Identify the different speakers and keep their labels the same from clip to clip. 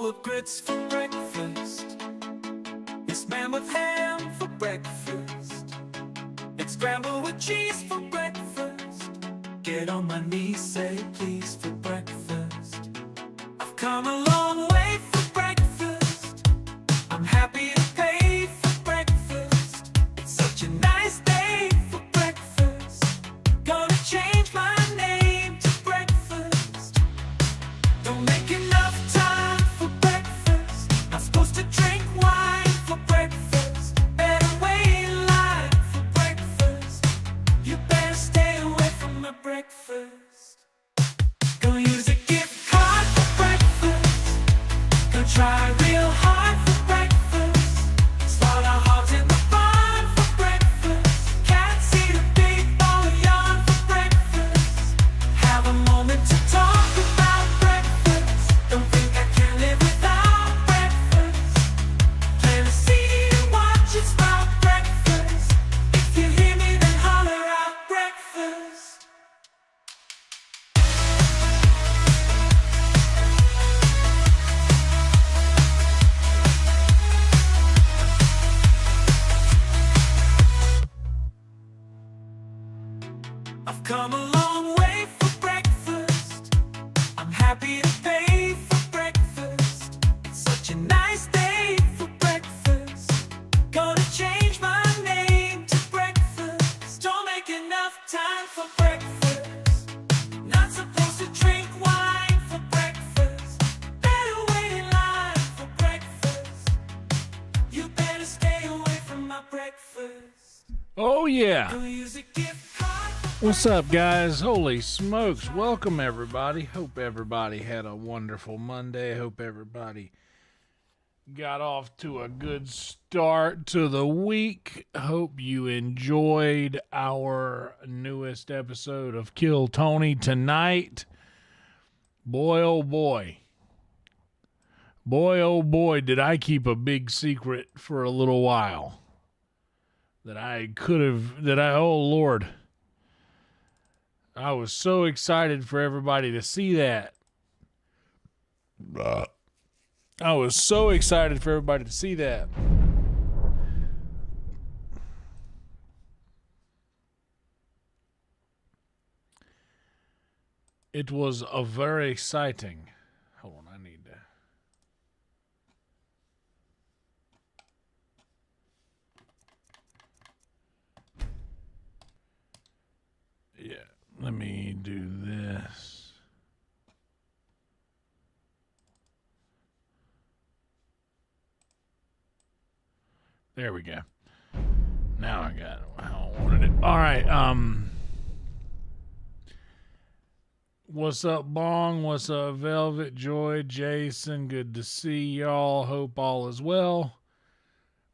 Speaker 1: bowl of grits for breakfast. It's mammoth ham for breakfast. It's scrambled with cheese for breakfast. Get on my knees, say please for breakfast. I've come a long way for breakfast. I'm happy to pay for breakfast. It's such a nice day for breakfast. Gonna change my name to breakfast. Don't make enough time for breakfast. Not supposed to drink wine for breakfast. Better wait in line for breakfast. You better stay away from my breakfast. Gonna use a gift card for breakfast. Gonna try real hard for breakfast. Slaughter hogs in the barn for breakfast. Cats eat a big bowl of yarn for breakfast. Have a moment to talk about breakfast. Don't think I can live without breakfast. Plant a seed and watch it sprout breakfast. If you hear me, then holler out breakfast. I've come a long way for breakfast. I'm happy to pay for breakfast. It's such a nice day for breakfast. Gonna change my name to breakfast. Don't make enough time for breakfast. Not supposed to drink wine for breakfast. Better wait in line for breakfast. You better stay away from my breakfast.
Speaker 2: Oh, yeah.
Speaker 1: Gonna use a gift card for
Speaker 2: What's up, guys? Holy smokes. Welcome, everybody. Hope everybody had a wonderful Monday. Hope everybody got off to a good start to the week. Hope you enjoyed our newest episode of Kill Tony tonight. Boy, oh boy. Boy, oh boy, did I keep a big secret for a little while. Oh Lord. I was so excited for everybody to see that. I was so excited for everybody to see that. It was a very exciting. Hold on, I need to. Yeah, let me do this. There we go. Now I got it how I wanted it. All right, what's up, Bong? What's up, Velvet, Joy, Jason? Good to see y'all. Hope all is well.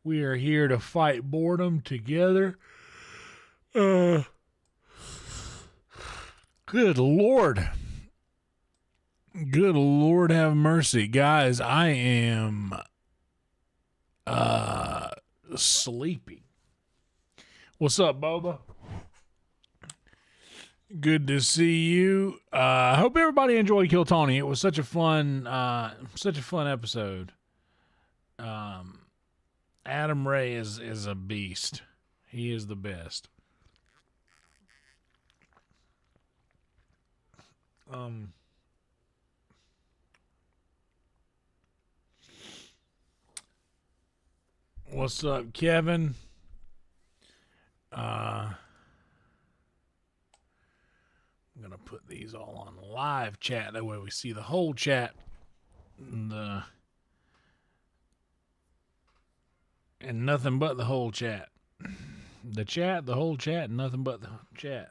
Speaker 2: We are here to fight boredom together. Good Lord. Good Lord have mercy. Guys, I am sleepy. What's up, Boba? Good to see you. I hope everybody enjoyed Kill Tony. It was such a fun episode. Adam Ray is a beast. He is the best. What's up, Kevin? I'm gonna put these all on live chat. That way we see the whole chat. And nothing but the whole chat. The chat, the whole chat, nothing but the chat.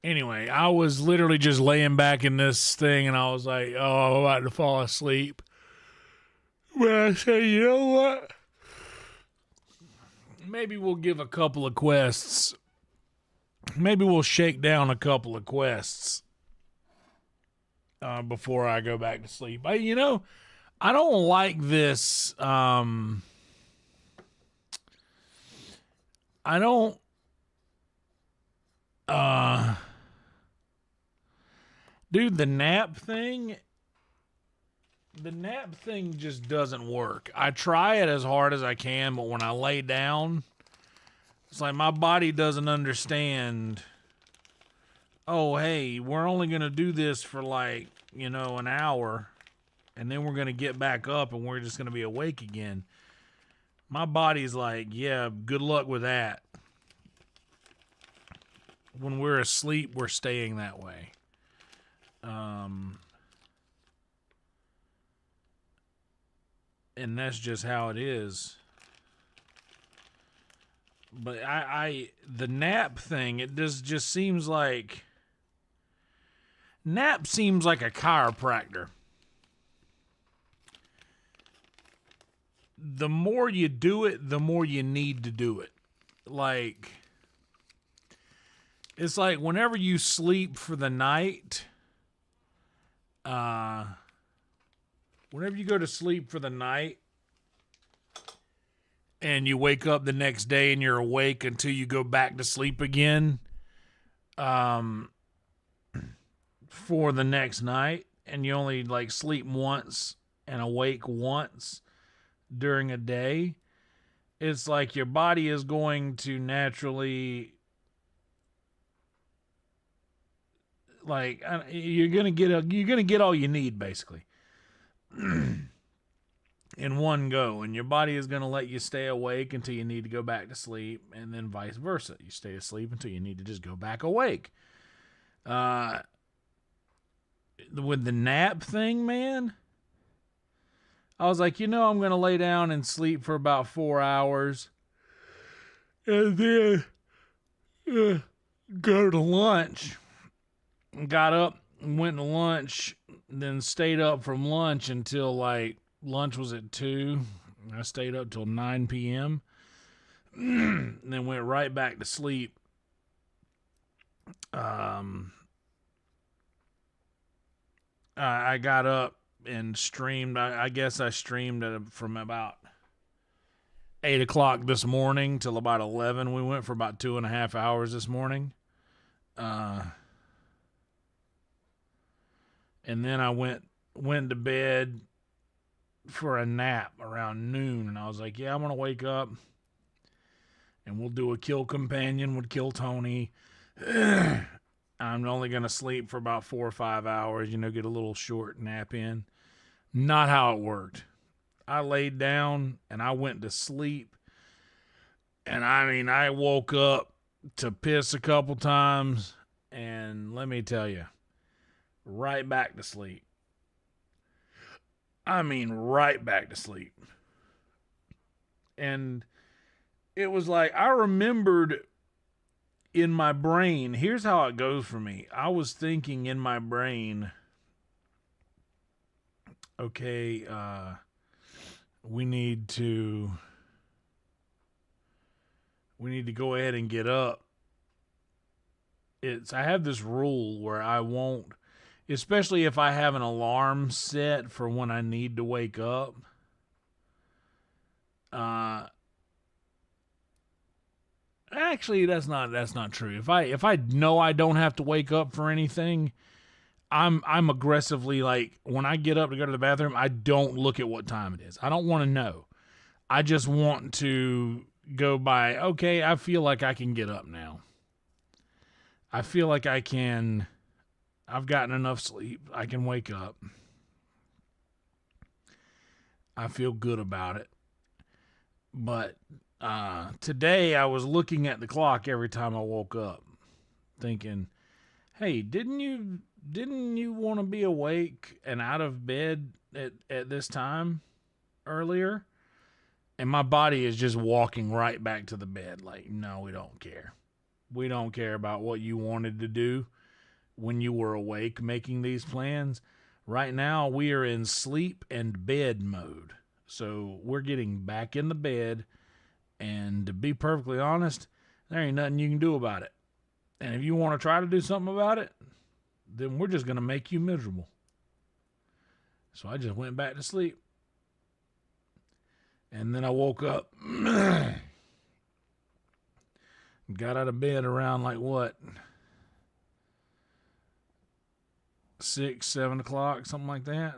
Speaker 2: Anyway, I was literally just laying back in this thing and I was like, oh, I'm about to fall asleep. But I said, you know what? Maybe we'll give a couple of quests. Maybe we'll shake down a couple of quests before I go back to sleep. I don't like this. I don't. Dude, the nap thing the nap thing just doesn't work. I try it as hard as I can, but when I lay down, it's like my body doesn't understand. Oh, hey, we're only going to do this for like, an hour, and then we're going to get back up and we're just going to be awake again. My body's like, yeah, good luck with that. When we're asleep, we're staying that way. And that's just how it is. But the nap thing, it just seems like, nap seems like a chiropractor. The more you do it, the more you need to do it. Like, it's like whenever you sleep for the night, whenever you go to sleep for the night and you wake up the next day and you're awake until you go back to sleep again, for the next night, and you only like sleep once and awake once during a day, it's like your body is going to naturally, like, you're gonna get all you need basically in one go, and your body is gonna let you stay awake until you need to go back to sleep, and then vice versa. You stay asleep until you need to just go back awake. With the nap thing, man, I was like, I'm going to lay down and sleep for about 4 hours and then go to lunch. Got up and went to lunch, then stayed up from lunch until like lunch was at 2. I stayed up till 9 p.m. and then went right back to sleep. I got up and streamed. I guess I streamed from about 8 o'clock this morning till about 11. We went for about 2.5 hours this morning. And then I went to bed for a nap around noon. And I was like, yeah, I'm going to wake up and we'll do a kill companion with Kill Tony. I'm only going to sleep for about 4 or 5 hours, get a little short nap in. Not how it worked. I laid down and I went to sleep. And I woke up to piss a couple times. And let me tell you, right back to sleep. Right back to sleep. And it was like, I remembered in my brain, here's how it goes for me. I was thinking in my brain, okay, we need to go ahead and get up. I have this rule where I won't, especially if I have an alarm set for when I need to wake up. Actually, that's not true. If I know I don't have to wake up for anything, I'm aggressively, like, when I get up to go to the bathroom, I don't look at what time it is. I don't want to know. I just want to go by, okay, I feel like I can get up now. I feel like I've gotten enough sleep. I can wake up. I feel good about it. But today I was looking at the clock every time I woke up, thinking, hey, didn't you want to be awake and out of bed at this time earlier? And my body is just walking right back to the bed. Like, no, we don't care. We don't care about what you wanted to do when you were awake making these plans. Right now, we are in sleep and bed mode. So we're getting back in the bed. And to be perfectly honest, there ain't nothing you can do about it. And if you want to try to do something about it, then we're just going to make you miserable. So I just went back to sleep. And then I woke up. Got out of bed around like what? 6, 7 o'clock, something like that.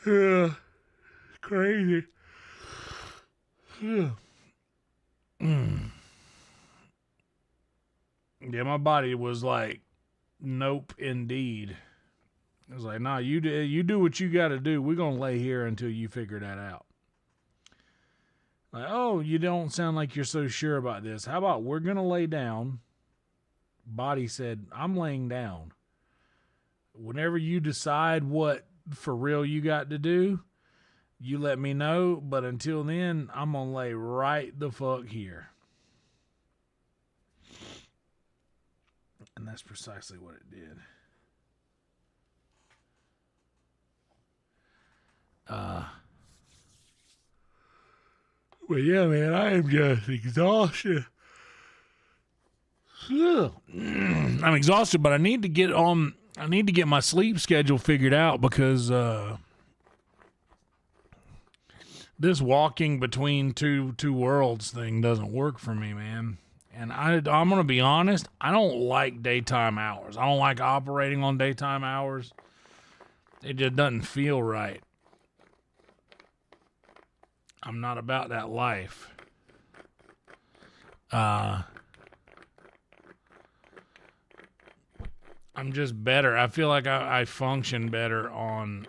Speaker 2: Yeah, crazy. Yeah. Yeah, my body was like, nope, indeed. It was like, nah, you do what you got to do. We're gonna lay here until you figure that out. Like, oh, you don't sound like you're so sure about this. How about we're gonna lay down? Body said, I'm laying down. Whenever you decide what for real you got to do, you let me know. But until then, I'm gonna lay right the fuck here. And that's precisely what it did. Well, yeah, man, I am just exhausted. I'm exhausted, but I need to get on. I need to get my sleep schedule figured out because this walking between two worlds thing doesn't work for me, man. And I'm gonna be honest. I don't like daytime hours. I don't like operating on daytime hours. It just doesn't feel right. I'm not about that life. I'm just better. I feel like I function better on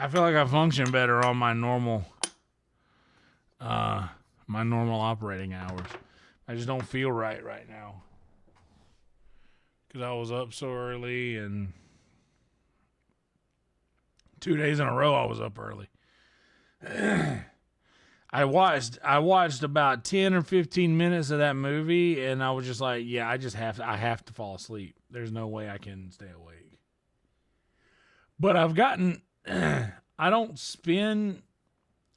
Speaker 2: I feel like I function better on my normal operating hours. I just don't feel right now. Because I was up so early, and 2 days in a row I was up early. I watched about 10 or 15 minutes of that movie, and I was just like, yeah, I have to fall asleep. There's no way I can stay awake. But I've gotten I don't spend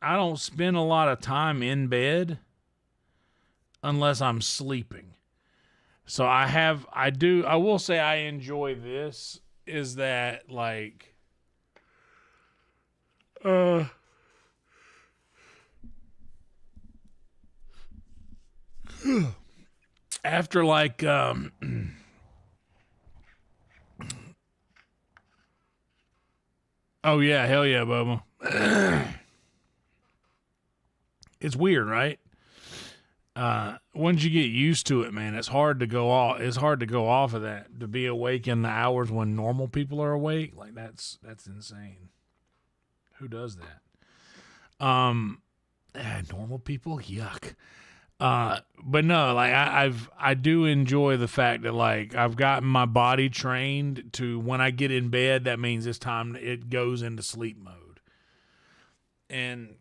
Speaker 2: a lot of time in bed unless I'm sleeping. So I will say I enjoy this, is that like after like oh yeah, hell yeah, Bubba. It's weird, right? Once you get used to it, man, it's hard to go off. It's hard to go off of that, to be awake in the hours when normal people are awake. Like that's insane. Who does that? Normal people, yuck. But no, like I do enjoy the fact that like I've gotten my body trained to, when I get in bed, that means it's time. It goes into sleep mode, and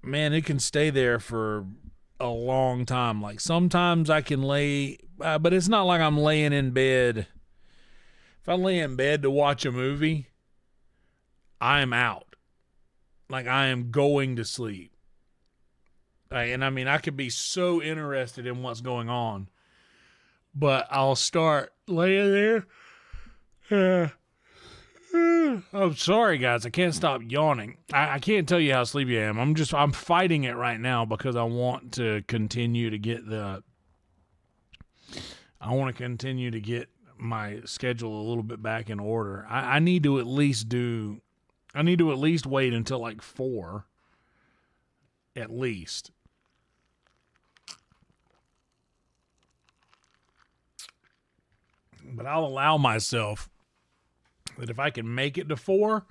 Speaker 2: man, it can stay there for a long time. Like sometimes I can lay, but it's not like I'm laying in bed. If I lay in bed to watch a movie, I'm out. Like I am going to sleep. And I mean, I could be so interested in what's going on, but I'll start laying there. I'm sorry, guys. I can't stop yawning. I can't tell you how sleepy I am. I'm fighting it right now because I want to continue to get my schedule a little bit back in order. I need to at least wait until like 4, at least. But I'll allow myself that if I can make it to 4,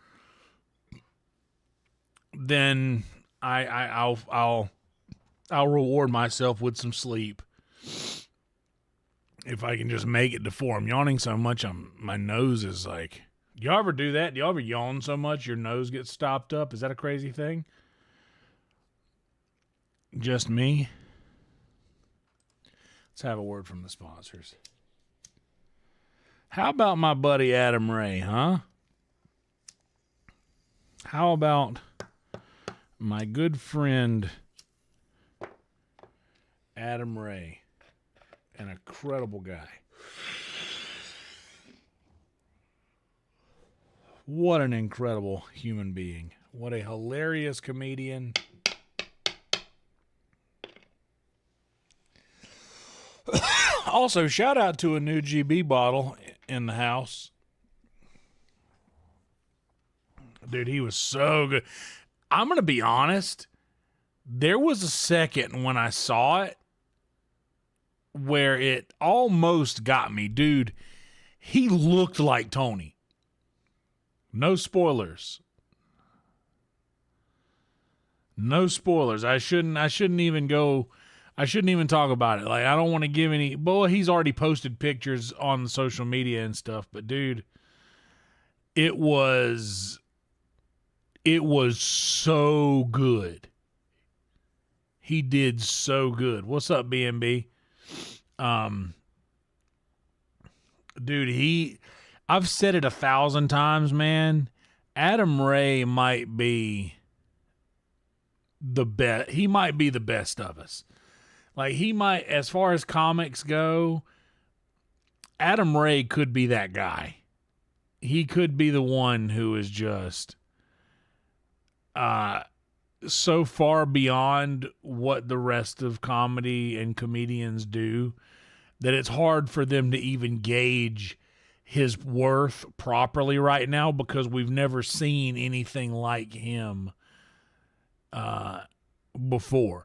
Speaker 2: then I'll reward myself with some sleep. If I can just make it to 4. I'm yawning so much, my nose is like. Do y'all ever do that? Do y'all ever yawn so much your nose gets stopped up? Is that a crazy thing? Just me? Let's have a word from the sponsors. How about my buddy Adam Ray, huh? How about my good friend Adam Ray? An incredible guy. What an incredible human being. What a hilarious comedian. Also, shout out to a new GB bottle in the house. Dude, he was so good. I'm going to be honest. There was a second when I saw it where it almost got me. Dude, he looked like Tony. No spoilers. No spoilers. I shouldn't even talk about it. Like, I don't want to give any. Well, he's already posted pictures on social media and stuff, but dude, it was so good. He did so good. What's up, BNB? Dude, I've said it 1,000 times, man. Adam Ray might be the best. He might be the best of us. Like, he might, as far as comics go, Adam Ray could be that guy. He could be the one who is just so far beyond what the rest of comedy and comedians do that it's hard for them to even gauge his worth properly right now, because we've never seen anything like him before.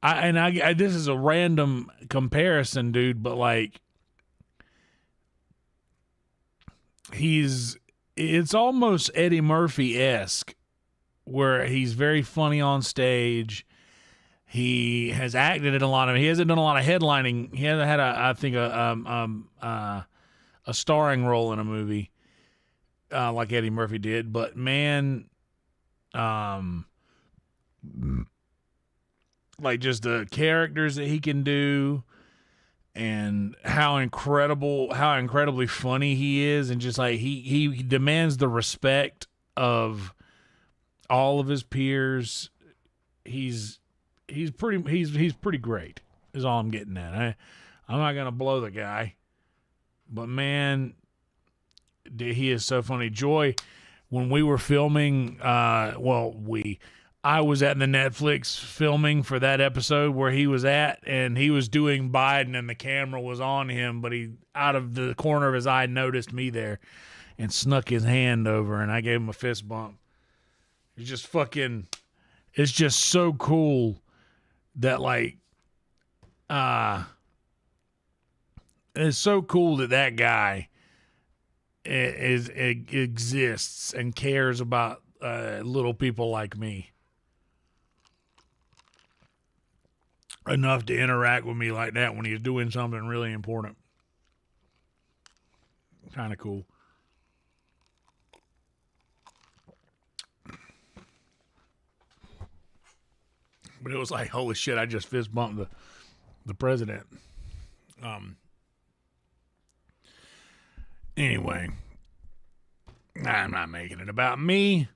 Speaker 2: This is a random comparison, dude, but like, it's almost Eddie Murphy-esque, where he's very funny on stage. He has acted in he hasn't done a lot of headlining. He hasn't had a starring role in a movie like Eddie Murphy did. But man, like, just the characters that he can do, and how incredibly funny he is, and just like he demands the respect of all of his peers. He's pretty great, is all I'm getting at. I'm not gonna blow the guy, but man, he is so funny. Joy, when we were filming, I was at the Netflix filming for that episode where he was at, and he was doing Biden and the camera was on him, but he, out of the corner of his eye, noticed me there and snuck his hand over, and I gave him a fist bump. It's just so cool that, like, it's so cool that guy exists and cares about little people like me enough to interact with me like that when he's doing something really important. Kind of cool. But it was like, holy shit, I just fist bumped the president. Anyway, I'm not making it about me,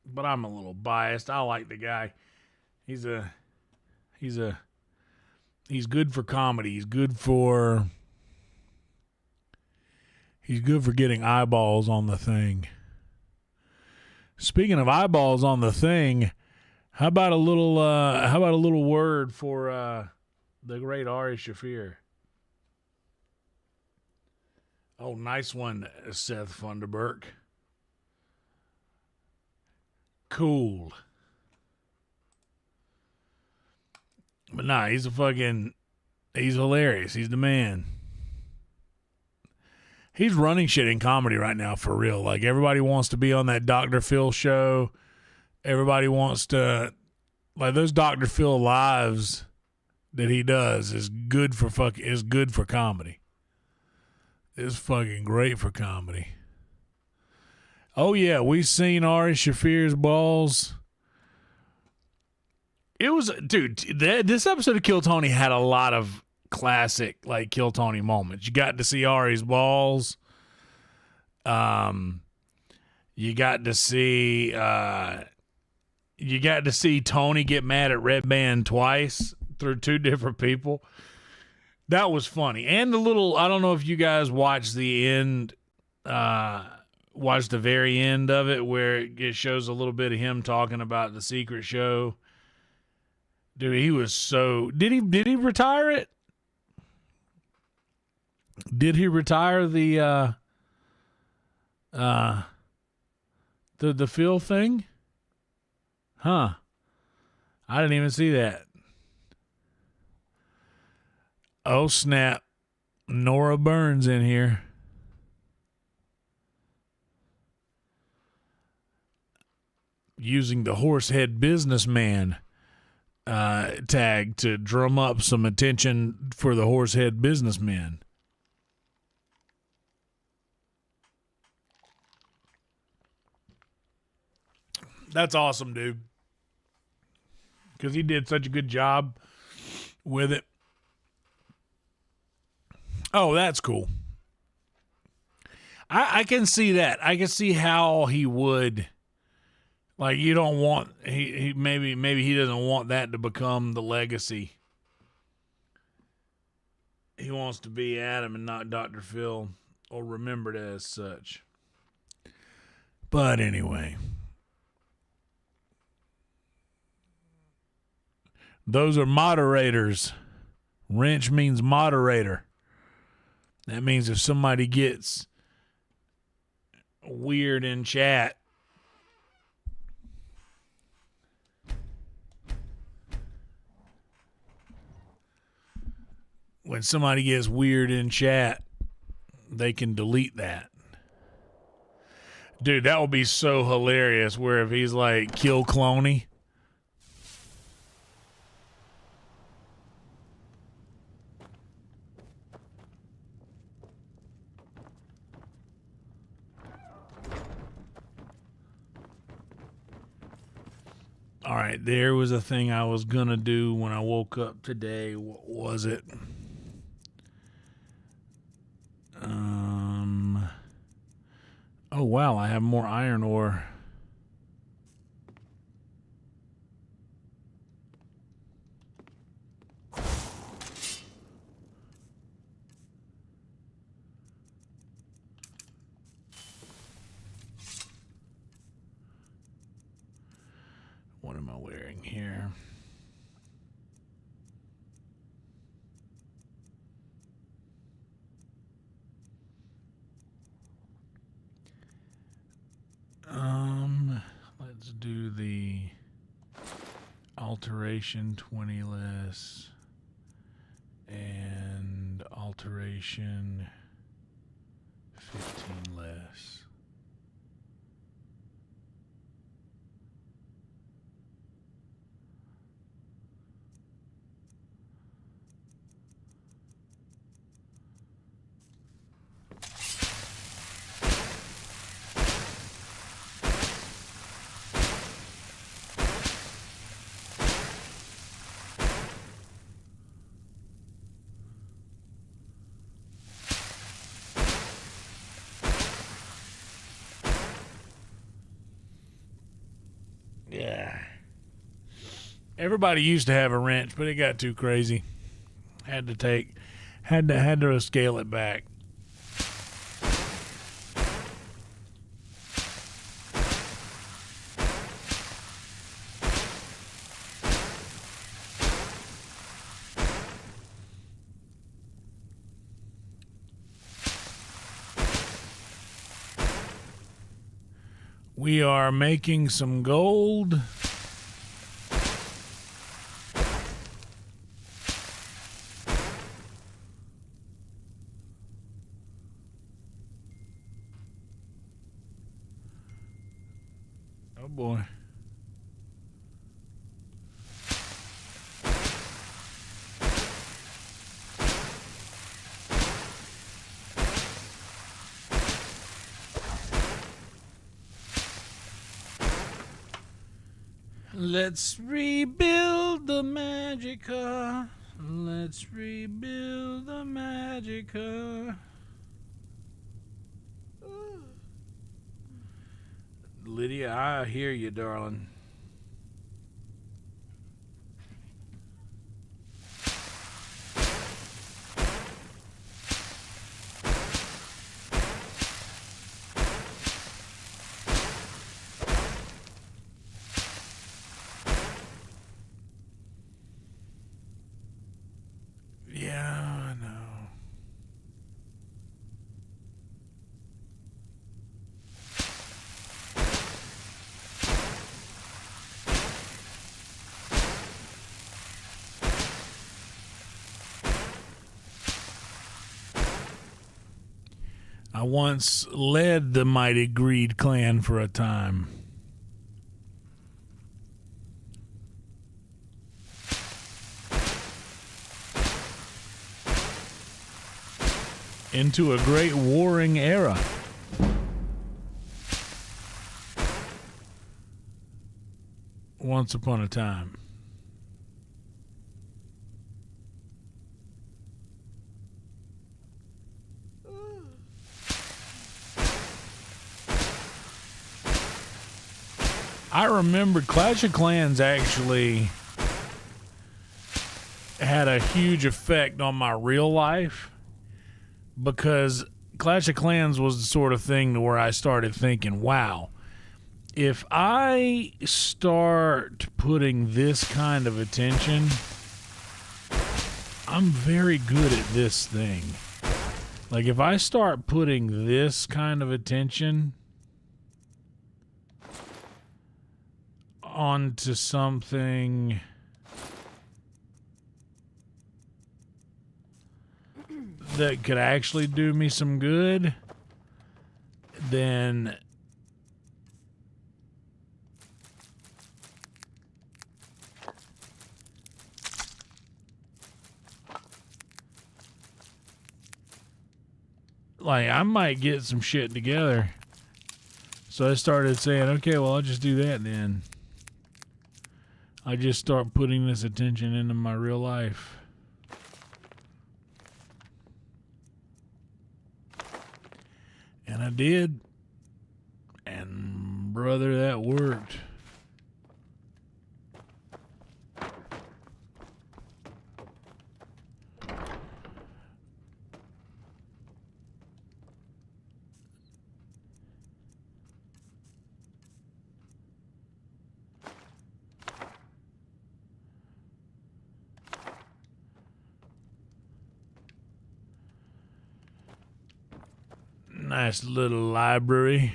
Speaker 2: but I'm a little biased. I like the guy. He's good for comedy. He's good for getting eyeballs on the thing. Speaking of eyeballs on the thing, how about a little word for the great Ari Shaffir? Oh, nice one, Seth Funderburk. Cool. But nah, he's hilarious. He's the man. He's running shit in comedy right now, for real. Like, everybody wants to be on that Dr. Phil show. Everybody wants to, like, those Dr. Phil lives that he does is good for comedy. It's fucking great for comedy. Oh yeah, we seen Ari Shaffir's balls. It was, dude, this episode of Kill Tony had a lot of classic, like, Kill Tony moments. You got to see Ari's balls. You got to see Tony get mad at Red Band twice through two different people. That was funny. And the little, I don't know if you guys watched the end, watched the very end of it, where it shows a little bit of him talking about the secret show. Dude, he was so, did he retire it? Did he retire the Phil thing? Huh. I didn't even see that. Oh, snap. Nora Burns in here. Using the horsehead businessman tag to drum up some attention for the horsehead businessman. That's awesome, dude. Because he did such a good job with it. Oh, that's cool. I can see that. I can see how he would. Like, you don't want he maybe he doesn't want that to become the legacy. He wants to be Adam and not Dr. Phil, or remembered as such. But anyway, those are moderators. Wrench means moderator. That means if somebody gets weird in chat, when somebody gets weird in chat, they can delete that. Dude, that would be so hilarious where if he's like, kill Cloney. All right, there was a thing I was going to do when I woke up today. What was it? Oh, wow, I have more iron ore. What am I wearing here? Let's do the alteration 20 less and alteration 15 less. Yeah. Everybody used to have a wrench, but it got too crazy. Had to scale it back. We are making some gold. Oh boy. Let's rebuild the Magica. Let's rebuild the Magica. Lydia, I hear you, darling. Yeah, I know. I once led the mighty Greed clan for a time. Into a great warring era. Once upon a time. I remember Clash of Clans actually had a huge effect on my real life, because Clash of Clans was the sort of thing where I started thinking, wow, if I start putting this kind of attention, I'm very good at this thing. Like, if I start putting this kind of attention onto something that could actually do me some good, then like I might get some shit together. So I started saying, okay, well, I'll just do that then. I just start putting this attention into my real life. And I did. And brother, that worked. Nice little library.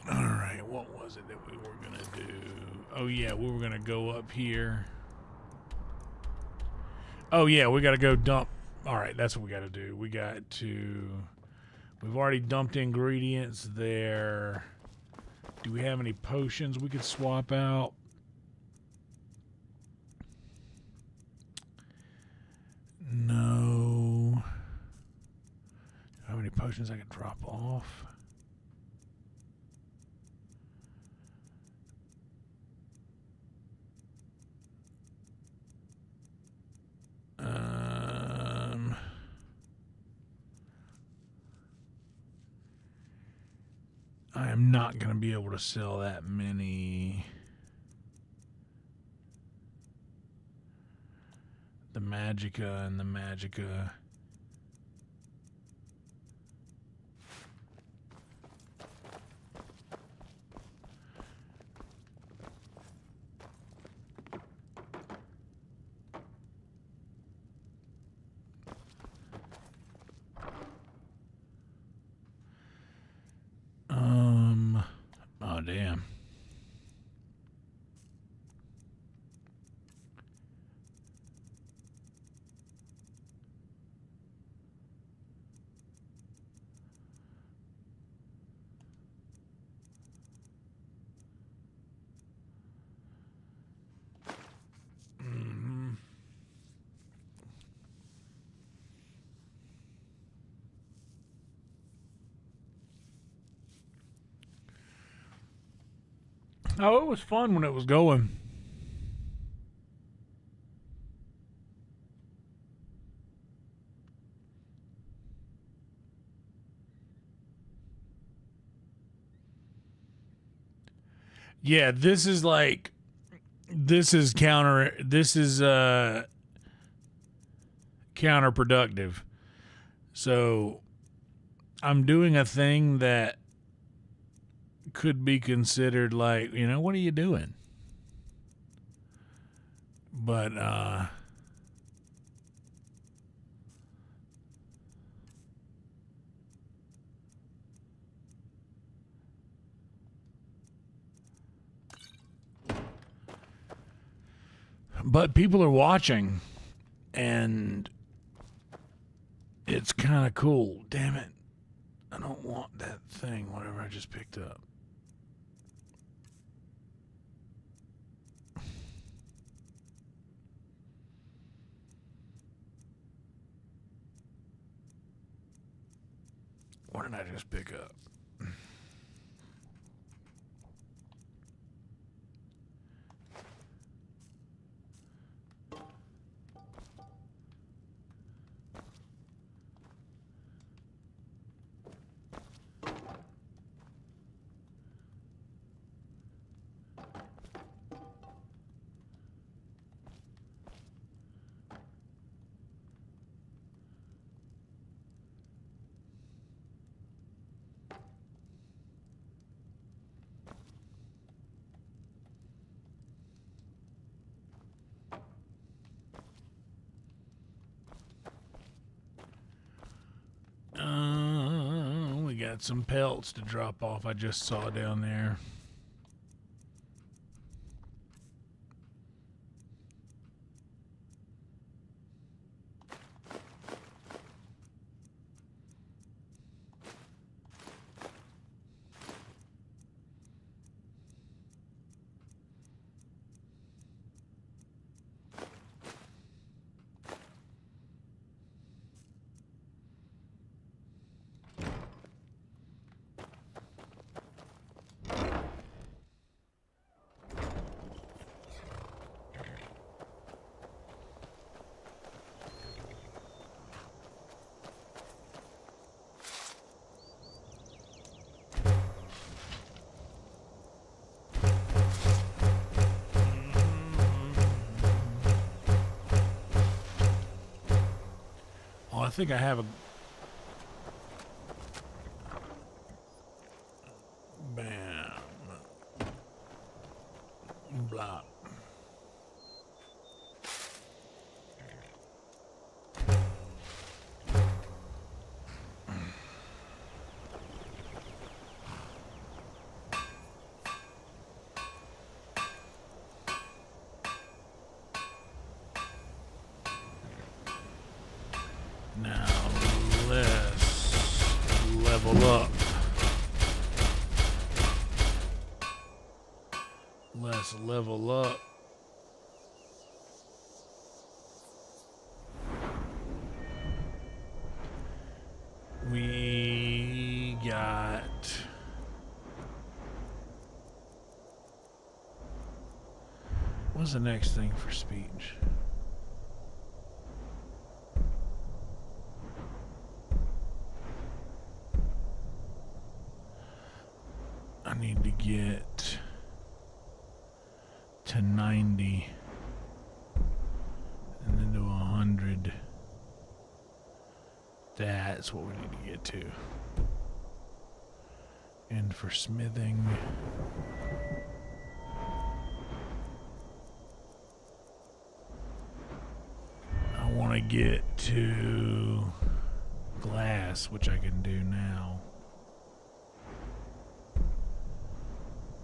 Speaker 2: Alright, what was it that we were going to do? Oh, yeah, we were going to go up here. Oh, yeah, we got to go dump. Alright, that's what we got to do. We got to... We've already dumped ingredients there. Do we have any potions we could swap out? No. Do I have any potions I can drop off? I am not going to be able to sell that many. The Magicka and the Magicka. Oh, damn. Oh, it was fun when it was going. Yeah, this is like, this is counterproductive. So I'm doing a thing that could be considered like, you know, what are you doing? But But people are watching, and it's kind of cool. Damn it. I don't want that thing, whatever I just picked up. What did I just pick up? We got some pelts to drop off. I just saw down there. I think I have a bam blah. Now let's level up. Let's level up. We got what's the next thing for speech? I need to get to 90 and then to 100. That's what we need to get to. And for smithing, I want to get to glass, which I can do now.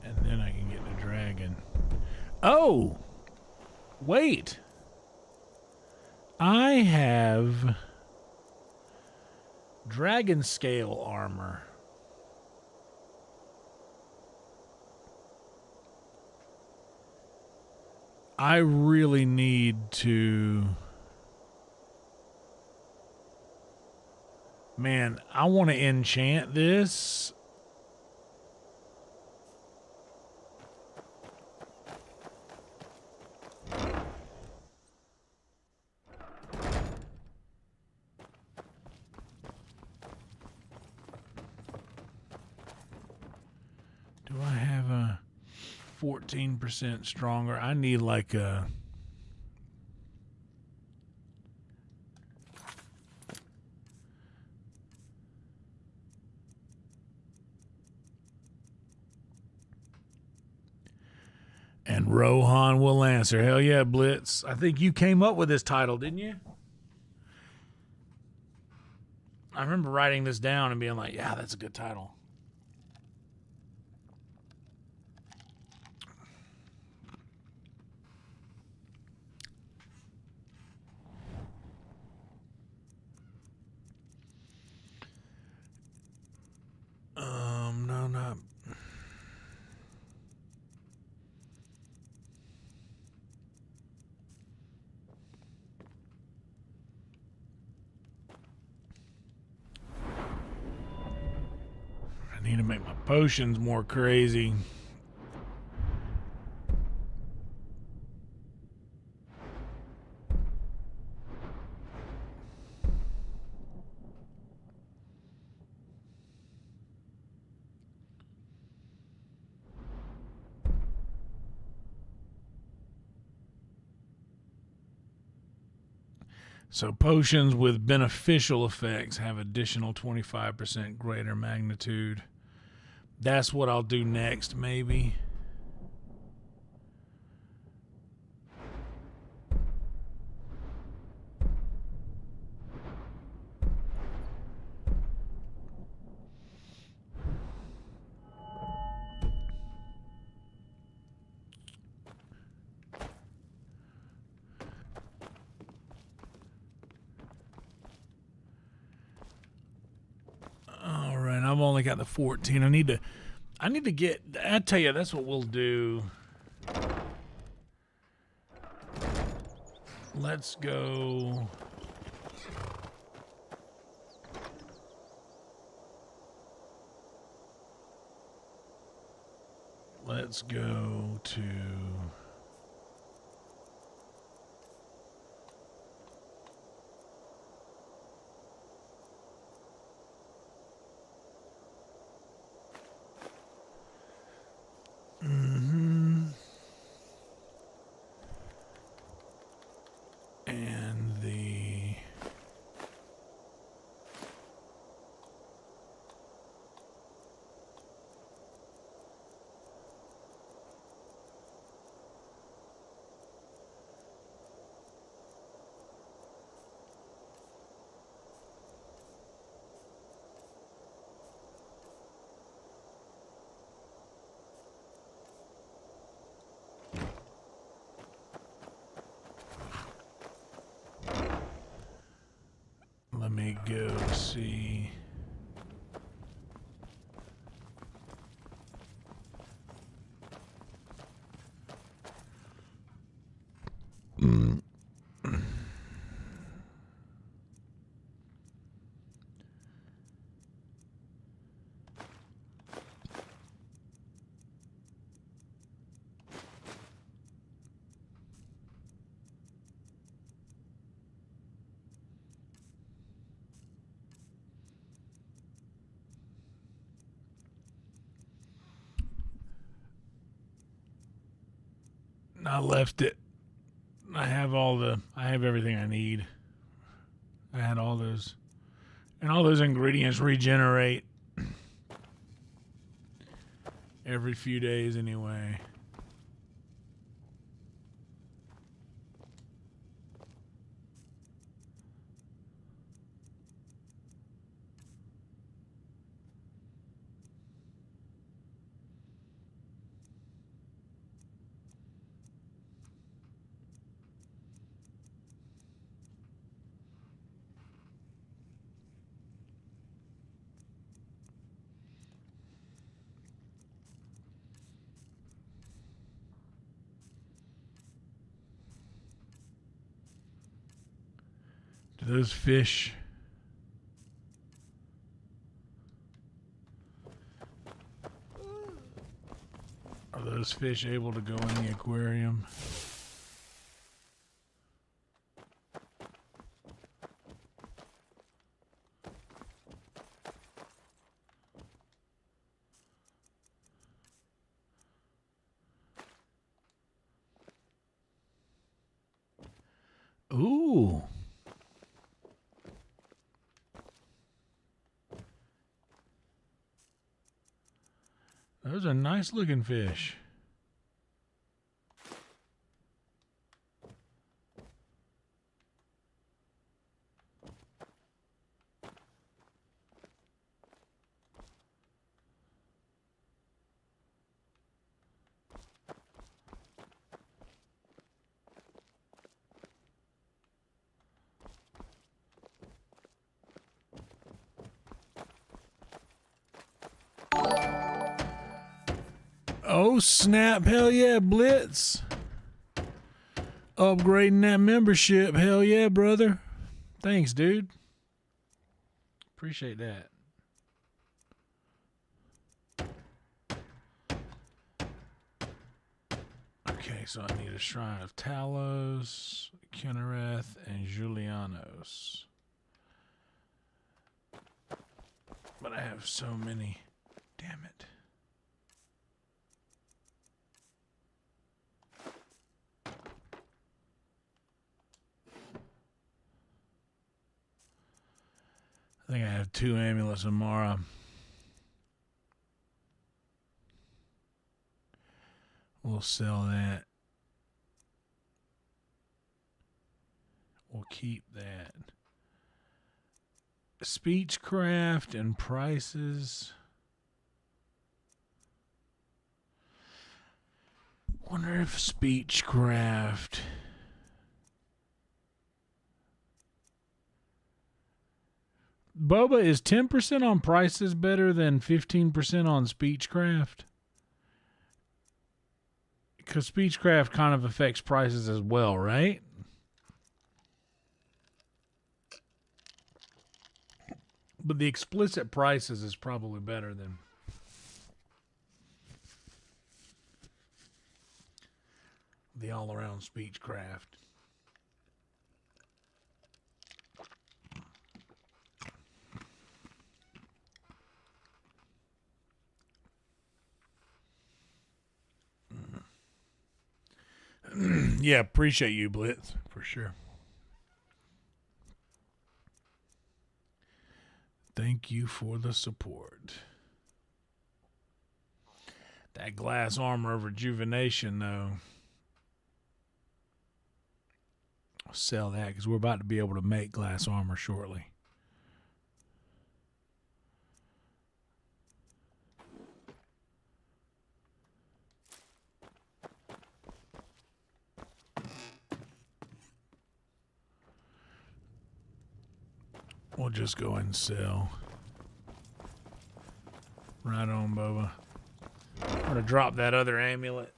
Speaker 2: And then I can get the dragon. Oh! Wait! I have dragon scale armor. I really need to... Man, I want to enchant this. Do I have a 14% stronger? I need like a... And Rohan will answer. Hell yeah, Blitz. I think you came up with this title, didn't you? I remember writing this down and being like, yeah, that's a good title. My potion's more crazy. So potions with beneficial effects have additional 25% greater magnitude. That's what I'll do next, maybe. I've only got the 14. I need to get, I tell you, that's what we'll do. Let's go. Let's go to and the let me go see. I left it. I have everything I need. I had all those, and all those ingredients regenerate every few days anyway. Do those fish... Are those fish able to go in the aquarium? Ooh. Those are nice looking fish. Oh snap, hell yeah, Blitz. Upgrading that membership, hell yeah, brother. Thanks, dude. Appreciate that. Okay, so I need a shrine of Talos, Kinnereth, and Julianos. But I have so many. Damn it. I think I have 2 amulets of Mara. We'll sell that. We'll keep that. Speechcraft and prices. Wonder if Speechcraft. Boba, is 10% on prices better than 15% on Speechcraft? Because Speechcraft kind of affects prices as well, right? But the explicit prices is probably better than the all-around Speechcraft. Yeah, appreciate you, Blitz, for sure. Thank you for the support. That glass armor of rejuvenation, though. I'll sell that because we're about to be able to make glass armor shortly. We'll just go ahead and sell. Right on, Boba. I'm gonna drop that other amulet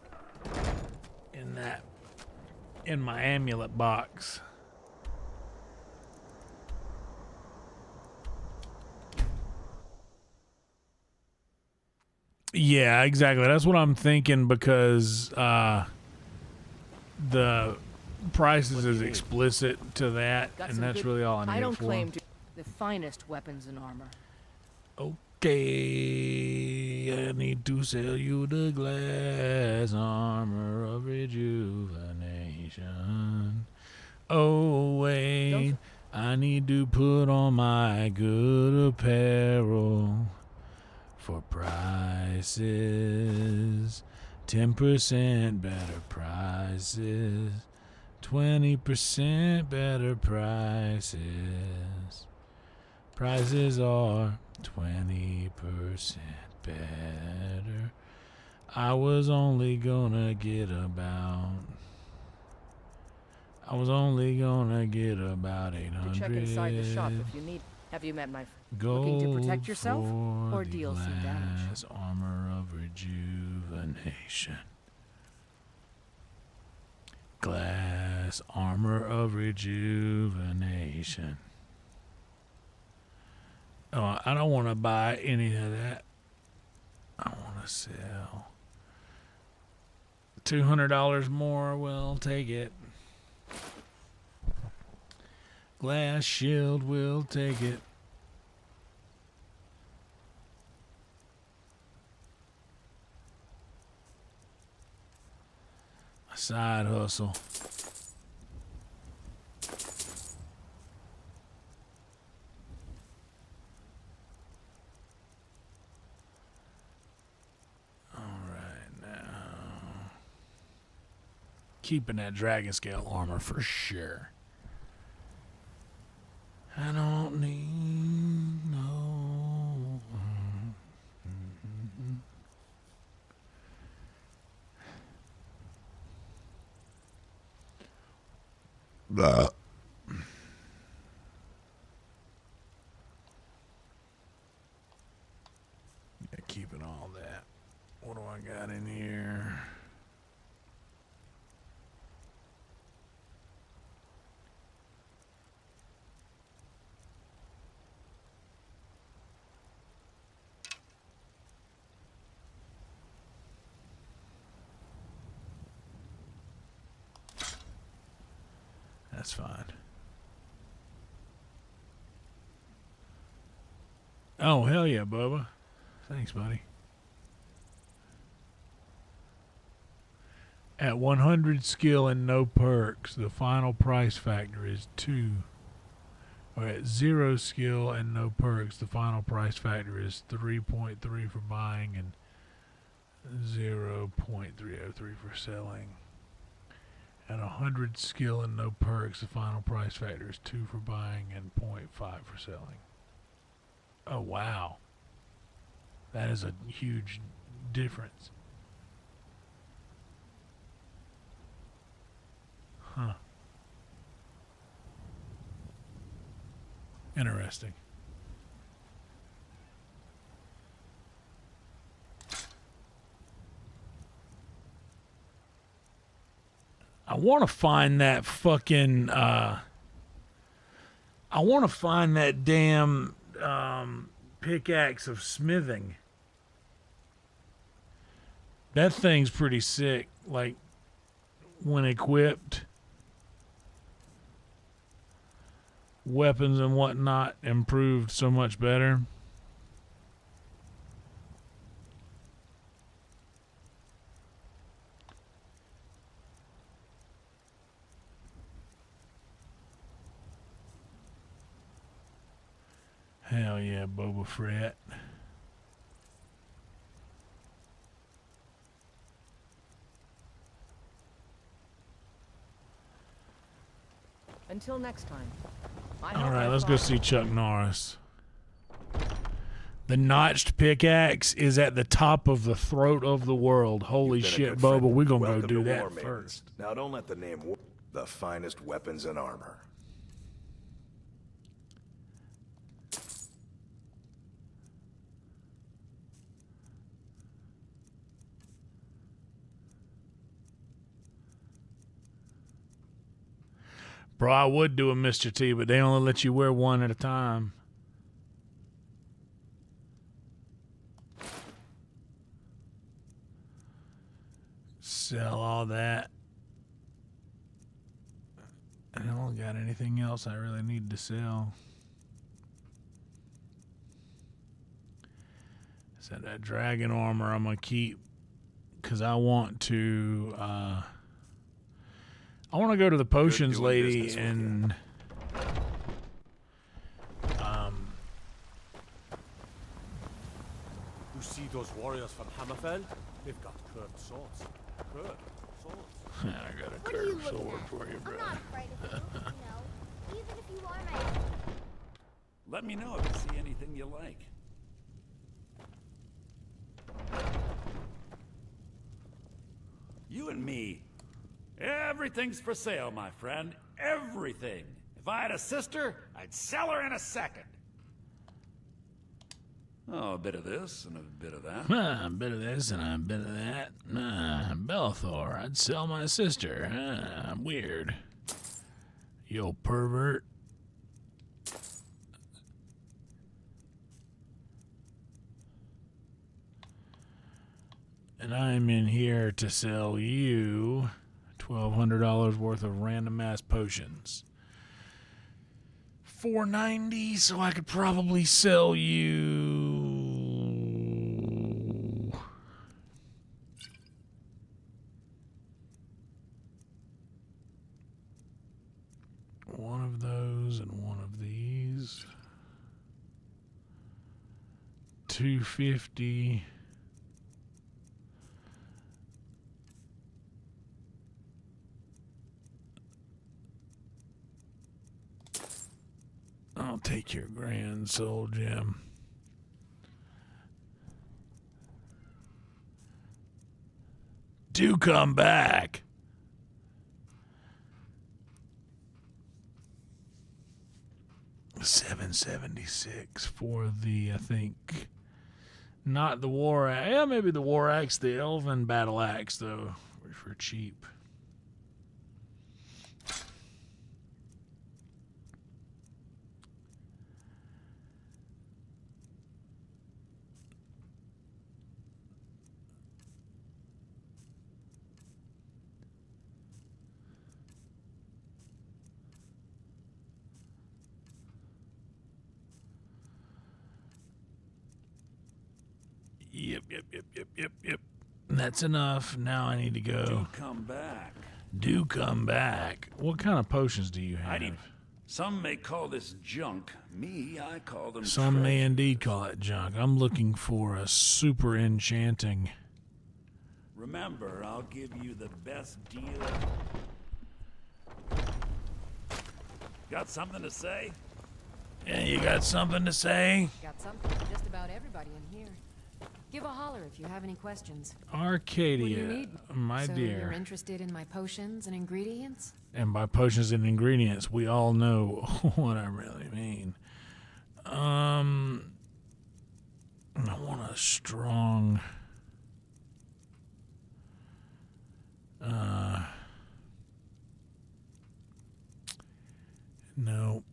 Speaker 2: in my amulet box. Yeah, exactly. That's what I'm thinking because the prices is explicit to that, and that's really all I need.
Speaker 3: I don't claim to the finest weapons and armor.
Speaker 2: Okay, I need to sell you the glass armor of rejuvenation. Oh, wait, I need to put on my good apparel for prices. 10% better prices. 20% better prices. Prices are 20% better. I was only gonna get about 800.
Speaker 3: Check inside the shop if you need. Have you met my
Speaker 2: Gold
Speaker 3: looking to protect yourself or
Speaker 2: the
Speaker 3: deal some damage?
Speaker 2: glass armor of rejuvenation. Glass armor of rejuvenation. Oh, I don't want to buy any of that. I want to sell. $200 more, we'll take it. Glass shield, we'll take it. A side hustle. Keeping that dragon scale armor for sure. I don't need no. Blah. Yeah, keeping all that. What do I got in here? that's fine. Oh, hell yeah, Bubba. Thanks, buddy. At 100 skill and no perks, the final price factor is 2. Or at 0 skill and no perks, the final price factor is 3.3 for buying and 0.303 for selling. At 100 skill and no perks, the final price factor is 2 for buying and 0.5 for selling. Oh, wow. That is a huge difference. Huh. Interesting. I want to find that fucking I want to find that damn pickaxe of smithing. That thing's pretty sick, like when equipped. Weapons and whatnot improved so much better. Hell yeah, Boba Fett.
Speaker 3: Until next time.
Speaker 2: All right, let's go see Chuck Norris. The notched pickaxe is at the top of the throat of the world. Holy shit, Boba, we're going to go do that first.
Speaker 4: Now, don't let the name the finest weapons and armor.
Speaker 2: Bro, I would do a Mr. T, but they only let you wear one at a time. Sell all that. I don't got anything else I really need to sell. So that dragon armor I'm going to keep because I want to... I want to go to the potions lady and
Speaker 5: You see those warriors from Hammerfell? They've got curved swords. Curved swords.
Speaker 2: I got a
Speaker 6: What are you
Speaker 2: curved
Speaker 6: looking
Speaker 2: sword
Speaker 6: at?
Speaker 2: for you, bro.
Speaker 6: I'm not afraid of you, you know. Even if you are my enemy.
Speaker 7: Let me know if you see anything you like. You and me, everything's for sale, my friend. Everything. If I had a sister, I'd sell her in a second. Oh, a bit of this and a bit of that.
Speaker 2: A bit of this and a bit of that. Belthor, I'd sell my sister. Weird. Yo, pervert. And I'm in here to sell you $1,200 worth of random ass potions. $490, so I could probably sell you one of those and one of these. $250. I'll take your grand soul gem. Do come back. $776 for the, I think, not the war axe. Yeah, maybe the war axe, the elven battle axe, though, for cheap. Yep. That's enough. Now I need to go.
Speaker 7: Do come back.
Speaker 2: Do come back. What kind of potions do you have?
Speaker 7: Some may call this junk. Me, I call them
Speaker 2: Some may
Speaker 7: treasure.
Speaker 2: indeed call it junk. I'm looking for a super enchanting.
Speaker 7: Remember, I'll give you the best deal. Got something to say?
Speaker 2: Yeah, you got something to say?
Speaker 3: Got something for just about everybody in here. Give a holler if you have any questions.
Speaker 2: Arcadia,
Speaker 3: What do you need?
Speaker 2: my
Speaker 8: So
Speaker 2: dear.
Speaker 8: you're interested in my potions and ingredients?
Speaker 2: And by potions and ingredients, we all know what I really mean. I want a strong... Nope.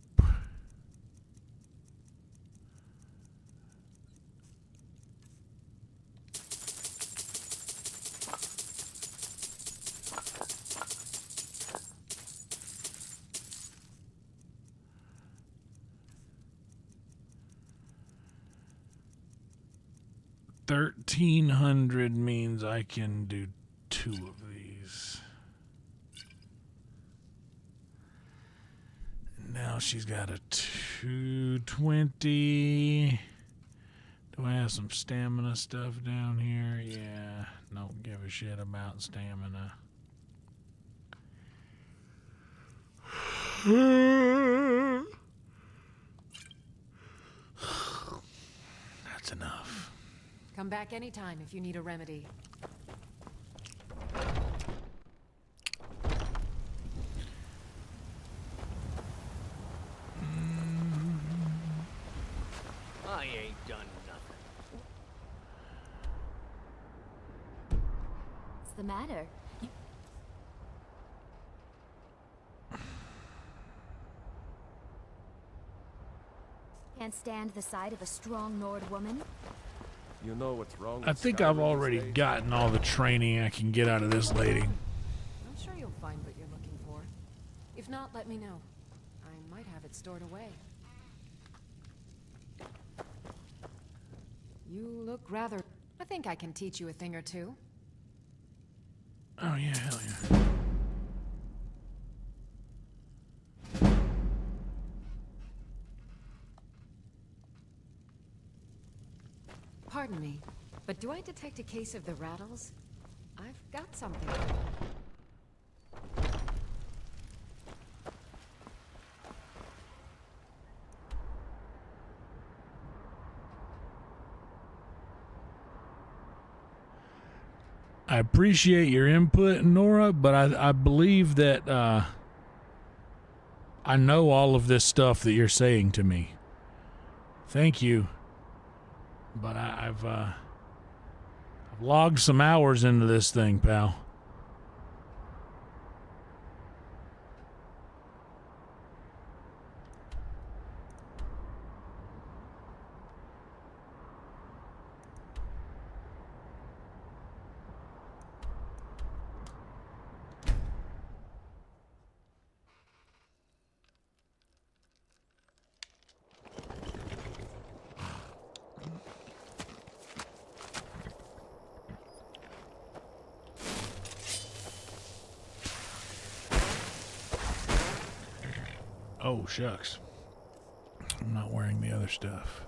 Speaker 2: $1,300 means I can do 2 of these. Now she's got a 220. Do I have some stamina stuff down here? Yeah, don't give a shit about stamina. That's enough.
Speaker 8: Come back anytime if you need a remedy.
Speaker 5: I ain't done nothing.
Speaker 6: What's the matter? Can't stand the sight of a strong Nord woman?
Speaker 5: You know what's wrong
Speaker 2: I
Speaker 5: with
Speaker 2: think
Speaker 5: Skyrim
Speaker 2: I've
Speaker 5: these
Speaker 2: already
Speaker 5: days?
Speaker 2: gotten all the training I can get out of this lady.
Speaker 8: I'm sure you'll find what you're looking for. If not, let me know. I might have it stored away. You look rather... I think I can teach you a thing or two.
Speaker 2: Oh yeah, hell yeah.
Speaker 8: Pardon me, but do I detect a case of the rattles? I've got something.
Speaker 2: I appreciate your input, Nora, but I believe that I know all of this stuff that you're saying to me. Thank you. But I've logged some hours into this thing, pal. Oh, shucks. I'm not wearing the other stuff.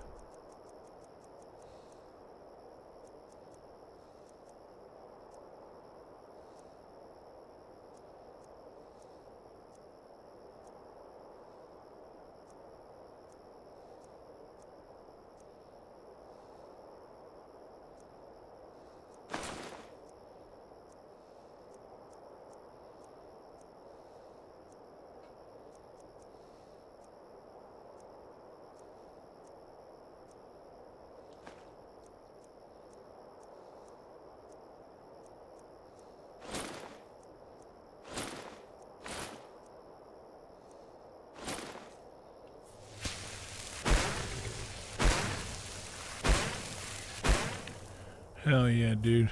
Speaker 2: Hell yeah, dude.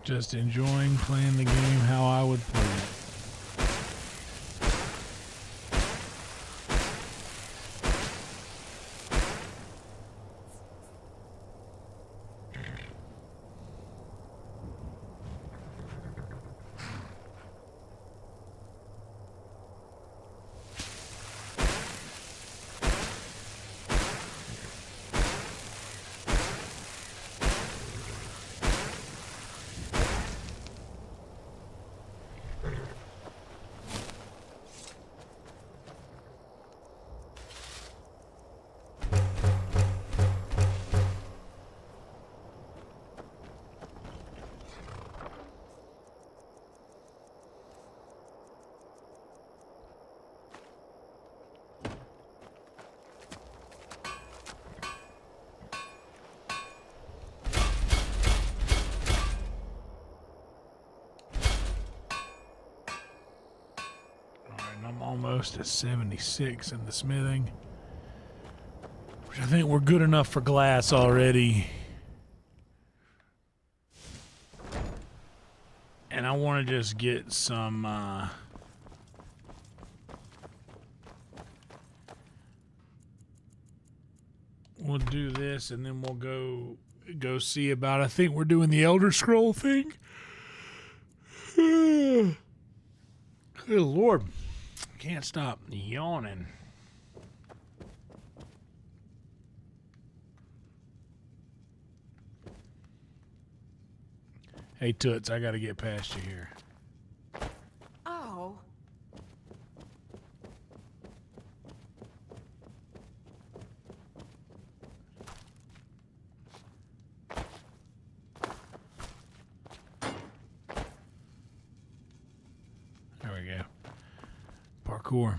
Speaker 2: Just enjoying playing the game how I would play it. I'm almost at 76 in the smithing, which I think we're good enough for glass already. And I want to just get some we'll do this and then we'll go see about, I think we're doing the Elder Scroll thing. Good Lord. Can't stop yawning. Hey, Toots, I gotta get past you here.
Speaker 8: Oh.
Speaker 2: There we go. Parkour.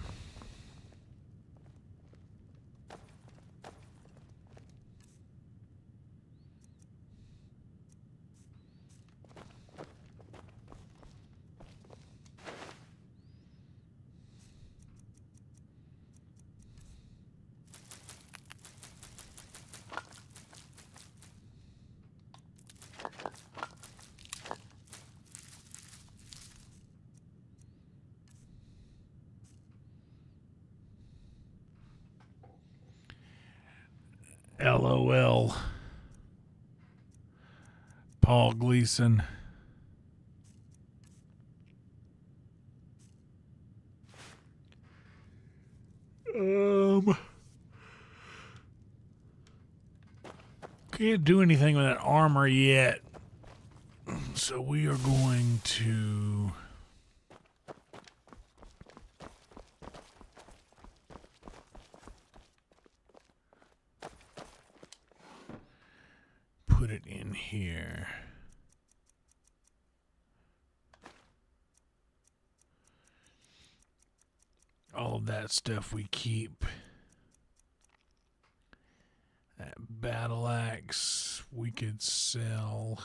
Speaker 2: LOL. Paul Gleason. Can't do anything with that armor yet. So we are going to put it in here. All of that stuff we keep. That battle axe we could sell.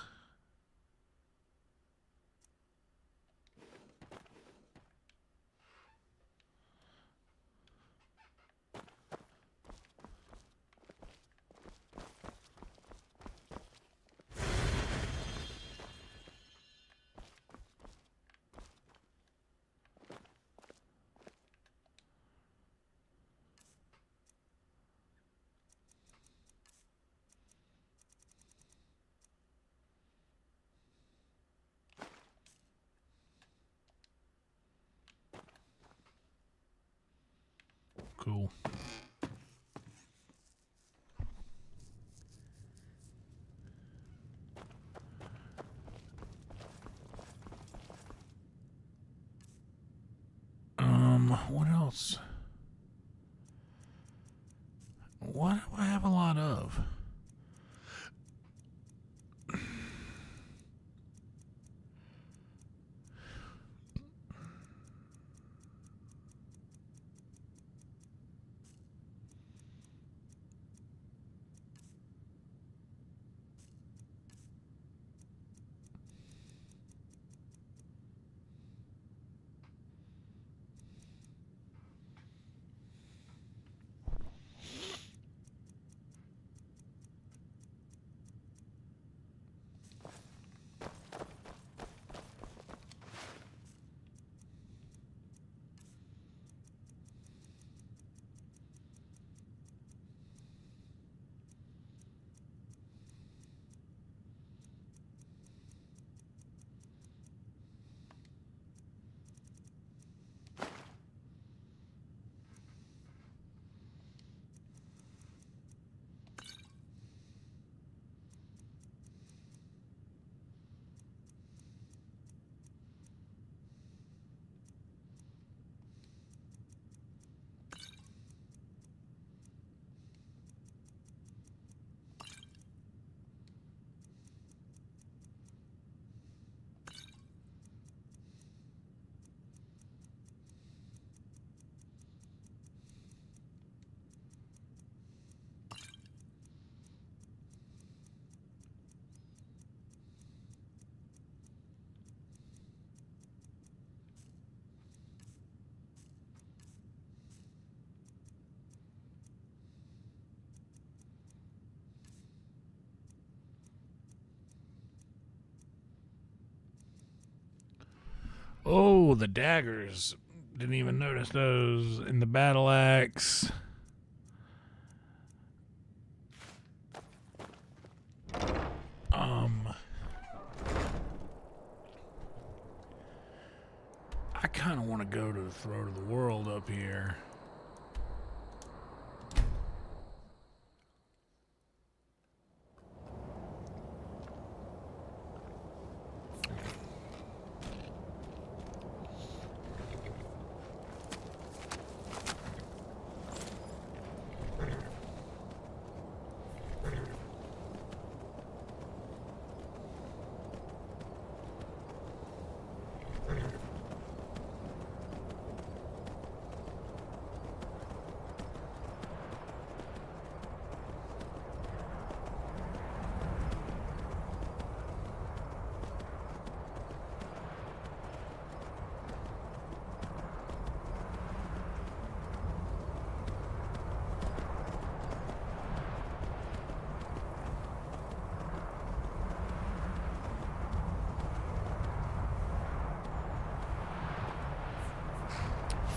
Speaker 2: Cool. What else? What do I have a lot of? Oh, the daggers. Didn't even notice those. In the battle axe. I kind of want to go to the throat of the world up here.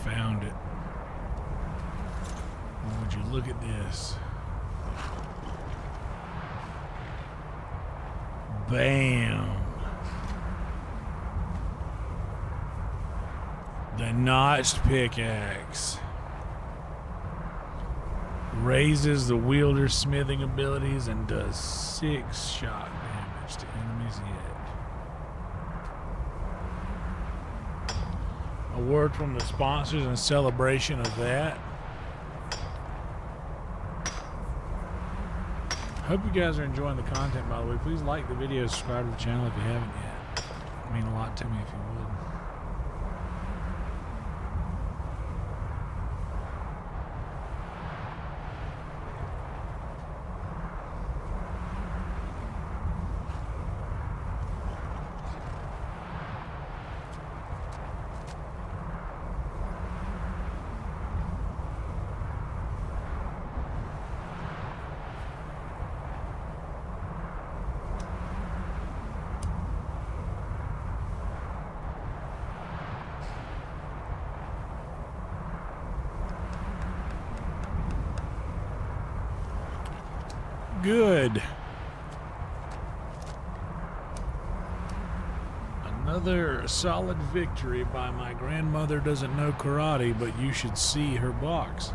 Speaker 2: Found it. Would you look at this? Bam. The notched pickaxe raises the wielder's smithing abilities and does 6 shock damage to enemies hit. A word from the sponsors in celebration of that. Hope you guys are enjoying the content, by the way. Please like the video, subscribe to the channel if you haven't yet. It would mean a lot to me if you would. Good. Another solid victory by my grandmother doesn't know karate, but you should see her box.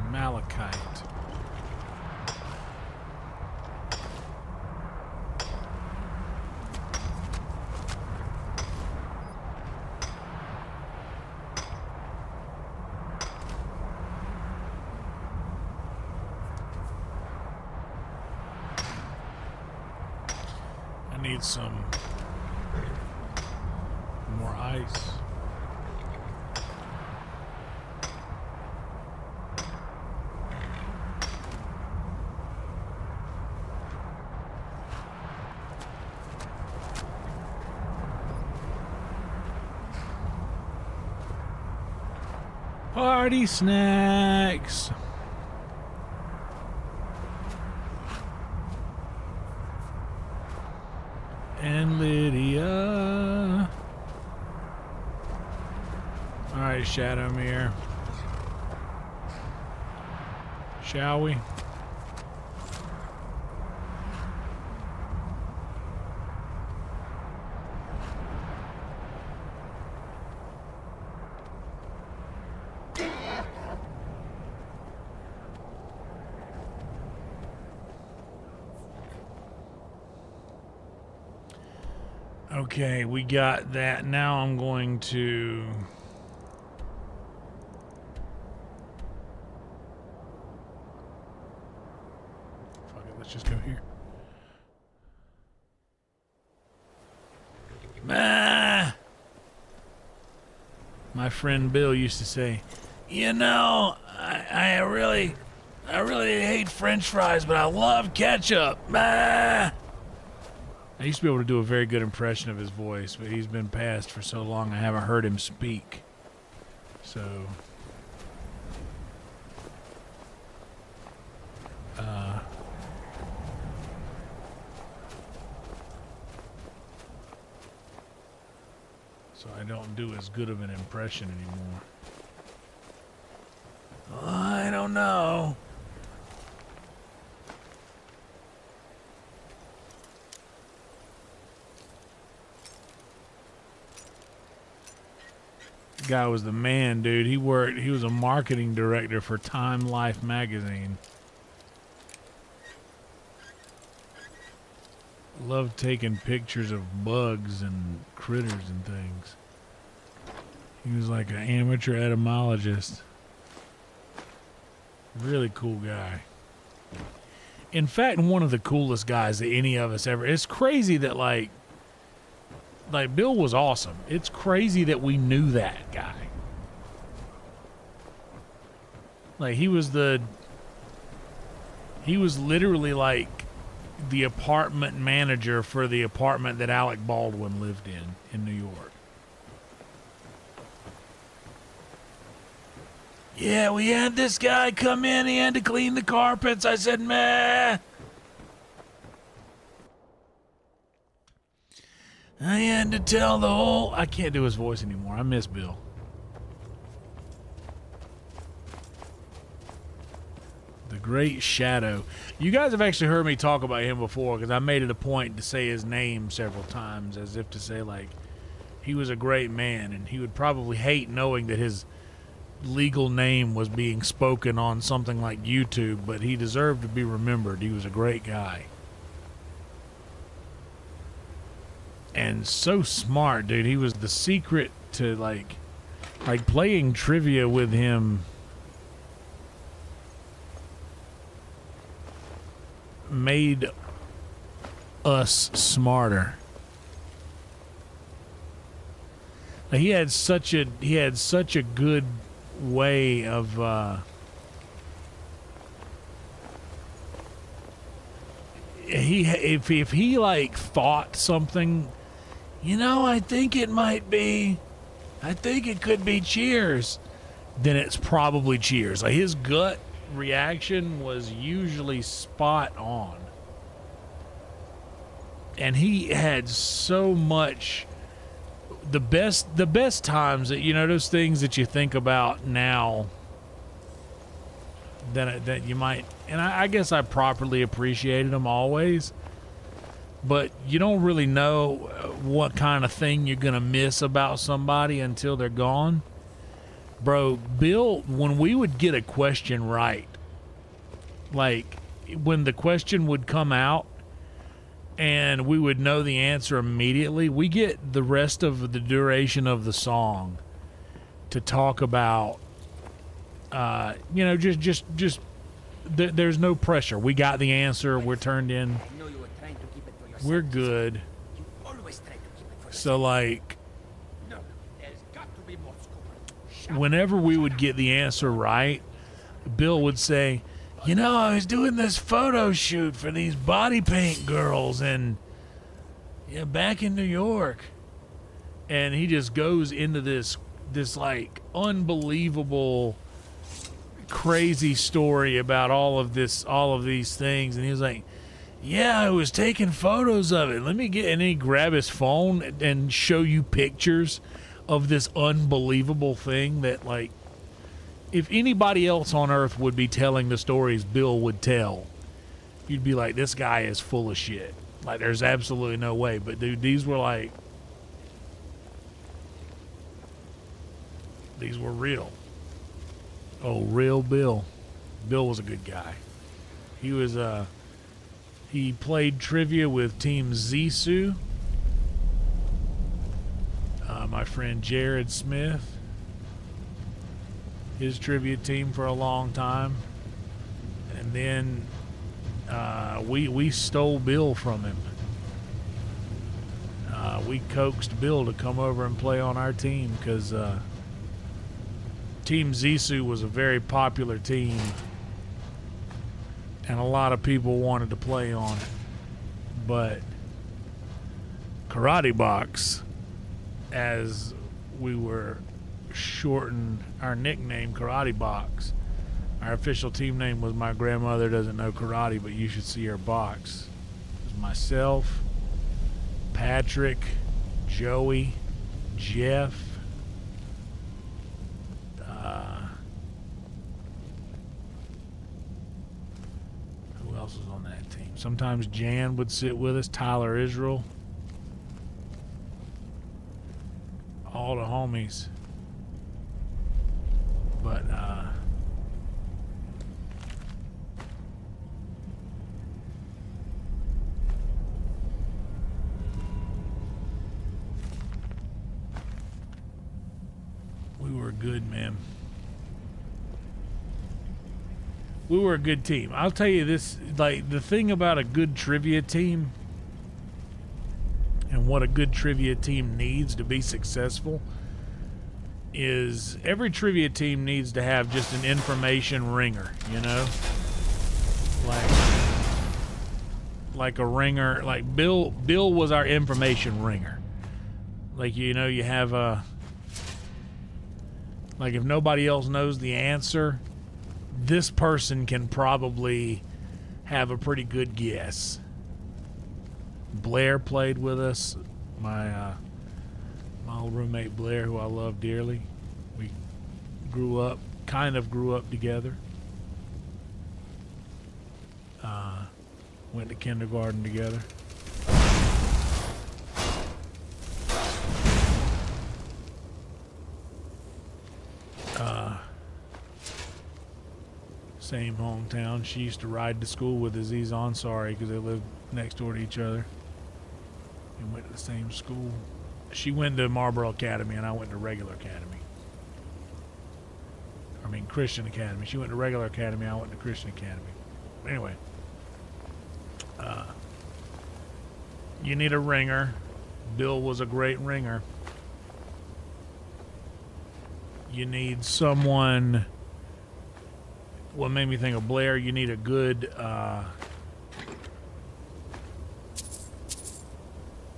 Speaker 2: Malachite. I need some more ice. Party snacks. And Lydia. All right, Shadowmere. Shall we? Okay, we got that. Now I'm going to... Fuck it, Let's just go here. My friend Bill used to say, you know, I really hate French fries, but I love ketchup. I used to be able to do a very good impression of his voice, but he's been passed for so long I haven't heard him speak. So, so I don't do as good of an impression anymore. I don't know. Guy was the man, dude. He was a marketing director for Time Life magazine. Loved taking pictures of bugs and critters and things. He was like an amateur etymologist. Really cool guy. In fact, one of the coolest guys that any of us ever. It's crazy that like Bill was awesome. It's crazy that we knew that guy. Like he was literally like the apartment manager for the apartment that Alec Baldwin lived in New York. Yeah, we had this guy come in. He had to clean the carpets. I said, meh. I had to tell the whole... I can't do his voice anymore. I miss Bill. The Great Shadow. You guys have actually heard me talk about him before because I made it a point to say his name several times as if to say, like, he was a great man and he would probably hate knowing that his legal name was being spoken on something like YouTube, but he deserved to be remembered. He was a great guy. And so smart, dude. He was the secret to like playing trivia with him made us smarter. He had such a good way of if he like thought something, you know, I think it could be Cheers, then it's probably Cheers. Like his gut reaction was usually spot on. And he had so much the best times that, you know, those things that you think about now that you might, and I guess I properly appreciated them always, but you don't really know what kind of thing you're gonna miss about somebody until they're gone. Bro, Bill, when we would get a question right, like when the question would come out and we would know the answer immediately, we get the rest of the duration of the song to talk about, you know, just there's no pressure. We got the answer. We're turned in. We're good. So, like, whenever we would get the answer right, Bill would say, you know, I was doing this photo shoot for these body paint girls and back in New York. And he just goes into this like unbelievable crazy story about all of these things. And he was like, yeah, I was taking photos of it. Let me get, and then he grab his phone and show you pictures of this unbelievable thing that, like, if anybody else on earth would be telling the stories Bill would tell, you'd be like, this guy is full of shit. Like, there's absolutely no way. But, dude, these were real. Oh, real Bill. Bill was a good guy. He was, he played trivia with Team Zissou. My friend Jared Smith. His trivia team for a long time. And then we stole Bill from him. We coaxed Bill to come over and play on our team because Team Zissou was a very popular team and a lot of people wanted to play on it. But Karate Box, as we were shortened our nickname, Karate Box. Our official team name was My Grandmother Doesn't Know Karate, But You Should See Her Box. It was myself, Patrick, Joey, Jeff, who else was on that team? Sometimes Jan would sit with us, Tyler Israel, all the homies. But we were good, man. We were a good team. I'll tell you this, like, the thing about a good trivia team and what a good trivia team needs to be successful is every trivia team needs to have just an information ringer, you know? Like a ringer, like Bill was our information ringer. Like, you know, you have a, like, if nobody else knows the answer, this person can probably have a pretty good guess. Blair played with us, my old roommate Blair, who I love dearly. We kind of grew up together. Went to kindergarten together. Same hometown. She used to ride to school with Aziz Ansari because they lived next door to each other. And went to the same school. She went to Marlboro Academy and I went to regular academy. I mean Christian Academy. She went to regular academy, I went to Christian Academy. Anyway. You need a ringer. Bill was a great ringer. You need someone. What made me think of Blair, you need a good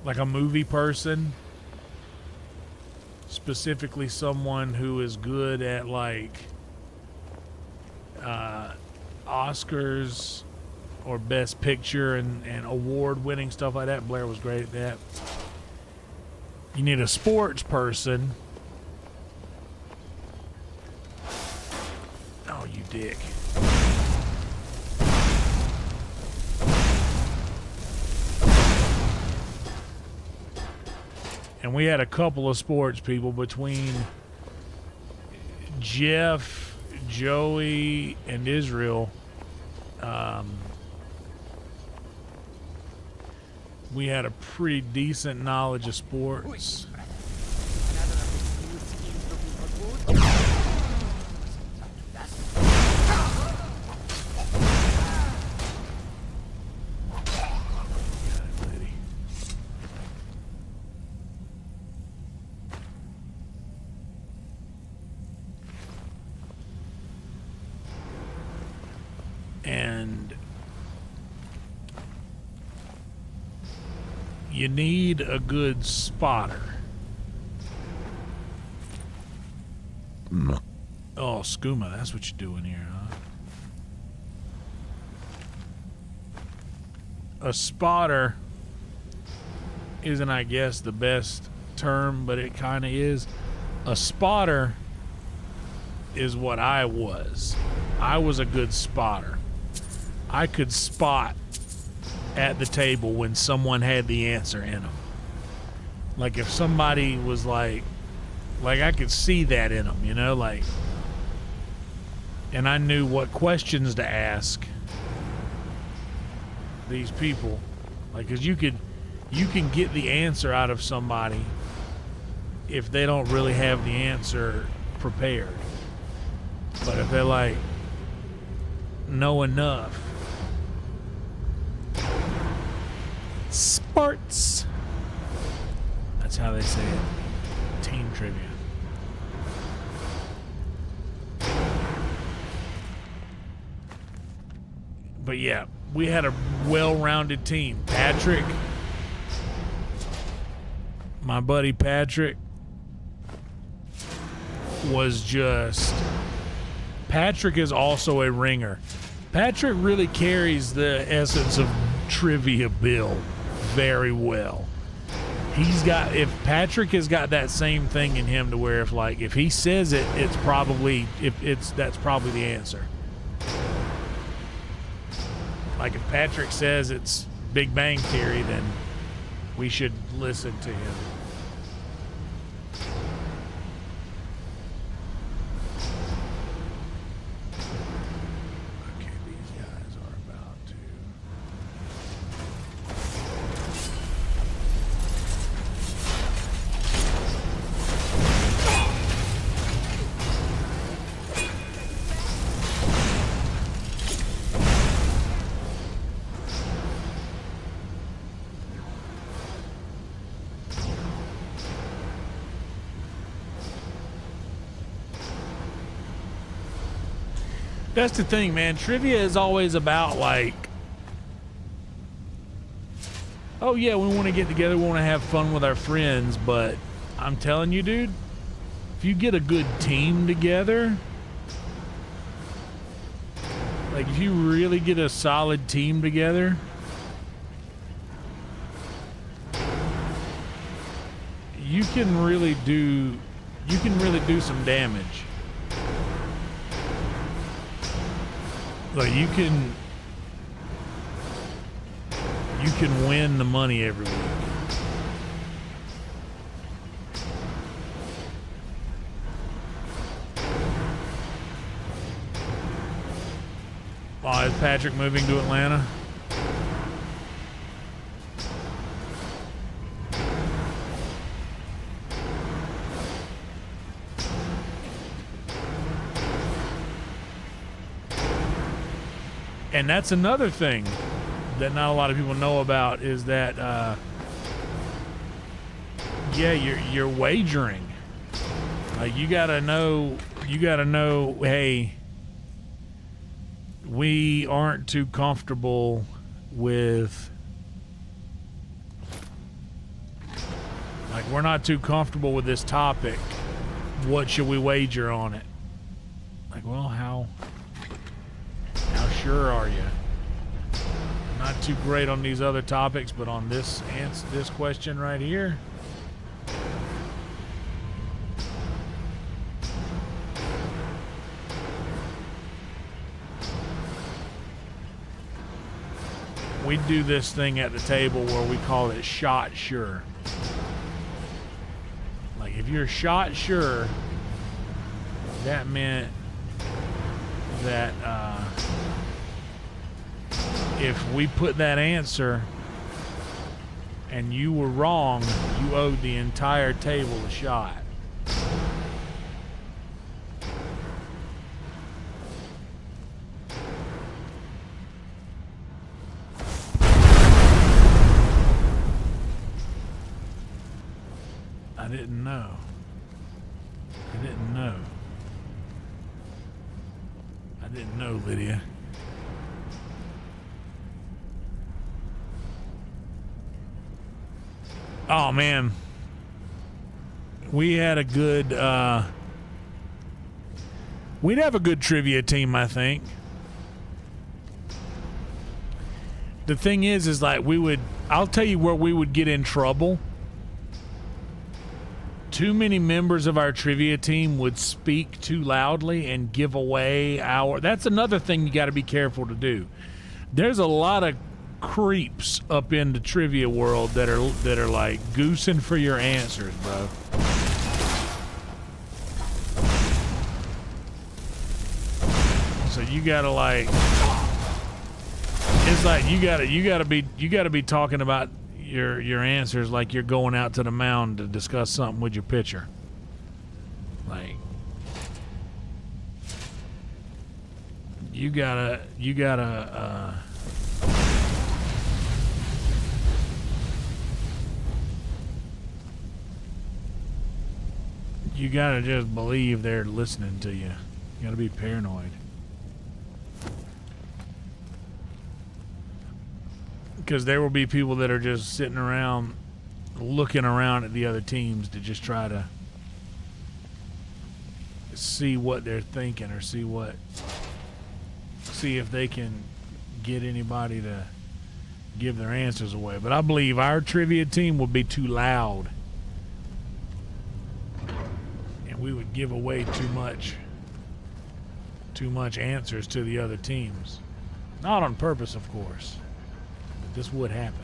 Speaker 2: like a movie person, specifically someone who is good at like Oscars or Best Picture and award-winning stuff like that. Blair was great at that. You need a sports person. Oh, you dick. And we had a couple of sports people between Jeff, Joey, and Israel. We had a pretty decent knowledge of sports. And you need a good spotter. Oh, skooma, that's what you're doing here, huh? A spotter isn't, I guess, the best term, but it kind of is. A spotter is what I was. I was a good spotter. I could spot at the table when someone had the answer in them. Like if somebody was like I could see that in them, you know, like, and I knew what questions to ask these people, like, cause you can get the answer out of somebody if they don't really have the answer prepared. But if they're like, know enough, Sports. That's how they say it. Team trivia. But yeah, we had a well-rounded team. Patrick, my buddy Patrick, was just... Patrick is also a ringer. Patrick really carries the essence of Trivia Bill very well. He's got, if Patrick has got that same thing in him to where if he says it, it's probably, that's probably the answer. Like if Patrick says it's Big Bang Theory, then we should listen to him. Okay, these guys are about to... That's the thing, man. Trivia is always about like, oh yeah, we want to get together, we want to have fun with our friends, but I'm telling you, dude, if you get a good team together, like if you really get a solid team together, you can really do some damage. Like you can win the money every week. Oh, is Patrick moving to Atlanta? And that's another thing that not a lot of people know about is that, yeah, you're wagering. Like you gotta know, hey, we aren't too comfortable with, like we're not too comfortable with this topic. What should we wager on it? Like, well, how sure are you? Not too great on these other topics, but on this question right here, we do this thing at the table where we call it shot sure. Like if you're shot sure, that meant that if we put that answer and you were wrong, you owed the entire table a shot. I didn't know. I didn't know. I didn't know, Lydia. Oh man, we had a good, we'd have a good trivia team, I think. The thing is like I'll tell you where we would get in trouble. Too many members of our trivia team would speak too loudly and give away that's another thing you got to be careful to do. There's a lot of creeps up in the trivia world that are like goosing for your answers, bro. So you gotta like, it's like you gotta be talking about your answers like you're going out to the mound to discuss something with your pitcher. Like you gotta you gotta just believe they're listening to you. You gotta be paranoid. Because there will be people that are just sitting around looking around at the other teams to just try to see what they're thinking or see if they can get anybody to give their answers away. But I believe our trivia team would be too loud and we would give away too much answers to the other teams. Not on purpose, of course, but this would happen.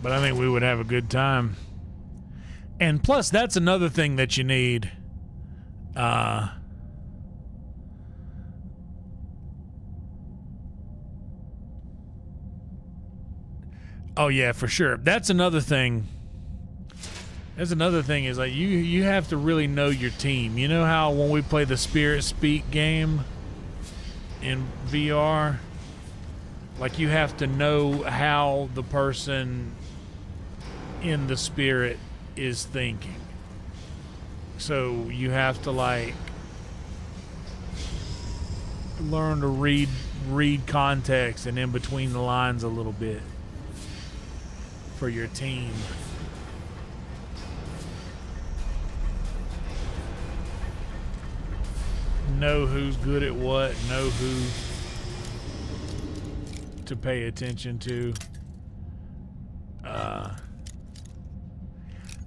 Speaker 2: But I think we would have a good time. And plus, that's another thing that you need. Oh, yeah, for sure. That's another thing. That's another thing is like you have to really know your team. You know how when we play the Spirit Speak game in VR, like you have to know how the person in the spirit is thinking. So you have to like learn to read context and in between the lines a little bit for your team. Know who's good at what, know who to pay attention to.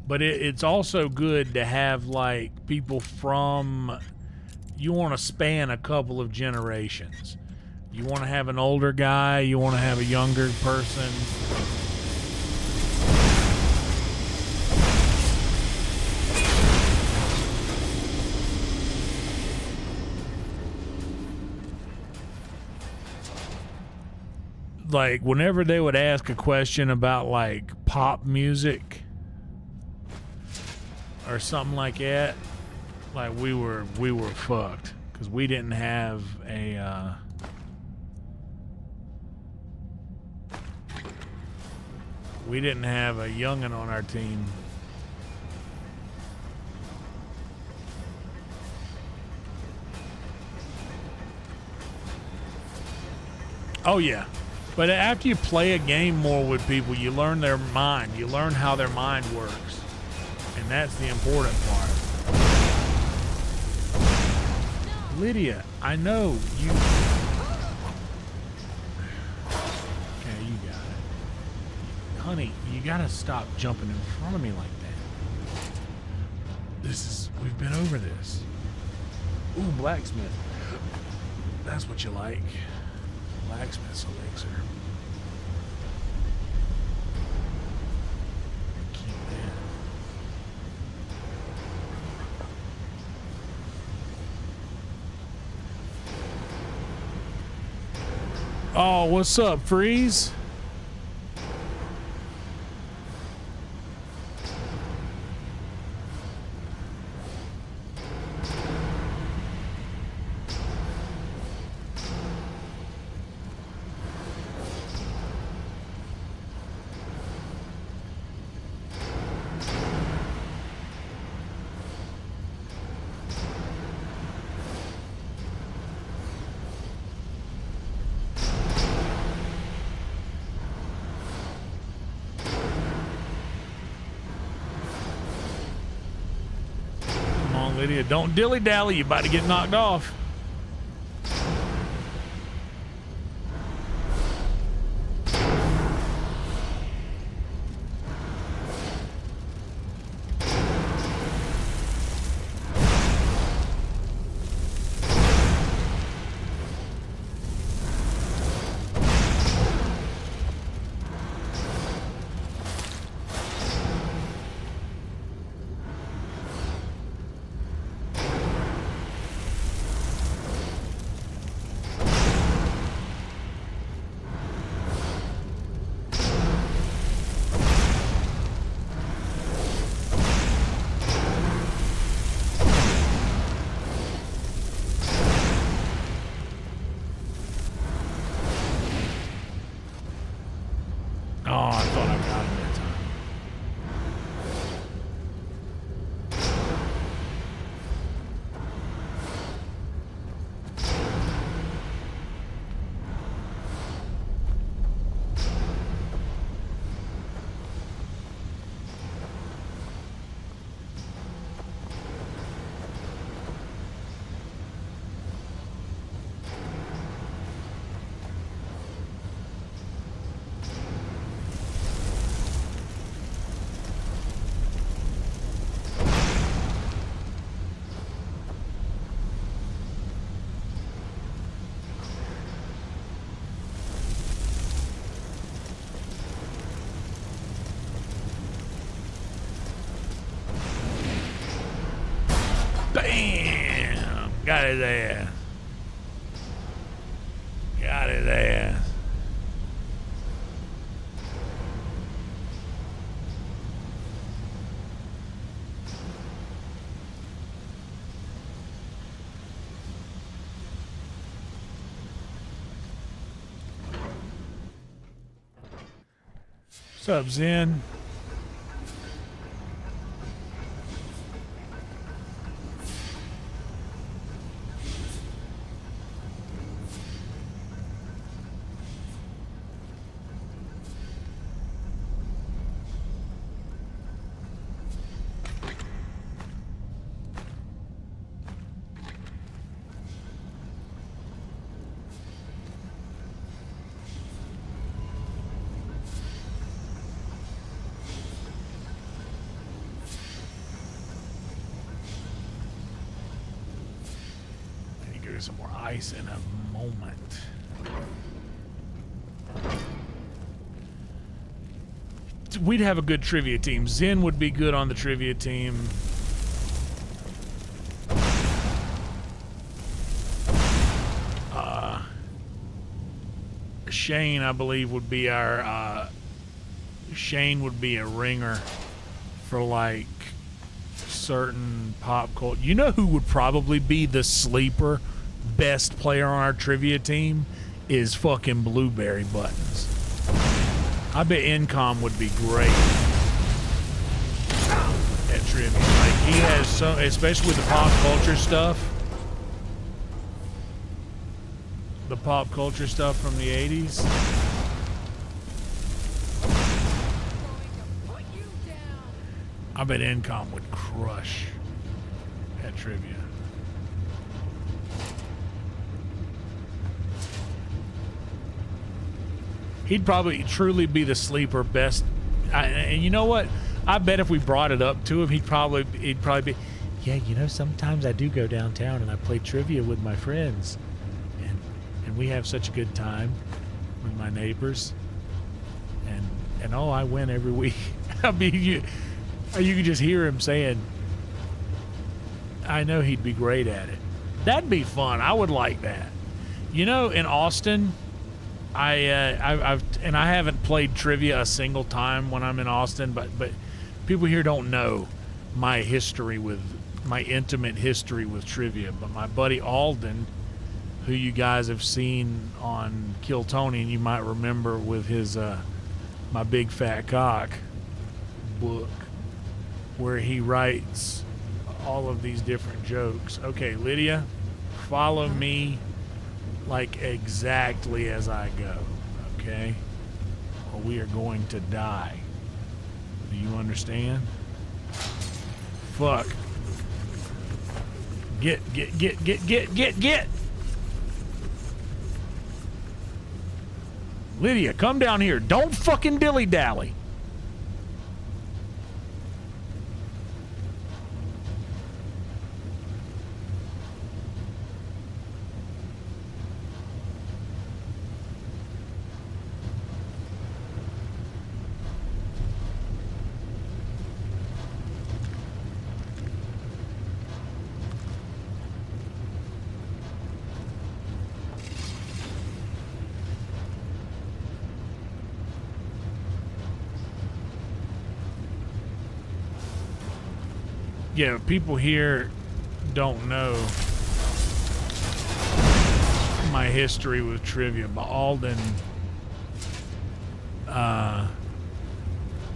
Speaker 2: But it's also good to have like people from, you want to span a couple of generations. You want to have an older guy, you want to have a younger person. Like whenever they would ask a question about like pop music or something like that, like we were fucked because we didn't have a youngin on our team. Oh yeah. But after you play a game more with people, you learn their mind. You learn how their mind works. And that's the important part. Lydia, I know you... Okay, you got it. Honey, you gotta stop jumping in front of me like that. We've been over this. Ooh, blacksmith. That's what you like. Blacksmith's elixir. Keep that. Oh, what's up, Freeze? Lydia, don't dilly-dally. You're about to get knocked off. Bam! Got his ass. Got his ass. What's up, Zen? Some more ice in a moment. We'd have a good trivia team. Zen would be good on the trivia team. Shane, I believe, would be our Shane would be a ringer for like certain pop culture. You know who would probably be the sleeper best player on our trivia team is fucking Blueberry Buttons. I bet Incom would be great at trivia. Like he has so, especially with the pop culture stuff. The pop culture stuff from the 80s. I bet Incom would crush at trivia. He'd probably truly be the sleeper best. And you know what? I bet if we brought it up to him, he'd probably be, yeah, you know, sometimes I do go downtown and I play trivia with my friends. And we have such a good time with my neighbors. And oh, I win every week. I mean, you could just hear him saying, I know he'd be great at it. That'd be fun. I would like that. You know, in Austin, I haven't played trivia a single time when I'm in Austin, but people here don't know my intimate history with trivia. But my buddy Alden, who you guys have seen on Kill Tony, and you might remember with his My Big Fat Cock book, where he writes all of these different jokes. Okay, Lydia, follow me like exactly as I go, okay? Or we are going to die. Do you understand? Fuck. Get. Lydia, come down here. Don't fucking dilly-dally. Yeah, people here don't know my history with trivia, but Alden,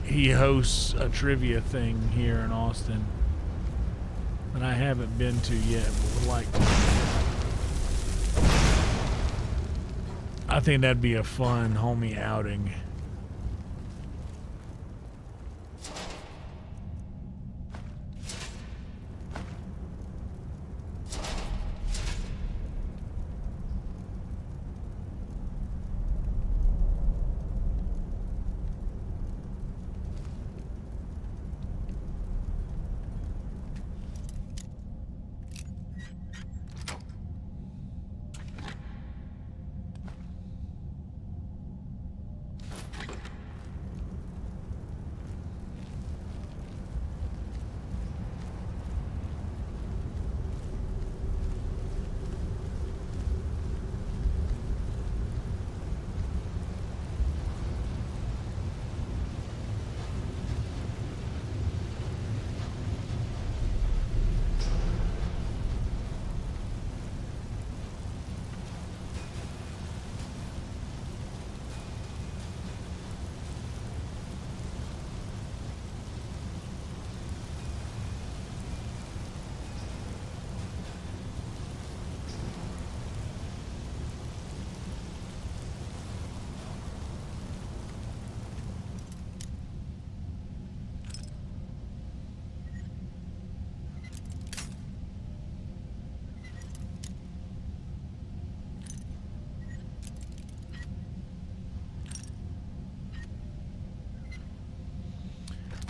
Speaker 2: he hosts a trivia thing here in Austin that I haven't been to yet, but would like to. I think that'd be a fun homie outing.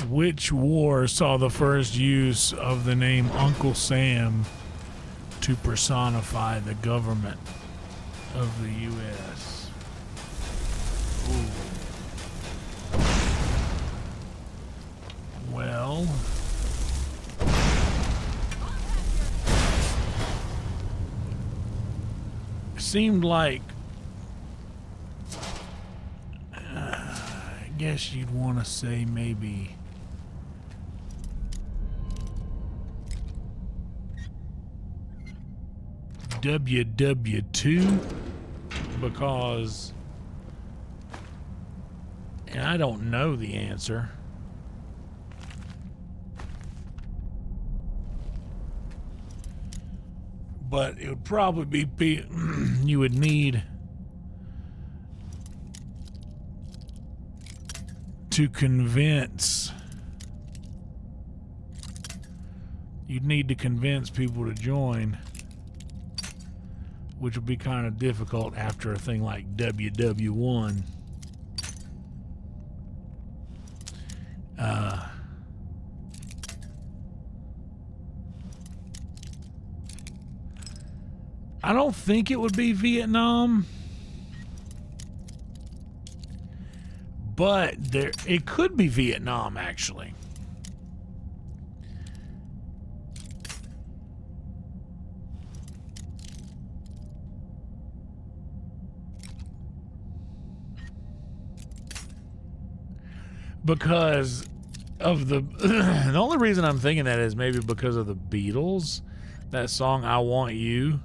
Speaker 2: which war saw the first use of the name Uncle Sam to personify the government of the U.S.? Ooh. Well, it seemed like I guess you'd want to say maybe WW2, because, and I don't know the answer, but it would probably be you would need to convince, you'd need to convince people to join, which would be kind of difficult after a thing like WW1. I don't think it would be Vietnam, but it could be Vietnam, actually. Because of the the only reason I'm thinking that is maybe because of the Beatles, that song I Want You.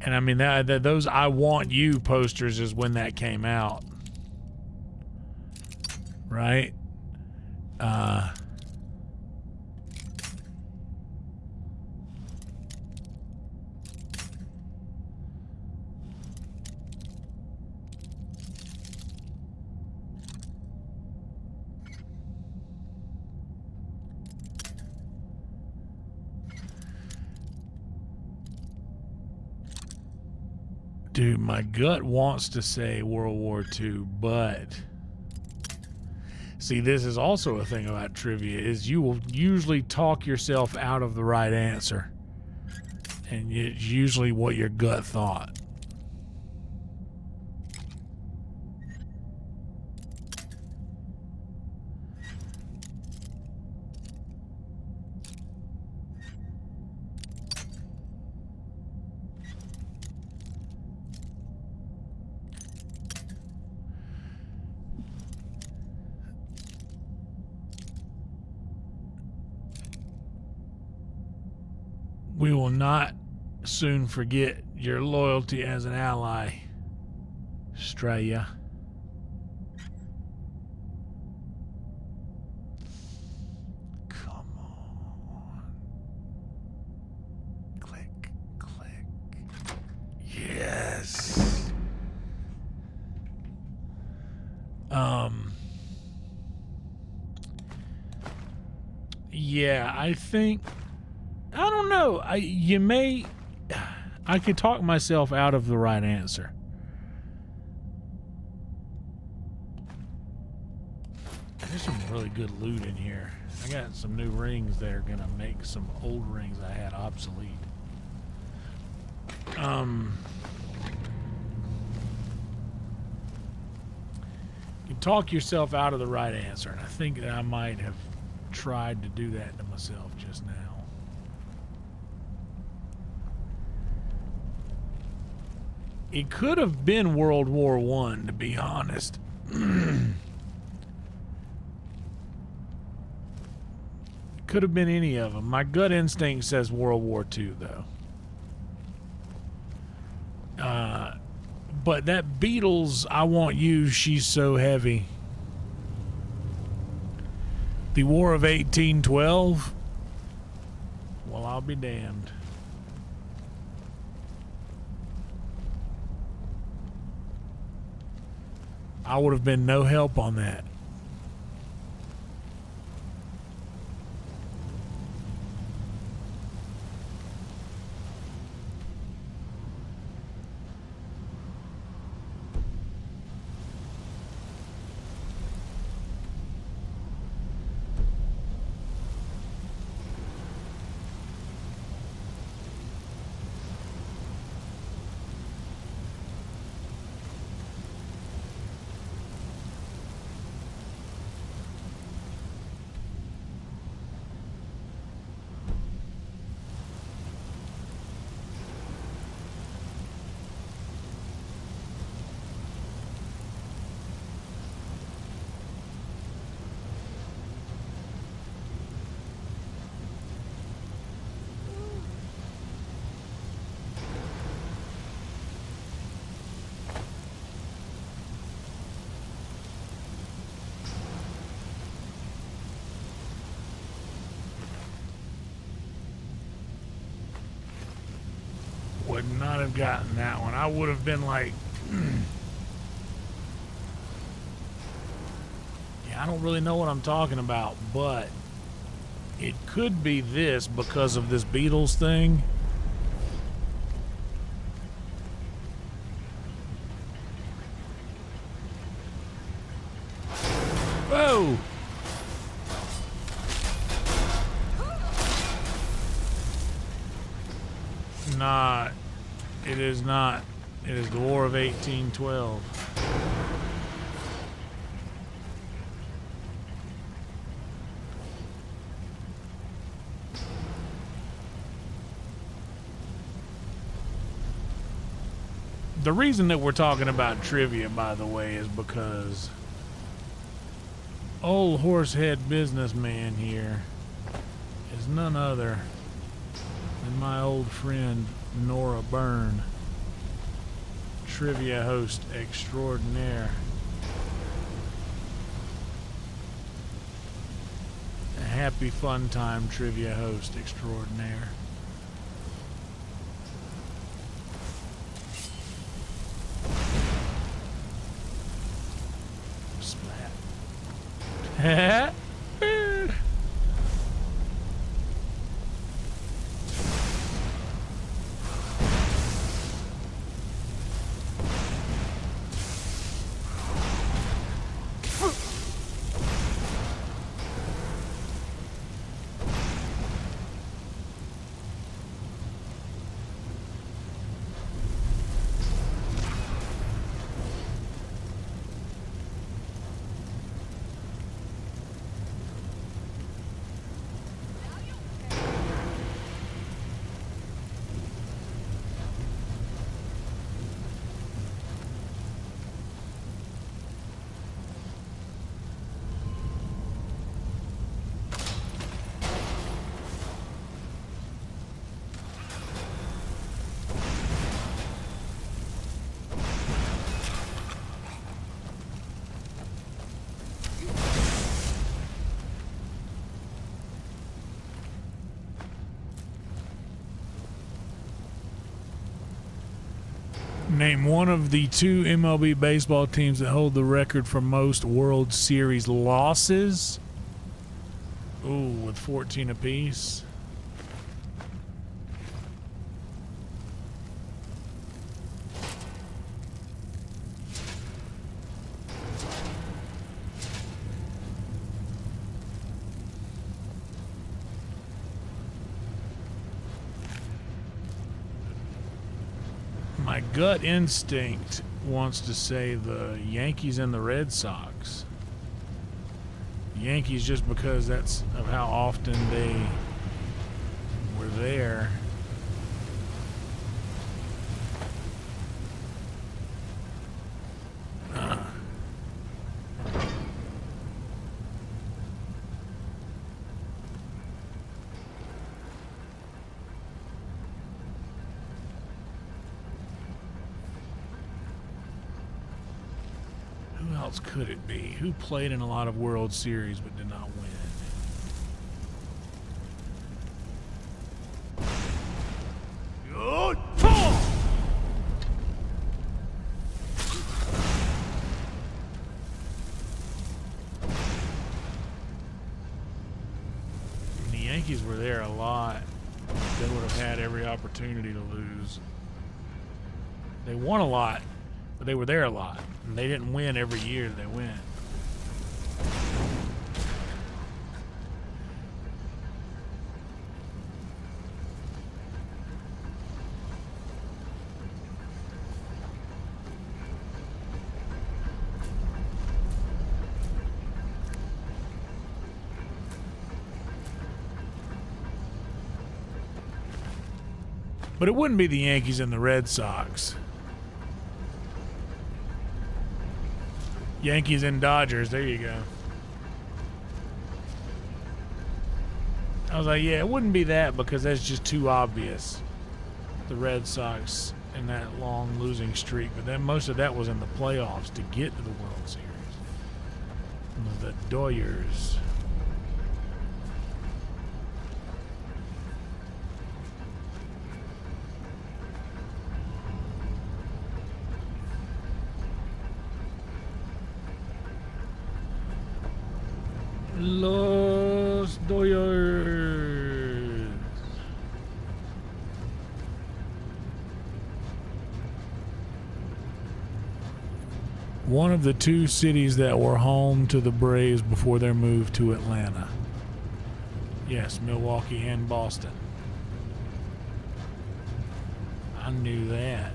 Speaker 2: And I mean, those I Want You posters is when that came out. Right? Dude, my gut wants to say World War II, but see, this is also a thing about trivia, is you will usually talk yourself out of the right answer. And it's usually what your gut thought. We will not soon forget your loyalty as an ally, Straya. Come on. Click, click. Yes. Yeah, I think, I don't know. I could talk myself out of the right answer. There's some really good loot in here. I got some new rings that are gonna make some old rings I had obsolete. You talk yourself out of the right answer, and I think that I might have tried to do that to myself just now. It could have been World War I, to be honest. Could have been any of them. My gut instinct says World War II, though. But that Beatles, I Want You, She's So Heavy. The War of 1812? Well, I'll be damned. I would have been no help on that. would not have gotten that one. I would have been like, yeah, I don't really know what I'm talking about, but it could be this because of this Beatles thing. Whoa! Not. It is not. It is the War of 1812. The reason that we're talking about trivia, by the way, is because old horsehead businessman here is none other than my old friend Nora Byrne, trivia host extraordinaire. A happy fun time trivia host extraordinaire. Splat. Name one of the two MLB baseball teams that hold the record for most World Series losses. Ooh, with 14 apiece. My gut instinct wants to say the Yankees and the Red Sox. Yankees just because that's of how often they were there. Who else could it be? Who played in a lot of World Series but did not win? Good call! The Yankees were there a lot. They would have had every opportunity to lose. They won a lot, but they were there a lot. And they didn't win every year they went. But it wouldn't be the Yankees and the Red Sox. Yankees and Dodgers, there you go. I was like, yeah, it wouldn't be that because that's just too obvious. The Red Sox and that long losing streak. But then most of that was in the playoffs to get to the World Series. The Dodgers. Los Doyers. One of the two cities that were home to the Braves before their move to Atlanta. Yes, Milwaukee and Boston. I knew that.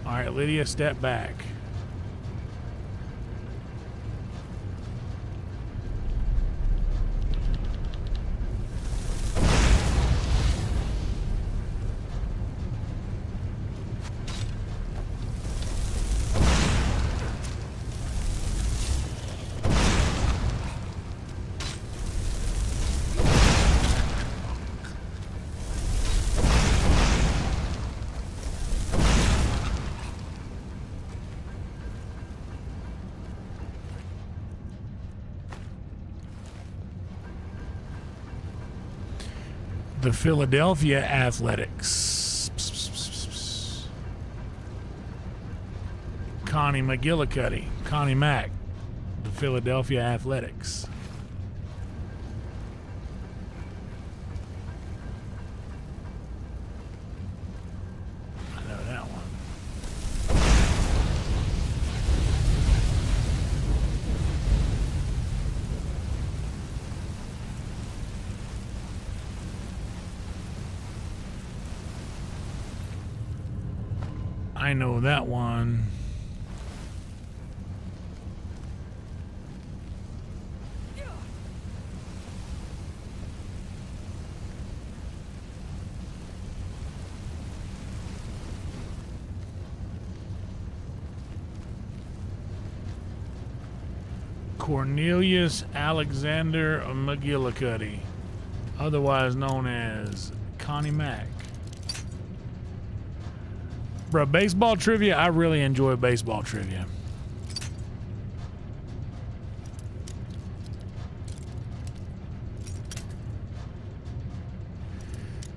Speaker 2: All right, Lydia, step back. The Philadelphia Athletics. Connie McGillicuddy. Connie Mack. The Philadelphia Athletics. I know that one. I know that one. Cornelius Alexander McGillicuddy, otherwise known as Connie Mack. Bro, baseball trivia, I really enjoy baseball trivia.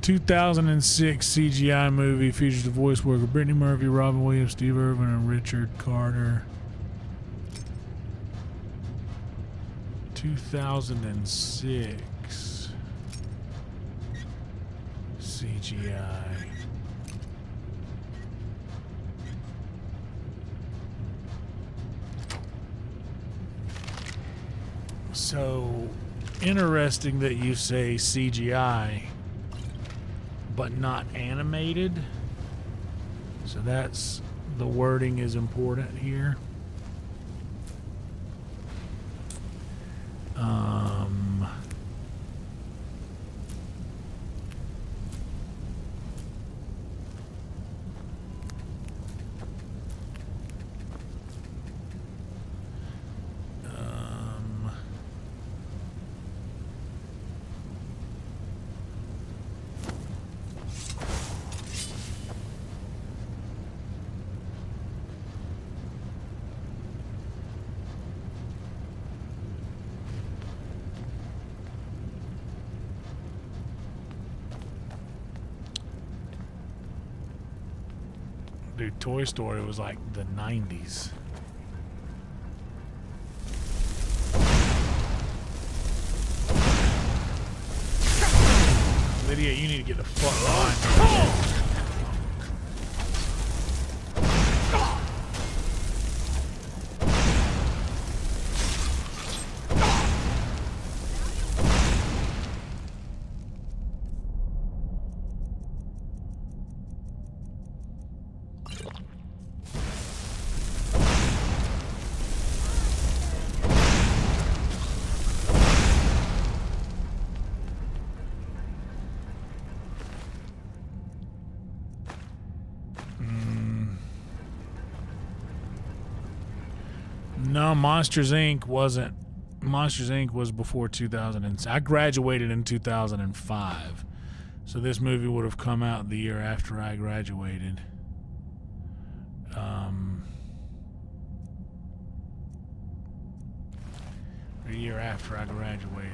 Speaker 2: ...2006 CGI movie features the voice work of Brittany Murphy, Robin Williams, Steve Irwin, and Richard Carter. 2006 CGI. So interesting that you say CGI but not animated. So that's the wording is important here. Dude, Toy Story was like the 90s. Lydia, you need to get the fuck behind me. No, Monsters Inc. wasn't. Monsters Inc. was before 2000. I graduated in 2005. So this movie would have come out the year after I graduated. The year after I graduated.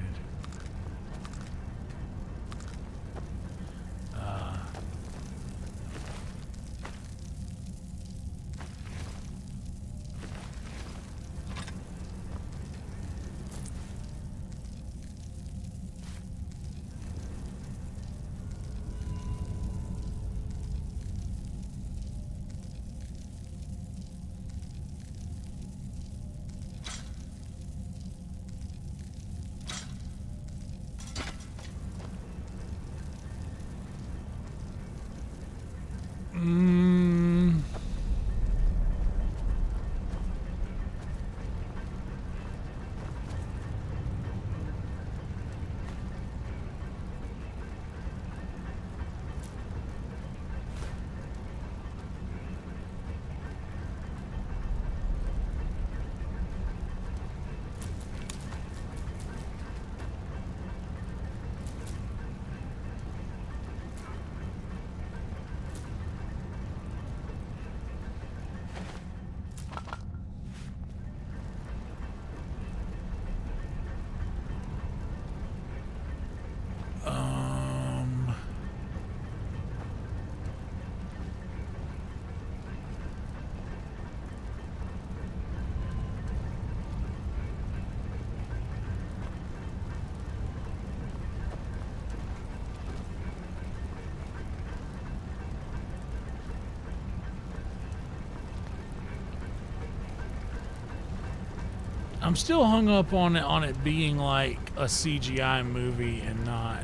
Speaker 2: I'm still hung up on it being like a CGI movie and not.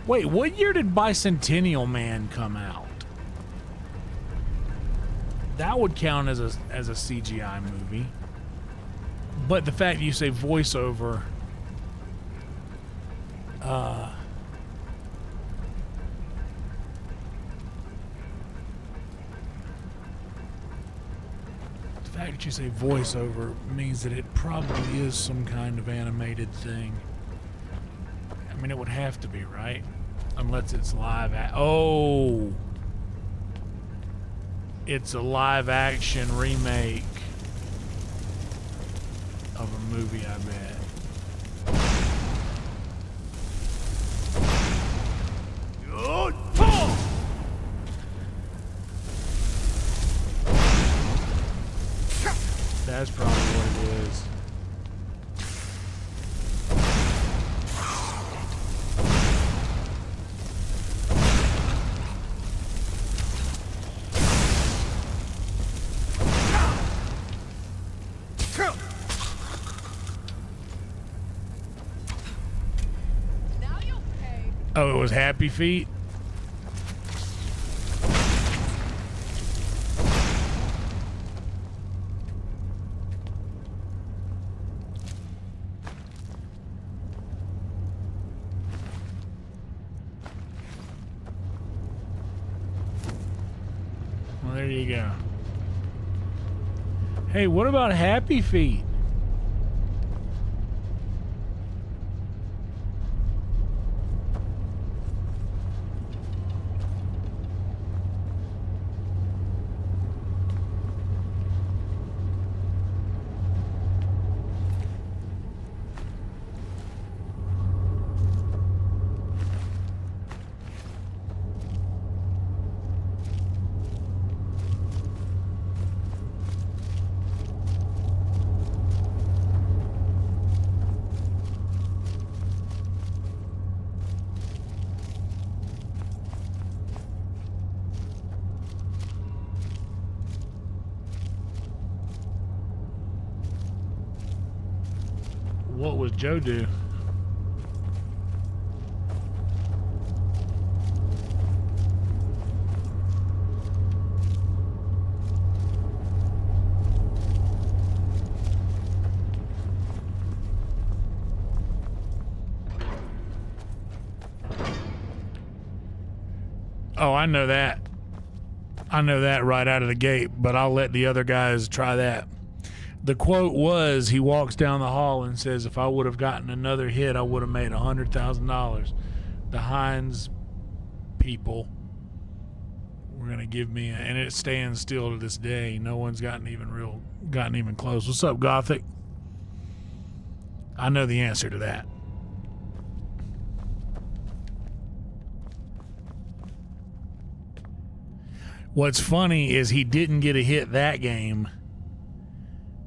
Speaker 2: Wait, what year did Bicentennial Man come out? That would count as a CGI movie. But the fact you say voiceover, the fact that you say voiceover means that it probably is some kind of animated thing. I mean, it would have to be, right? Unless it's live. Oh, it's a live action remake of a movie, I bet. That's probably what it is. Oh, it was Happy Feet? Well, there you go. Hey, what about Happy Feet? What was Joe do? Oh, I know that. I know that right out of the gate, but I'll let the other guys try that. The quote was, he walks down the hall and says, if I would have gotten another hit, I would have made $100,000. The Heinz people were going to give me, and it stands still to this day. No one's gotten even close. What's up, Gothic? I know the answer to that. What's funny is he didn't get a hit that game.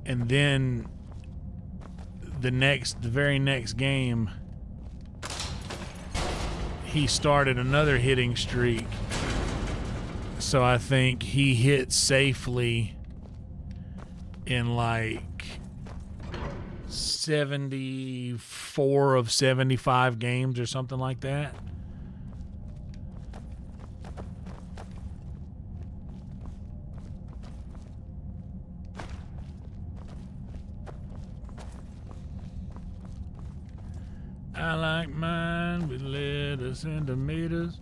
Speaker 2: And then the very next game, he started another hitting streak. So I think he hit safely in like 74 of 75 games or something like that. I like mine with lettuce and tomatoes.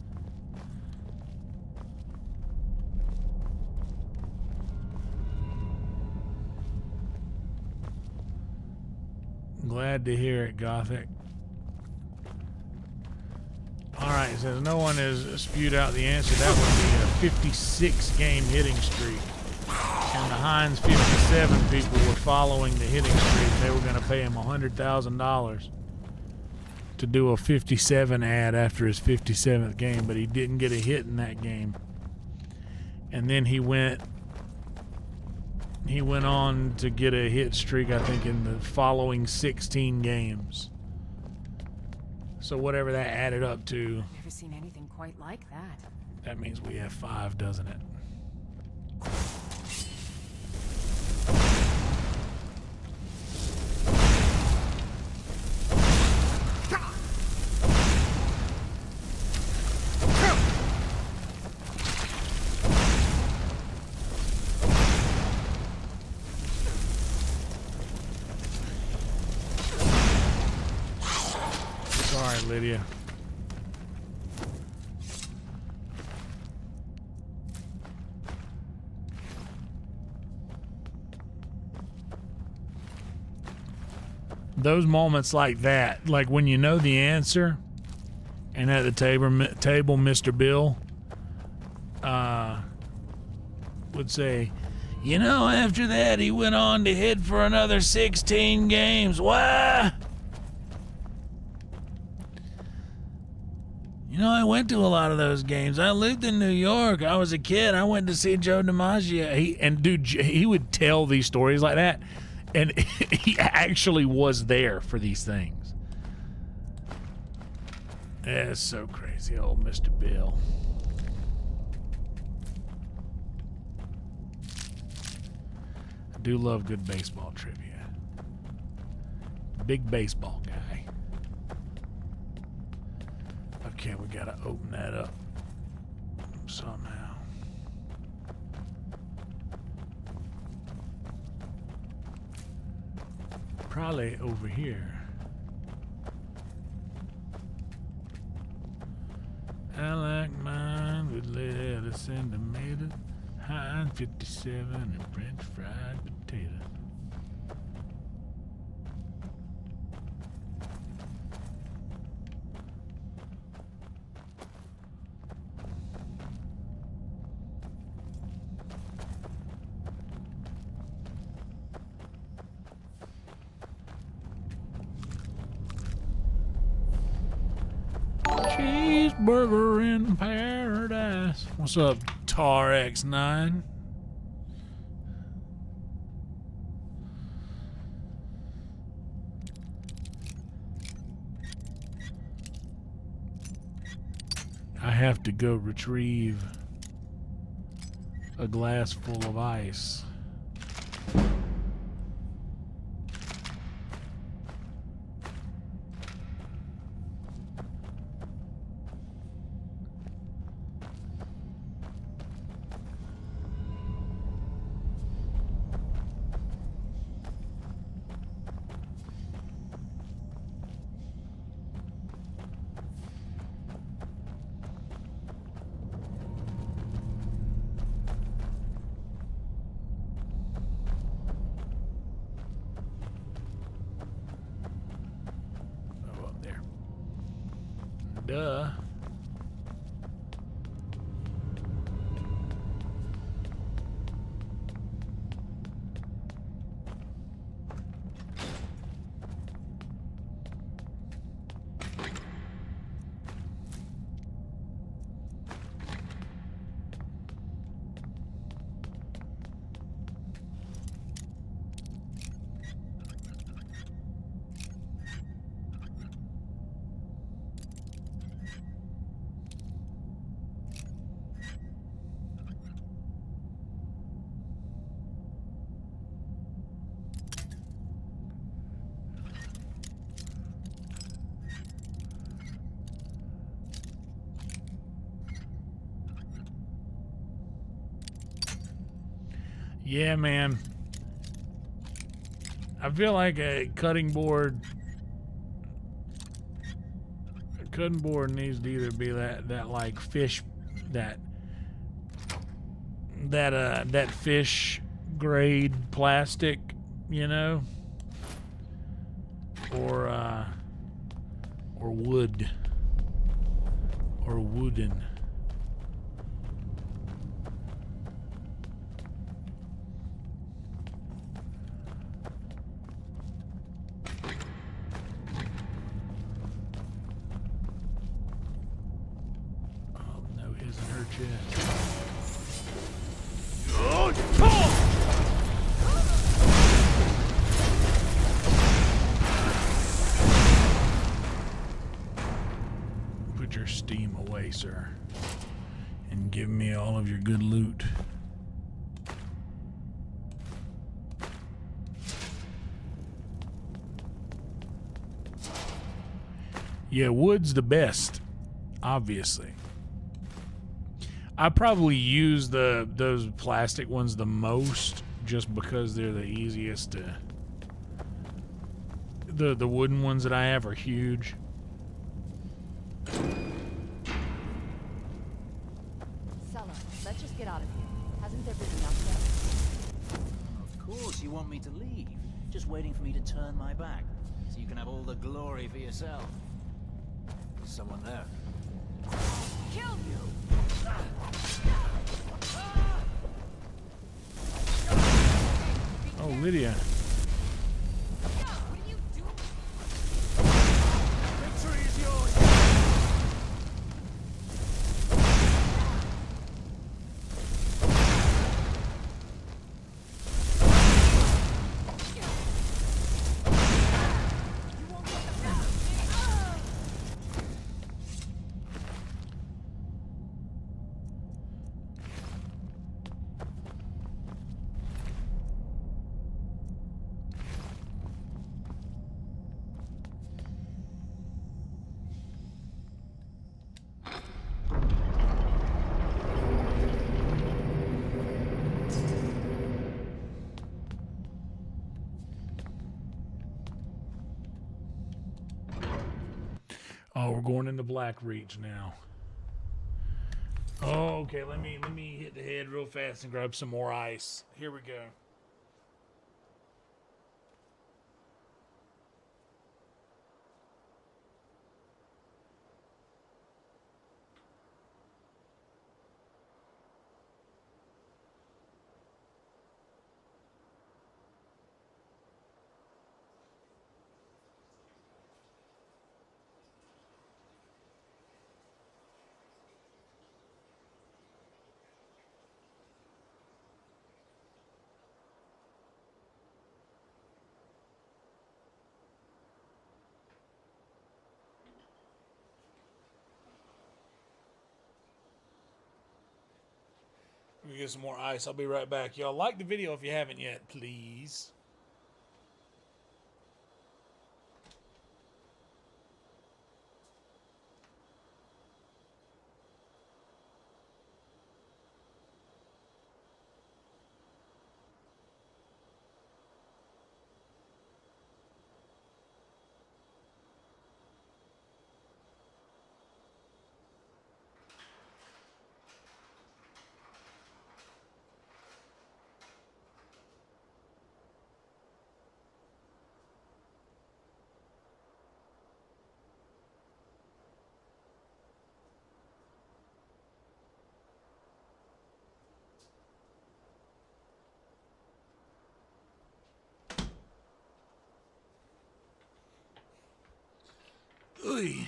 Speaker 2: Glad to hear it, Gothic. Alright, it says no one has spewed out the answer. That would be a 56 game hitting streak. And the Heinz 57 people were following the hitting streak. They were going to pay him $100,000 to do a 57 ad after his 57th game, but he didn't get a hit in that game. And then he went on to get a hit streak, I think, in the following 16 games. So whatever that added up to,
Speaker 3: Never seen anything quite like that.
Speaker 2: that means we have 5, doesn't it? Sorry, Lydia. Those moments like that, like when you know the answer, and at the table Mr. Bill would say, you know, after that he went on to hit for another 16 games. Why? You know, I went to a lot of those games. I lived in New York. I was a kid. I went to see Joe DiMaggio. He would tell these stories like that. And he actually was there for these things. That's so crazy, old Mr. Bill. I do love good baseball trivia. Big baseball guy. Okay, we gotta open that up somehow. Probably over here. I like mine with lettuce and tomatoes, Heinz 57 and French fried potatoes. Cheeseburger in paradise. What's up, Tar X9? I have to go retrieve a glass full of ice. Duh. Yeah, man. I feel like a cutting board cutting board needs to either be that like fish, that fish grade plastic, you know, or wood, or wooden. Oh no, his and her chest. Put your steam away, sir, and give me all of your good loot. Yeah, wood's the best, obviously. I probably use those plastic ones the most, just because they're the easiest to. The wooden ones that I have are huge.
Speaker 3: Sella, let's just get out of here. Hasn't there been enough yet?
Speaker 9: Of course you want me to leave. Just waiting for me to turn my back, so you can have all the glory for yourself. There's someone there.
Speaker 3: Kill you!
Speaker 2: Oh, Lydia.
Speaker 3: What are you doing?
Speaker 5: Victory is yours!
Speaker 2: Oh, we're going into Blackreach now. Oh, okay. Let me hit the head real fast and grab some more ice. Here we go. Let me get some more ice. I'll be right back. Y'all like the video if you haven't yet, please. Oy.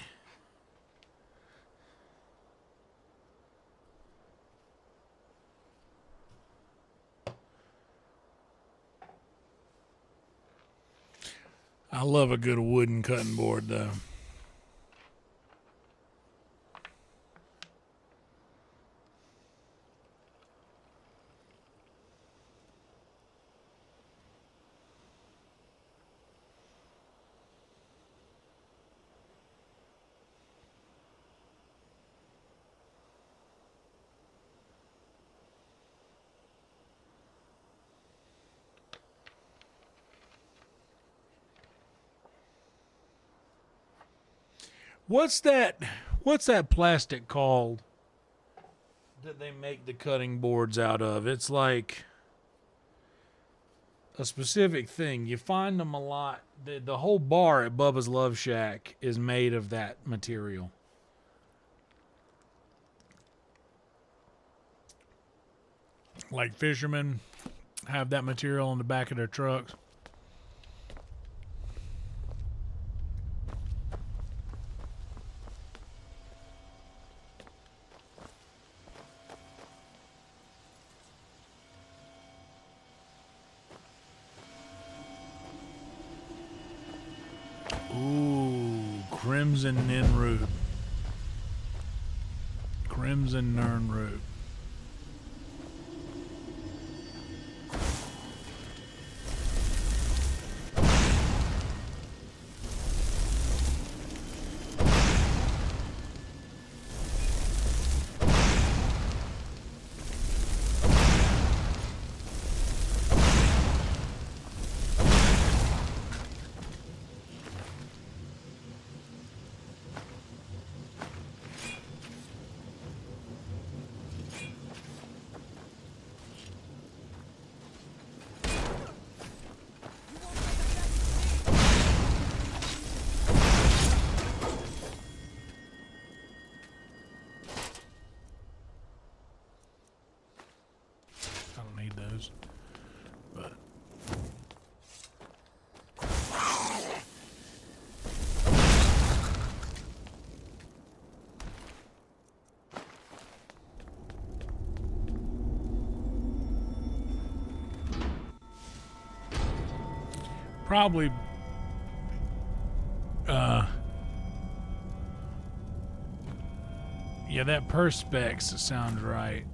Speaker 2: I love a good wooden cutting board, though. What's that plastic called that they make the cutting boards out of? It's like a specific thing. You find them a lot. The whole bar at Bubba's Love Shack is made of that material. Like fishermen have that material on the back of their trucks. Ooh, Crimson Nirnroot. Crimson Nirnroot. I don't need those, but probably yeah, that perspex sounds right.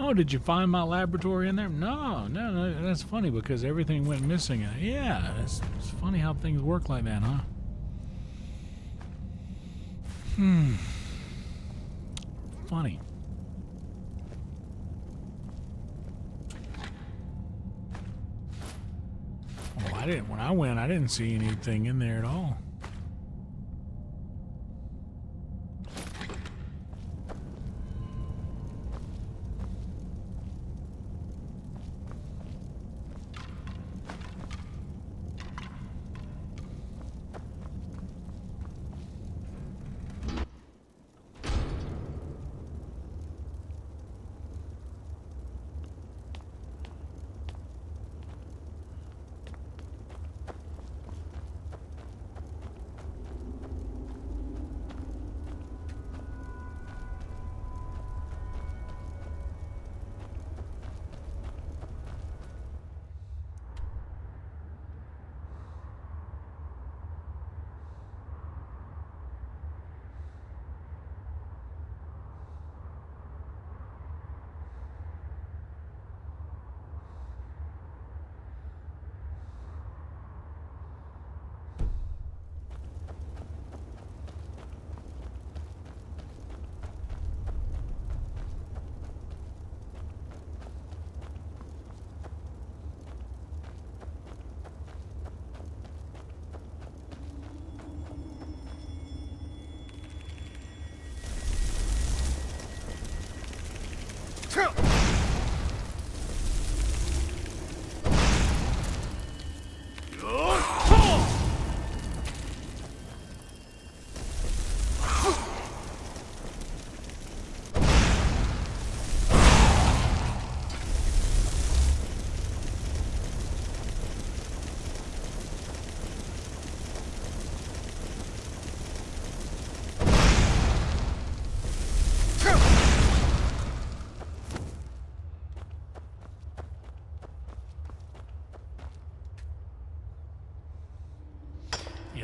Speaker 2: Oh, did you find my laboratory in there? No, that's funny because everything went missing. Yeah, it's funny how things work like that, huh? Funny. Well, when I went, I didn't see anything in there at all.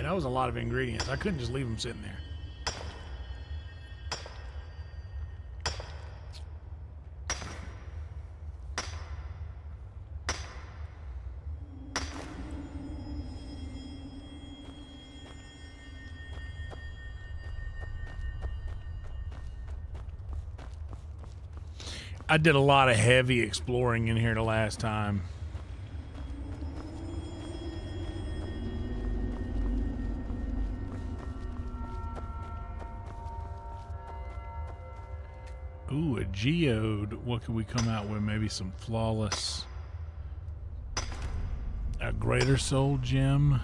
Speaker 2: that was a lot of ingredients. I couldn't just leave them sitting there. I did a lot of heavy exploring in here the last time. Ooh, a geode. What could we come out with? Maybe some flawless. A greater soul gem.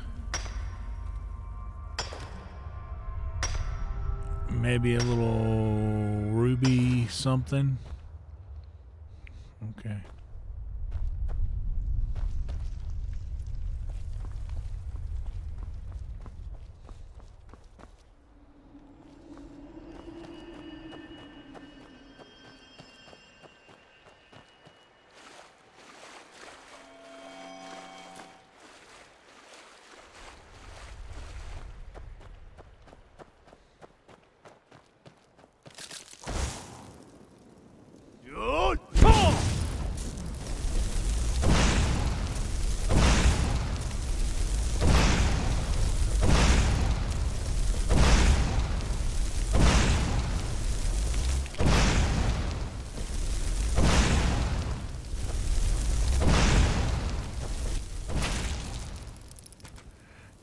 Speaker 2: Maybe a little ruby something. Okay.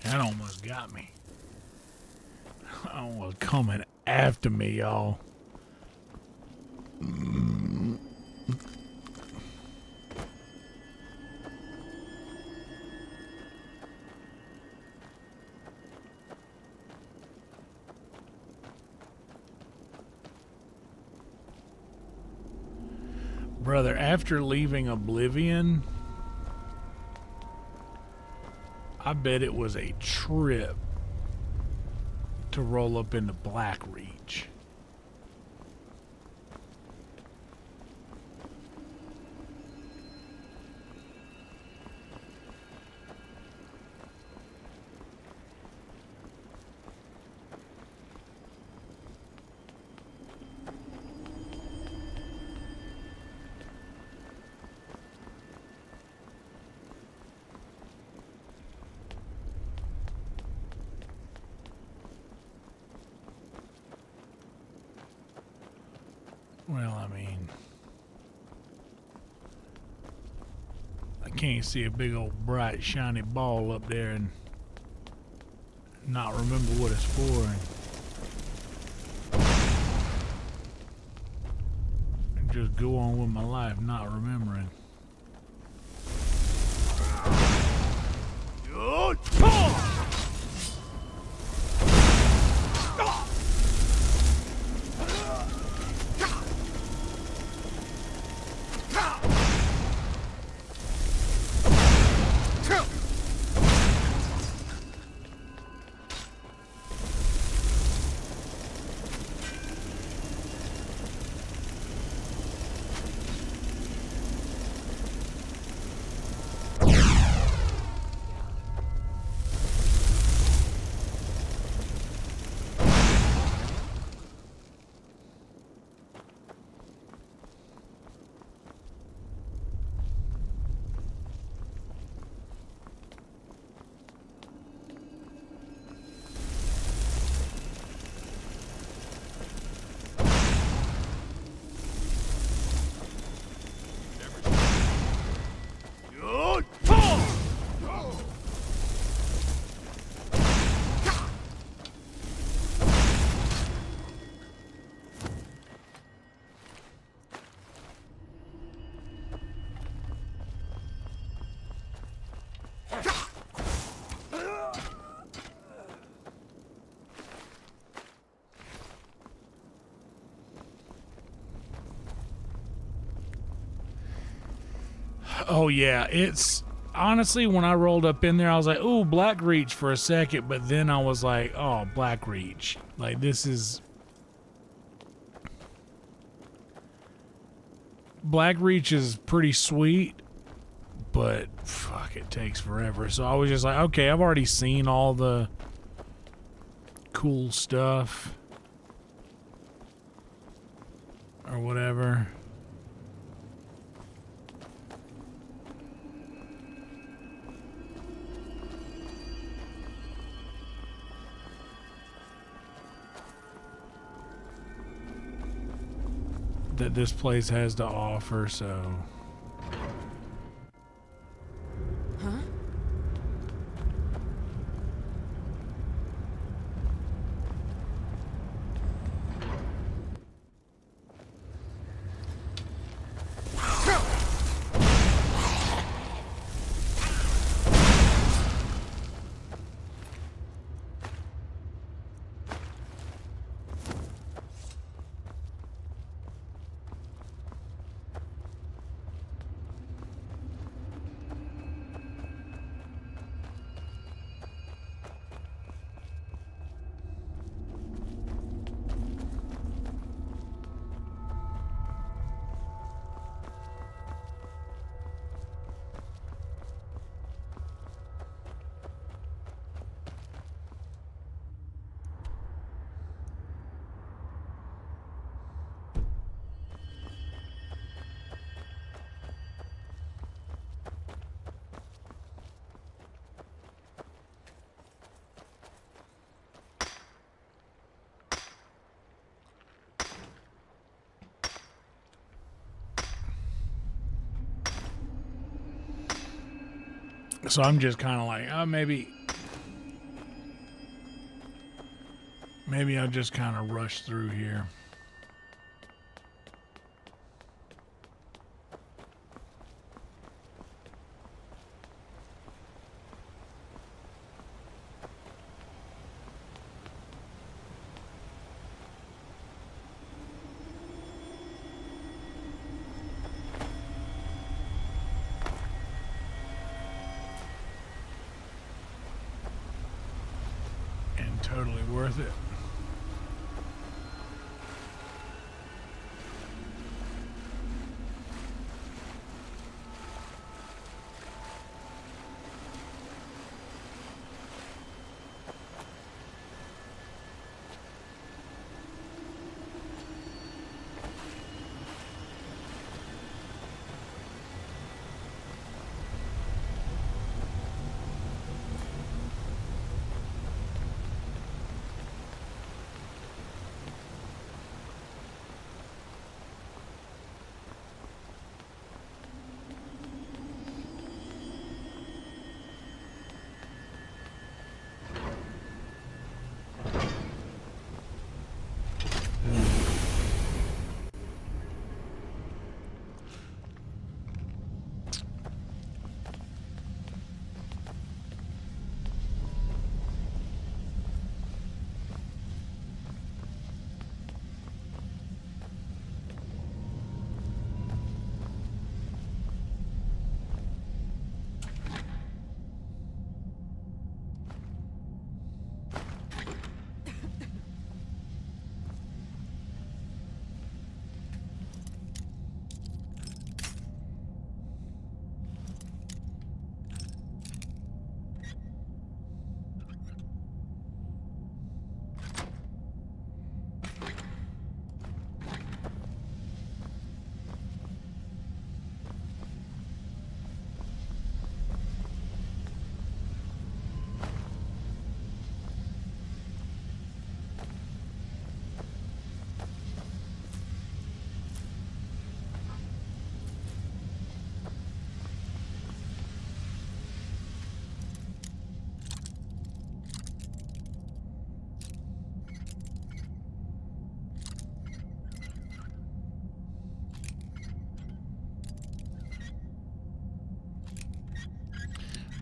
Speaker 2: That almost got me. Almost coming after me, y'all. Brother, after leaving Oblivion, I bet it was a trip to roll up into Blackreach. Well, I mean, I can't see a big old bright shiny ball up there and not remember what it's for and just go on with my life not remembering. Oh yeah, it's honestly when I rolled up in there I was like, ooh, Blackreach for a second, but then I was like, oh, Blackreach. Like this is Blackreach is pretty sweet, but fuck, it takes forever. So I was just like, okay, I've already seen all the cool stuff or whatever. That this place has to offer, so.
Speaker 8: Huh?
Speaker 2: So I'm just kind of like, oh, maybe I'll just kind of rush through here. And totally worth it.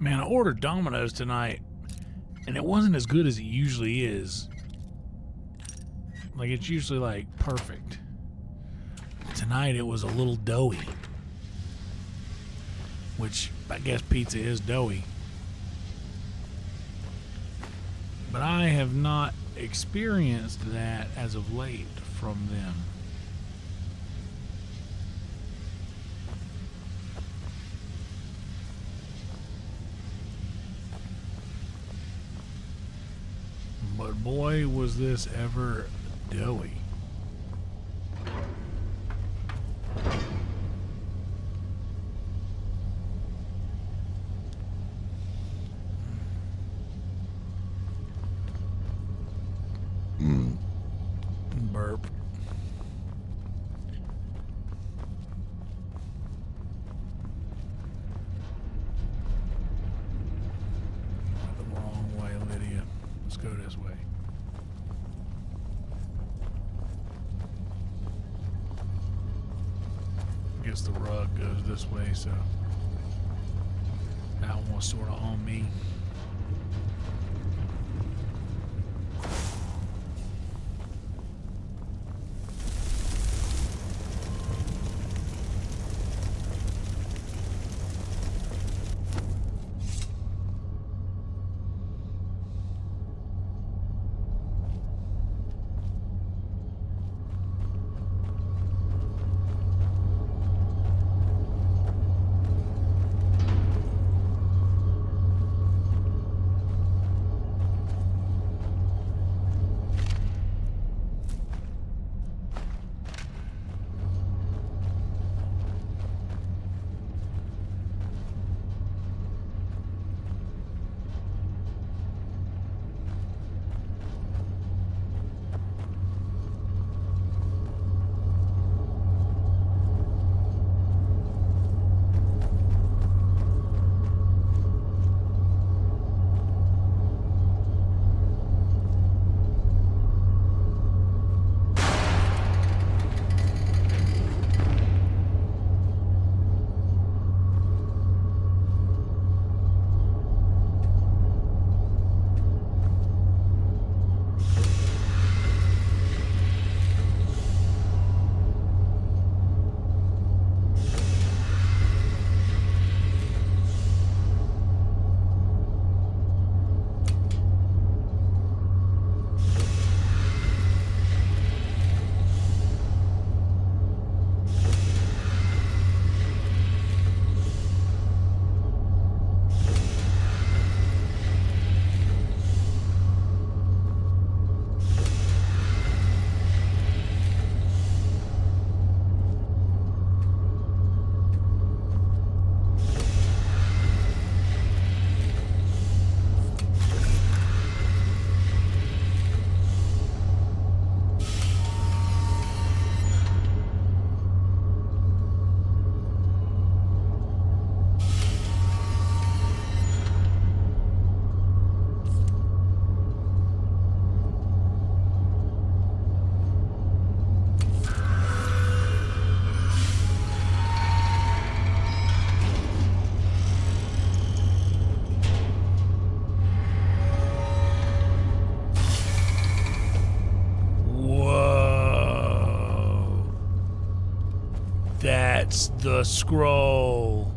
Speaker 2: Man, I ordered Domino's tonight, and it wasn't as good as it usually is. Like, it's usually, like, perfect. Tonight, it was a little doughy. Which, I guess pizza is doughy. But I have not experienced that as of late from them. But boy, was this ever doughy. Burp. The wrong way, Lydia. Let's go this way. I guess the rug goes this way, so that one was sort of on me. That's the scroll.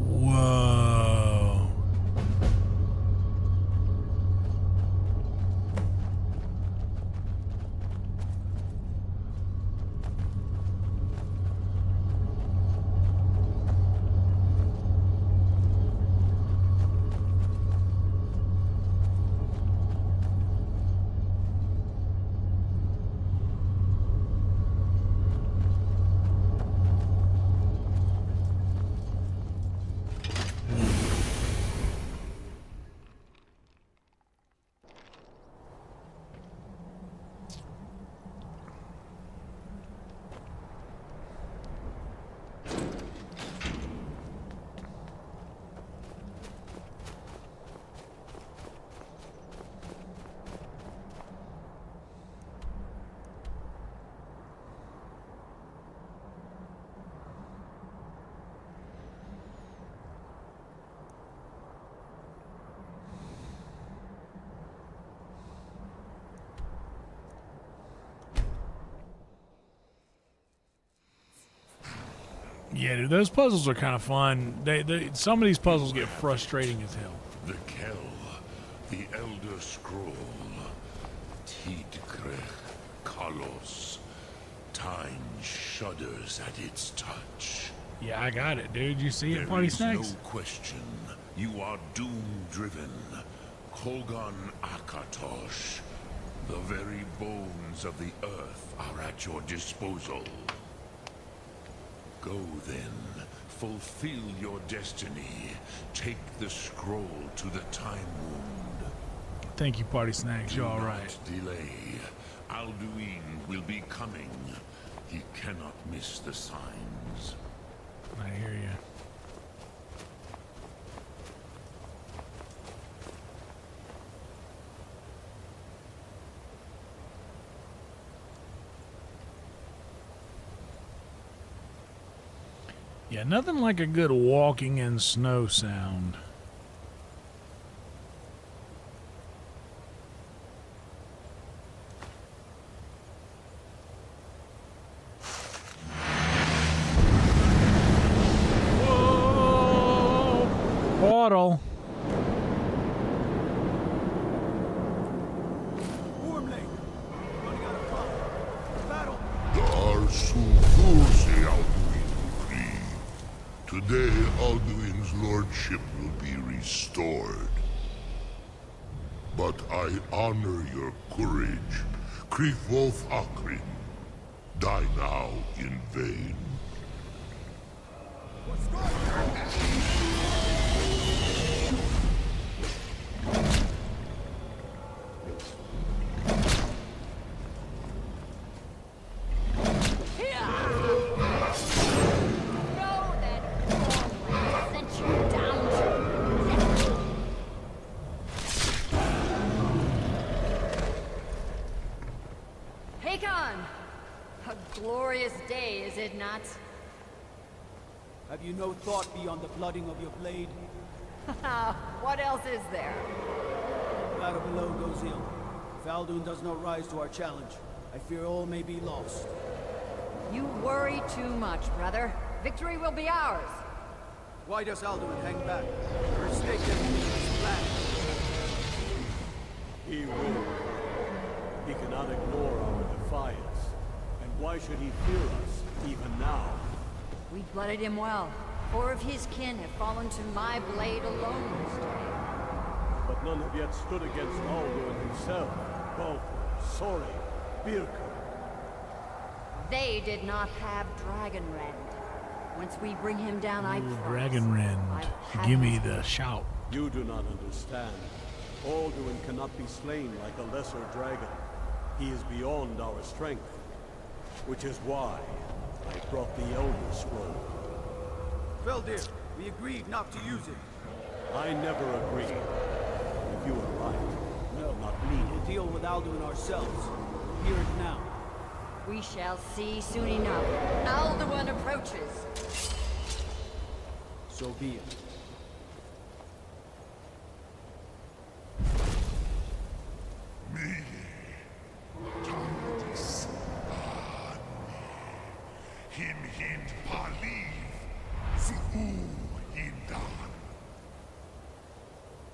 Speaker 2: Whoa. Yeah, dude, those puzzles are kind of fun. Some of these puzzles get frustrating as hell.
Speaker 10: The Kell, the Elder Scroll, Tidkrech Kalos. Time shudders at its touch.
Speaker 2: Yeah, I got it, dude. You see it,
Speaker 10: There
Speaker 2: Party
Speaker 10: is
Speaker 2: Snacks?
Speaker 10: no question. You are doom-driven. Kogan Akatosh. The very bones of the earth are at your disposal. Go then. Fulfill your destiny. Take the scroll to the time wound.
Speaker 2: Thank you, Party Snacks. You're all right.
Speaker 10: Delay. Alduin will be coming. He cannot miss the signs.
Speaker 2: I hear you. Yeah, nothing like a good walking in snow sound. Whoa! Portal.
Speaker 10: Today, Alduin's lordship will be restored. But I honor your courage. Krifwolf Akrin. Die now in vain.
Speaker 3: Glorious day, is it not?
Speaker 11: Have you no thought beyond the blooding of your blade?
Speaker 3: What else is there?
Speaker 11: Battle below goes ill. If Alduin does not rise to our challenge, I fear all may be lost.
Speaker 3: You worry too much, brother. Victory will be ours.
Speaker 11: Why does Alduin hang back? Her stake is black.
Speaker 5: He will. He cannot ignore our defiance. Why should he fear us, even now?
Speaker 3: We blooded him well. 4 of his kin have fallen to my blade alone this day.
Speaker 5: But none have yet stood against Alduin himself. Baldur, Sori, Birka.
Speaker 3: They did not have Dragonrend. Once we bring him down, I promise.
Speaker 2: Dragonrend. Give me the shout.
Speaker 5: You do not understand. Alduin cannot be slain like a lesser dragon. He is beyond our strength. Which is why I brought the Elder Scroll.
Speaker 11: Veldir, we agreed not to use it.
Speaker 5: I never agreed. If you are right, we will not need
Speaker 11: We'll
Speaker 5: it.
Speaker 11: deal with Alduin ourselves. Hear it now.
Speaker 3: We shall see soon enough. Alduin approaches.
Speaker 11: So be it.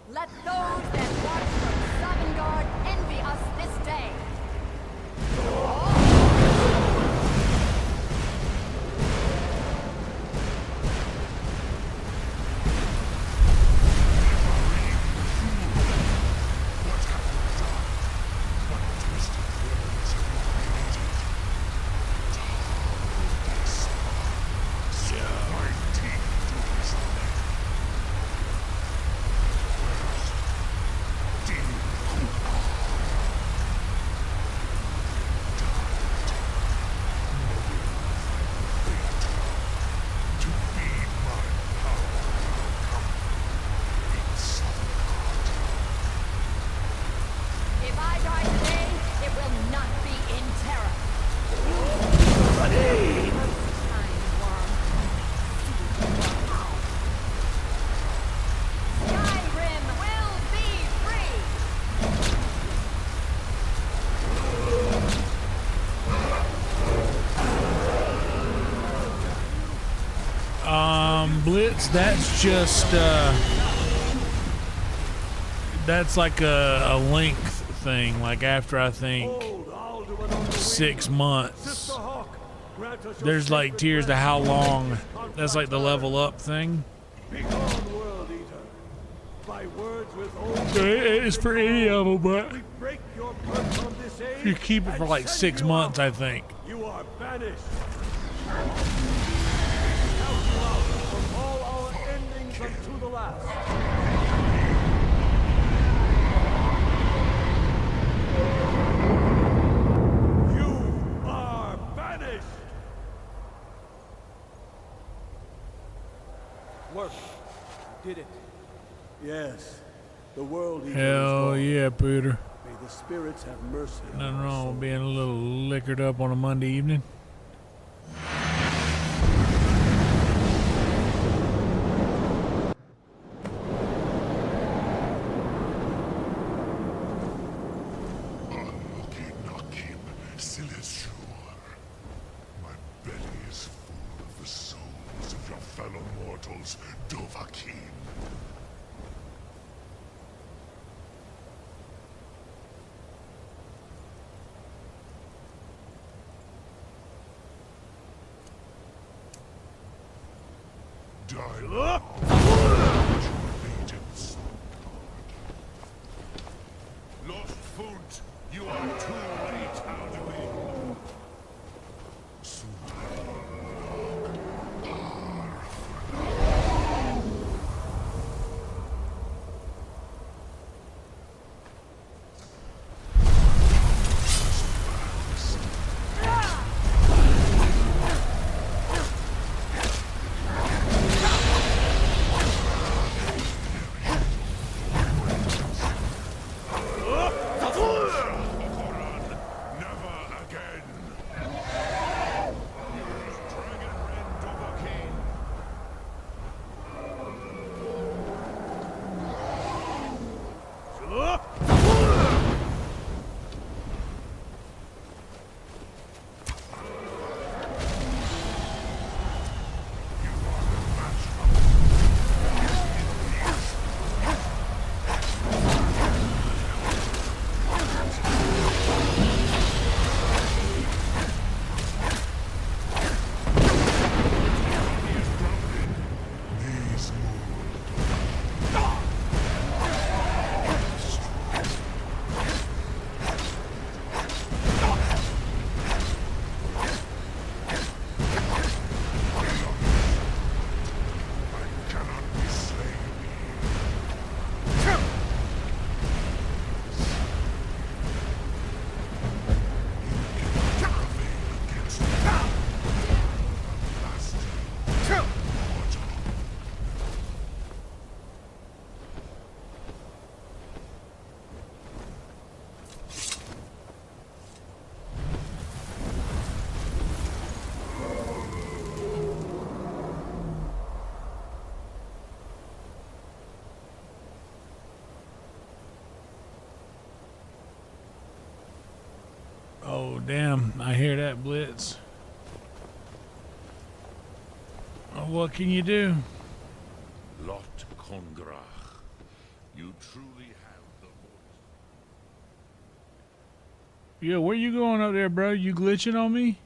Speaker 3: Let those that watch from Sovngarde envy us this day.
Speaker 2: Blitz, that's just that's like a length thing, like after I think 6 months
Speaker 5: Grant us your
Speaker 2: There's like
Speaker 5: sacred
Speaker 2: tiers to
Speaker 5: blessing
Speaker 2: how
Speaker 5: to make
Speaker 2: long.
Speaker 5: this
Speaker 2: That's like the
Speaker 5: contract
Speaker 2: level up thing.
Speaker 5: earn. Begone, world eater. By words with oaths,
Speaker 2: It's for any of them, but
Speaker 5: we break your curse on this age.
Speaker 2: you keep it for
Speaker 5: and
Speaker 2: like
Speaker 5: send
Speaker 2: 6
Speaker 5: you
Speaker 2: months,
Speaker 5: out.
Speaker 2: I think.
Speaker 5: You are banished. Count you out from all our endings unto the last. You are banished.
Speaker 11: Work. You did it.
Speaker 5: Yes, the world eater is
Speaker 2: Hell
Speaker 5: gone.
Speaker 2: yeah, Peter.
Speaker 5: May the spirits have mercy on
Speaker 2: Nothing
Speaker 5: our
Speaker 2: wrong with
Speaker 5: souls.
Speaker 2: being a little liquored up on a Monday evening.
Speaker 10: My belly is full of the souls of your fellow mortals, Dovahkiin. Die now. Allegiance. Lost Foot, you are too late, Alduin.
Speaker 2: Oh, damn. I hear that, Blitz. Well, what can you do?
Speaker 10: Lot Kongrach, you truly have the voice.
Speaker 2: Yo, where you going up there, bro? You glitching on me?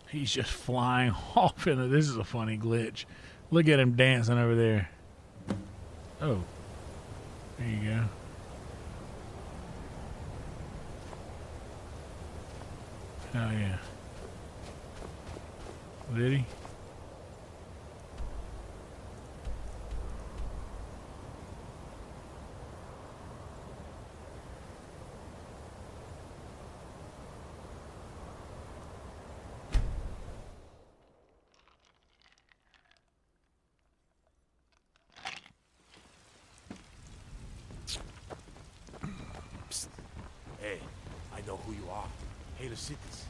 Speaker 2: He's just flying off into this is a funny glitch. Look at him dancing over there. Oh. There you go. Oh yeah. Did he?
Speaker 5: Hey, I know who you are. Hail Cities.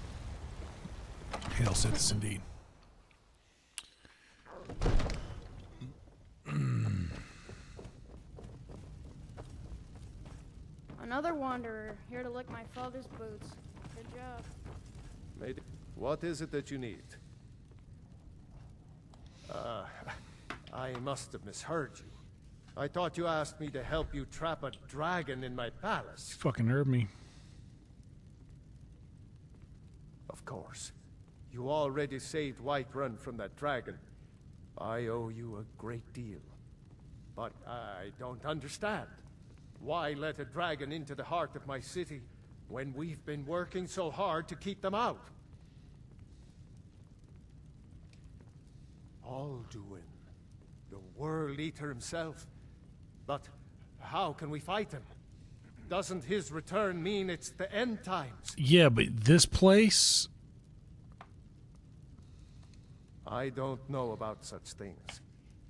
Speaker 2: Hail Sithis indeed.
Speaker 6: Another wanderer, here to lick my father's boots. Good job.
Speaker 12: Lady, what is it that you need? I must have misheard you. I thought you asked me to help you trap a dragon in my palace.
Speaker 2: You fucking heard me.
Speaker 12: Of course. You already saved Whiterun from that dragon. I owe you a great deal. But I don't understand. Why let a dragon into the heart of my city when we've been working so hard to keep them out? Alduin, the World Eater himself. But how can we fight him? Doesn't his return mean it's the end times?
Speaker 2: Yeah, but this place...
Speaker 12: I don't know about such things.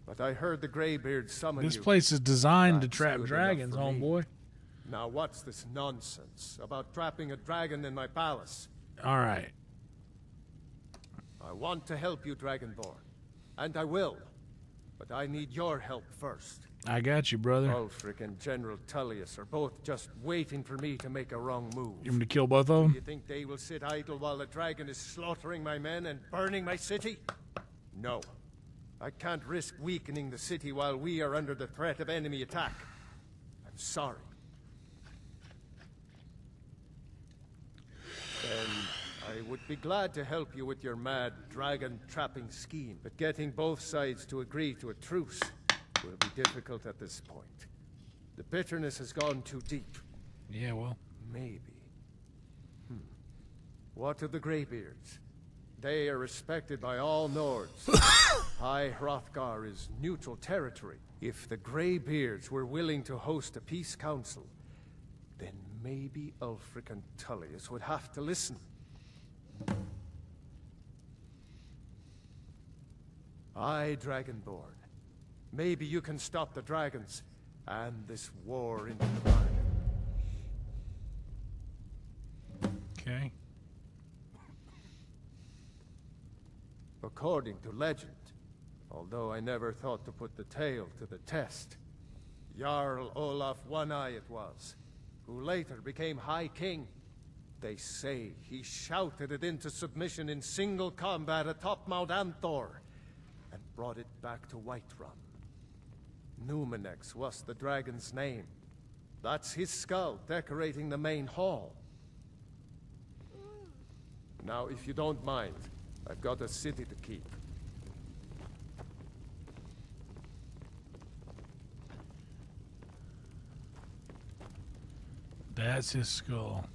Speaker 12: But I heard the Greybeard summon you.
Speaker 2: This place is designed to
Speaker 12: That's
Speaker 2: trap
Speaker 12: good
Speaker 2: dragons,
Speaker 12: enough for me.
Speaker 2: homeboy.
Speaker 12: Now what's this nonsense about trapping a dragon in my palace?
Speaker 2: All right.
Speaker 12: I want to help you, Dragonborn. And I will. But I need your help first.
Speaker 2: I got you, brother.
Speaker 12: Ulfric and General Tullius are both just waiting for me to make a wrong move.
Speaker 2: You want me to kill both of them?
Speaker 12: Do you think they will sit idle while the dragon is slaughtering my men and burning my city? No. I can't risk weakening the city while we are under the threat of enemy attack. I'm sorry. Then I would be glad to help you with your mad dragon trapping scheme, but getting both sides to agree to a truce will be difficult at this point. The bitterness has gone too deep.
Speaker 2: Yeah, well.
Speaker 12: Maybe. What of the Greybeards? They are respected by all Nords. High Hrothgar is neutral territory. If the Greybeards were willing to host a peace council, then maybe Ulfric and Tullius would have to listen. Aye, Dragonborn. Maybe you can stop the dragons and this war into the bargain.
Speaker 2: Okay.
Speaker 12: According to legend, although I never thought to put the tale to the test, Jarl Olaf One-Eye it was, who later became High King. They say he shouted it into submission in single combat atop Mount Anthor, and brought it back to Whiterun. Numenex was the dragon's name. That's his skull decorating the main hall. Now, if you don't mind, I've got a city to keep.
Speaker 2: That's his skull.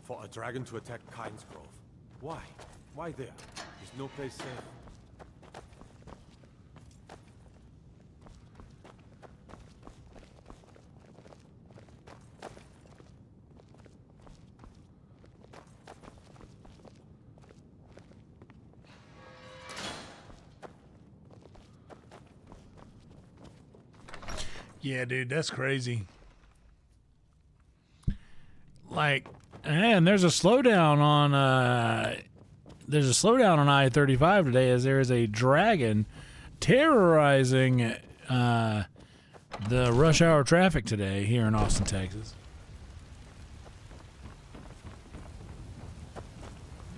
Speaker 5: For a dragon to attack Kynesgrove. Why? Why there? There's no place safe.
Speaker 2: Yeah, dude, that's crazy. Like, and there's a slowdown on I-35 today, as there is a dragon terrorizing the rush hour traffic today here in Austin, Texas.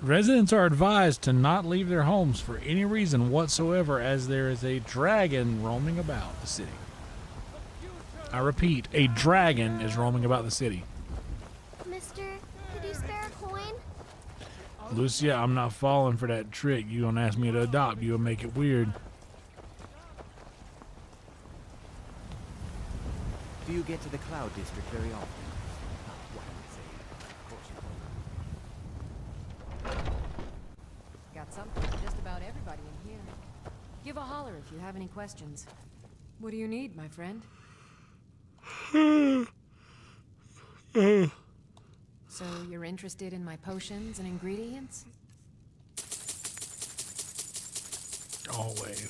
Speaker 2: Residents are advised to not leave their homes for any reason whatsoever, as there is a dragon roaming about the city. I repeat, a dragon is roaming about the city.
Speaker 6: Mister, could you spare a coin?
Speaker 2: Lucia, I'm not falling for that trick. You gonna ask me to adopt you and make it weird.
Speaker 13: Do you get to the Cloud District very often?
Speaker 8: Got something for just about everybody in here. Give a holler if you have any questions. What do you need, my friend? So you're interested in my potions and ingredients?
Speaker 2: Always.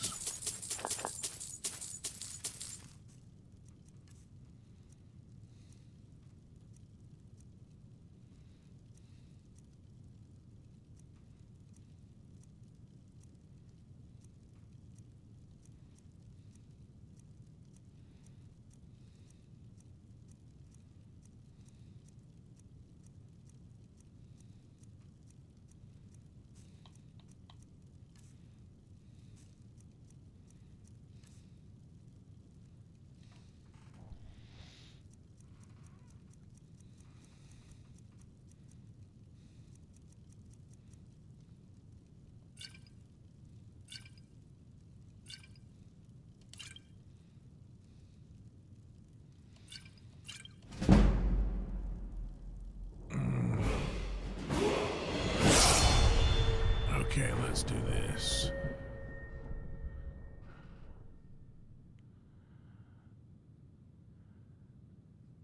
Speaker 2: let's do this.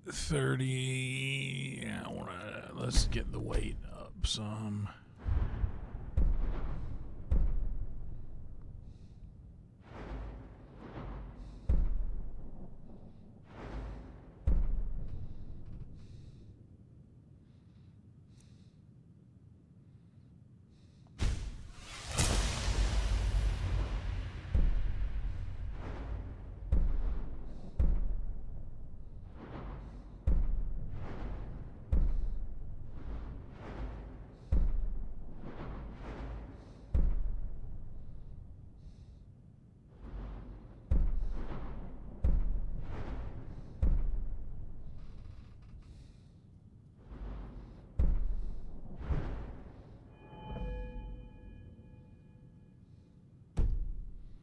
Speaker 2: $30. Yeah, let's get the weight up some.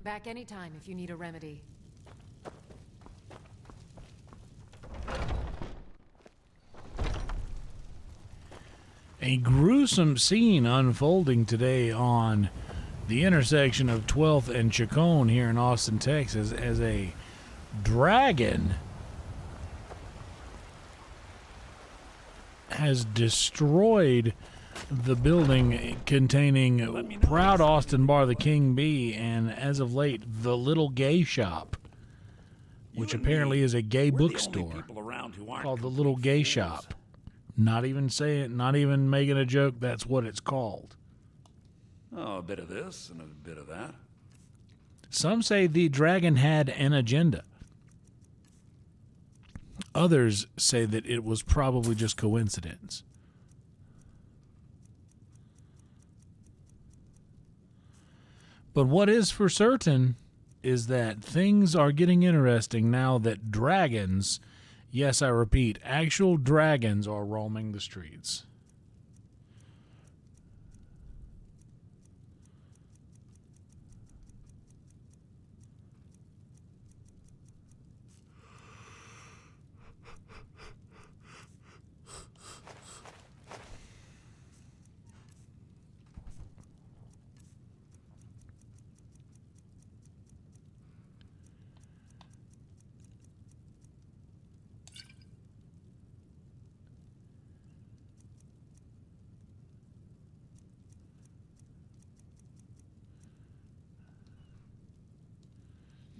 Speaker 8: Back anytime if you need a remedy.
Speaker 2: A gruesome scene unfolding today on the intersection of 12th and Chacon here in Austin, Texas, as a dragon has destroyed the building containing Proud Austin Bar the King Bee and, as of late, the Little Gay Shop, which apparently is a gay bookstore called the Little Gay Shop. Not even making a joke, that's what it's called.
Speaker 7: Oh, a bit of this and a bit of that.
Speaker 2: Some say the dragon had an agenda. Others say that it was probably just coincidence. But what is for certain is that things are getting interesting now that dragons, yes, I repeat, actual dragons are roaming the streets.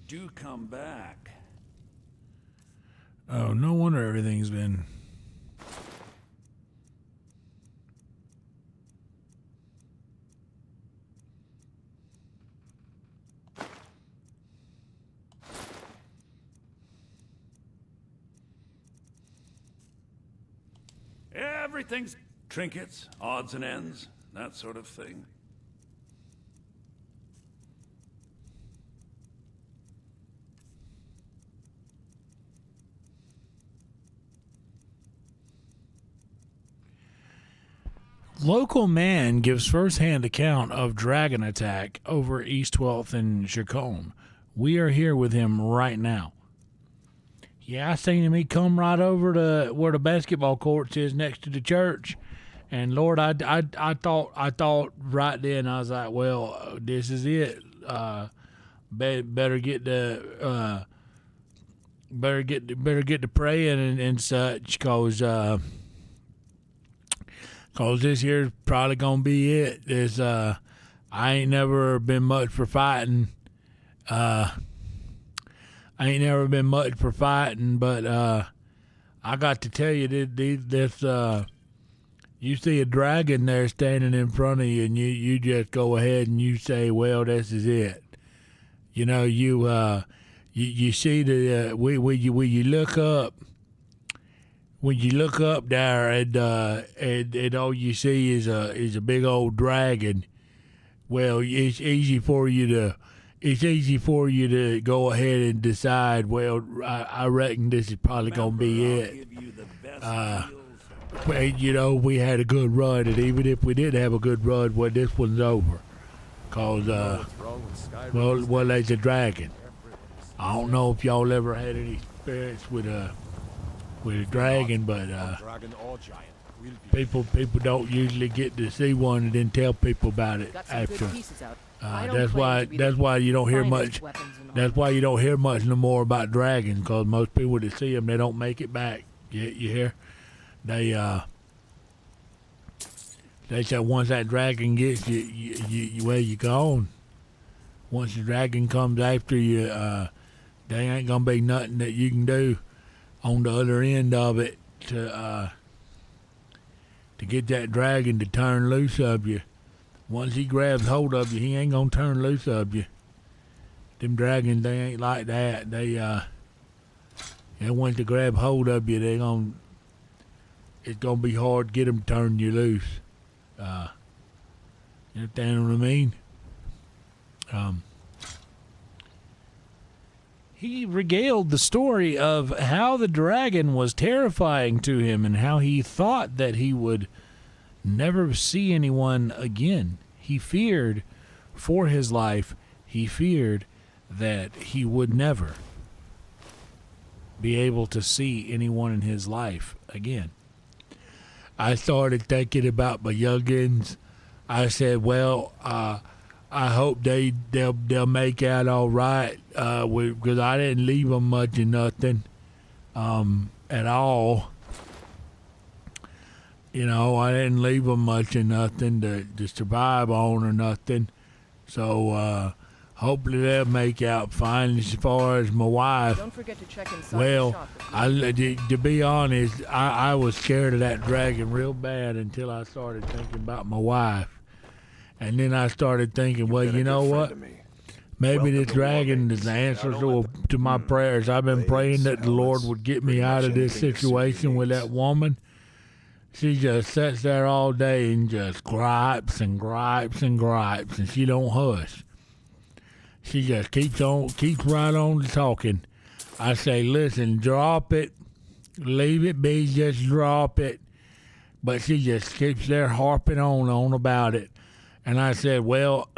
Speaker 7: Do come back.
Speaker 2: Oh, no wonder everything's been...
Speaker 7: Everything's trinkets, odds and ends, that sort of thing.
Speaker 2: Local man gives first-hand account of dragon attack over East 12th and Chacon. We are here with him right now. Yeah, I seen him. He come right over to where the basketball courts is next to the church. And Lord, I thought right then, I was like, well, this is it. Better get to praying and such, cause this here's probably gonna be it. This I ain't never been much for fighting. But I got to tell you, this you see a dragon there standing in front of you, and you just go ahead and you say, well, this is it. You know, you see the when you look up. When you look up there and all you see is a big old dragon, well, it's easy for you to go ahead and decide. Well, I reckon this is probably gonna be it. You know, we had a good run, and even if we didn't have a good run, well, this one's over. Cause well, there's a dragon. I don't know if y'all ever had any experience with a dragon, but
Speaker 12: dragon or giant,
Speaker 2: People don't usually get to see one and then tell people about it
Speaker 14: Got some good
Speaker 2: after.
Speaker 14: pieces out. I don't
Speaker 2: That's
Speaker 14: claim
Speaker 2: why
Speaker 14: to be the
Speaker 2: you don't hear
Speaker 14: finest
Speaker 2: much.
Speaker 14: weapons in all.
Speaker 2: That's why you don't hear much no more about dragons, because most people that see them, they don't make it back. You hear? They say once that dragon gets you well, you gone. Once the dragon comes after you, there ain't gonna be nothing that you can do on the other end of it to get that dragon to turn loose of you. Once he grabs hold of you, he ain't gonna turn loose of you. Them dragons, they ain't like that. They once they grab hold of you, it's gonna be hard to get them to turn you loose. You understand what I mean? He regaled the story of how the dragon was terrifying to him and how he thought that he would never see anyone again. He feared for his life. He feared that he would never be able to see anyone in his life again. I started thinking about my youngins. I said, well, I hope they'll make out all right, because I didn't leave them much of nothing at all. You know, I didn't leave them much of nothing to survive on or nothing. So hopefully they'll make out fine. As far as my wife,
Speaker 14: Don't forget to check inside the shop.
Speaker 2: to be honest, I was scared of that dragon real bad until I started thinking about my wife. And then I started thinking, well, you know what? Maybe this dragon is the answer to my prayers. I've been praying that the Lord would get me out of this situation with that woman. She just sits there all day and just gripes and gripes and gripes, and she don't hush. She just keeps right on talking. I say, listen, drop it, leave it be, just drop it. But she just keeps there harping on about it. And I said, well,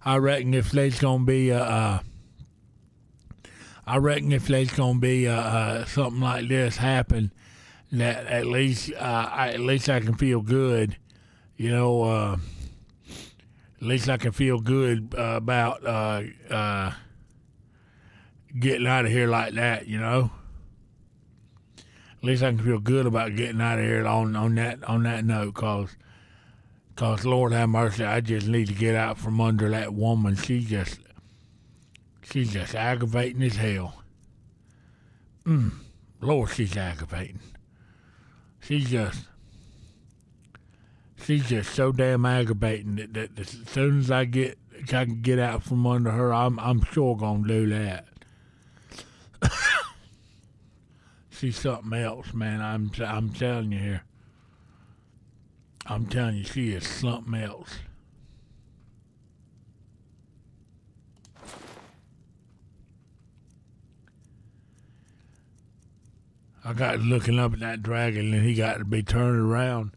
Speaker 2: I reckon if there's gonna be something like this happen, that at least I can feel good, you know. At least I can feel good about getting out of here like that, you know. At least I can feel good about getting out of here on that note, cause Lord have mercy, I just need to get out from under that woman. She's just aggravating as hell. Lord, she's aggravating. She's just so damn aggravating that as soon as I can get out from under her, I'm sure gonna do that. She's something else, man. I'm telling you here. I'm telling you, she is something else. I got looking up at that dragon, and he got to be turned around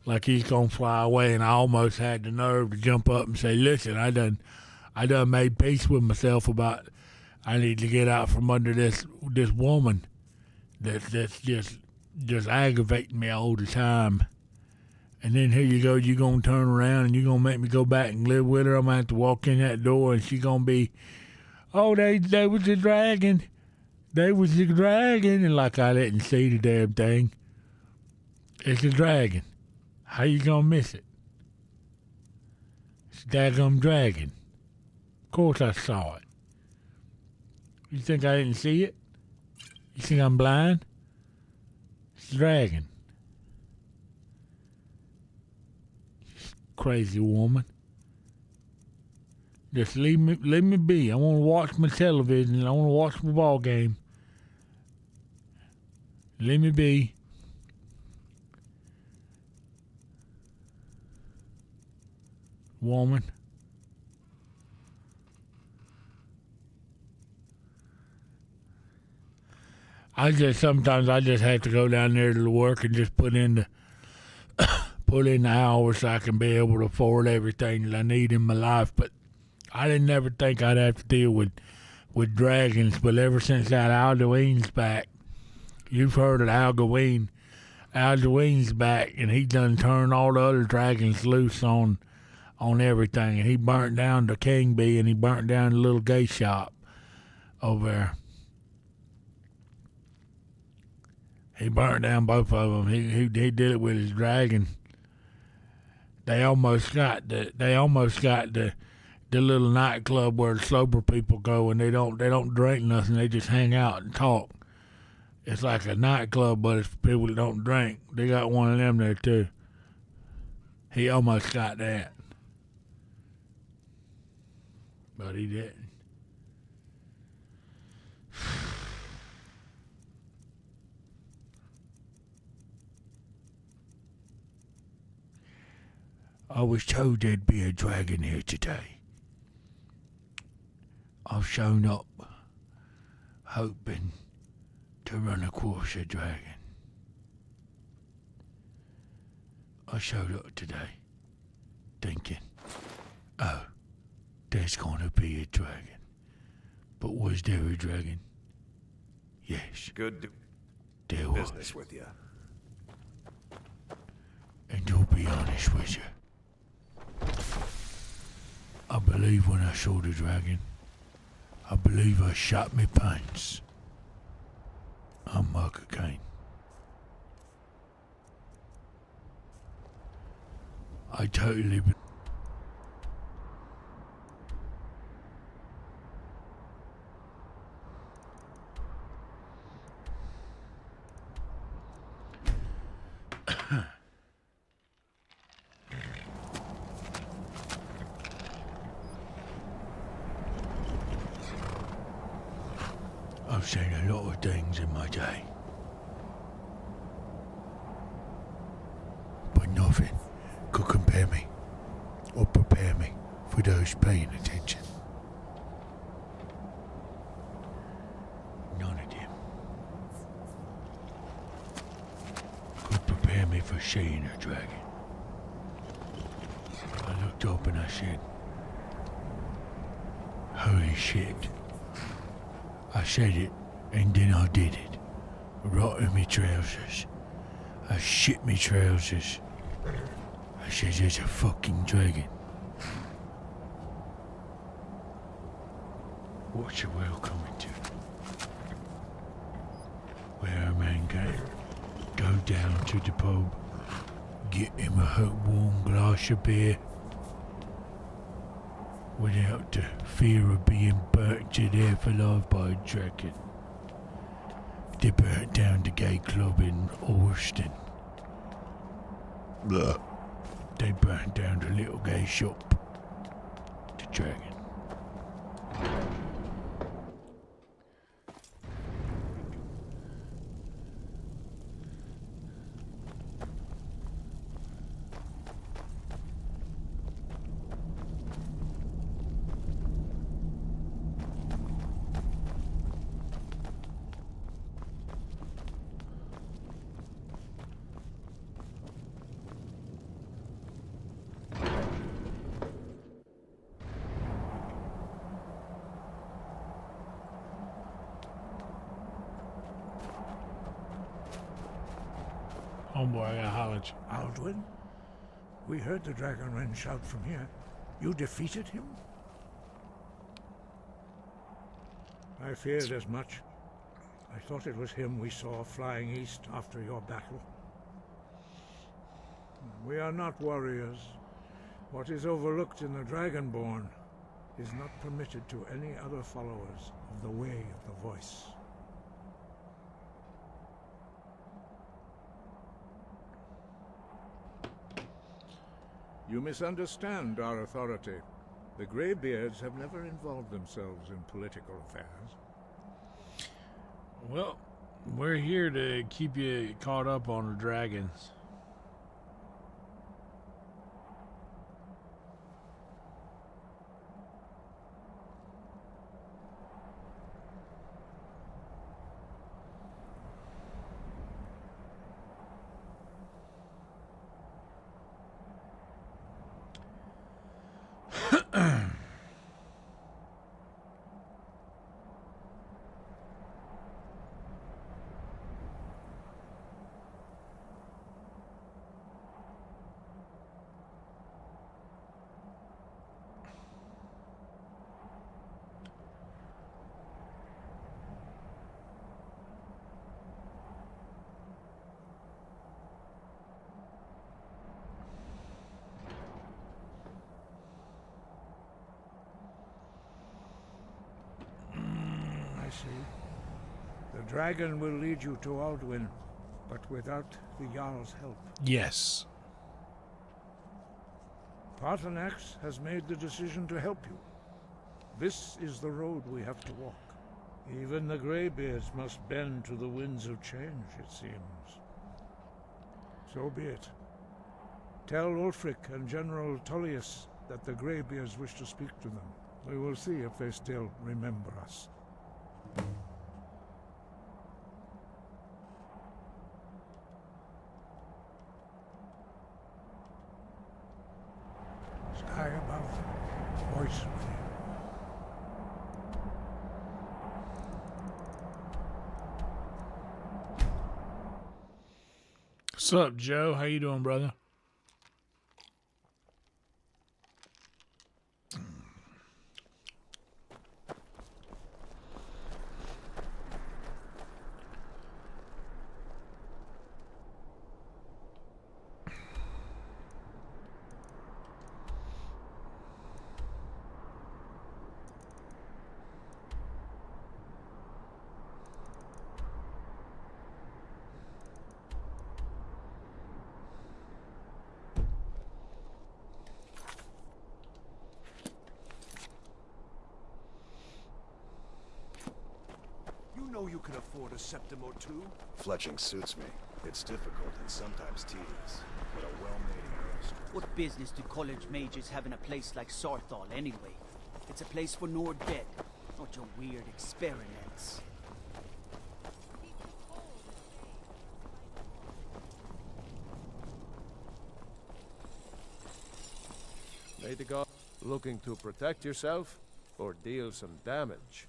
Speaker 2: like he's gonna fly away, and I almost had the nerve to jump up and say, "Listen, I done made peace with myself about I need to get out from under this woman that's just aggravating me all the time." And then here you go, you're going to turn around and you're going to make me go back and live with her. I'm going to have to walk in that door and she's going to be, oh, they was the dragon. They was the dragon. And like I didn't see the damn thing. It's a dragon. How you going to miss it? It's a daggum dragon. Of course I saw it. You think I didn't see it? You think I'm blind? It's a dragon. Crazy woman. Just leave me be. I want to watch my television. I want to watch my ball game. Leave me be. Woman. Sometimes I just have to go down there to work and just put in the hours so I can be able to afford everything that I need in my life. But I didn't ever think I'd have to deal with dragons. But ever since that Alduin's back, you've heard of Alduin. Alduin's back, and he done turned all the other dragons loose on everything, and he burnt down the king bee, and he burnt down the little gay shop over there. He burnt down both of them. He did it with his dragon. They almost got the little nightclub where the sober people go, and they don't drink nothing. They just hang out and talk. It's like a nightclub, but it's for people that don't drink. They got one of them there too. He almost got that, but he didn't. I was told there'd be a dragon here today. I've shown up, hoping to run across a dragon. I showed up today, thinking, oh, there's gonna be a dragon. But was there a dragon? Yes.
Speaker 4: Good
Speaker 2: there was.
Speaker 4: business with you.
Speaker 2: And to be honest with you, I believe when I saw the dragon, I believe I shot me pants. I'm Michael Caine. I totally I've seen a lot of things in my day, but nothing could compare me or prepare me for those paying attention. None of them could prepare me for seeing a dragon. I looked up and I said, holy shit. I said it, and then I did it. Right in me trousers. I shit me trousers. I said, there's a fucking dragon. What's the world coming to? Where a man can go down to the pub, get him a hot warm glass of beer, without the fear of being burnt to death alive by a dragon. They burnt down the gay club in Austin. Blah. They burnt down the little gay shop. The dragon. Homeboy, I gotta holler at you.
Speaker 15: Alduin? We heard the Dragon Wren shout from here. You defeated him? I feared as much. I thought it was him we saw flying east after your battle. We are not warriors. What is overlooked in the Dragonborn is not permitted to any other followers of the Way of the Voice. You misunderstand our authority. The Greybeards have never involved themselves in political affairs.
Speaker 2: Well, we're here to keep you caught up on the dragons.
Speaker 15: dragon will lead you to Alduin, but without the Jarl's help.
Speaker 2: Yes.
Speaker 15: Paarthurnax has made the decision to help you. This is the road we have to walk. Even the Greybeards must bend to the winds of change, it seems. So be it. Tell Ulfric and General Tullius that the Greybeards wish to speak to them. We will see if they still remember us. Sky above, voice within.
Speaker 2: What's up, Joe? How you doing, brother?
Speaker 12: You can afford a septim or two.
Speaker 4: Fletching suits me. It's difficult and sometimes tedious, but a well-made arrow.
Speaker 11: What business do college mages have in a place like Sarthal anyway? It's a place for Nord-dead, not your weird experiments.
Speaker 12: May the god looking to protect yourself or deal some damage.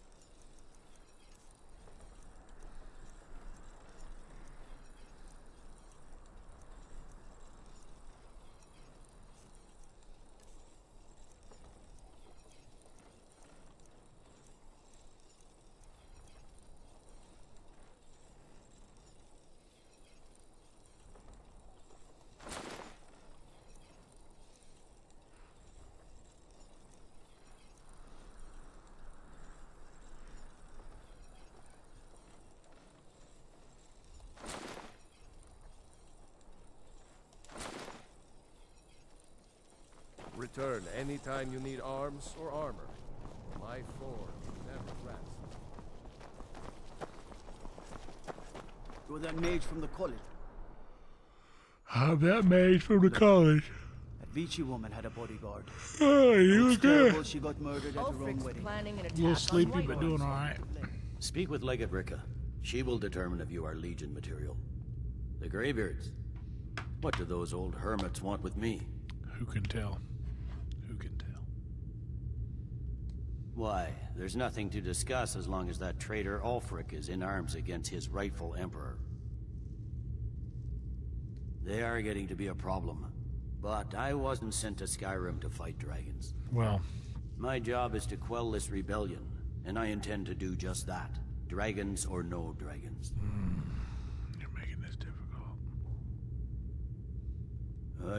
Speaker 12: Return anytime you need arms or armor. My forge never rests.
Speaker 11: You're that mage from the college.
Speaker 2: I'm that mage from the college.
Speaker 11: That Vici woman had a bodyguard.
Speaker 2: Oh, you
Speaker 11: terrible she got murdered at her own wedding.
Speaker 2: A little sleepy, but doing all right.
Speaker 16: Speak with Legate Ricka. She will determine if you are Legion material. The Greybeards. What do those old hermits want with me?
Speaker 2: Who can tell? Who can tell?
Speaker 16: Why, there's nothing to discuss as long as that traitor Ulfric is in arms against his rightful emperor. They are getting to be a problem. But I wasn't sent to Skyrim to fight dragons.
Speaker 2: Well,
Speaker 16: my job is to quell this rebellion, and I intend to do just that. Dragons or no dragons.
Speaker 2: You're making this difficult.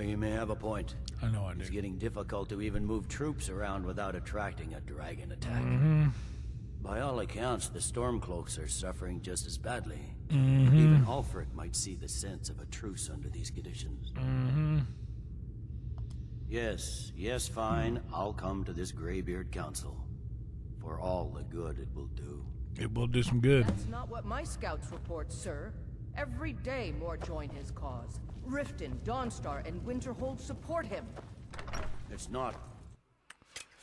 Speaker 16: You may have a point.
Speaker 2: I know I do.
Speaker 16: It's getting difficult to even move troops around without attracting a dragon attack. By all accounts, the Stormcloaks are suffering just as badly. Even Ulfric might see the sense of a truce under these conditions. Yes, fine. I'll come to this Greybeard Council. For all the good it will do.
Speaker 2: It will do some good.
Speaker 17: That's not what my scouts report, sir. Every day more join his cause. Riften, Dawnstar, and Winterhold support him.
Speaker 16: It's not.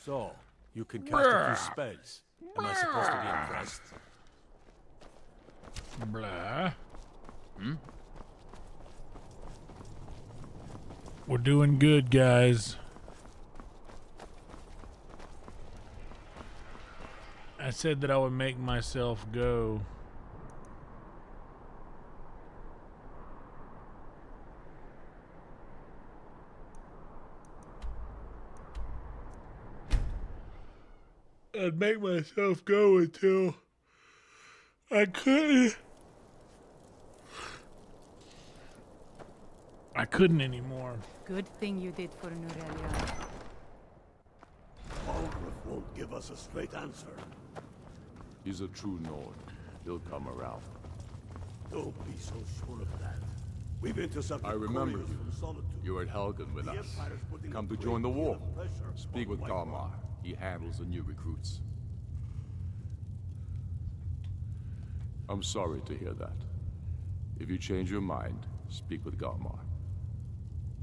Speaker 5: So, you can cast a few spells. Am I supposed to be impressed?
Speaker 2: Blah. We're doing good, guys. I said that I would make myself go. I'd make myself go until I couldn't. I couldn't anymore.
Speaker 18: Good thing you did for Nurelia.
Speaker 5: Algrith won't give us a straight answer.
Speaker 19: He's a true Nord. He'll come around.
Speaker 5: Don't be so sure of that. We've intercepted
Speaker 19: I remember
Speaker 5: couriers
Speaker 19: you.
Speaker 5: from Solitude.
Speaker 19: You were at Helgen with
Speaker 5: The
Speaker 19: us.
Speaker 5: Empire's putting
Speaker 19: Come
Speaker 5: a
Speaker 19: to join the
Speaker 5: great
Speaker 19: war.
Speaker 5: deal of pressure
Speaker 19: Speak
Speaker 5: on
Speaker 19: with
Speaker 5: White
Speaker 19: Galmar. He handles the new recruits. I'm sorry to hear that. If you change your mind, speak with Galmar.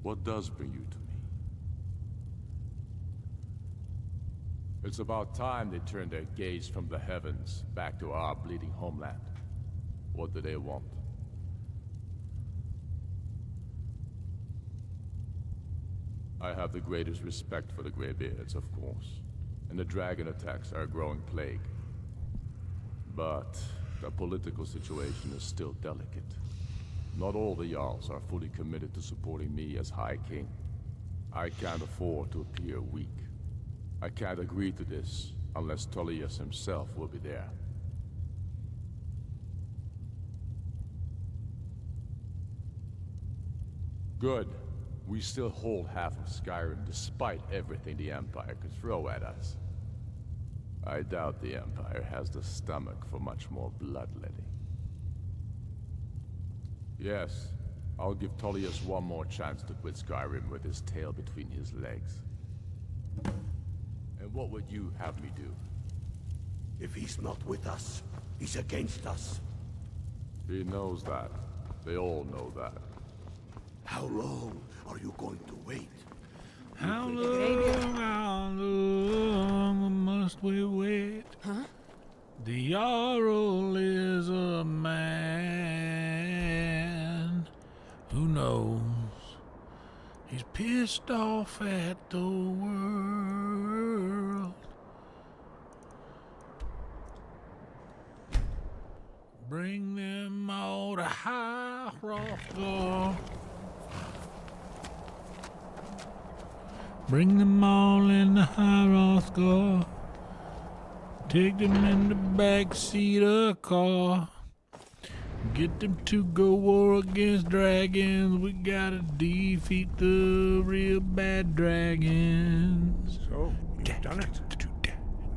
Speaker 19: What does bring you to me? It's about time they turned their gaze from the heavens back to our bleeding homeland. What do they want? I have the greatest respect for the Greybeards, of course, and the dragon attacks are a growing plague. But the political situation is still delicate. Not all the Jarls are fully committed to supporting me as High King. I can't afford to appear weak. I can't agree to this unless Tullius himself will be there. Good. We still hold half of Skyrim despite everything the Empire could throw at us. I doubt the Empire has the stomach for much more bloodletting. Yes, I'll give Tullius one more chance to quit Skyrim with his tail between his legs. And what would you have me do?
Speaker 5: If he's not with us, he's against us.
Speaker 19: He knows that. They all know that.
Speaker 5: How long are you going to wait?
Speaker 2: How long must we wait?
Speaker 8: Huh?
Speaker 2: The Jarl is a man. Who knows? He's pissed off at the world. Bring them all to High Hrothgar. Bring them all in the High Hrothgar. Take them in the back seat of a car. Get them to go war against dragons. We gotta defeat the real bad dragons.
Speaker 15: So, you've done it.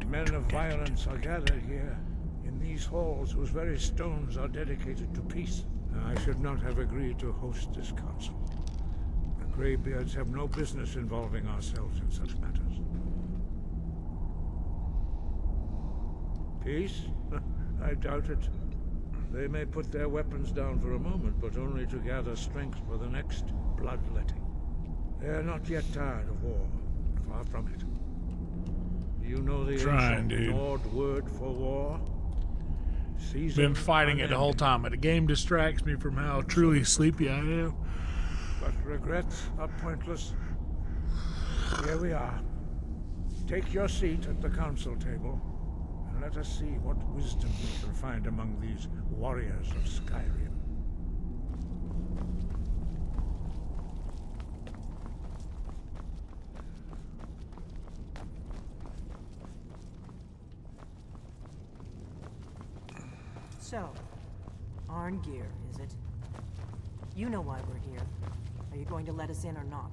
Speaker 15: Men of violence are gathered here, in these halls whose very stones are dedicated to peace. I should not have agreed to host this council. The Greybeards have no business involving ourselves in such matters. Peace? I doubt it. They may put their weapons down for a moment, but only to gather strength for the next bloodletting. They are not yet tired of war. Far from it. Do you know the ancient Nord word for war?
Speaker 2: Been fighting it the whole time, but the game distracts me from how truly sleepy I am.
Speaker 15: But regrets are pointless. Here we are. Take your seat at the council table, and let us see what wisdom we shall find among these warriors of Skyrim.
Speaker 20: So, Arngeir, is it? You know why we're here. Are you going to let us in or not?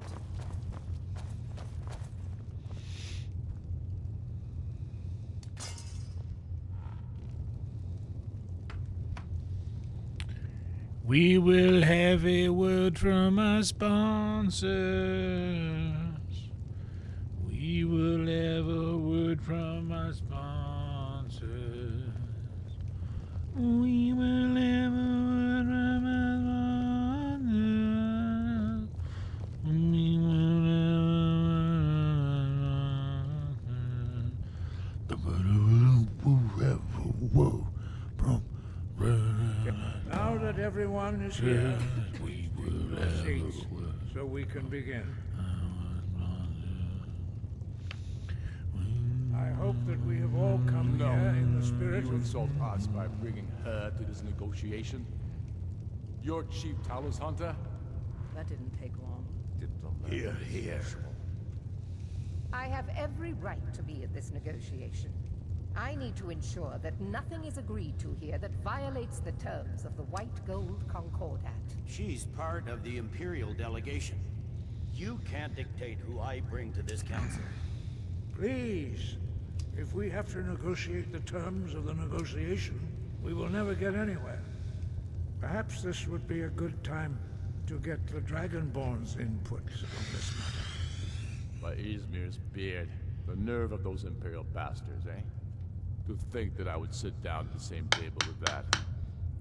Speaker 2: We will have a word from our sponsors. We will have a word from our sponsors. We will have a word from our sponsors. We will have a word from
Speaker 15: Now that everyone is here, we will have seats so we can begin. I hope that we have all come here in the spirit
Speaker 19: you
Speaker 15: of...
Speaker 19: insult us by bringing her to this negotiation? Your chief Talos hunter?
Speaker 17: That didn't take long.
Speaker 5: Here, here.
Speaker 21: I have every right to be at this negotiation. I need to ensure that nothing is agreed to here that violates the terms of the White Gold Concordat.
Speaker 16: She's part of the Imperial delegation. You can't dictate who I bring to this council.
Speaker 15: Please, if we have to negotiate the terms of the negotiation, we will never get anywhere. Perhaps this would be a good time to get the Dragonborn's input on this matter.
Speaker 19: By Izmir's beard, the nerve of those Imperial bastards, eh? To think that I would sit down at the same table with that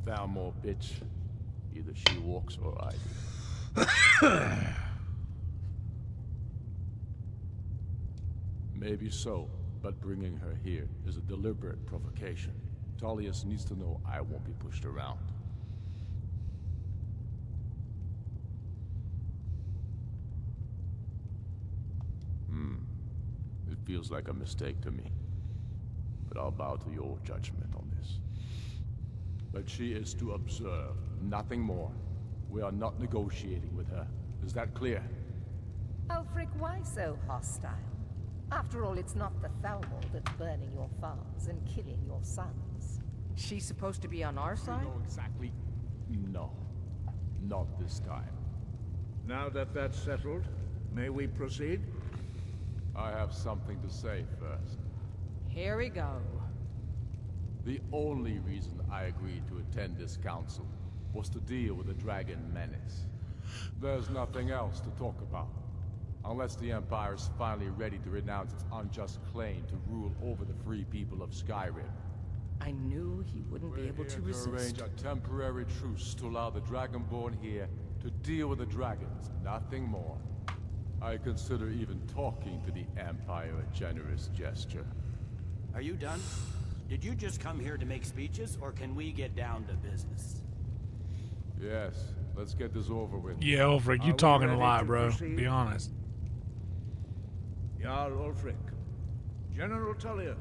Speaker 19: Thalmor bitch. Either she walks or I do. Maybe so, but bringing her here is a deliberate provocation. Tullius needs to know I won't be pushed around. It feels like a mistake to me. But I'll bow to your judgment on this. But she is to observe, nothing more. We are not negotiating with her. Is that clear?
Speaker 21: Ulfric, why so hostile? After all, it's not the Thalmor that's burning your farms and killing your sons.
Speaker 17: She's supposed to be on our side?
Speaker 19: No, exactly. No. Not this time.
Speaker 15: Now that that's settled, may we proceed?
Speaker 19: I have something to say first.
Speaker 17: Here we go.
Speaker 19: The only reason I agreed to attend this council was to deal with the dragon menace. There's nothing else to talk about. Unless the Empire is finally ready to renounce its unjust claim to rule over the free people of Skyrim.
Speaker 17: I knew he wouldn't be able to resist.
Speaker 19: Arrange a temporary truce to allow the Dragonborn here to deal with the dragons, nothing more. I consider even talking to the Empire a generous gesture.
Speaker 16: Are you done? Did you just come here to make speeches, or can we get down to business?
Speaker 19: Yes, let's get this over with.
Speaker 2: Yeah, Ulfric, you talking a lot, bro. Be honest.
Speaker 15: Jarl Ulfric, General Tullius,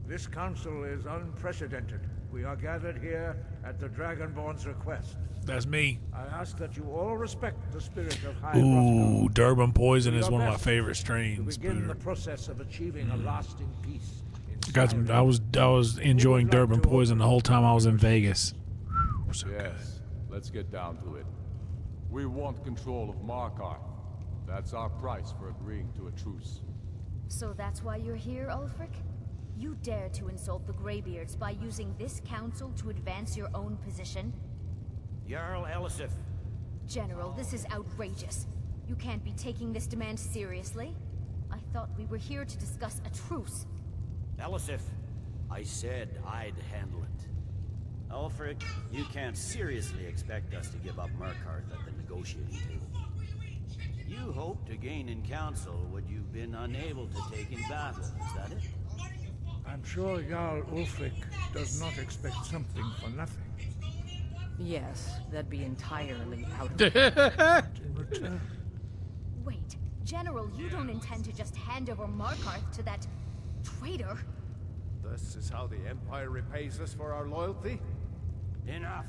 Speaker 15: this council is unprecedented. We are gathered here at the Dragonborn's request.
Speaker 2: That's me.
Speaker 15: I ask that you all respect the spirit of High
Speaker 2: Ooh, Durban Poison is one of my
Speaker 15: best
Speaker 2: favorite
Speaker 15: to
Speaker 2: strains.
Speaker 15: begin the process of achieving a lasting peace.
Speaker 2: Got some, I was enjoying Durban Poison the whole time I was in Vegas. So
Speaker 19: yes, let's get down to it. We want control of Markarth. That's our price for agreeing to a truce.
Speaker 6: So that's why you're here, Ulfric? You dare to insult the Greybeards by using this council to advance your own position?
Speaker 16: Jarl Elisif.
Speaker 6: General, this is outrageous. You can't be taking this demand seriously. I thought we were here to discuss a truce.
Speaker 16: Elisif, I said I'd handle it. Ulfric, you can't seriously expect us to give up Markarth at the negotiating table. You hoped to gain in council what you've been unable to take in battle, is that it?
Speaker 15: I'm sure Jarl Ulfric does not expect something for nothing.
Speaker 17: Yes, that'd be entirely out of
Speaker 15: in return.
Speaker 6: Wait, General, you don't intend to just hand over Markarth to that traitor?
Speaker 12: This is how the Empire repays us for our loyalty?
Speaker 16: Enough.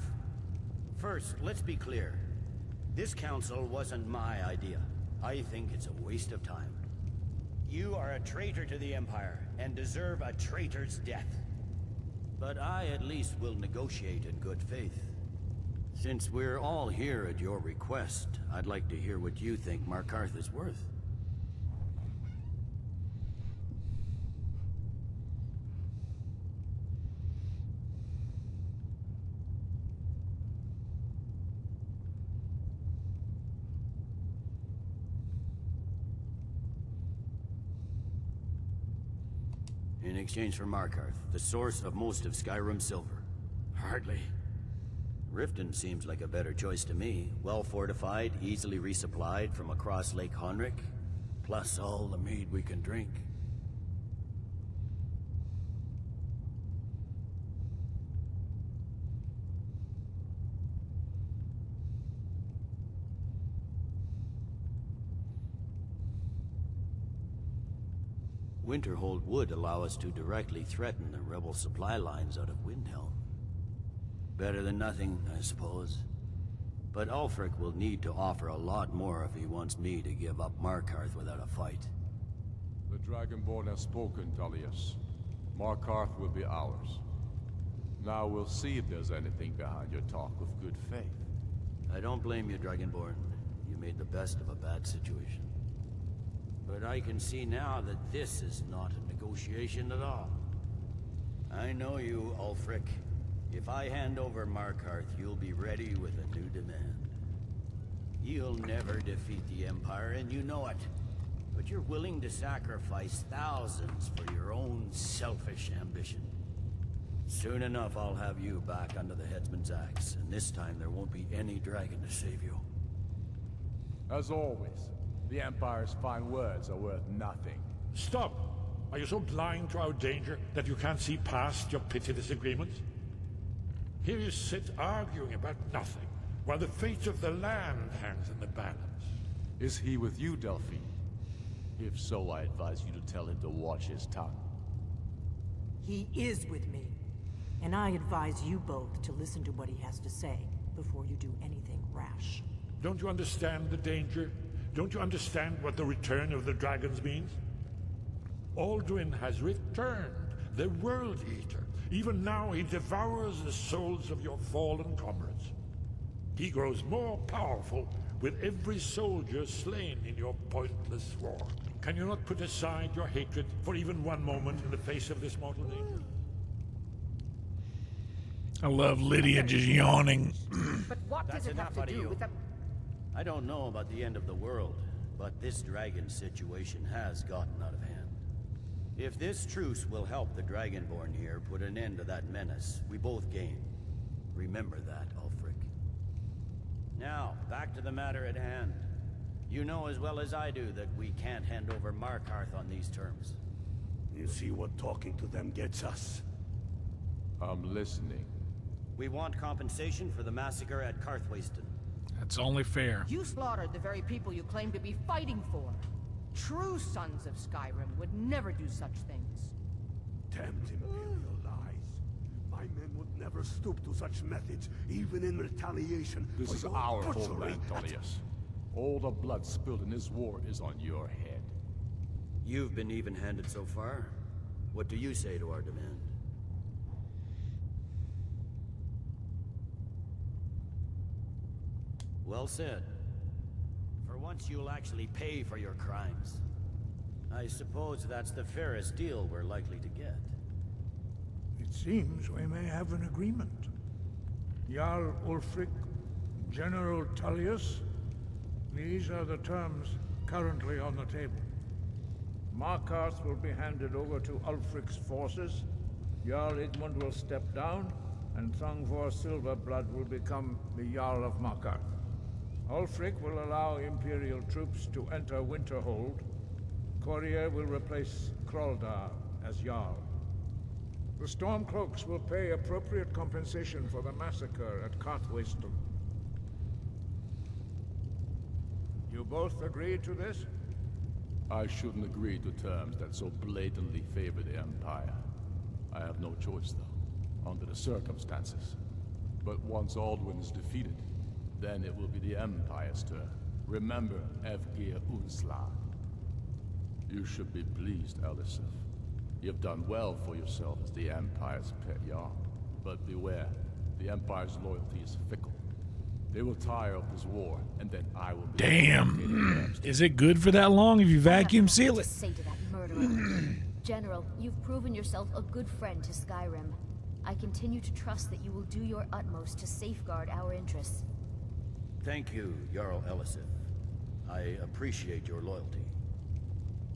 Speaker 16: First, let's be clear. This council wasn't my idea. I think it's a waste of time. You are a traitor to the Empire, and deserve a traitor's death. But I at least will negotiate in good faith. Since we're all here at your request, I'd like to hear what you think Markarth is worth. In exchange for Markarth, the source of most of Skyrim's silver. Hardly. Riften seems like a better choice to me. Well fortified, easily resupplied from across Lake Honric, plus all the mead we can drink. Winterhold would allow us to directly threaten the rebel supply lines out of Windhelm. Better than nothing, I suppose. But Ulfric will need to offer a lot more if he wants me to give up Markarth without a fight.
Speaker 19: The Dragonborn has spoken, Tullius. Markarth will be ours. Now we'll see if there's anything behind your talk of good faith.
Speaker 16: I don't blame you, Dragonborn. You made the best of a bad situation. But I can see now that this is not a negotiation at all. I know you, Ulfric. If I hand over Markarth, you'll be ready with a new demand. You'll never defeat the Empire, and you know it. But you're willing to sacrifice thousands for your own selfish ambition. Soon enough, I'll have you back under the headsman's axe, and this time there won't be any dragon to save you.
Speaker 19: As always, the Empire's fine words are worth nothing.
Speaker 1: Stop! Are you so blind to our danger that you can't see past your petty disagreements? Here you sit arguing about nothing, while the fate of the land hangs in the balance.
Speaker 19: Is he with you, Delphine? If so, I advise you to tell him to watch his tongue.
Speaker 20: He is with me. And I advise you both to listen to what he has to say before you do anything rash.
Speaker 1: Don't you understand the danger? Don't you understand what the return of the dragons means? Alduin has returned, the World Eater. Even now he devours the souls of your fallen comrades. He grows more powerful with every soldier slain in your pointless war. Can you not put aside your hatred for even one moment in the face of this mortal danger?
Speaker 2: I love Lydia just yawning.
Speaker 21: But what does it have to do with the...
Speaker 16: I don't know about the end of the world, but this dragon situation has gotten out of hand. If this truce will help the Dragonborn here put an end to that menace, we both gain. Remember that, Ulfric. Now, back to the matter at hand. You know as well as I do that we can't hand over Markarth on these terms.
Speaker 5: You see what talking to them gets us?
Speaker 19: I'm listening.
Speaker 16: We want compensation for the massacre at Karthwasten.
Speaker 2: That's only fair.
Speaker 17: You slaughtered the very people you claim to be fighting for. True sons of Skyrim would never do such things.
Speaker 5: Damned Imperial lies. My men would never stoop to such methods, even in retaliation.
Speaker 19: This is
Speaker 5: your
Speaker 19: our
Speaker 5: butchery.
Speaker 19: homeland, Tullius. All the blood spilled in this war is on your head.
Speaker 16: You've been even-handed so far. What do you say to our demand? Well said. For once you'll actually pay for your crimes. I suppose that's the fairest deal we're likely to get.
Speaker 15: It seems we may have an agreement. Jarl Ulfric, General Tullius, these are the terms currently on the table. Markarth will be handed over to Ulfric's forces, Jarl Igmund will step down, and Thangvor Silverblood will become the Jarl of Markarth. Ulfric will allow Imperial troops to enter Winterhold. Courier will replace Kraldar as Jarl. The Stormcloaks will pay appropriate compensation for the massacre at Karthwasten. You both agree to this?
Speaker 19: I shouldn't agree to terms that so blatantly favor the Empire. I have no choice, though, under the circumstances. But once Alduin is defeated, then it will be the Empire's turn. Remember Evgir Unsla. You should be pleased, Elisif. You've done well for yourself as the Empire's pet Jarl. But beware, the Empire's loyalty is fickle. They will tire of this war, and then I will be...
Speaker 2: Damn. Is it good for that long if you vacuum seal it?
Speaker 6: Say to that murderer. General, you've proven yourself a good friend to Skyrim. I continue to trust that you will do your utmost to safeguard our interests.
Speaker 16: Thank you, Jarl Elisif. I appreciate your loyalty.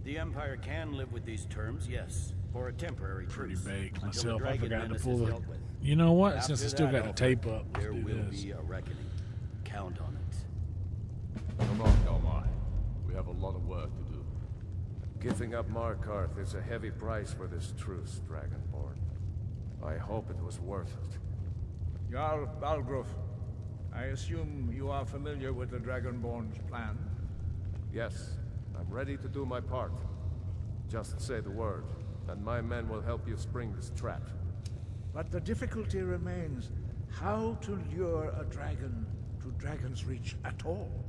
Speaker 16: The Empire can live with these terms, yes, for a temporary
Speaker 2: Pretty
Speaker 16: truce.
Speaker 2: baked
Speaker 16: until the
Speaker 2: myself. I
Speaker 16: dragon
Speaker 2: forgot to
Speaker 16: menace
Speaker 2: pull
Speaker 16: is
Speaker 2: the...
Speaker 16: dealt with.
Speaker 2: You know what?
Speaker 16: After
Speaker 2: Since I still
Speaker 16: that,
Speaker 2: got the tape
Speaker 16: Ulfric,
Speaker 2: up,
Speaker 16: there
Speaker 2: let's do
Speaker 16: will
Speaker 2: this.
Speaker 16: be a reckoning. Count on it.
Speaker 19: Come on, Delmar. We have a lot of work to do.
Speaker 12: Giving up Markarth is a heavy price for this truce, Dragonborn. I hope it was worth it.
Speaker 15: Jarl Balgruf, I assume you are familiar with the Dragonborn's plan?
Speaker 12: Yes, I'm ready to do my part. Just say the word, and my men will help you spring this trap.
Speaker 15: But the difficulty remains how to lure a dragon to Dragon's Reach at all.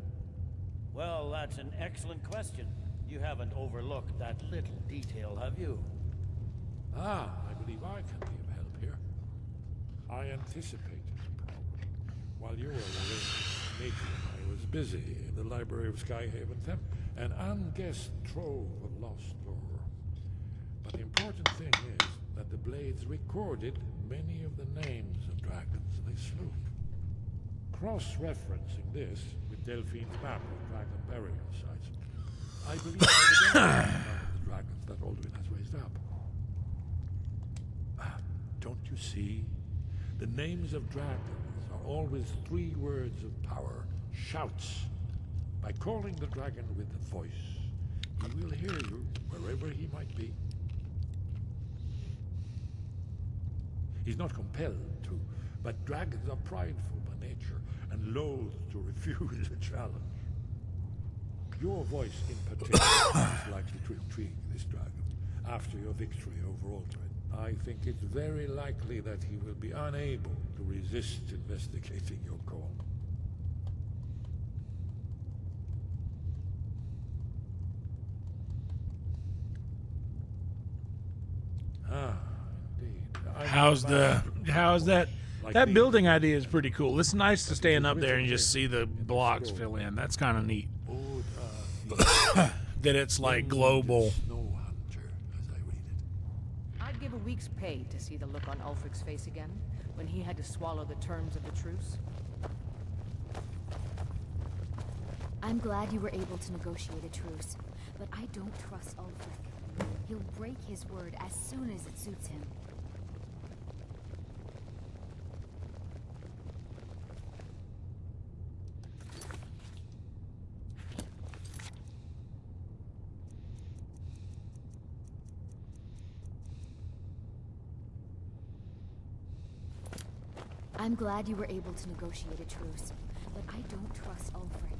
Speaker 16: Well, that's an excellent question. You haven't overlooked that little detail, have you?
Speaker 1: I believe I can be of help here. I anticipated the problem. While you were away in Napier, I was busy in the library of Skyhaven, an unguessed trove of lost lore. But the important thing is, that the blades recorded many of the names of dragons they slew. Cross-referencing this with Delphine's map of dragon burial sites, I believe I identified none of the dragons that Alduin has raised up. Don't you see? The names of dragons are always 3 words of power, shouts. By calling the dragon with a voice, he will hear you wherever he might be. He's not compelled to, but dragons are prideful by nature and loath to refuse a challenge. Your voice in particular is likely to intrigue this dragon after your victory over Alduin. I think it's very likely that he will be unable to resist investigating your call. Indeed.
Speaker 2: How's that? That building idea is pretty cool. It's nice to stand up there and just see the blocks fill in. That's kind of neat. That it's like global.
Speaker 17: I'd give a week's pay to see the look on Ulfric's face again when he had to swallow the terms of the truce.
Speaker 6: I'm glad you were able to negotiate a truce, but I don't trust Ulfric. He'll break his word as soon as it suits him. I'm glad you were able to negotiate a truce, but I don't trust Ulfric.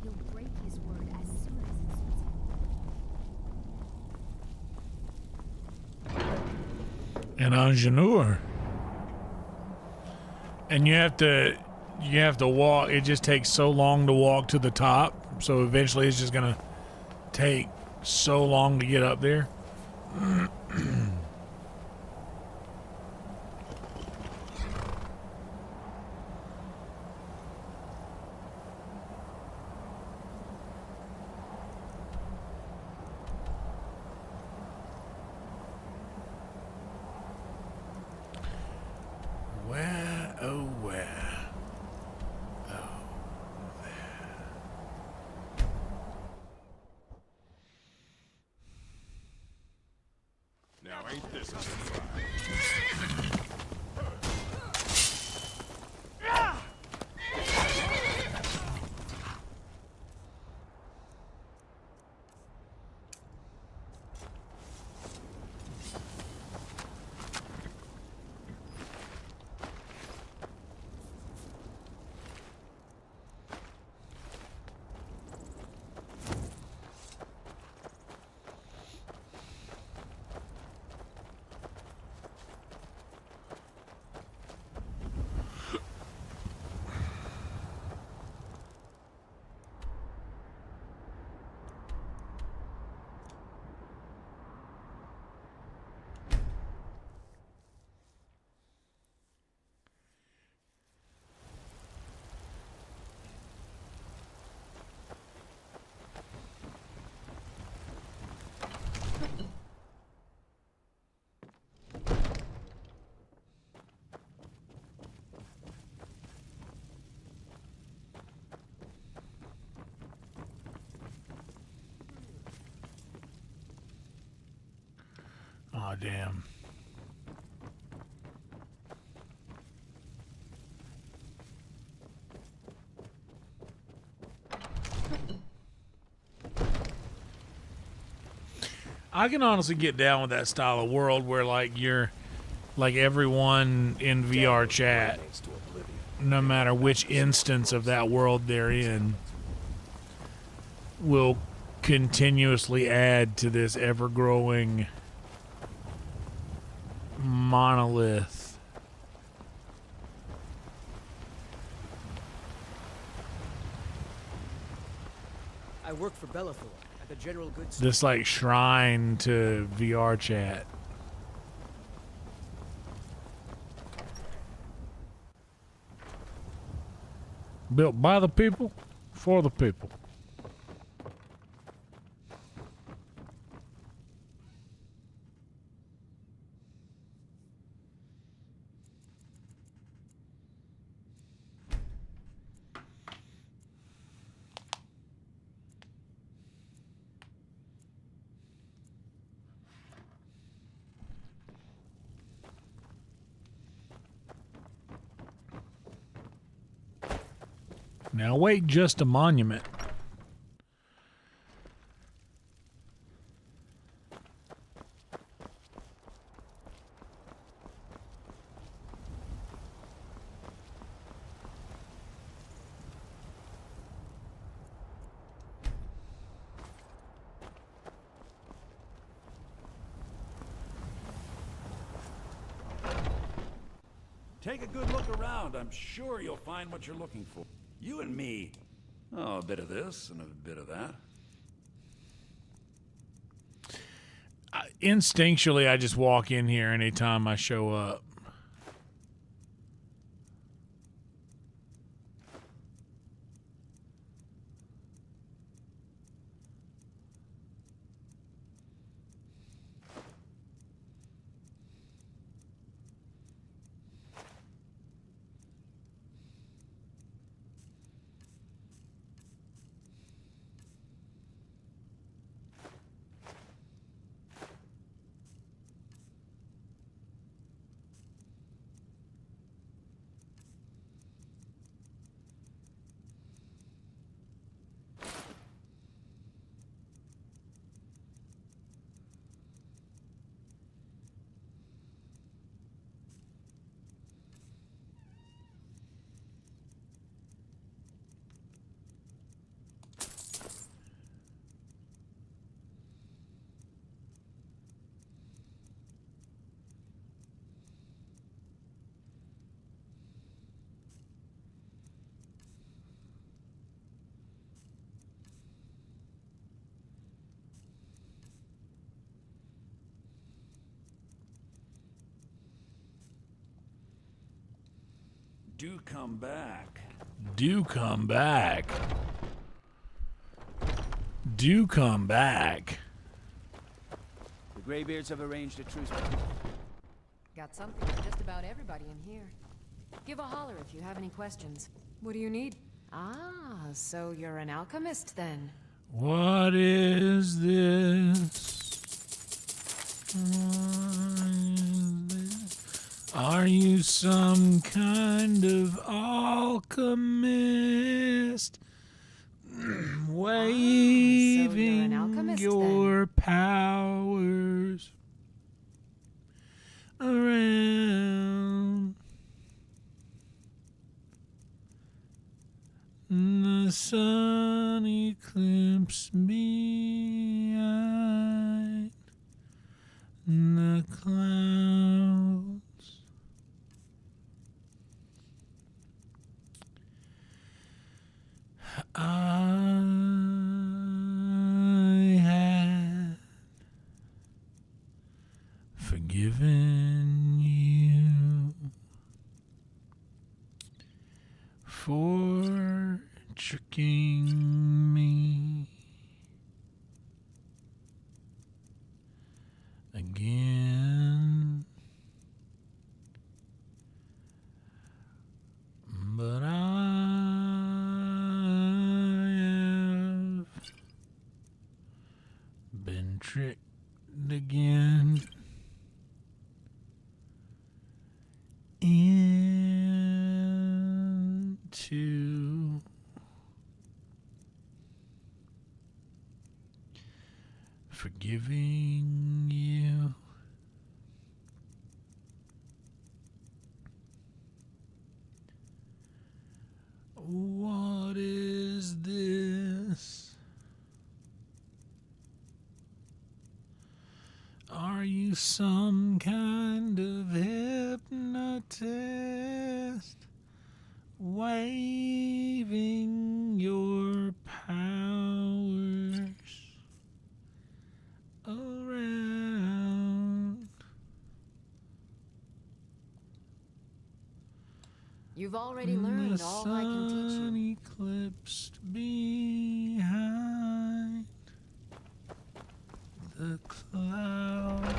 Speaker 6: He'll break his word as soon as it suits him.
Speaker 2: An ingénieur. And you have to walk. It just takes so long to walk to the top, so eventually it's just gonna take so long to get up there. Oh, damn. I can honestly get down with that style of world where like you're like everyone in VR chat, no matter which instance of that world they're in, will continuously add to this ever-growing monolith.
Speaker 13: I work for Bellathor at the General Goods.
Speaker 2: This like shrine to VR chat. Built by the people, for the people. Now wait just a monument.
Speaker 7: Take a good look around. I'm sure you'll find what you're looking for. You and me. Oh, a bit of this and a bit of that.
Speaker 2: Instinctually, I just walk in here anytime I show up.
Speaker 7: Do come back.
Speaker 2: Do come back. Do come back.
Speaker 11: The Greybeards have arranged a truce between...
Speaker 8: Got something for just about everybody in here. Give a holler if you have any questions. What do you need? Ah, so you're an alchemist then.
Speaker 2: What is this? Are you some kind of alchemist? Waving your powers around. The sun eclipsed behind the clouds. I had forgiven you for tricking me again, but I have been tricked again into forgiving you. What is this? Are you some kind of hypnotist? Waving your powers around.
Speaker 8: You've already learned all I can teach you.
Speaker 2: The sun eclipsed behind the clouds.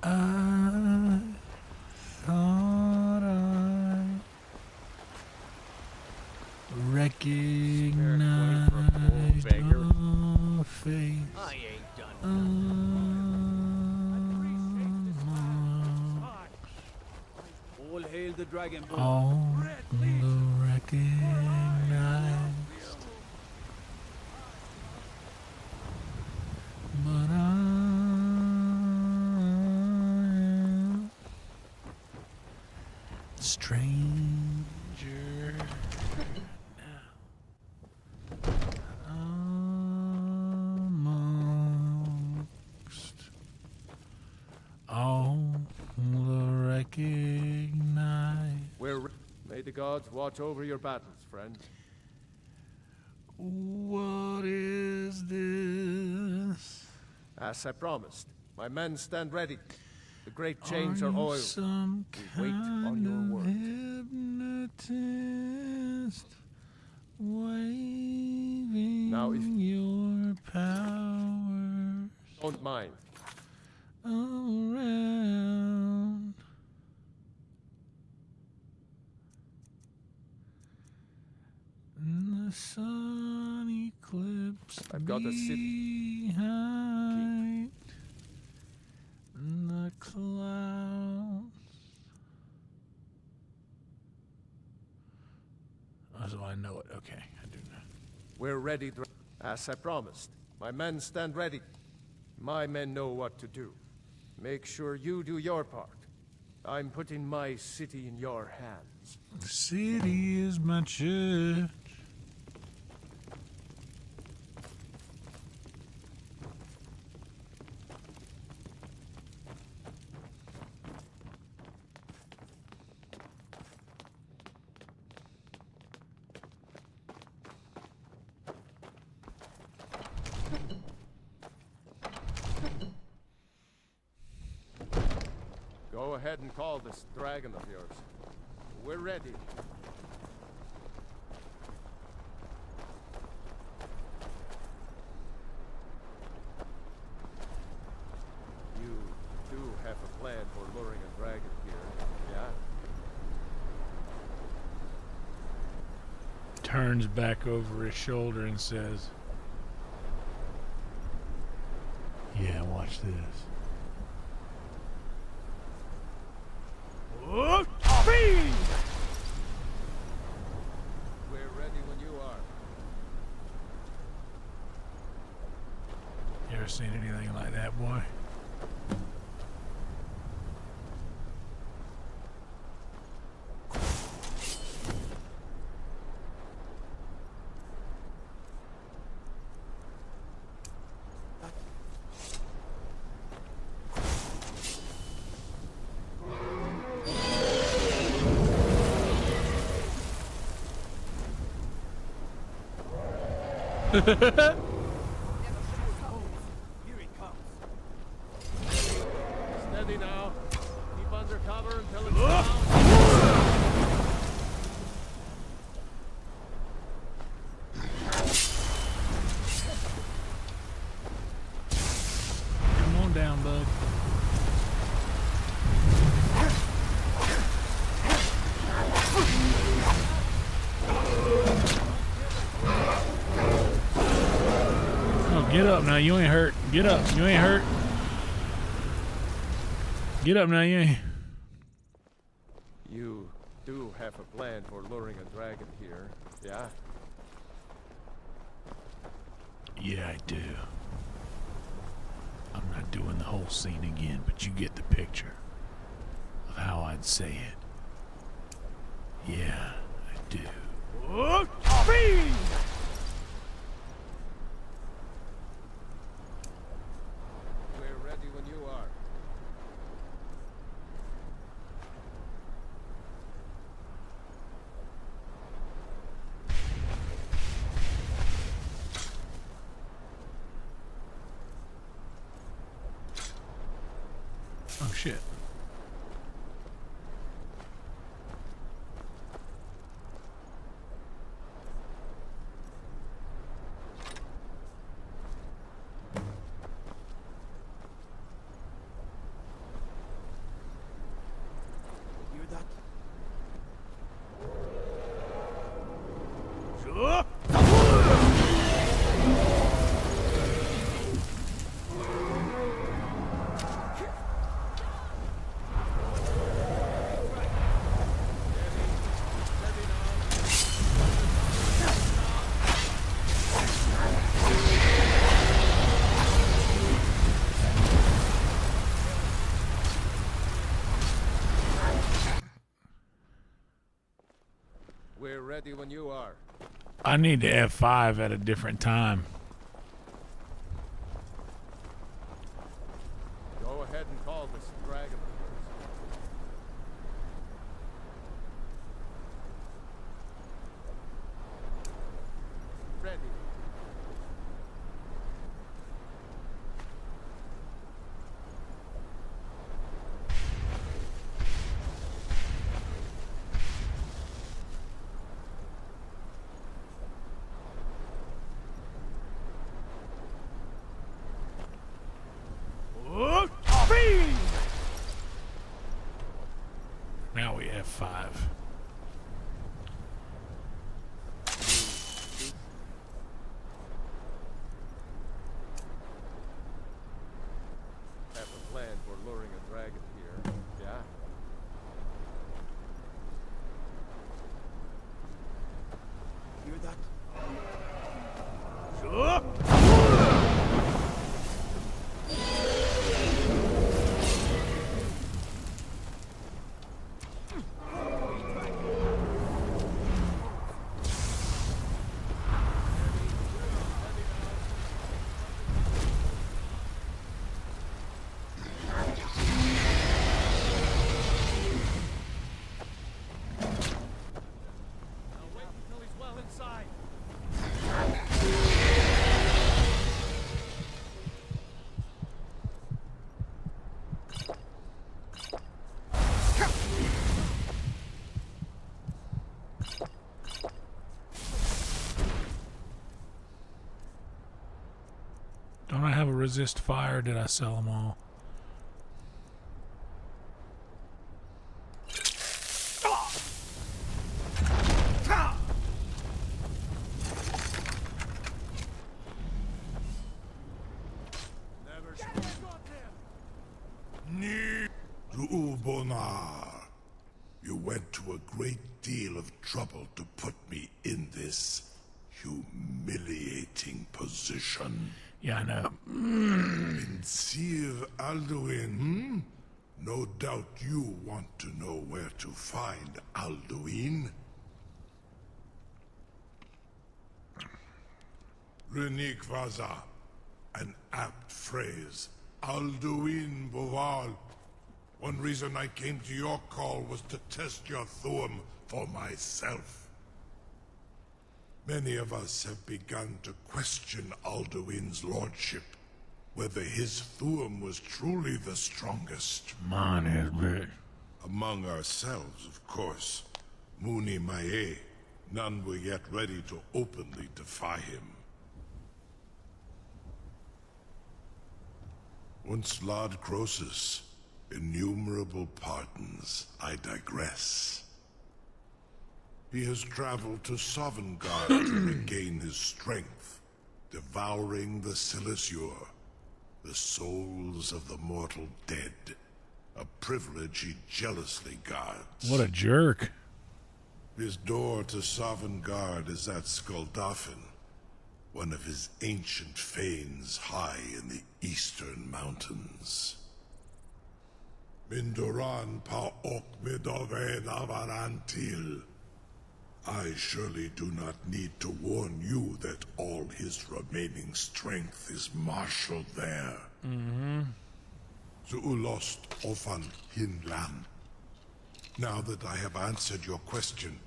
Speaker 2: I thought I recognized your face.
Speaker 13: I ain't done.
Speaker 11: the dragon boat.
Speaker 2: All the recognized. But I'm stranger now amongst all the recognized.
Speaker 12: May the gods watch over your battles, friend.
Speaker 2: What is this?
Speaker 12: As I promised, my men stand ready. The great chains are oiled. We wait on your word.
Speaker 2: Hypnotist, waving
Speaker 12: Now if
Speaker 2: your powers
Speaker 12: don't mind.
Speaker 2: around. The sun eclipse
Speaker 12: I've got a city.
Speaker 2: behind the clouds. Oh, so I know it. Okay, I do know.
Speaker 12: We're ready, as I promised. My men stand ready. My men know what to do. Make sure you do your part. I'm putting my city in your hands.
Speaker 2: The city is my church.
Speaker 12: Go ahead and call this dragon of yours. We're ready. You do have a plan for luring a dragon here, yeah?
Speaker 2: Turns back over his shoulder and says, "Yeah, watch this."
Speaker 12: We're ready when you are.
Speaker 2: You ever seen anything like that, boy?
Speaker 12: Here he comes. Steady now. Keep under cover until it's down.
Speaker 2: Come on down, bud. Get up now, you ain't hurt. Get up, you ain't hurt. Get up now, you ain't.
Speaker 12: You do have a plan for luring a dragon here, yeah?
Speaker 2: Yeah, I do. I'm not doing the whole scene again, but you get the picture of how I'd say it. Yeah, I do.
Speaker 12: We're ready when you are.
Speaker 2: Oh shit.
Speaker 11: Hear that?
Speaker 12: ready when you are.
Speaker 2: I need to F5 at a different time.
Speaker 12: Go ahead and call this dragon. Ready.
Speaker 2: Now we F5.
Speaker 12: Have a plan for luring a dragon here, yeah?
Speaker 4: Hear that?
Speaker 2: Don't I have a resist fire? Did I sell them all?
Speaker 10: Ubonar, you went to a great deal of trouble to put me in this humiliating position.
Speaker 2: Yeah, I know.
Speaker 10: Sir Alduin, No doubt you want to know where to find Alduin. Renik Vaza, an apt phrase. Alduin Boval. One reason I came to your call was to test your Thuum for myself. Many of us have begun to question Alduin's lordship, whether his Thuum was truly the strongest.
Speaker 2: Mine is big.
Speaker 10: Among ourselves, of course. Muni Mae, none were yet ready to openly defy him. Once Lord Croesus, innumerable pardons, I digress. He has traveled to Sovngarde to regain his strength, devouring the Silesure, the souls of the mortal dead, a privilege he jealously guards.
Speaker 2: What a jerk.
Speaker 10: His door to Sovngarde is at Skuldafn, one of his ancient fanes high in the eastern mountains. Mindoran pa ok midoven avarantil. I surely do not need to warn you that all his remaining strength is marshaled there. Zuulost ofan hinlan. Now that I have answered your question,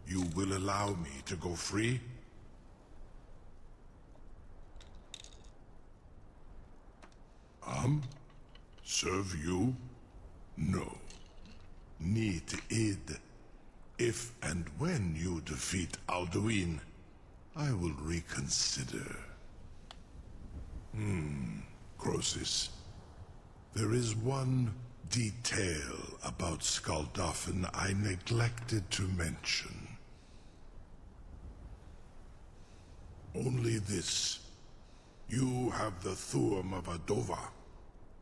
Speaker 10: you will allow me to go free? Serve you? No. Need id. If and when you defeat Alduin, I will reconsider. Croesus. There is one detail about Skuldafn I neglected to mention. Only this. You have the Thuum of Adova,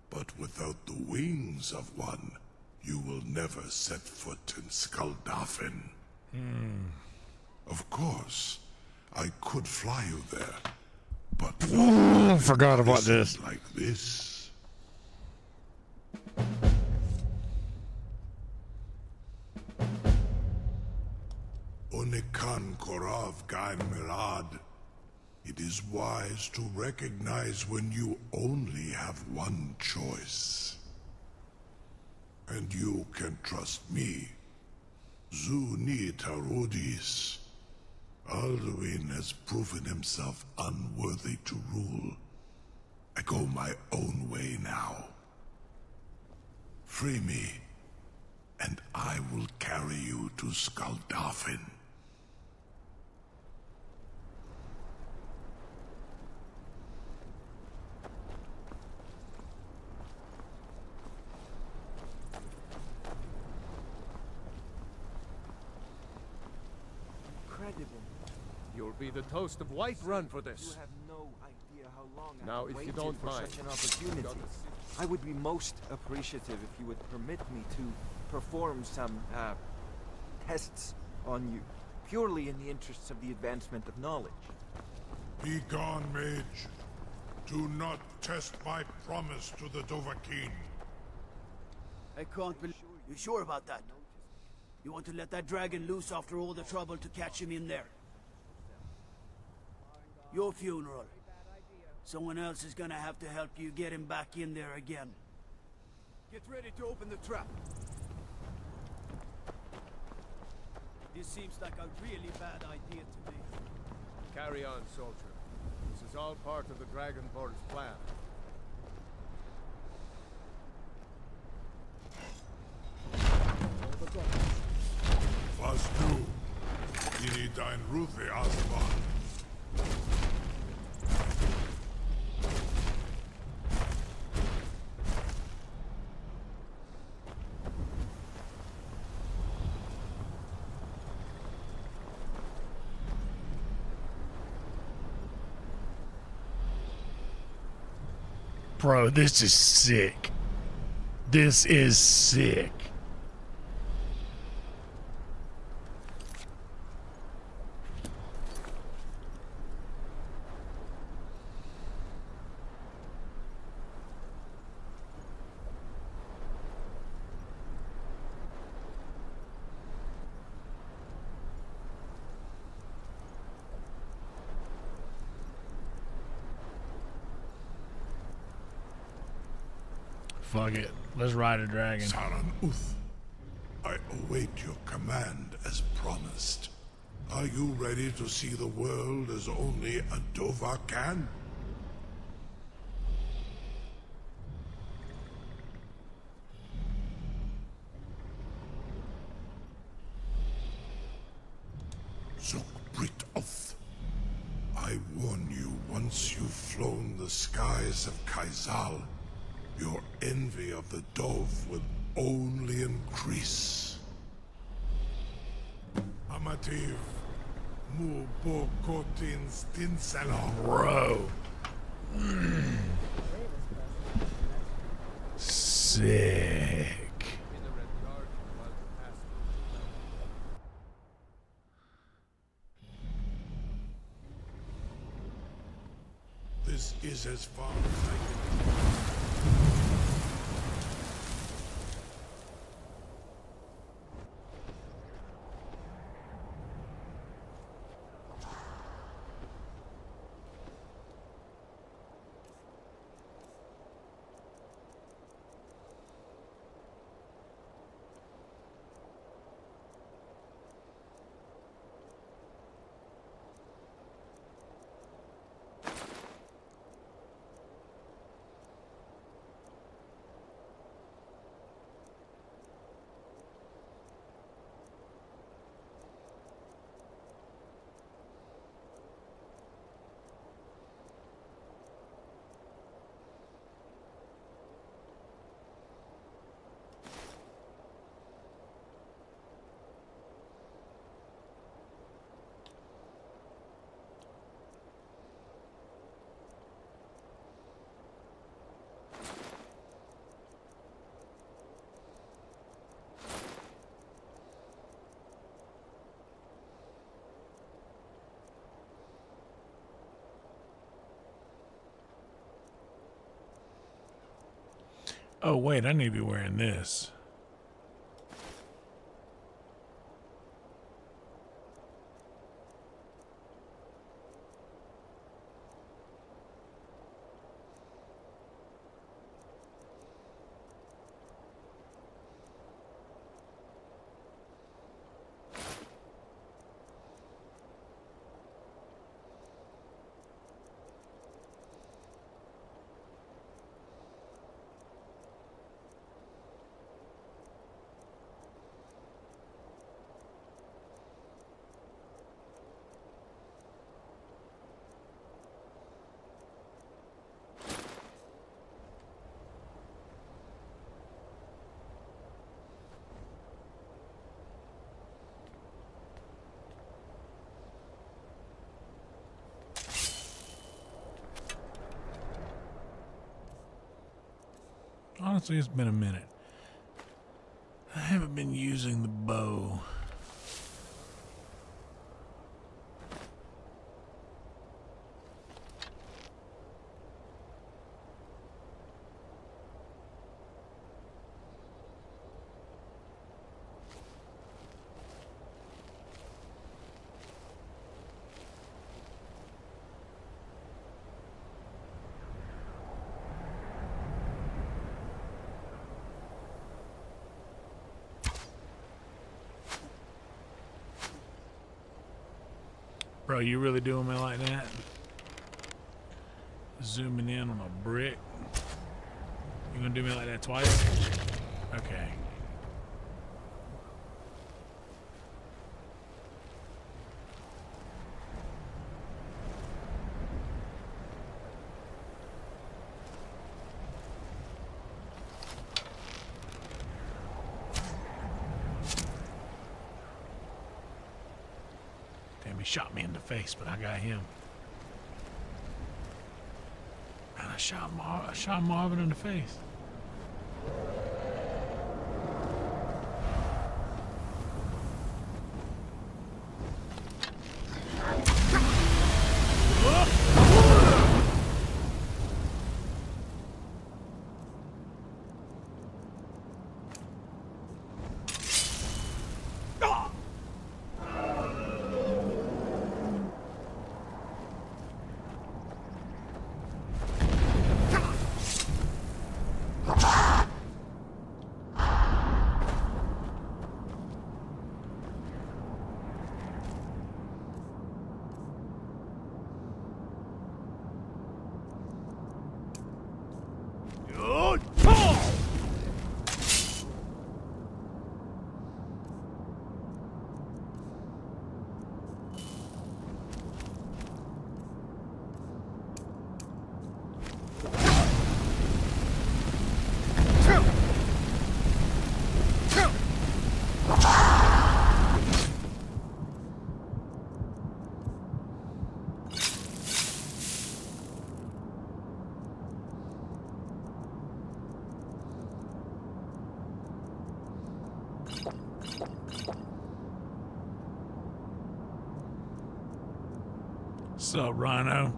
Speaker 10: but without the wings of one, you will never set foot in Skuldafn. Of course, I could fly you there, but
Speaker 2: forgot about this.
Speaker 10: Like this. Unikan Korav Gain Mirad. It is wise to recognize when you only have one choice. And you can trust me. Zuni Tarudis. Alduin has proven himself unworthy to rule. I go my own way now. Free me, and I will carry you to Skaldafin.
Speaker 12: Incredible. You'll be the toast of Whiterun for this.
Speaker 9: You have no idea how long
Speaker 12: Now,
Speaker 9: I've
Speaker 12: if you
Speaker 9: waited
Speaker 12: don't
Speaker 9: for
Speaker 12: mind,
Speaker 9: such an opportunity. I would be most appreciative if you would permit me to perform some, tests on you, purely in the interests of the advancement of knowledge.
Speaker 10: Be gone, mage. Do not test my promise to the Dovahkiin.
Speaker 11: I can't believe... You sure about that? You want to let that dragon loose after all the trouble to catch him in there? Your funeral. Someone else is gonna have to help you get him back in there again.
Speaker 9: Get ready to open the trap.
Speaker 11: This seems like a really bad idea to me.
Speaker 12: Carry on, soldier. This is all part of the Dragonborn's plan.
Speaker 10: Was du? Ini dein Rufe Asban.
Speaker 2: Bro, this is sick. This is sick. Fuck it. Let's ride a dragon.
Speaker 10: Saran Uth, I await your command as promised. Are you ready to see the world as only a Dova can? Zukbrit Oth, I warn you, once you've flown the skies of Kaizal, your envy of the Dove will only increase. Amativ, mu bokotin stinsalon.
Speaker 2: Bro. Sick.
Speaker 10: This is as far as I can.
Speaker 2: Oh, wait, I need to be wearing this. Honestly, it's been a minute. I haven't been using the bow. Bro, you really doing me like that? Zooming in on a brick. You gonna do me like that twice? Okay. He shot me in the face, but I got him. Man, I shot Marvin in the face. What's up, Rhino?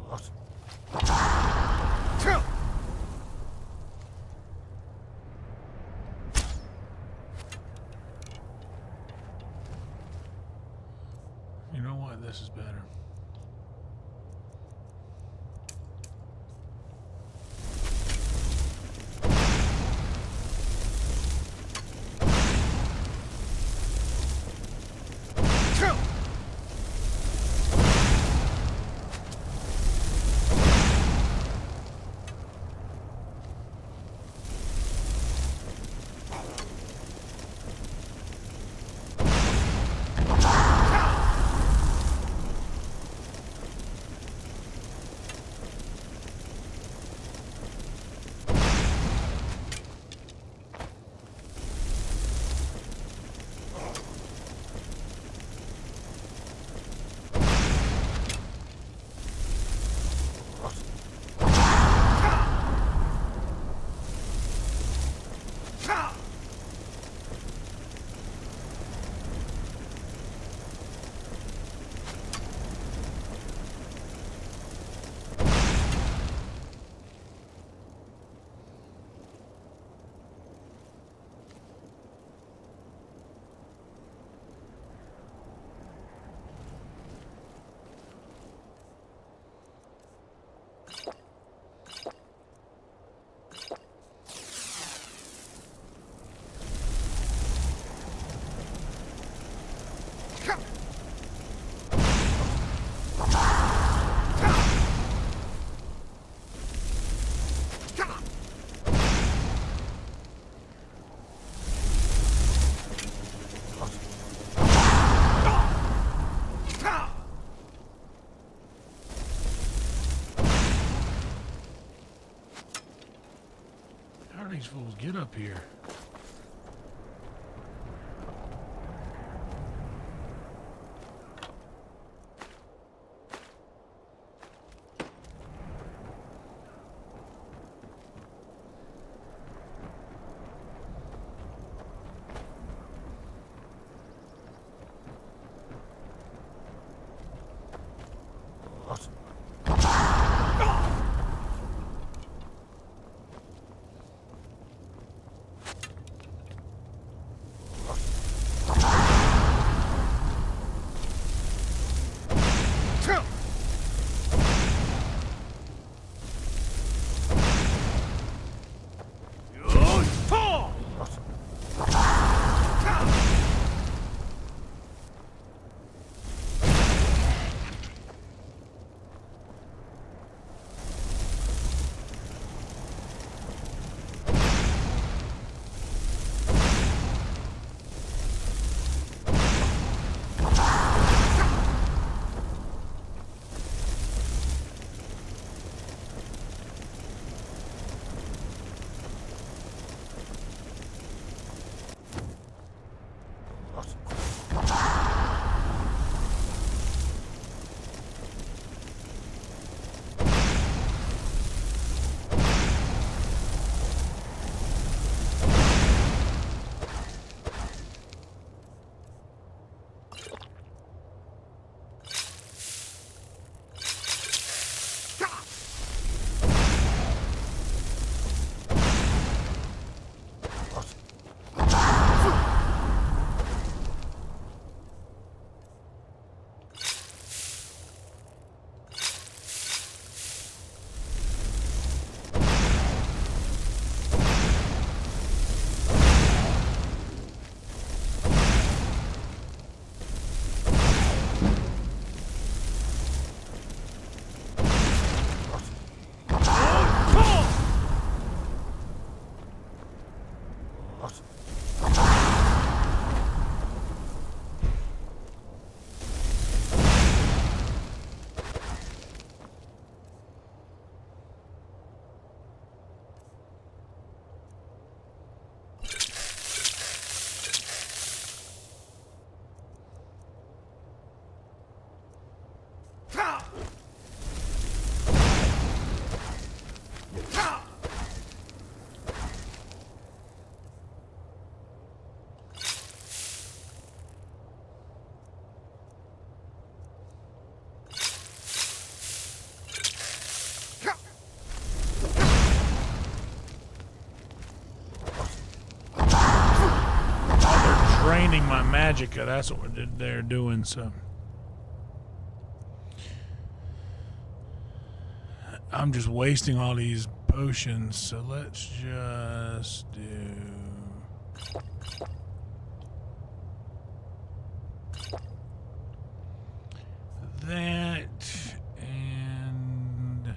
Speaker 2: You know what? This is better. How do these fools get up here? draining my magicka. That's what they're doing, so. I'm just wasting all these potions, so let's just do... that, and...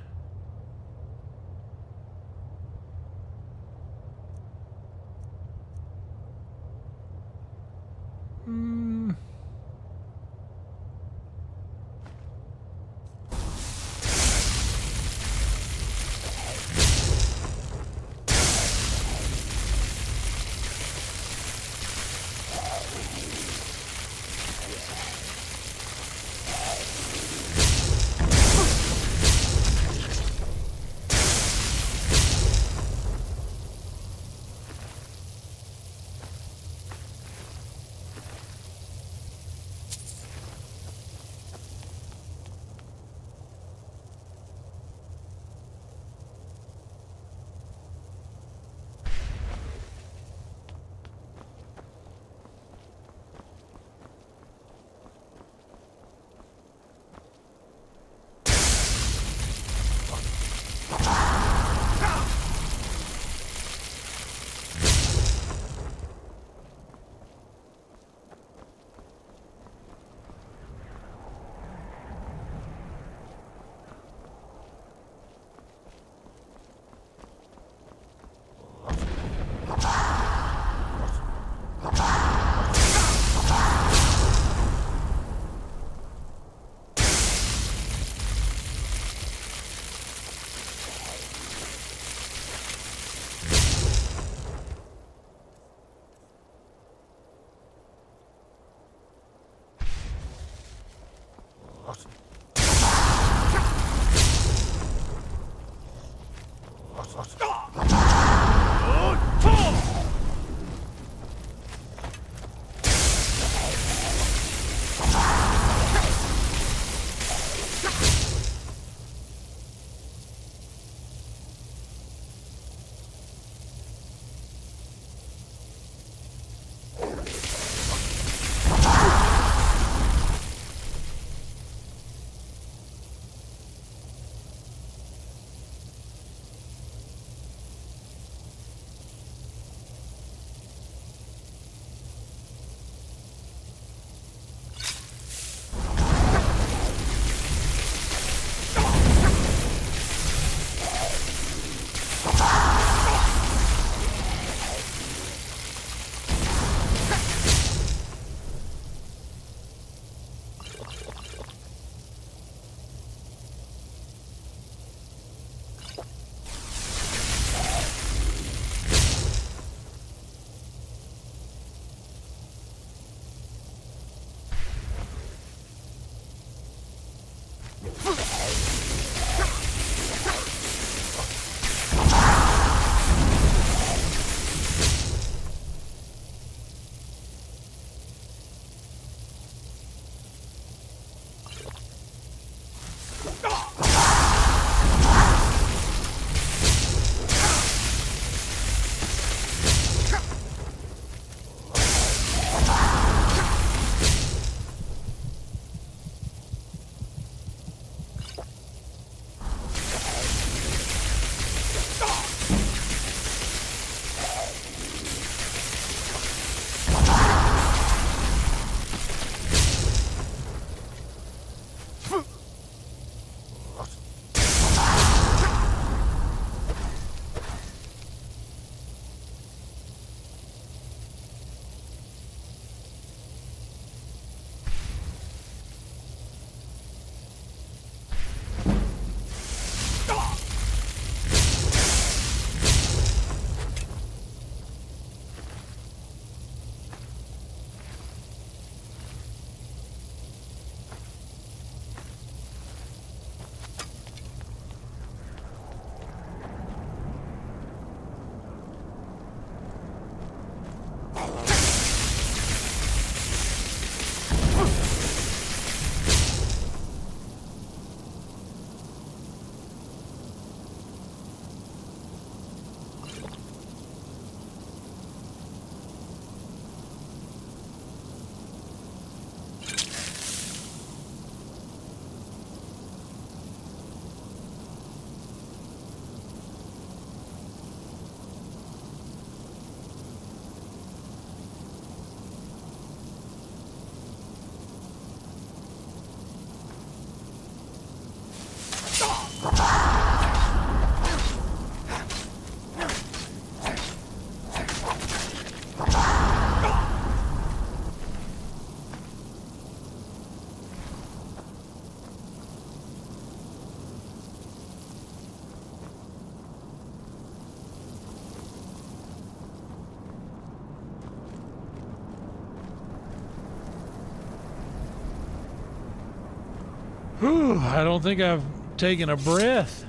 Speaker 2: Whew, I don't think I've taken a breath.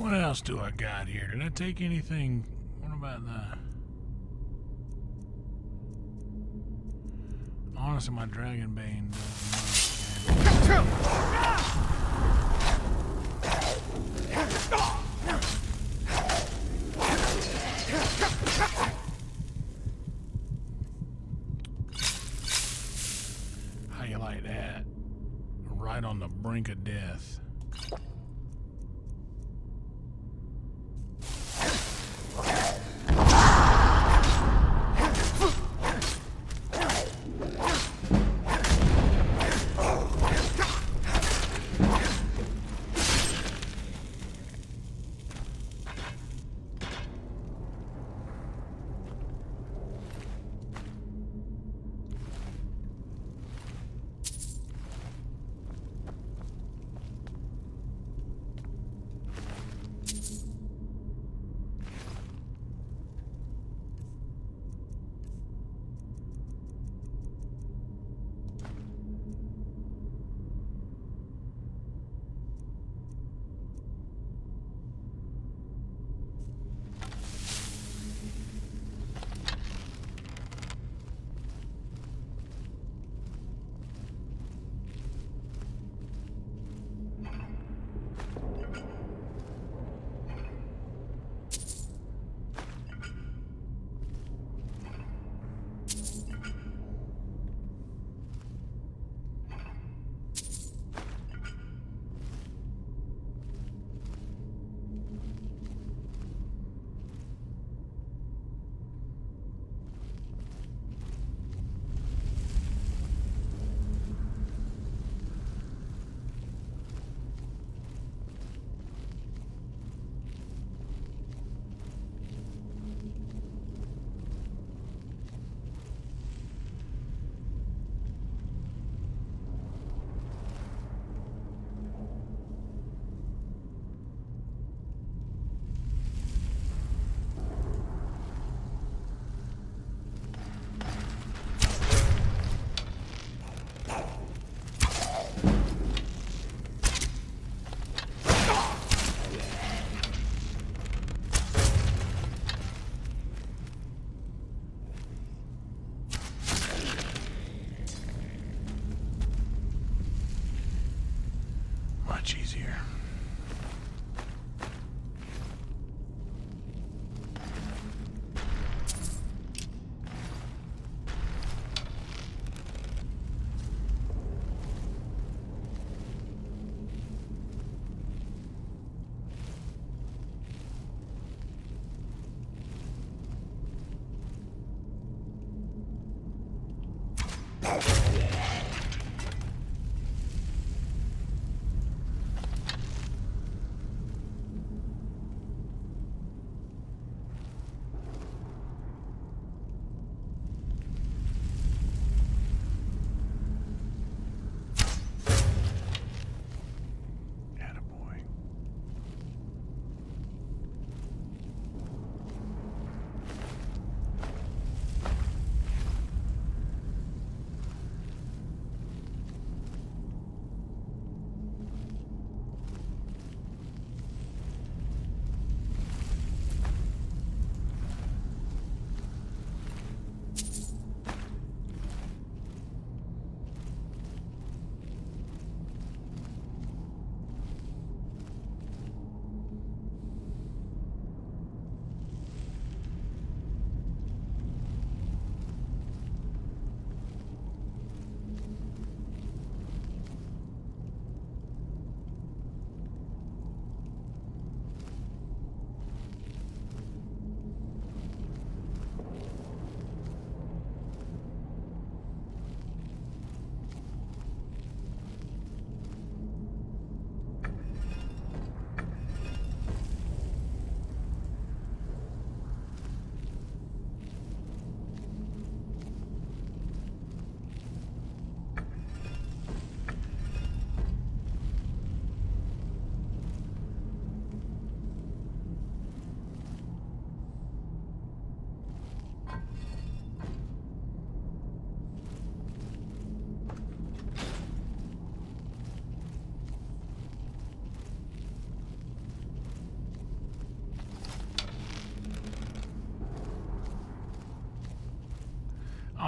Speaker 2: What else do I got here? Did I take anything? What about the... Honestly, my Dragon Bane doesn't How you like that? Right on the brink of death. Much easier.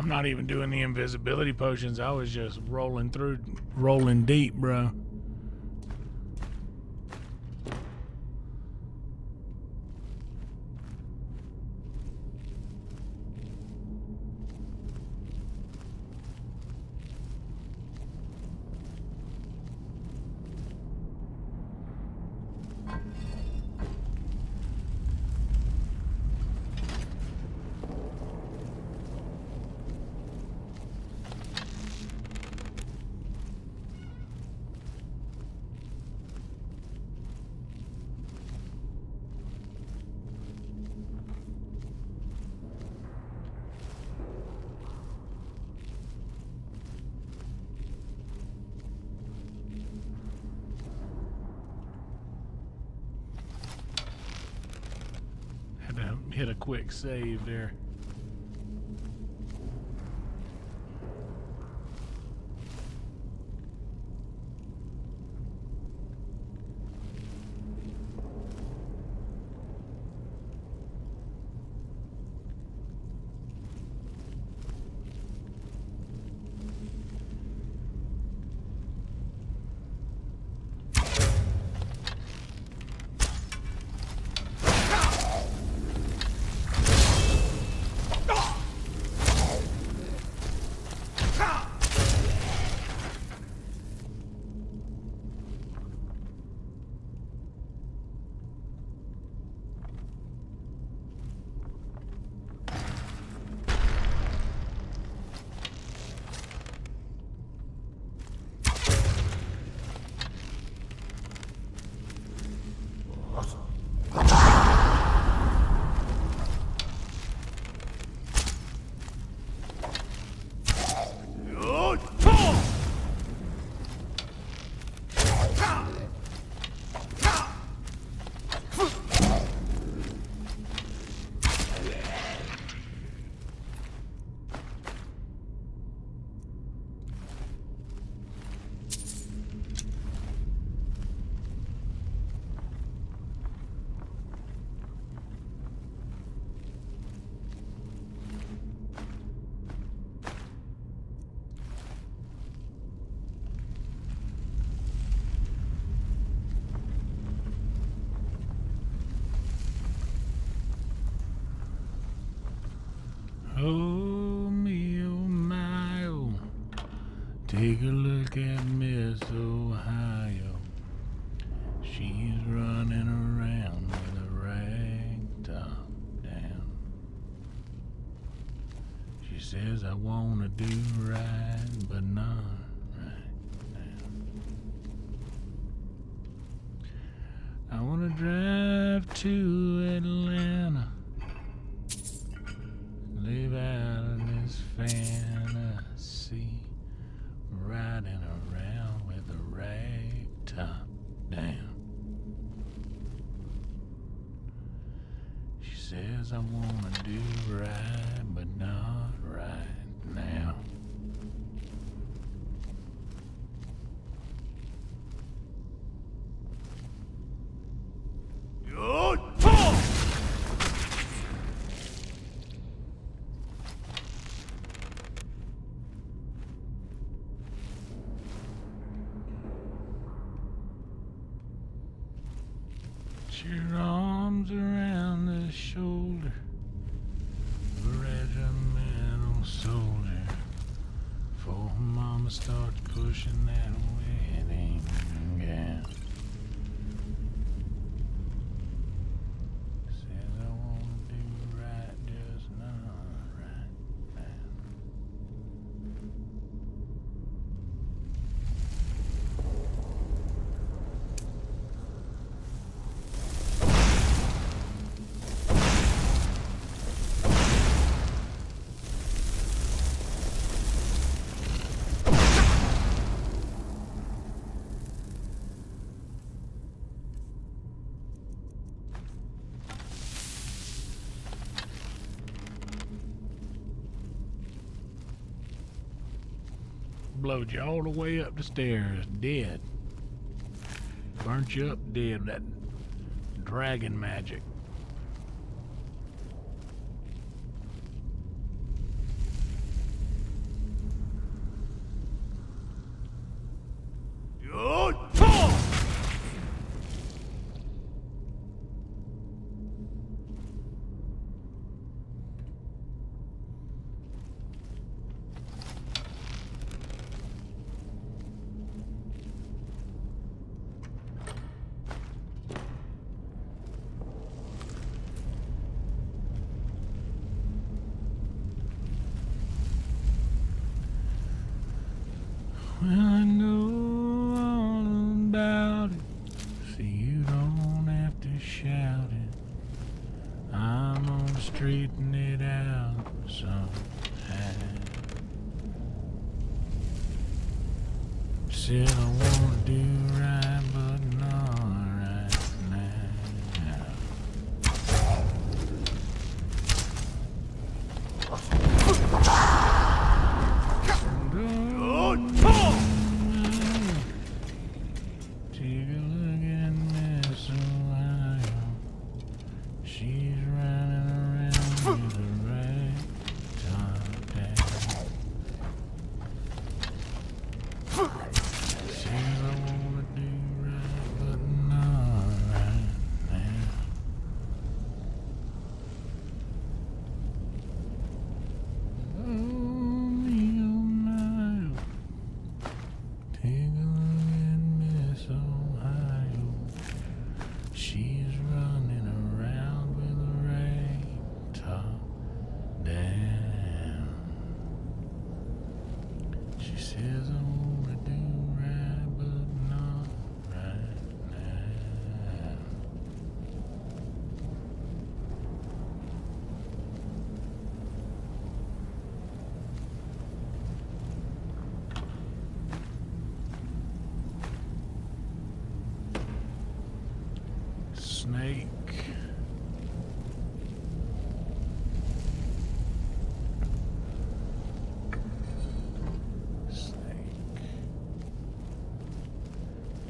Speaker 2: I'm not even doing the invisibility potions. I was just rolling deep, bro. Hit a quick save there. Oh me, oh my, oh. Take a look at Miss Ohio. She's running around with a rag top down. She says I wanna do right, but not right now. I wanna drive to Atlanta. Live out of this fantasy, riding around with a rag top down. She says I wanna do right, but not right now. Your arms around the shoulder of a regimental soldier, before mama starts pushing that wedding gown. Says I wanna do right, just not right now. Blowed you all the way up the stairs, dead. Burnt you up dead with that dragon magic. straightening it out somehow. Said I won't do right, but not right now. Take a look at Miss Ohio. She's running around with the right top down. Says I wanna do right, but not right now. Oh, me, oh, no. Take a look at Miss Ohio. She's running around with the rain top down. She says I wanna do right, but not right now. Snake. Snake.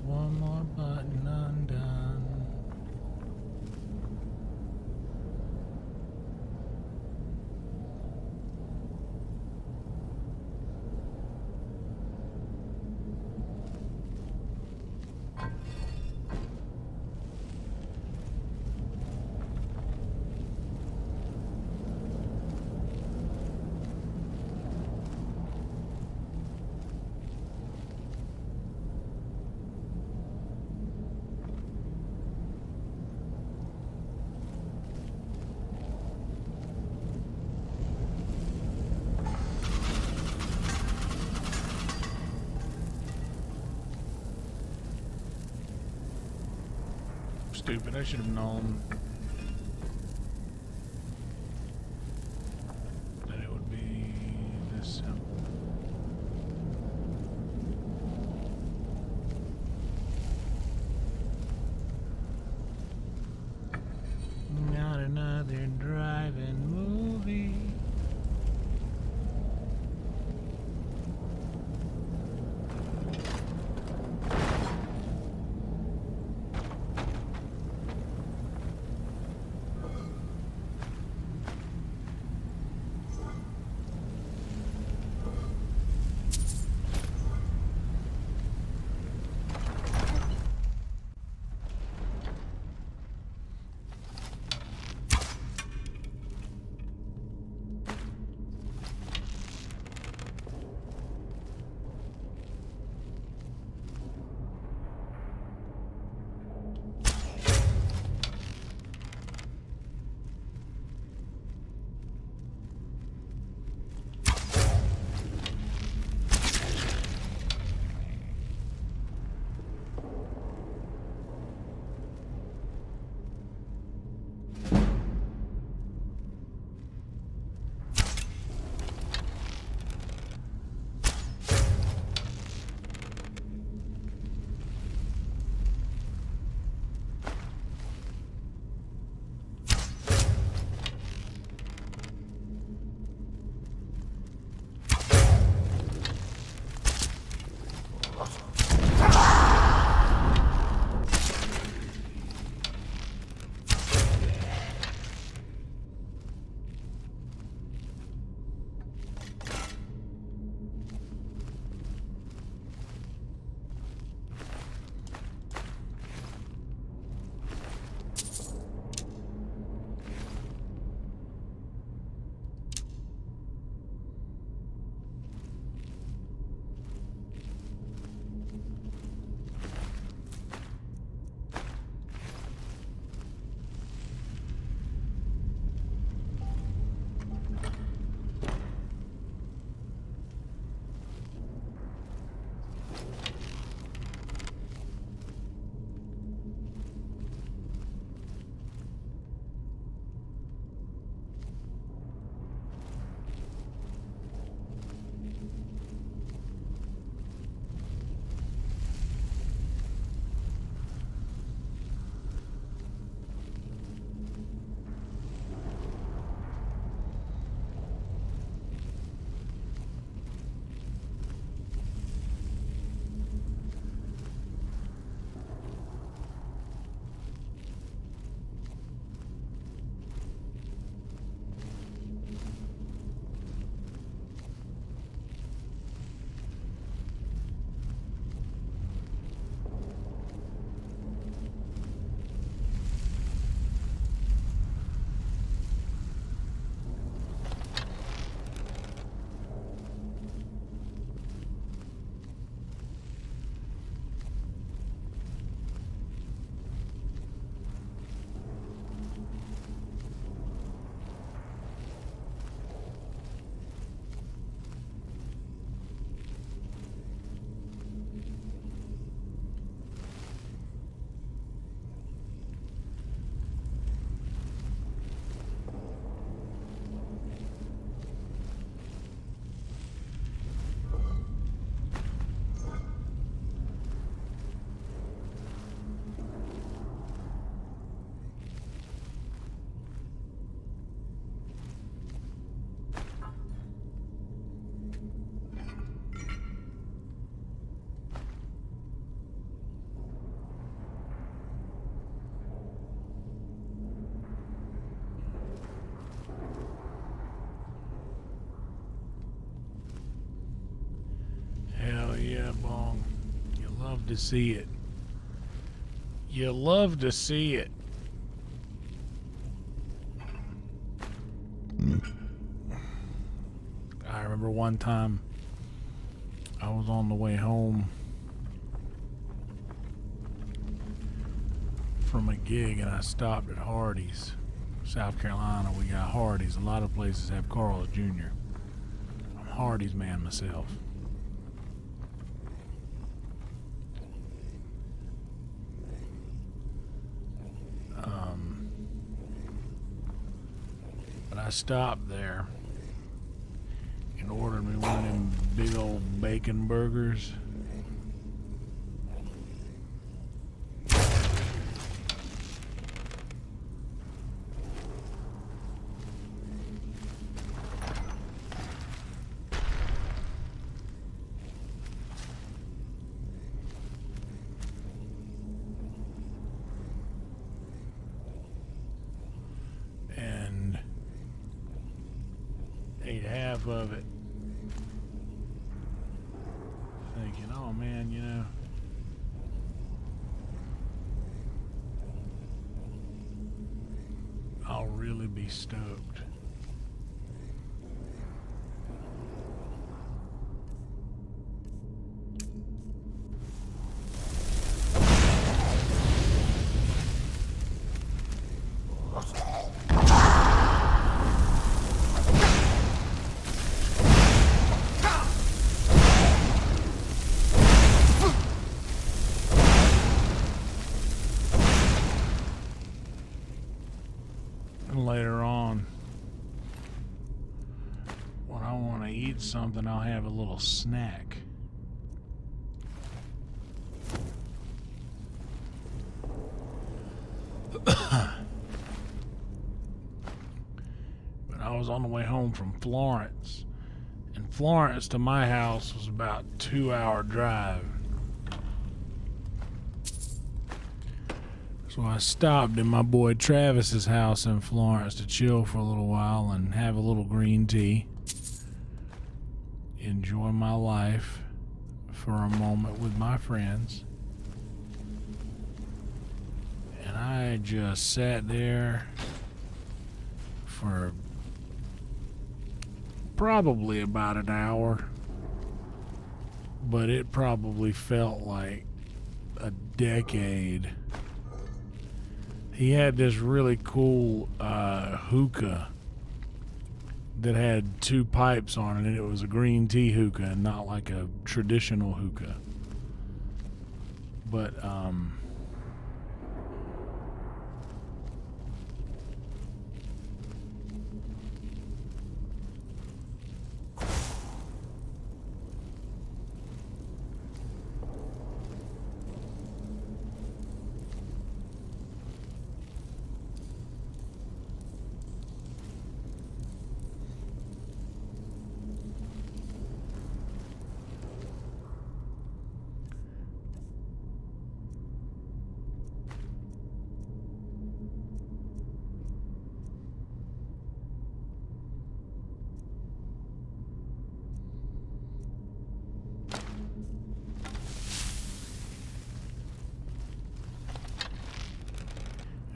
Speaker 2: One more button undone. Stupid, I should have known that it would be this simple. Not another driving movie. to see it. You love to see it. I remember one time I was on the way home from a gig and I stopped at Hardee's, South Carolina. We got Hardee's. A lot of places have Carl Jr. I'm a Hardee's man myself. But I stopped there and ordered me one of them big old bacon burgers. Ate half of it, thinking, oh man, you know, I'll really be stoked. Later on, when I want to eat something, I'll have a little snack. But I was on the way home from Florence, and Florence to my house was about a 2-hour drive. So I stopped at my boy Travis's house in Florence to chill for a little while and have a little green tea. Enjoy my life for a moment with my friends. And I just sat there for probably about an hour. But it probably felt like a decade. He had this really cool hookah that had 2 pipes on it, and it was a green tea hookah and not like a traditional hookah. But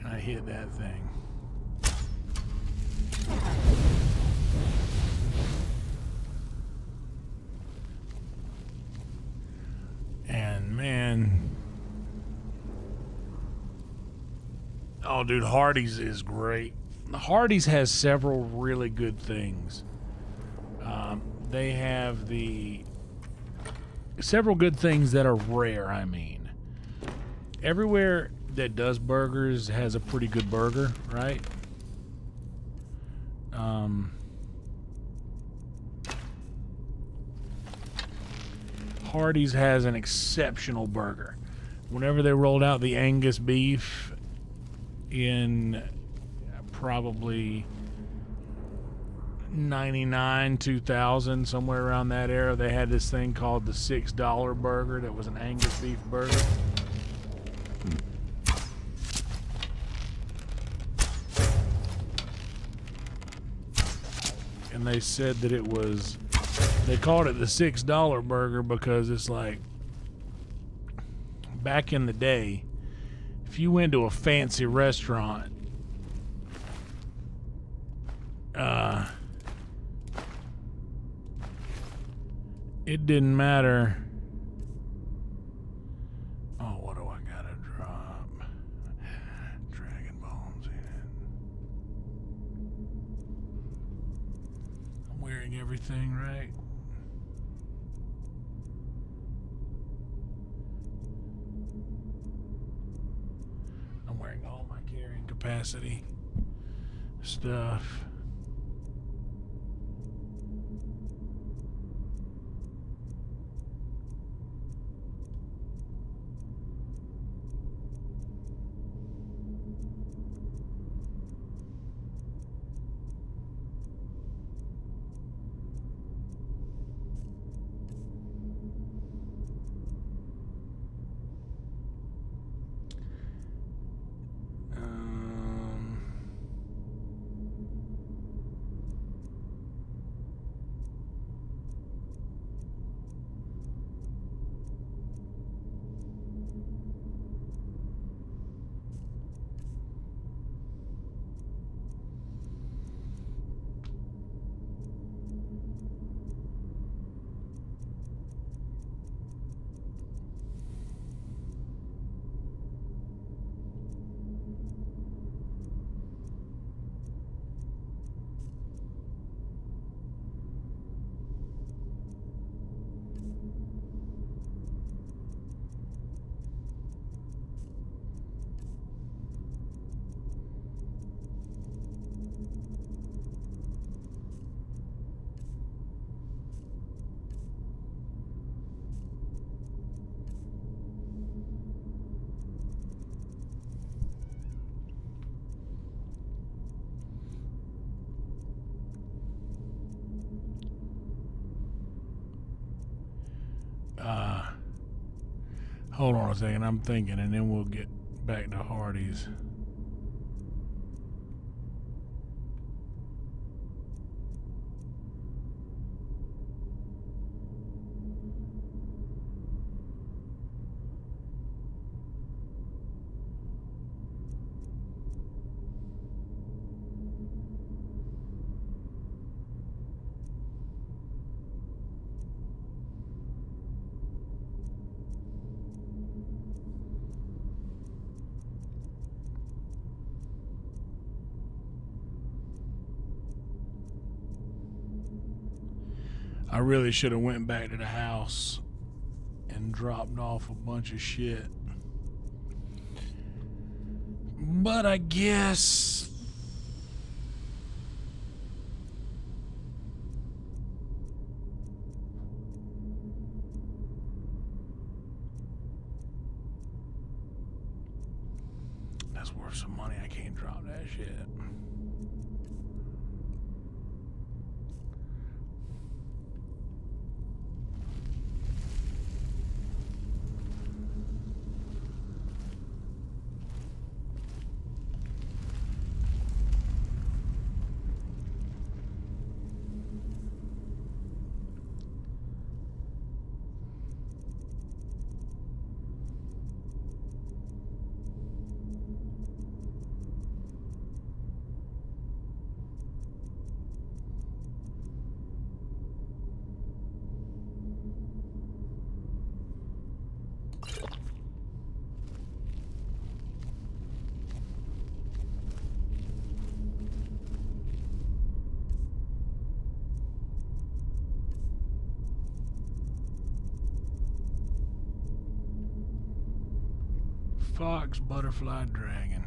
Speaker 2: I hit that thing. And man, oh dude, Hardee's is great. Hardee's has several really good things. They have several good things that are rare, I mean. Everywhere that does burgers has a pretty good burger, right? Hardee's has an exceptional burger. Whenever they rolled out the Angus beef in probably 99, 2000, somewhere around that era, they had this thing called the $6 burger that was an Angus beef burger. And they said that it was, they called it the $6 burger because it's like back in the day, if you went to a fancy restaurant, it didn't matter. Oh, what do I gotta drop? Dragon bones in it. I'm wearing everything right. I'm wearing all my carrying capacity stuff. Hold on a second, I'm thinking, and then we'll get back to Hardy's. I really should have went back to the house and dropped off a bunch of shit. But I guess that's worth some money. I can't drop that shit. Fox, butterfly, dragon.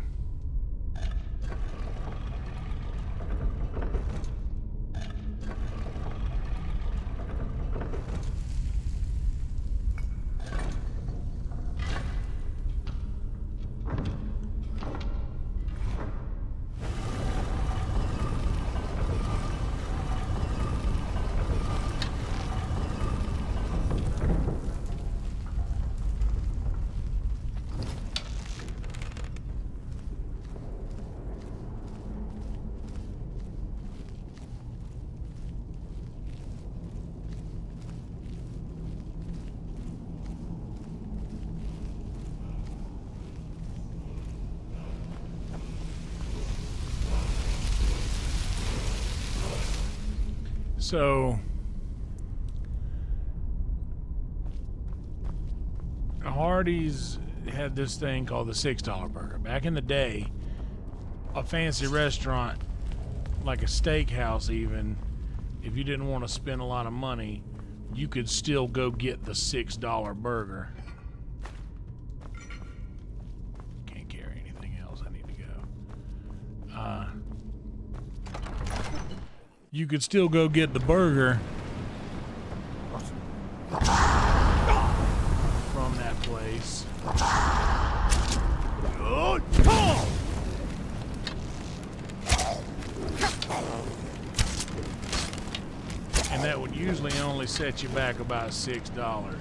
Speaker 2: So Hardee's had this thing called the $6 burger. Back in the day, a fancy restaurant, like a steakhouse even, if you didn't want to spend a lot of money, you could still go get the $6 burger. Can't carry anything else. I need to go. You could still go get the burger from that place. And that would usually only set you back about $6.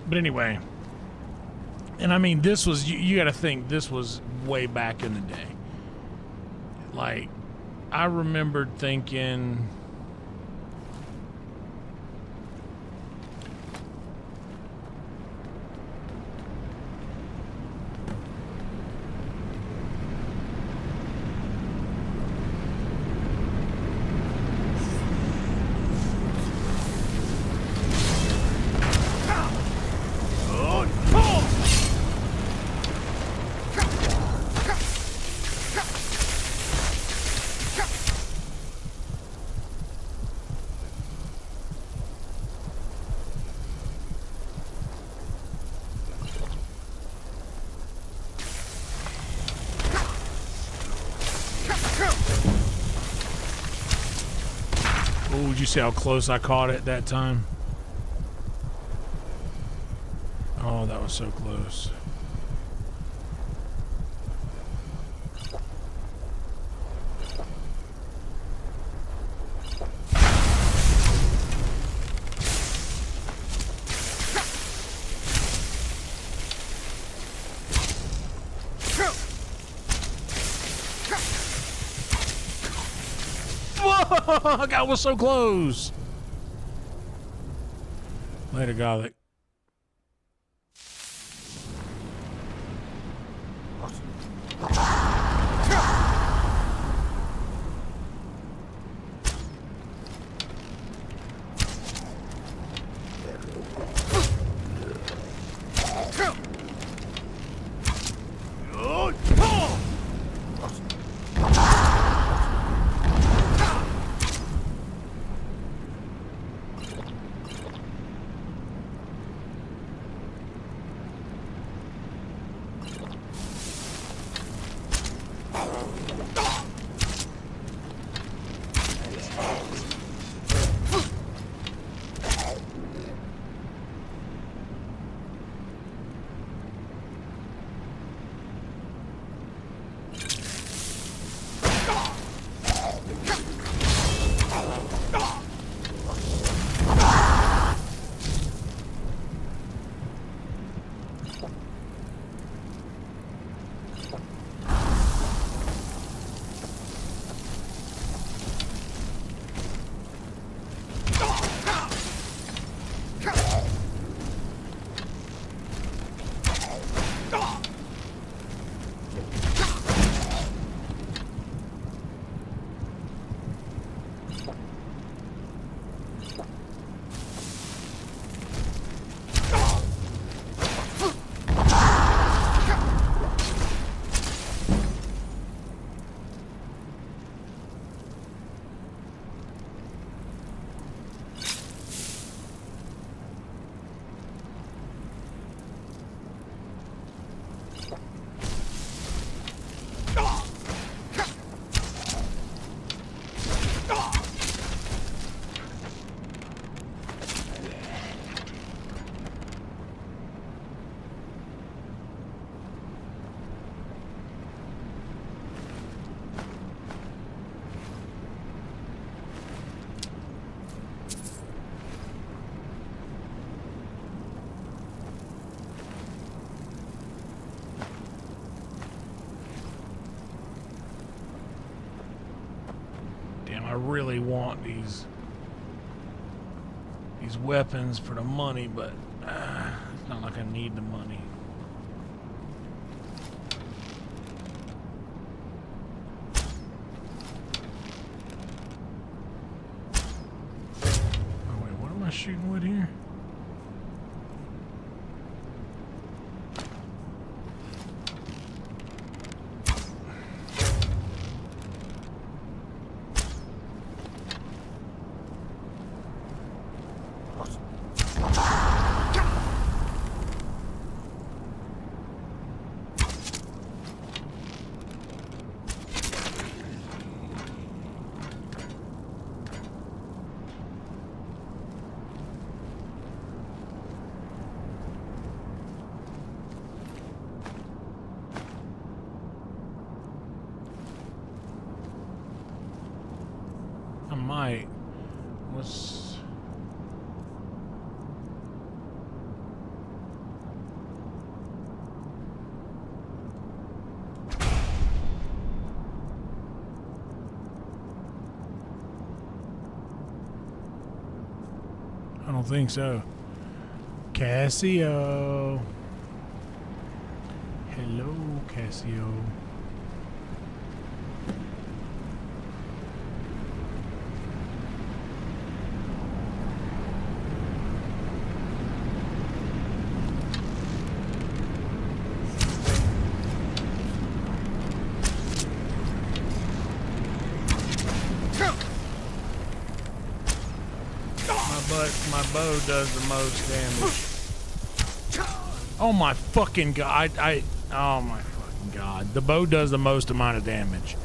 Speaker 2: But anyway, and I mean, this was, you got to think, this was way back in the day. Like, I remembered thinking, oh, did you see how close I caught it that time? Oh, that was so close. Fuck, I was so close. Later, Garlic. really want these weapons for the money, but it's not like I need the money. Oh wait, what am I shooting with here? Might. What's... I don't think so. Cassio. Hello, Cassio. My bow does the most damage. Oh my fucking god! Oh my fucking god! The bow does the most amount of damage.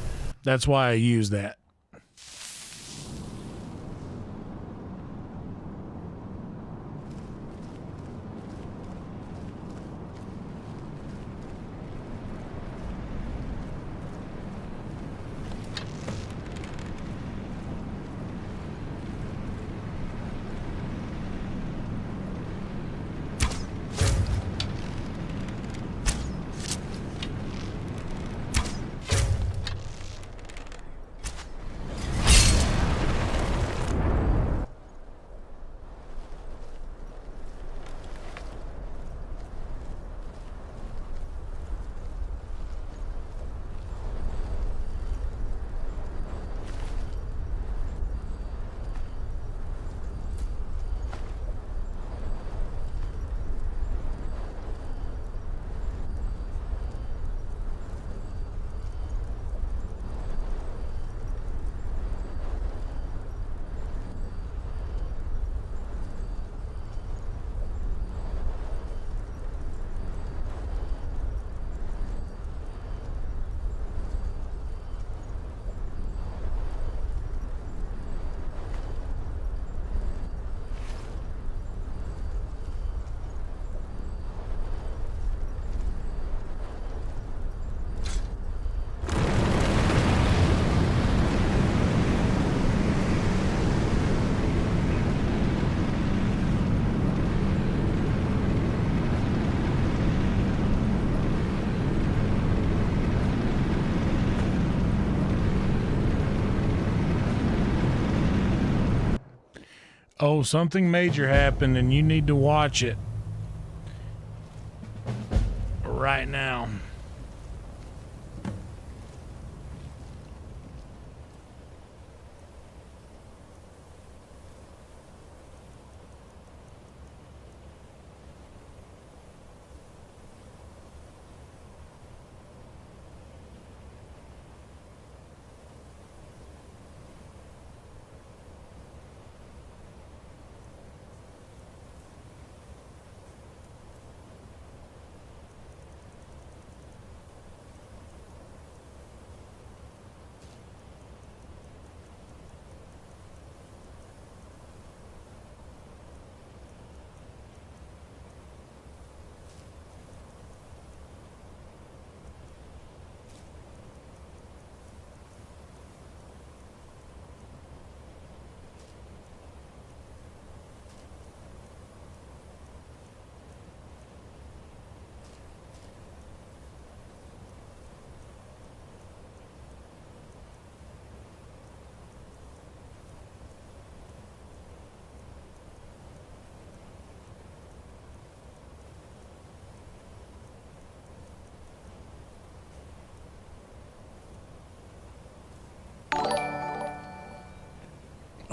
Speaker 2: That's why I use that. Oh, something major happened and you need to watch it right now.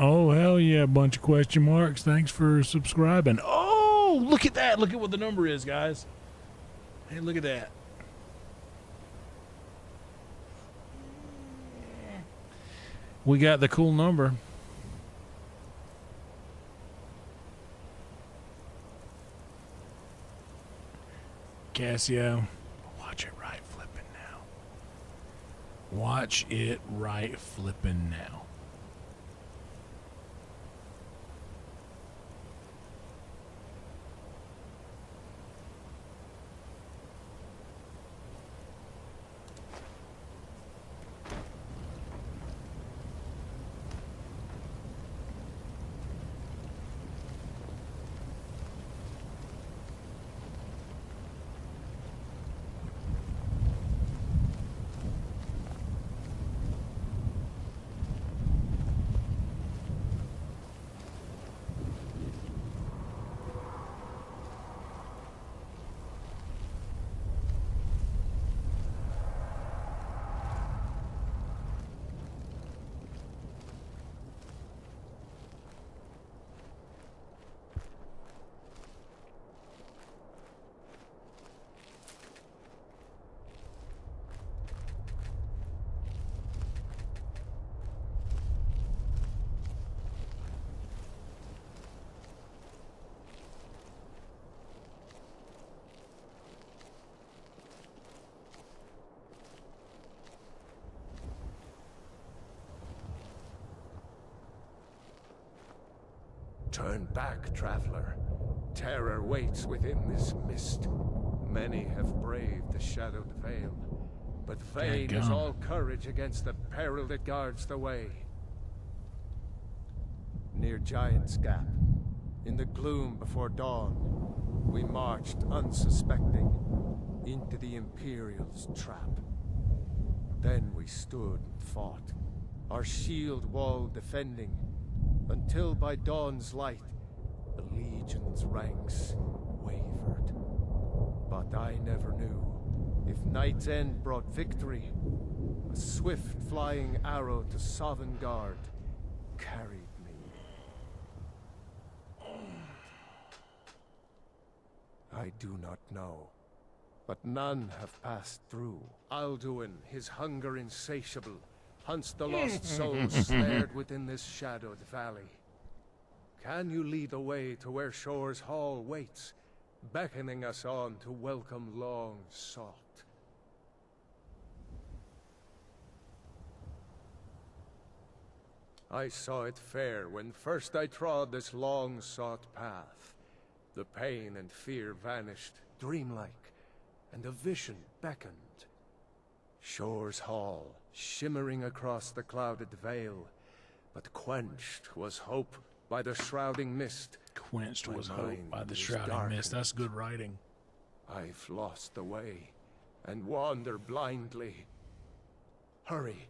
Speaker 2: Oh, hell yeah, bunch of question marks. Thanks for subscribing. Oh, look at that. Look at what the number is, guys. Hey, look at that. We got the cool number. Casio, watch it right flipping now. Watch it right flipping now.
Speaker 12: Turn back, traveler. Terror waits within this mist. Many have braved the shadowed veil, but vain is all courage against the peril that guards the way. Near Giant's Gap, in the gloom before dawn, we marched unsuspecting into the Imperial's trap. Then we stood and fought, our shield wall defending, until by dawn's light, the Legion's ranks wavered. But I never knew if Night's End brought victory, a swift flying arrow to Sovngarde carried me. I do not know, but none have passed through. Alduin, his hunger insatiable, hunts the lost souls snared within this shadowed valley. Can you lead the way to where Shore's Hall waits, beckoning us on to welcome long sought? I saw it fair when first I trod this long-sought path. The pain and fear vanished, dreamlike, and a vision beckoned. Shore's Hall, shimmering across the clouded veil, but quenched was hope by the shrouding mist.
Speaker 2: Quenched was hope by the shrouding mist. That's good writing.
Speaker 12: I've lost the way, and wander blindly. Hurry,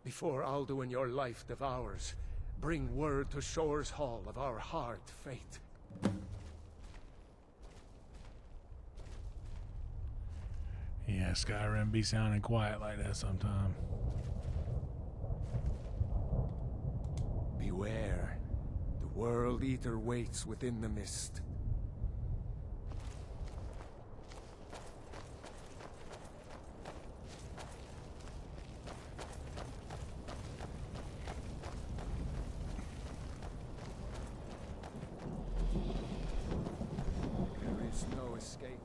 Speaker 12: before Alduin your life devours. Bring word to Shore's Hall of our hard fate.
Speaker 2: Yeah, Skyrim be sounding quiet like that sometime.
Speaker 12: Beware. The World Eater waits within the mist. There is no escape.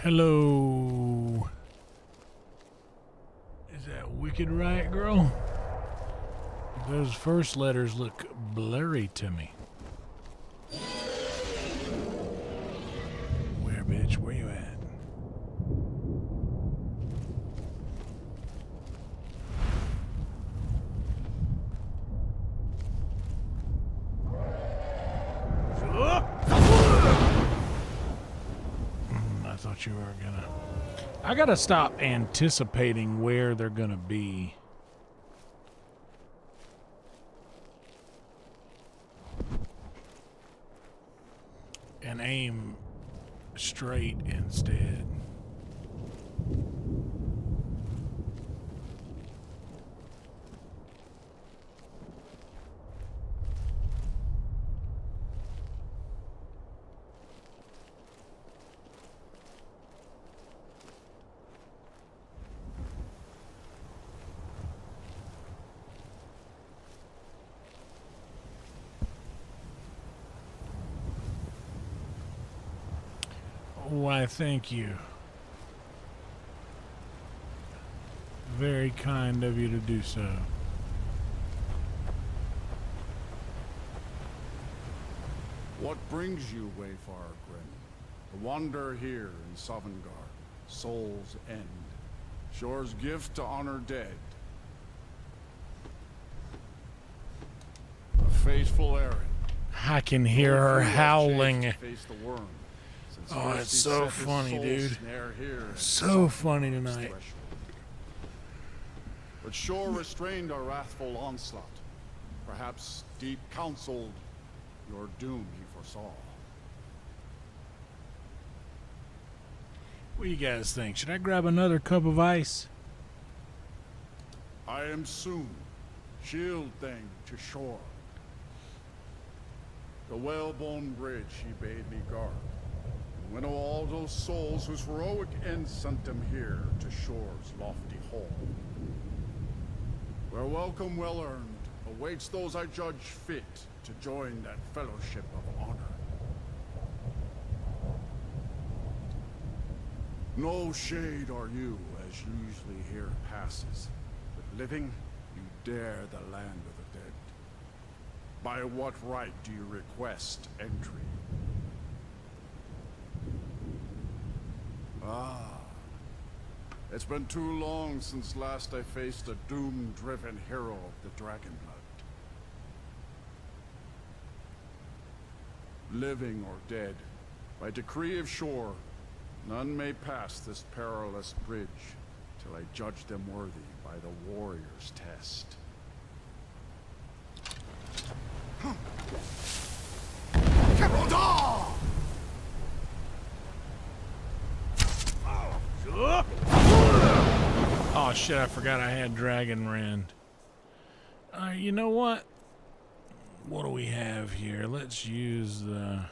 Speaker 2: Hello. Is that Wicked Riot Girl? Those first letters look blurry to me. Where, bitch? Where you at? I thought you were gonna... I gotta stop anticipating where they're gonna be. And aim straight instead. Why, thank you. Very kind of you to do so.
Speaker 3: What brings you, Wayfarer Grim? The wander here in Sovngarde, Soul's End. Shore's gift to honor dead. A fateful errand.
Speaker 2: I can hear her howling.
Speaker 3: Face the worm.
Speaker 2: Oh, it's so funny, dude. So funny tonight.
Speaker 3: But Shore restrained our wrathful onslaught. Perhaps deep counseled your doom he foresaw.
Speaker 2: What do you guys think? Should I grab another cup of ice?
Speaker 3: I am soon shield thing to Shore. The whalebone bridge he bade me guard. Winnow all those souls whose heroic end sent them here to Shore's lofty hall. Where welcome well earned awaits those I judge fit to join that fellowship of honor. No shade are you, as usually here passes. But living, you dare the land of the dead. By what right do you request entry? Ah, it's been too long since last I faced a doom-driven hero of the Dragonblood. Living or dead, by decree of Shore, none may pass this perilous bridge till I judge them worthy by the warrior's test.
Speaker 2: Oh shit, I forgot I had Dragon Rend. You know what? What do we have here? Let's use the...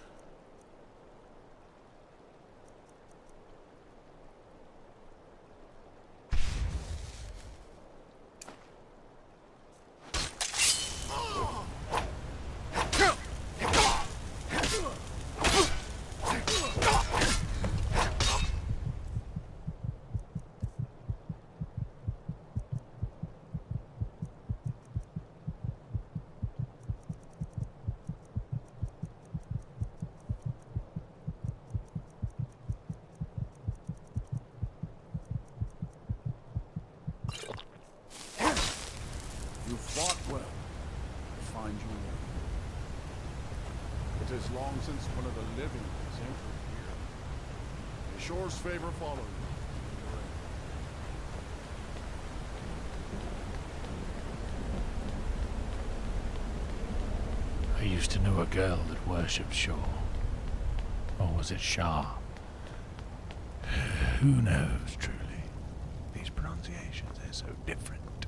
Speaker 3: You fought well. I find you well. It is long since one of the living has entered here. May Shore's favor follow you.
Speaker 2: I used to know a girl that worshipped Shore. Or was it Shah? Who knows, truly? These pronunciations are so different,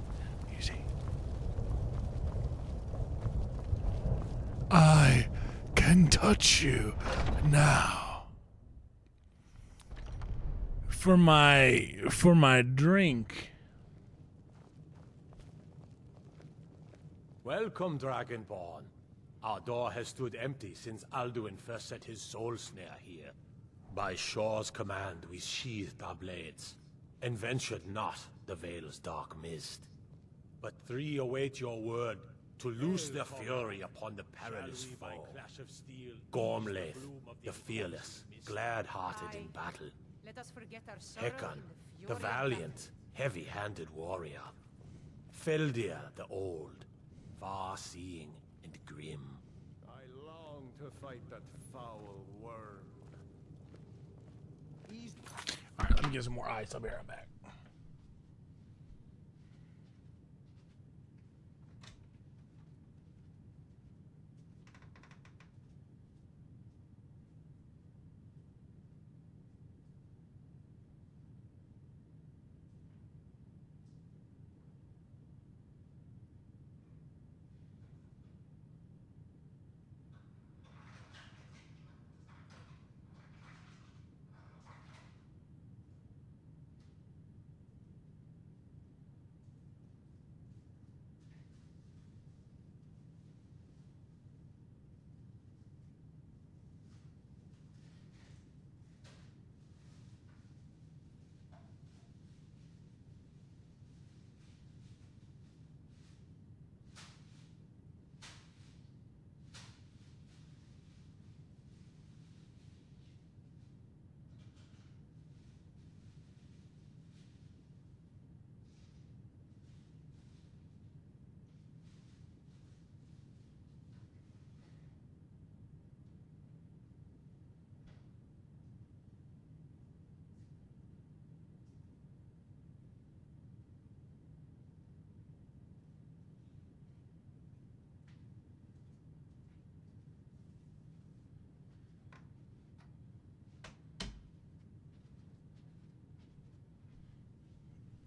Speaker 2: you see. I can touch you now. For my drink.
Speaker 5: Welcome, Dragonborn. Our door has stood empty since Alduin first set his soul snare here.
Speaker 14: By Shaw's command, we sheathed our blades, and ventured not the Vale's dark mist. But three await your word to loose their fury upon the perilous foe. Gormlaith, the fearless, glad-hearted in battle.
Speaker 21: Let us forget our sorrow
Speaker 14: Hekon,
Speaker 21: in
Speaker 14: the
Speaker 21: fury of
Speaker 14: valiant, heavy-handed warrior. Feldir, the old, far-seeing and grim.
Speaker 12: I long to fight that foul worm.
Speaker 2: Alright, let me get some more ice. I'll be right back.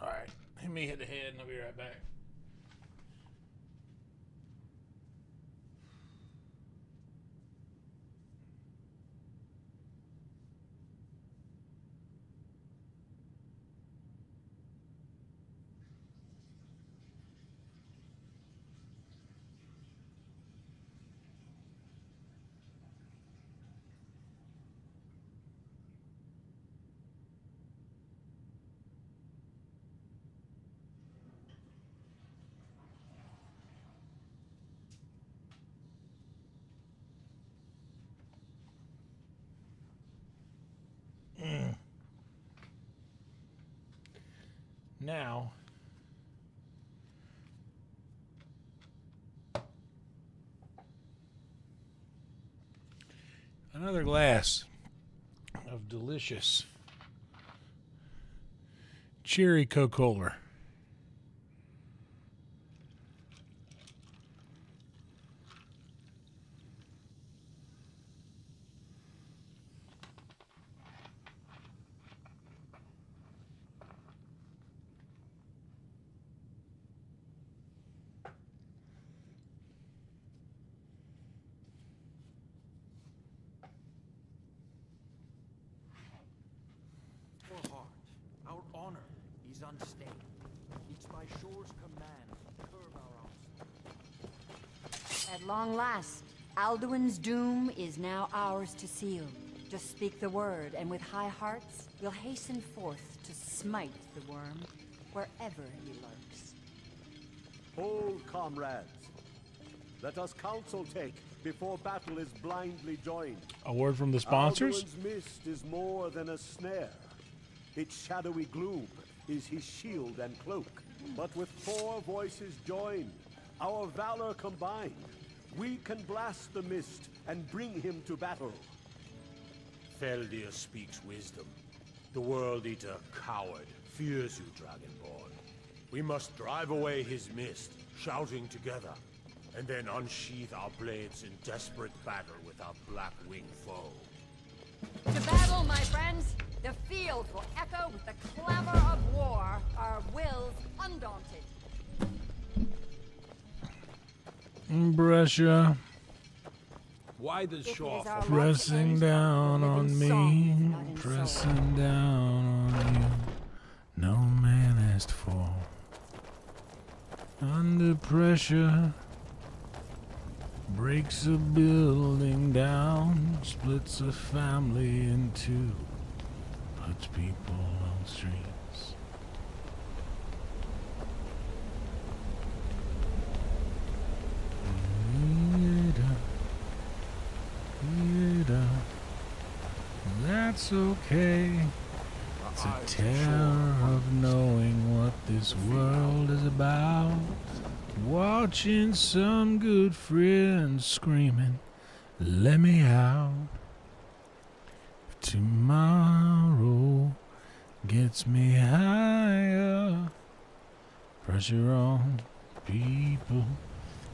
Speaker 2: Alright, let me hit the head and I'll be right back. Now, another glass of delicious cherry Coca-Cola.
Speaker 9: Our honor is unstable. It's by Shore's command we curb our obstacles.
Speaker 22: At long last, Alduin's doom is now ours to seal. Just speak the word, and with high hearts, we'll hasten forth to smite the worm wherever he lurks.
Speaker 5: Hold, comrades. Let us counsel take before battle is blindly joined.
Speaker 2: A word from the sponsors?
Speaker 5: Alduin's mist is more than a snare. Its shadowy gloom is his shield and cloak. But with 4 voices joined, our valor combined, we can blast the mist and bring him to battle.
Speaker 14: Feldir speaks wisdom. The World Eater, coward, fears you, Dragonborn. We must drive away his mist, shouting together, and then unsheath our blades in desperate battle with our black-winged foe.
Speaker 22: To battle, my friends! The field will echo with the clamor of war, our wills undaunted.
Speaker 2: Brescia.
Speaker 14: Why does Shaw
Speaker 2: pressing down on me, pressing down on you? No man asked for. Under pressure, Breaks a building down, splits a family in two, puts people on streets. That's okay. It's a terror of knowing what this world is about. Watching some good friends screaming, let me out. Tomorrow gets me higher. Pressure on people,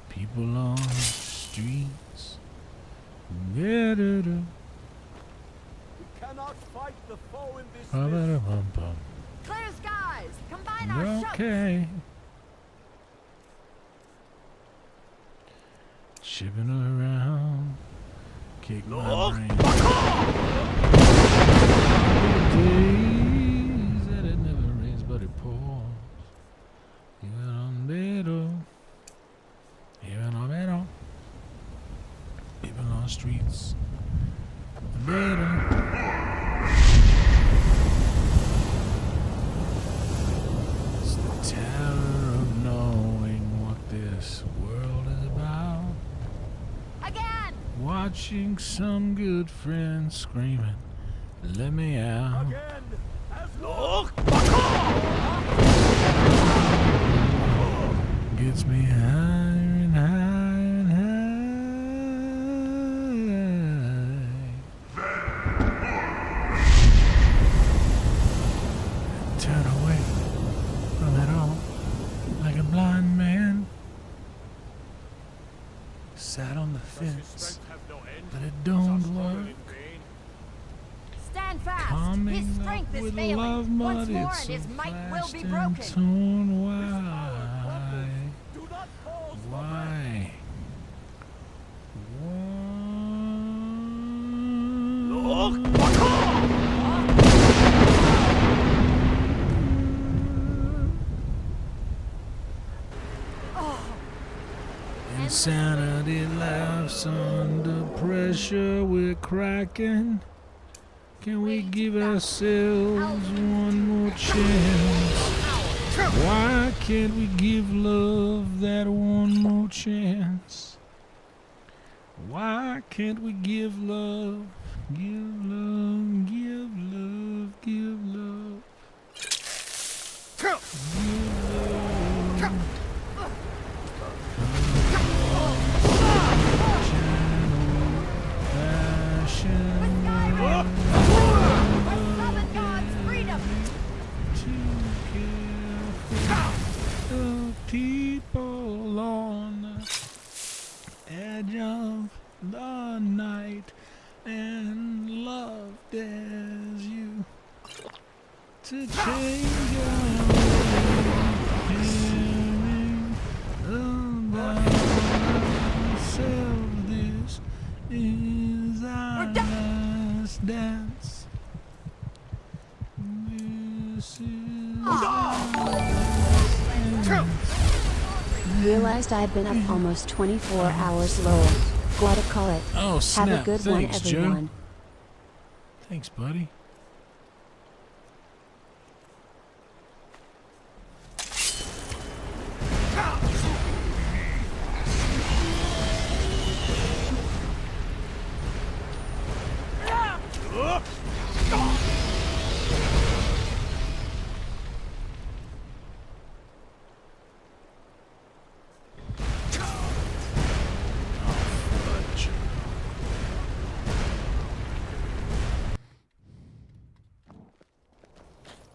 Speaker 2: people on the streets.
Speaker 5: We cannot fight the foe in this mist.
Speaker 21: Clear skies! Combine our shots!
Speaker 2: Okay. Shipping around, kick my brain. Days that it never rains, but it pours. Even on little, even on middle, even on streets. Little. It's the terror of knowing what this world is about.
Speaker 21: Again!
Speaker 2: Watching some good friends screaming, let me out.
Speaker 5: Again!
Speaker 2: Gets me higher and higher and high. Turn away from it all like a blind man. Sat on the fence, but it don't work.
Speaker 21: Stand fast!
Speaker 2: Coming
Speaker 21: His strength is
Speaker 2: with
Speaker 21: failing.
Speaker 2: love,
Speaker 21: Once
Speaker 2: but
Speaker 21: more
Speaker 2: it's
Speaker 21: and his
Speaker 2: so
Speaker 21: might will
Speaker 2: fast
Speaker 21: be
Speaker 2: and
Speaker 21: broken.
Speaker 2: torn. Why? Insanity laughs under pressure. We're cracking. Can we give ourselves one more chance? Why can't we give love that one more chance? Why can't we give love, give love, give love, give love? Give love. People on the edge of the night and loved as you to change your caring about ourselves. This is our last dance. This is our last dance.
Speaker 18: Realized I've been up almost 24 hours lower. Gotta call it.
Speaker 2: Oh, snap.
Speaker 18: Have a good
Speaker 2: Thanks,
Speaker 18: one, everyone.
Speaker 2: Joe. Thanks, buddy.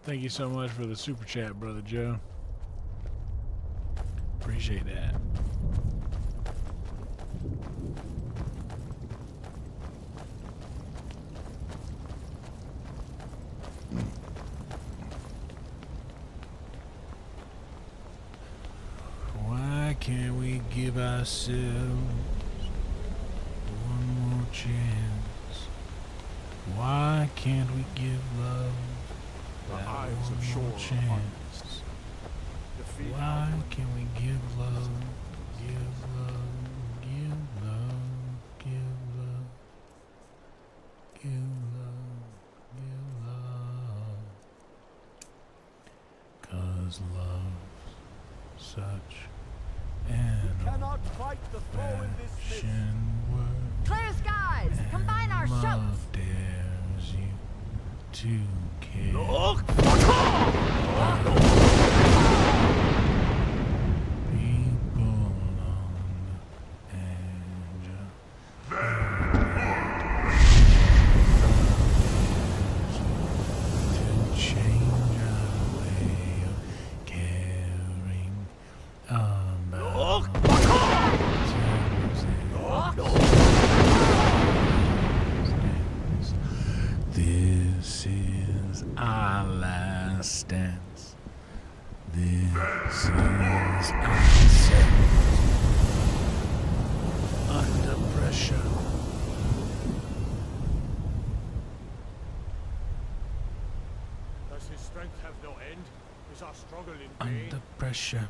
Speaker 2: Thank you so much for the super chat, Brother Joe. Appreciate that. Why can't we give ourselves one more chance? Why can't we give love
Speaker 3: The
Speaker 2: that
Speaker 3: eyes of
Speaker 2: one
Speaker 3: shore
Speaker 2: more
Speaker 3: are
Speaker 2: chance? Why can't we give love, give love, give love? was love such an
Speaker 5: Cannot fight the foe in this mist.
Speaker 22: Clear skies! Combine our
Speaker 2: love
Speaker 22: shouts!
Speaker 2: dares you to care.
Speaker 14: Look!
Speaker 2: People on the edge to change our way of caring about This is our last dance. This is ourselves under pressure.
Speaker 3: Does his strength have no end? Is our struggle in vain?
Speaker 2: Under pressure.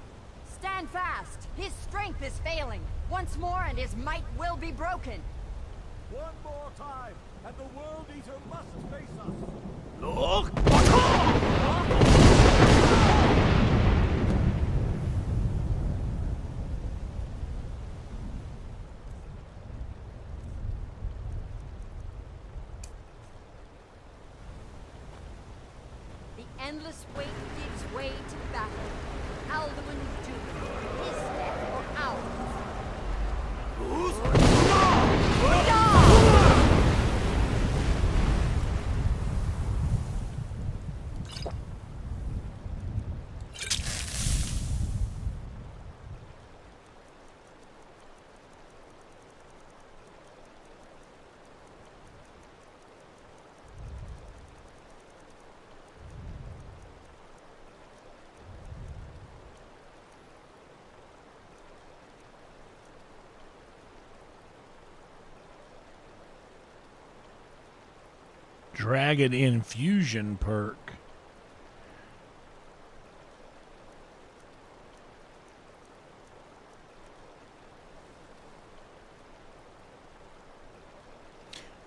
Speaker 22: Stand fast! His strength is failing. Once more and his might will be broken.
Speaker 5: One more time, and the World Eater must face us.
Speaker 14: Look!
Speaker 22: The endless wait gives way to battle. Alduin's doom. His death or ours.
Speaker 14: Who's?
Speaker 2: Dragon Infusion perk.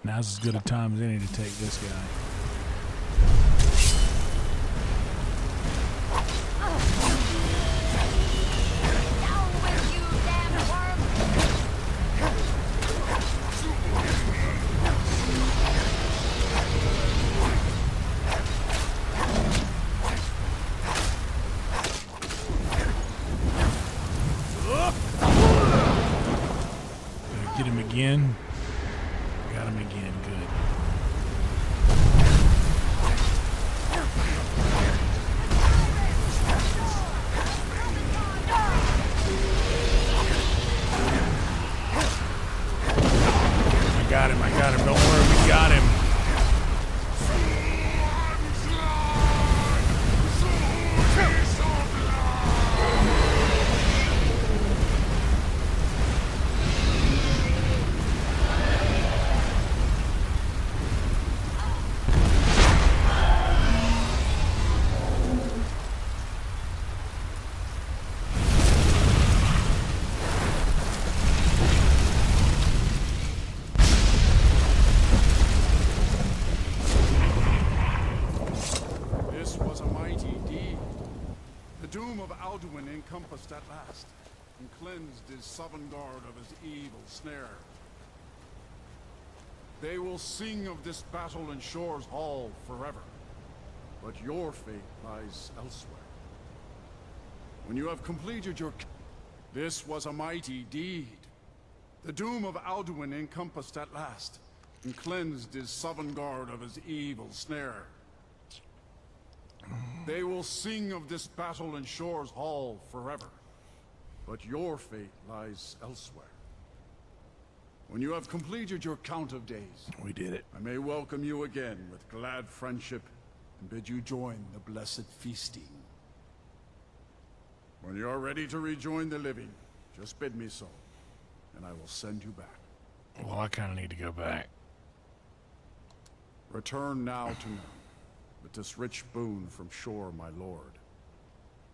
Speaker 2: Now's as good a time as any to take this guy. Get him again. Got him again. Good. I got him. Don't worry, we got him.
Speaker 3: Encompassed at last, and cleansed his Sovngarde of his evil snare. They will sing of this battle in Shore's Hall forever, but your fate lies elsewhere. When you have completed your... This was a mighty deed. The doom of Alduin encompassed at last, and cleansed his Sovngarde of his evil snare. They will sing of this battle in Shore's Hall forever, but your fate lies elsewhere. When you have completed your count of days,
Speaker 2: we did it.
Speaker 3: I may welcome you again with glad friendship and bid you join the blessed feasting. When you are ready to rejoin the living, just bid me so, and I will send you back.
Speaker 2: Well, I kind of need to go back.
Speaker 3: Return now to me, with this rich boon from Shore, my lord.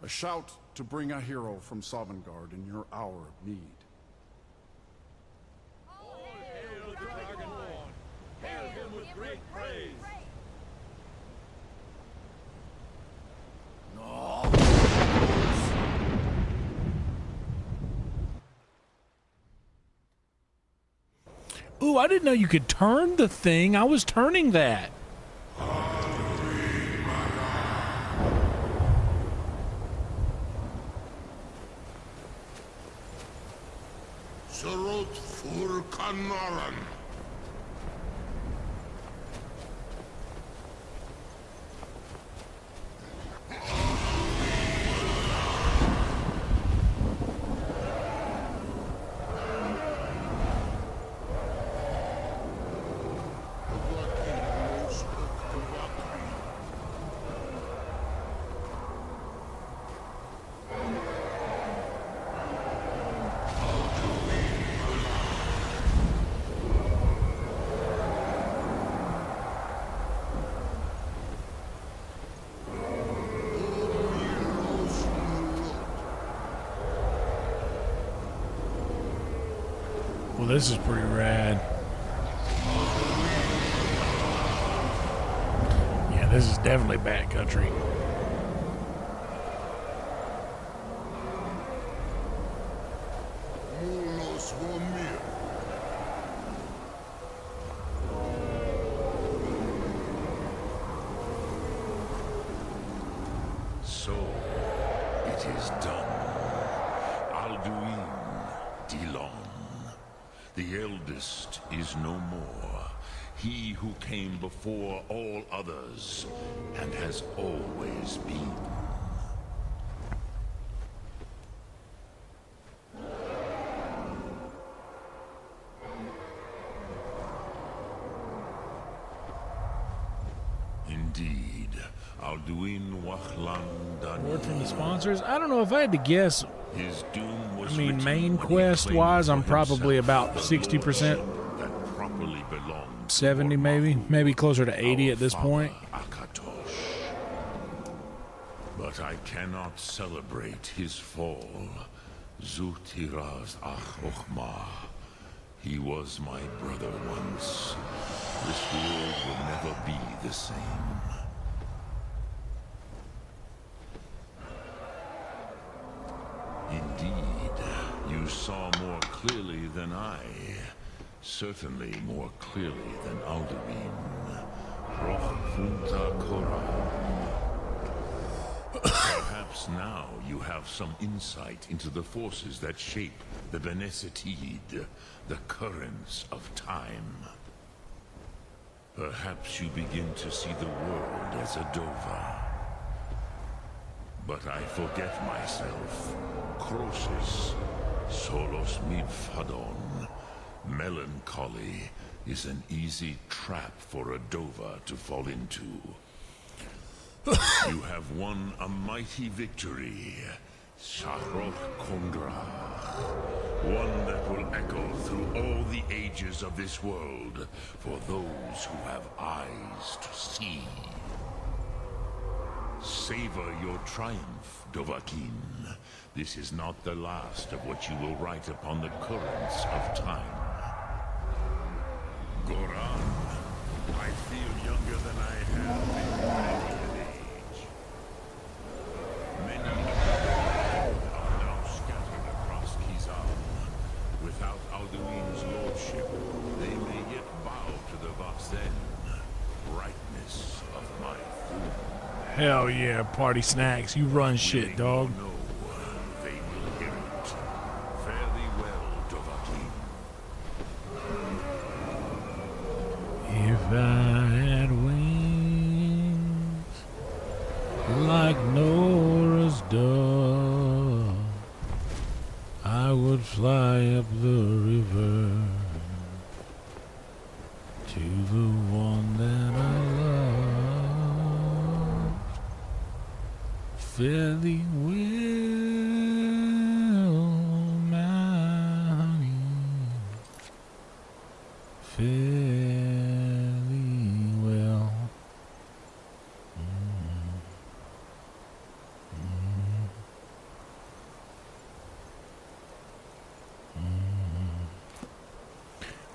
Speaker 3: A shout to bring a hero from Sovngarde in your hour of need.
Speaker 5: Hail the Dragonborn! Hail him with great praise!
Speaker 14: No!
Speaker 2: Oh, I didn't know you could turn the thing. I was turning that.
Speaker 10: Surot fur kanaran.
Speaker 2: Well, this is pretty rad. Yeah, this is definitely backcountry.
Speaker 1: So, it is done. Alduin Dilon. The eldest is no more. He who came before all others, and has always been. Indeed, Alduin Wachlan
Speaker 2: Word from the sponsors. I don't know if I had to guess.
Speaker 1: His doom was
Speaker 2: main quest wise, I'm probably about 60%. 70 maybe closer to 80 at this point.
Speaker 1: But I cannot celebrate his fall. Zutiraz Ach-Ochma. He was my brother once. This world will never be the same. Indeed, you saw more clearly than I. Certainly more clearly than Alduin. Roch Funta Kora. Perhaps now you have some insight into the forces that shape the Benesitid, the currents of time. Perhaps you begin to see the world as a Dova. But I forget myself. Croesus, solos midfadon. Melancholy is an easy trap for a Dova to fall into. You have won a mighty victory, Sharoch Kondra. One that will echo through all the ages of this world for those who have eyes to see. Savor your triumph, Dovahkiin. This is not the last of what you will write upon the currents of time. Goran, I feel younger than I have been in age. Many are now scattered across Kizan. Without Alduin's lordship, they may yet bow to the Vaxen, brightness of my food.
Speaker 2: Hell yeah, party snacks. You run shit, dog.
Speaker 1: They will hear it. Fare thee well, Dovahkiin.
Speaker 2: If I had wings like Nora's dove, I would fly up the river to the one that I love. Fare thee well, my honey. Fare thee well.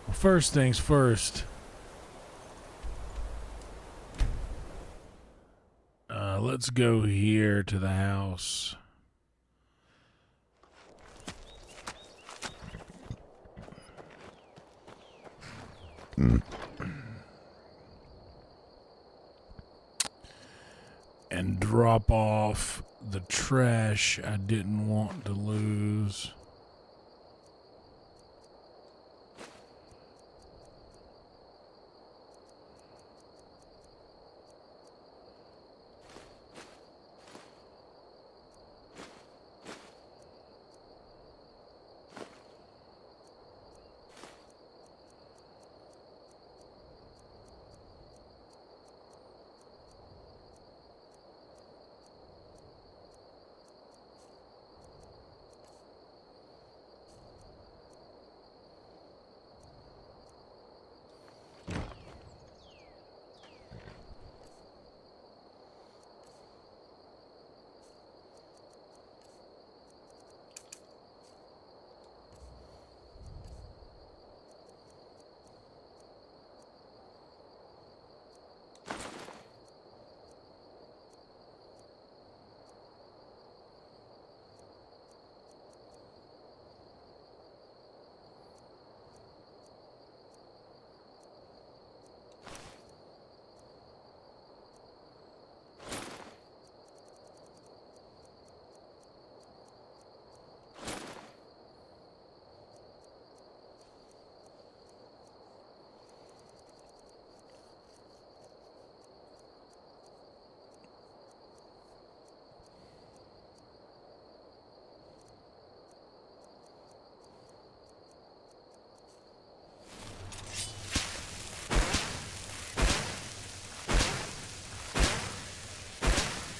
Speaker 2: Well, first things first. Let's go here to the house. And drop off the trash I didn't want to lose.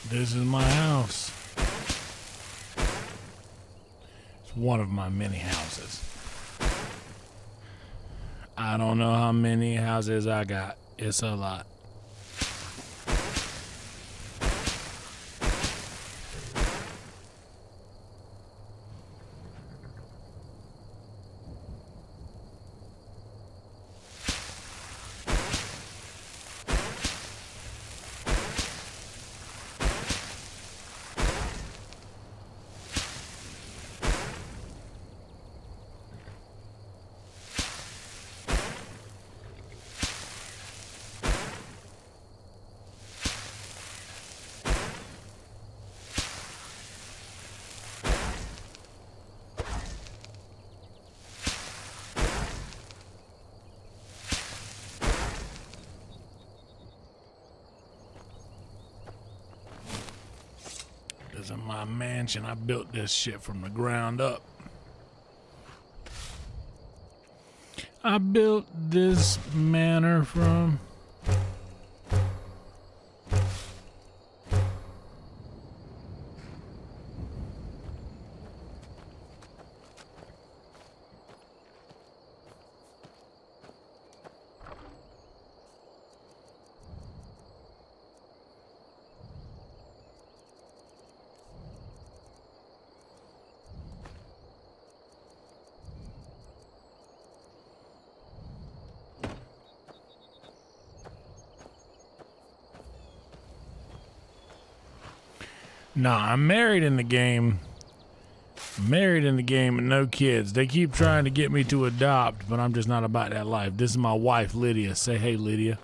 Speaker 2: This is my house. It's one of my many houses. I don't know how many houses I got. It's a lot. This is my mansion. I built this shit from the ground up. I built this manor from... Nah, I'm married in the game. Married in the game and no kids. They keep trying to get me to adopt, but I'm just not about that life. This is my wife, Lydia. Say hey, Lydia.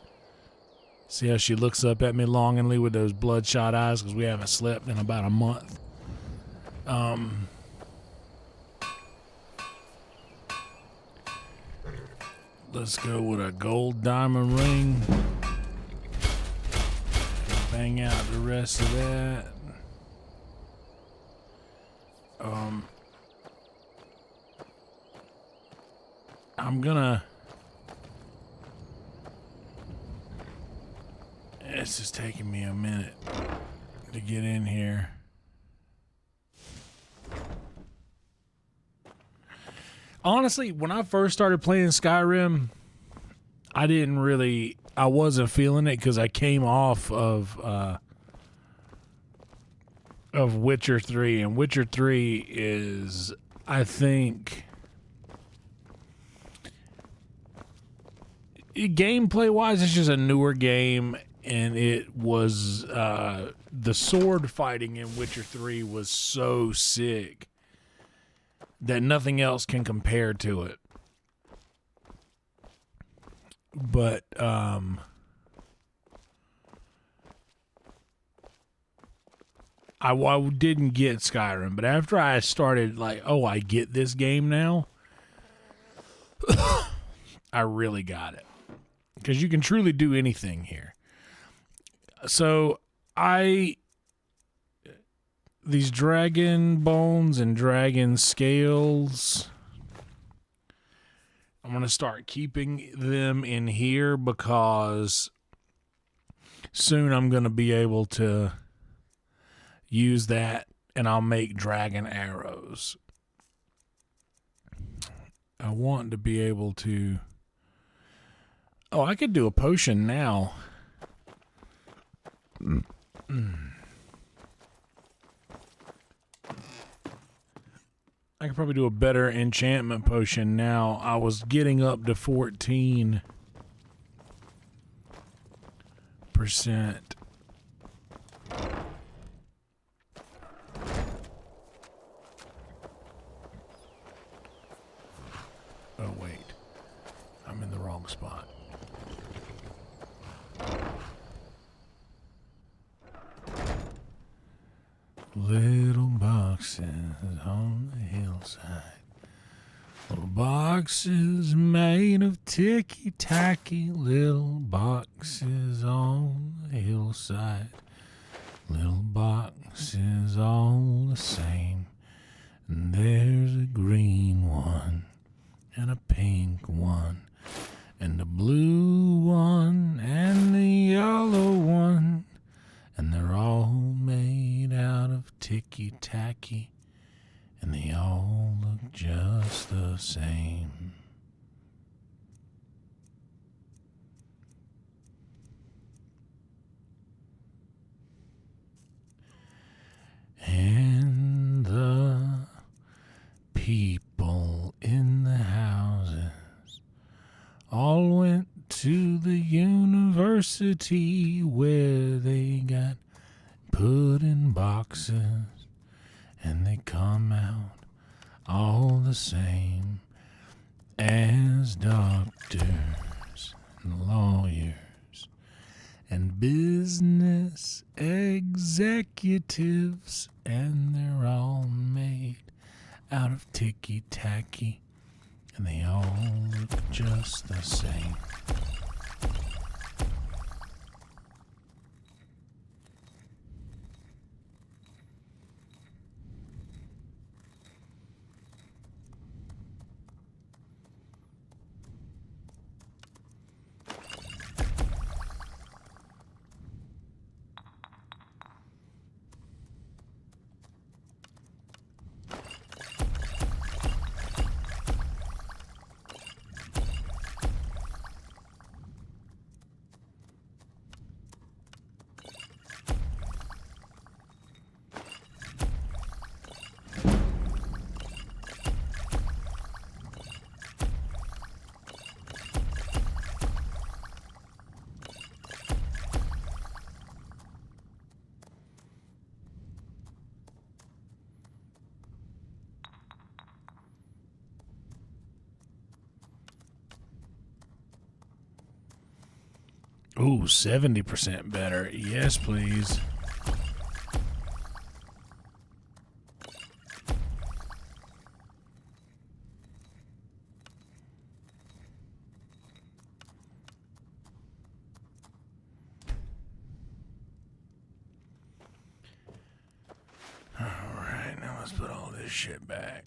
Speaker 2: See how she looks up at me longingly with those bloodshot eyes because we haven't slept in about a month. Let's go with a gold diamond ring. Bang out the rest of that. I'm gonna... It's just taking me a minute to get in here. Honestly, when I first started playing Skyrim, I wasn't feeling it because I came off of Witcher 3, and Witcher 3 is, I think, gameplay wise, it's just a newer game, and it was the sword fighting in Witcher 3 was so sick that nothing else can compare to it. But I didn't get Skyrim, but after I started like, oh, I get this game now, I really got it. Because you can truly do anything here. So these dragon bones and dragon scales, I'm going to start keeping them in here because soon I'm going to be able to use that and I'll make dragon arrows. I want to be able to... Oh, I could do a potion now. I could probably do a better enchantment potion now. I was getting up to 14%. Oh, wait. I'm in the wrong spot. Little boxes on the hillside. Little boxes made of ticky-tacky. Little boxes on the hillside. Little boxes all the same. And there's a green one and a pink one and a blue one and the yellow one. And they're all made out of ticky-tacky, and they all look just the same. And the people in the houses all went to the university where they got put in boxes and they come out all the same as doctors and lawyers and business executives, and they're all made out of ticky-tacky. And they all look just the same. Ooh, 70% better. Yes, please. All right, now let's put all this shit back.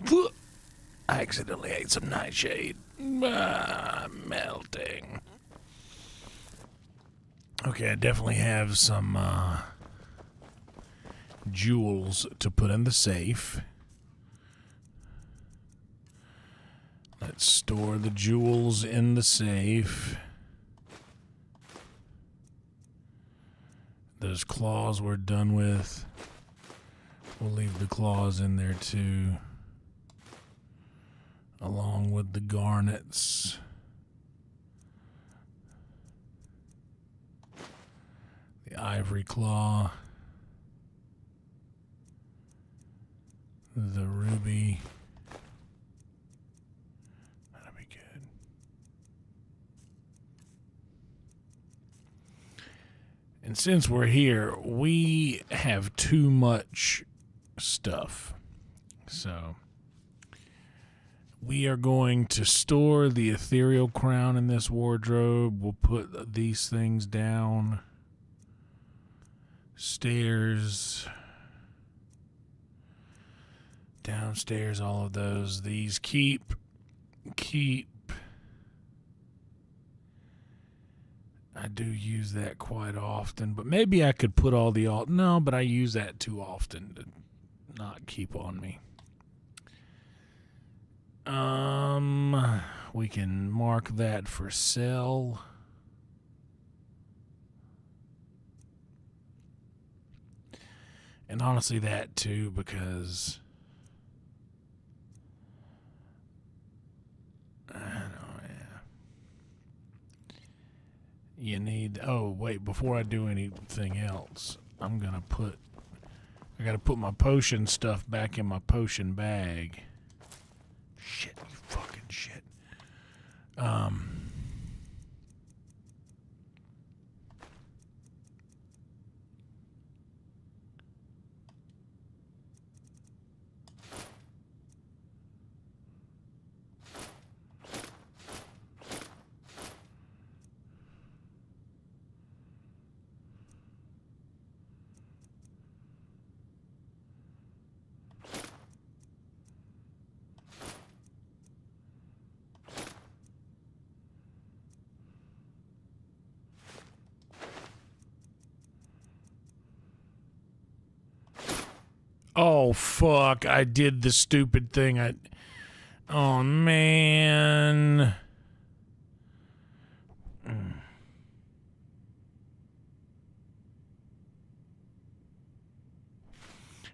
Speaker 2: I accidentally ate some nightshade. Melting. Okay, I definitely have some jewels to put in the safe. Let's store the jewels in the safe. Those claws we're done with. We'll leave the claws in there too, along with the garnets. The ivory claw. The ruby. That'll be good. And since we're here, we have too much stuff. So we are going to store the ethereal crown in this wardrobe. We'll put these things down. Stairs. Downstairs, all of those. These keep. I do use that quite often, but maybe I could put all the no, but I use that too often to not keep on me. We can mark that for sell. And honestly, that too, because I don't know, yeah. You need, oh, wait, before I do anything else, I gotta put my potion stuff back in my potion bag. Shit, you fucking shit. Oh, fuck. I did the stupid thing. Oh, man.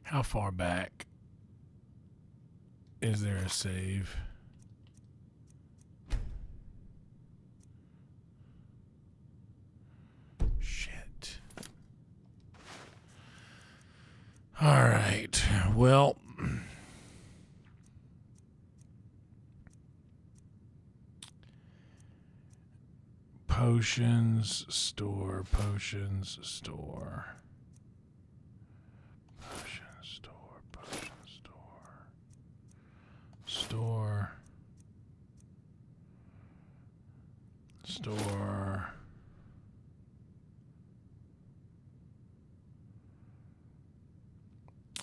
Speaker 2: How far back is there a save? Shit. All right. Well, potions store. Potions store. Store.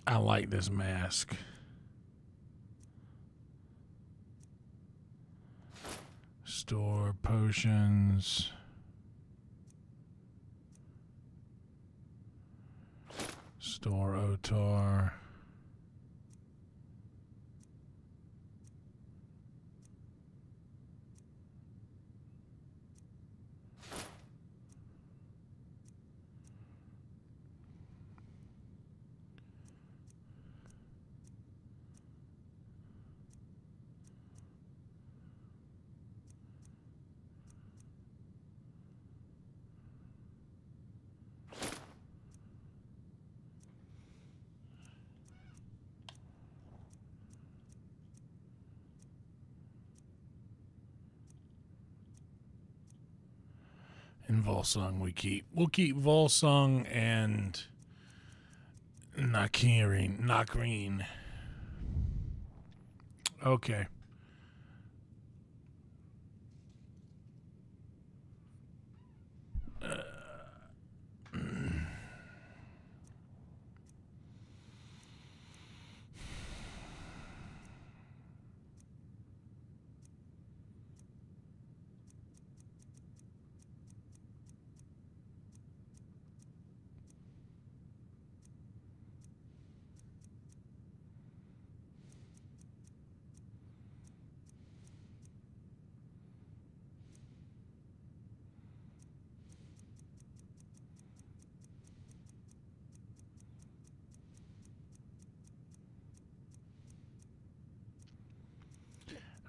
Speaker 2: I like this mask. Store potions. Store Otar. And Volsung we'll keep Volsung and Nakreen. Okay.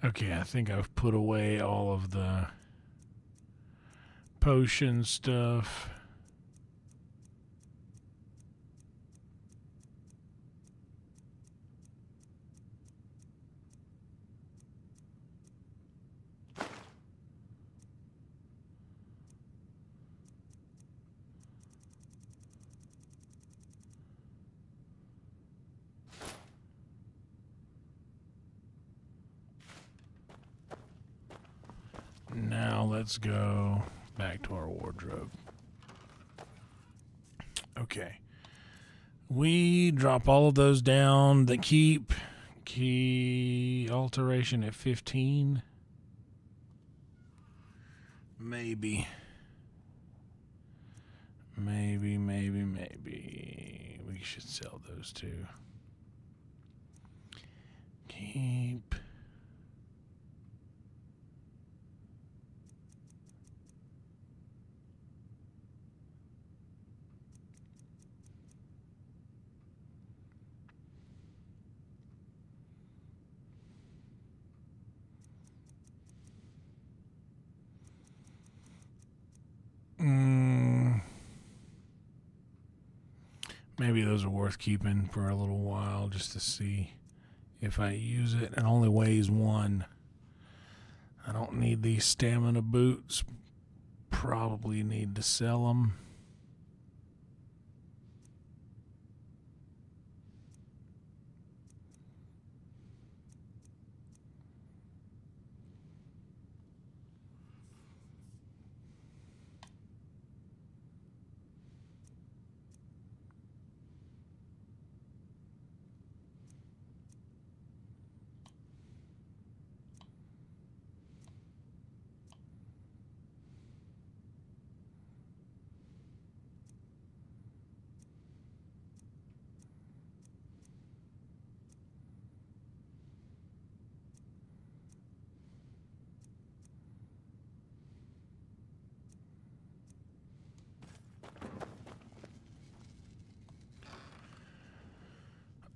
Speaker 2: Okay, I think I've put away all of the potion stuff. Now let's go back to our wardrobe. Okay. We drop all of those down. The keep key alteration at 15. Maybe. We should sell those too. Keep. Maybe those are worth keeping for a little while just to see if I use it. It only weighs 1. I don't need these stamina boots. Probably need to sell them.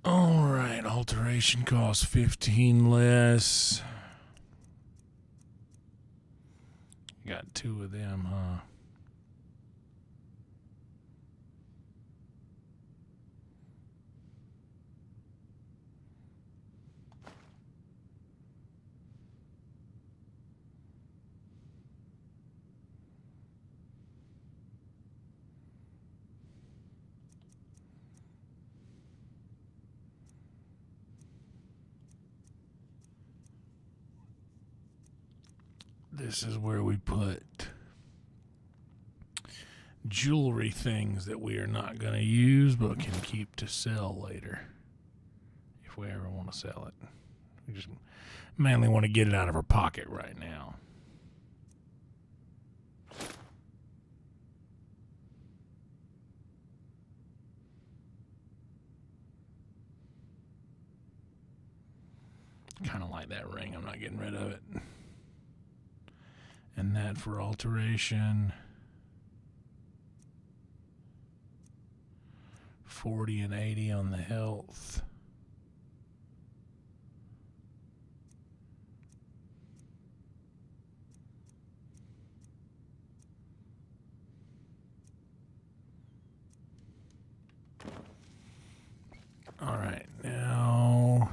Speaker 2: Alright, alteration costs 15 less. Got 2 of them, huh? This is where we put jewelry things that we are not going to use but can keep to sell later if we ever want to sell it. We just mainly want to get it out of our pocket right now. Kind of like that ring. I'm not getting rid of it. And that for alteration. 40 and 80 on the health. All right, now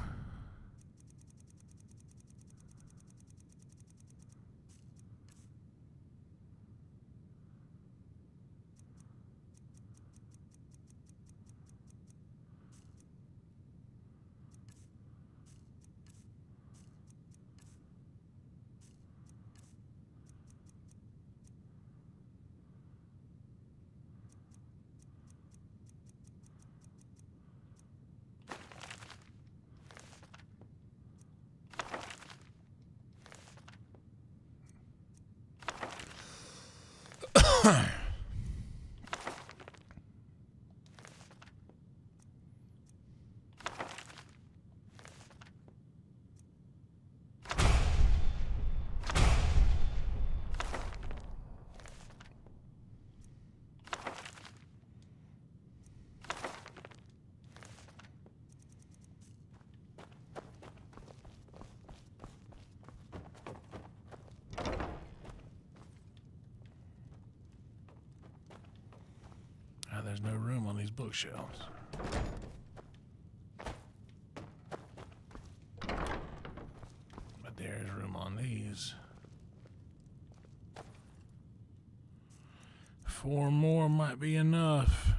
Speaker 2: there's no room on these bookshelves. But there's room on these. 4 more might be enough.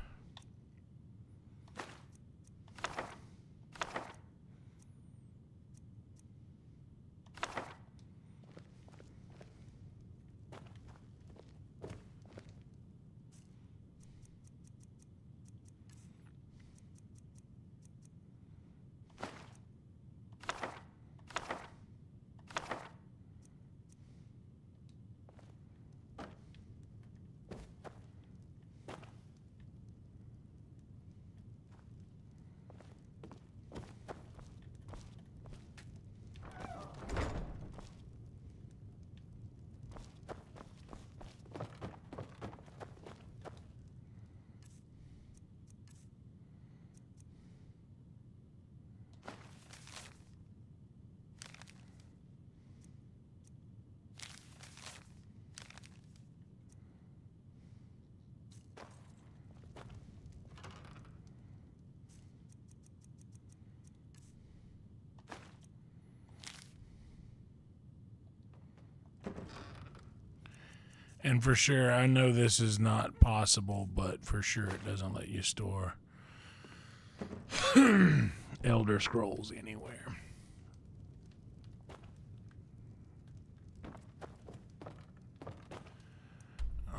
Speaker 2: And for sure, I know this is not possible, but for sure it doesn't let you store Elder Scrolls anywhere.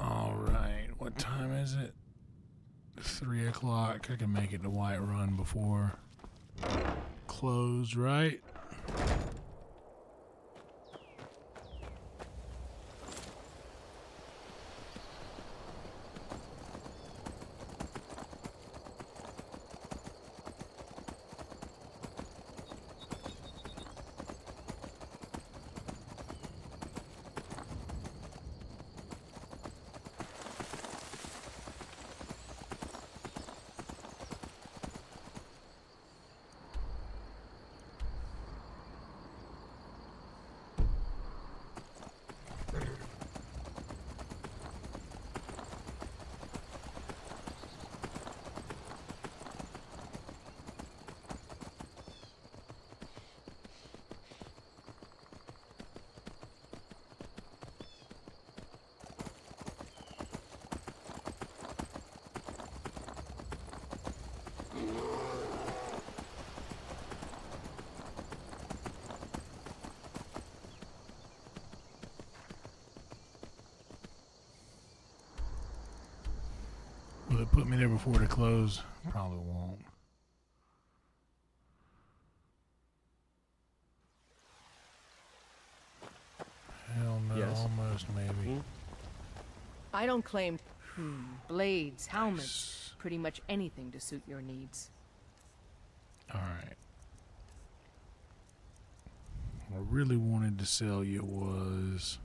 Speaker 2: All right, what time is it? 3 o'clock. I can make it to Whiterun before close, right? Will it put me there before they close? Probably won't. Hell no,
Speaker 13: Yes.
Speaker 2: almost maybe.
Speaker 17: I don't claim blades, helmets, pretty much anything to suit your needs.
Speaker 2: Alright. What I really wanted to sell you was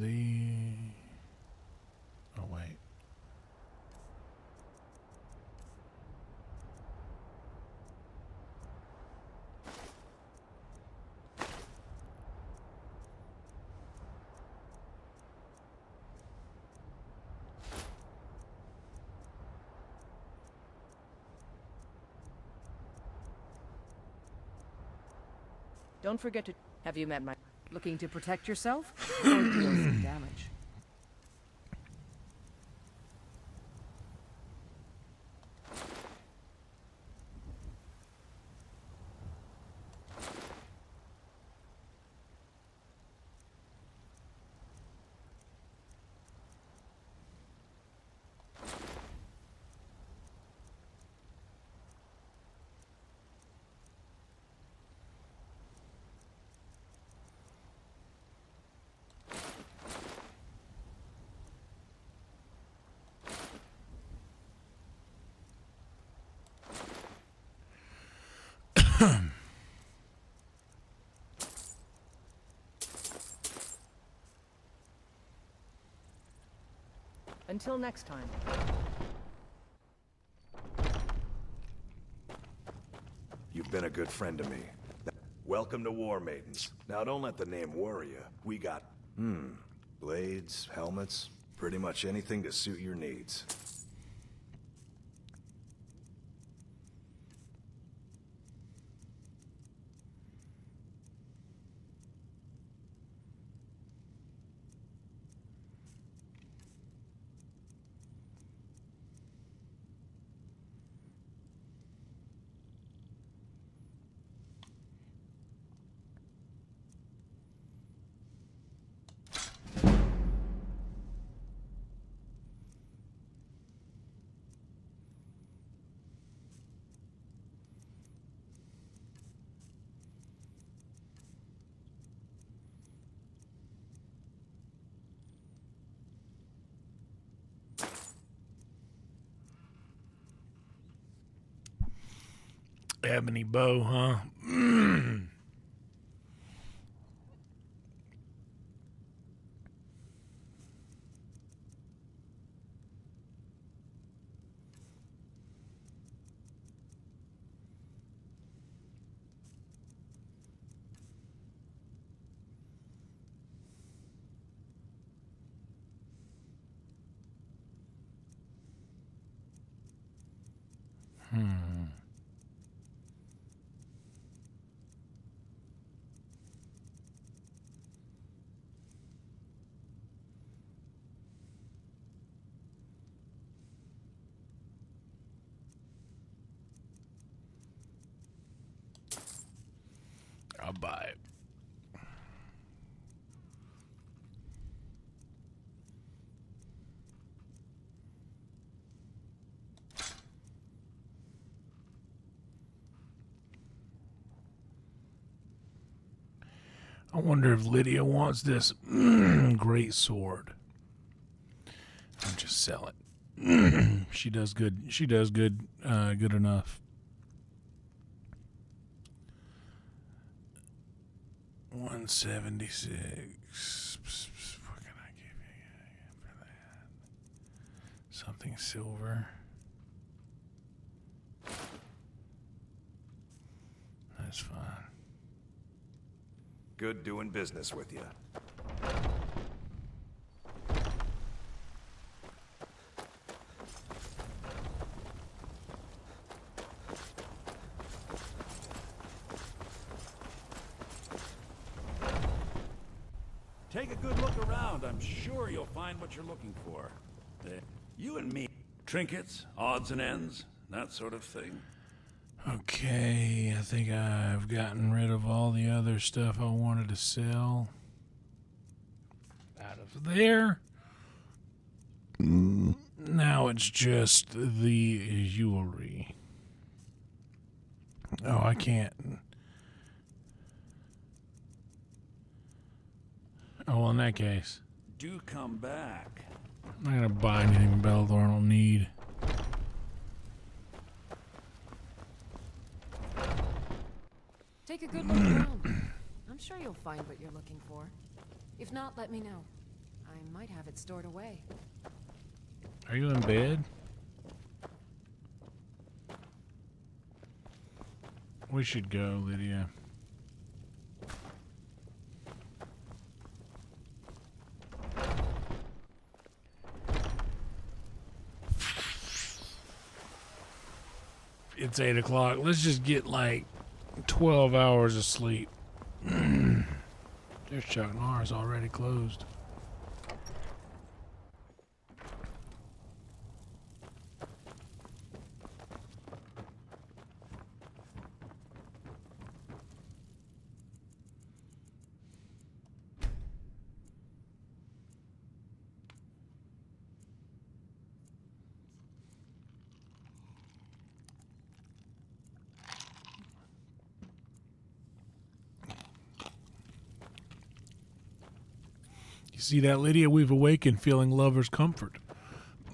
Speaker 2: oh wait.
Speaker 17: Don't forget to... Have you met my... Looking to protect yourself? Or deal some damage? Until next time.
Speaker 4: You've been a good friend to me. Welcome to War Maidens. Now don't let the name worry you. We got, blades, helmets, pretty much anything to suit your needs.
Speaker 2: Ebony bow, huh? I'll buy it. I wonder if Lydia wants this great sword. I'll just sell it. She does good. She does good. Good enough. 176. What can I give you for that? Something silver. That's fine.
Speaker 4: Good doing business with you.
Speaker 7: Take a good look around. I'm sure you'll find what you're looking for. You and me. Trinkets, odds and ends, that sort of thing.
Speaker 2: Okay, I think I've gotten rid of all the other stuff I wanted to sell. Out of there. Now it's just the jewelry. Oh, I can't. Oh, well, in that case.
Speaker 7: Do come back.
Speaker 2: I'm not going to buy anything in Bellathor I don't need.
Speaker 8: Take a good look around. I'm sure you'll find what you're looking for. If not, let me know. I might have it stored away.
Speaker 2: Are you in bed? We should go, Lydia. It's 8 o'clock. Let's just get like 12 hours of sleep. There's Chuck Norris already closed. You see that, Lydia? We've awakened feeling lover's comfort.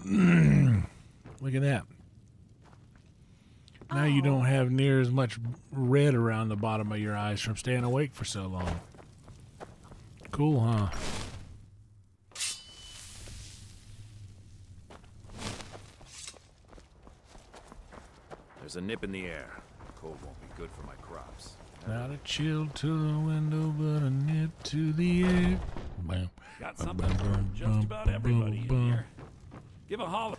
Speaker 2: Look at that. Now you don't have near as much red around the bottom of your eyes from staying awake for so long. Cool, huh?
Speaker 4: There's a nip in the air. The cold won't be good for my crops.
Speaker 2: Not a chill to the window, but a nip to the air. Bam.
Speaker 7: Got something for just about everybody in here. Give a holler.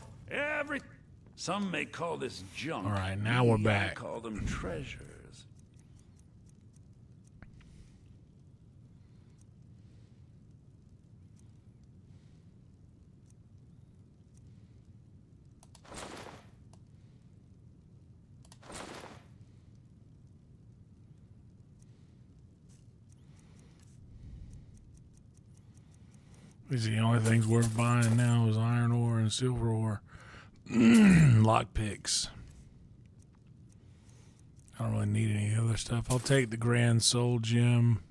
Speaker 7: Some may call this junk.
Speaker 2: All right, now we're back.
Speaker 7: I call them treasures.
Speaker 2: These are the only things worth buying now is iron ore and silver ore. Lockpicks. I don't really need any other stuff. I'll take the Grand Soul Gem.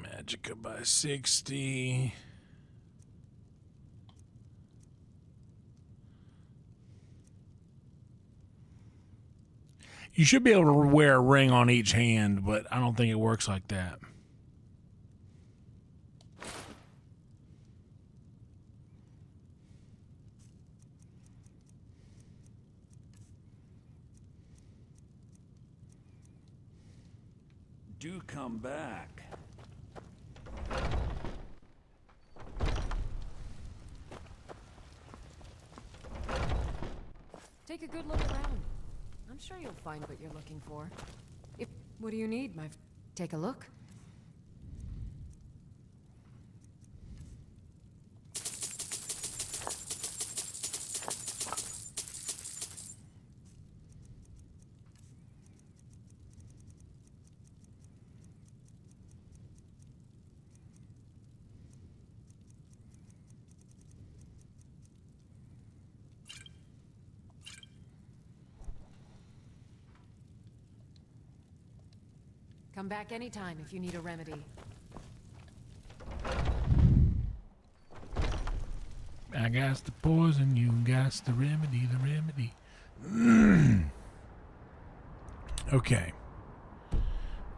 Speaker 2: Magica by 60. You should be able to wear a ring on each hand, but I don't think it works like that.
Speaker 7: Do come back.
Speaker 8: Take a good look around. I'm sure you'll find what you're looking for. What do you need, Take a look. Come back anytime if you need a remedy.
Speaker 2: I got the poison, you got the remedy, Okay.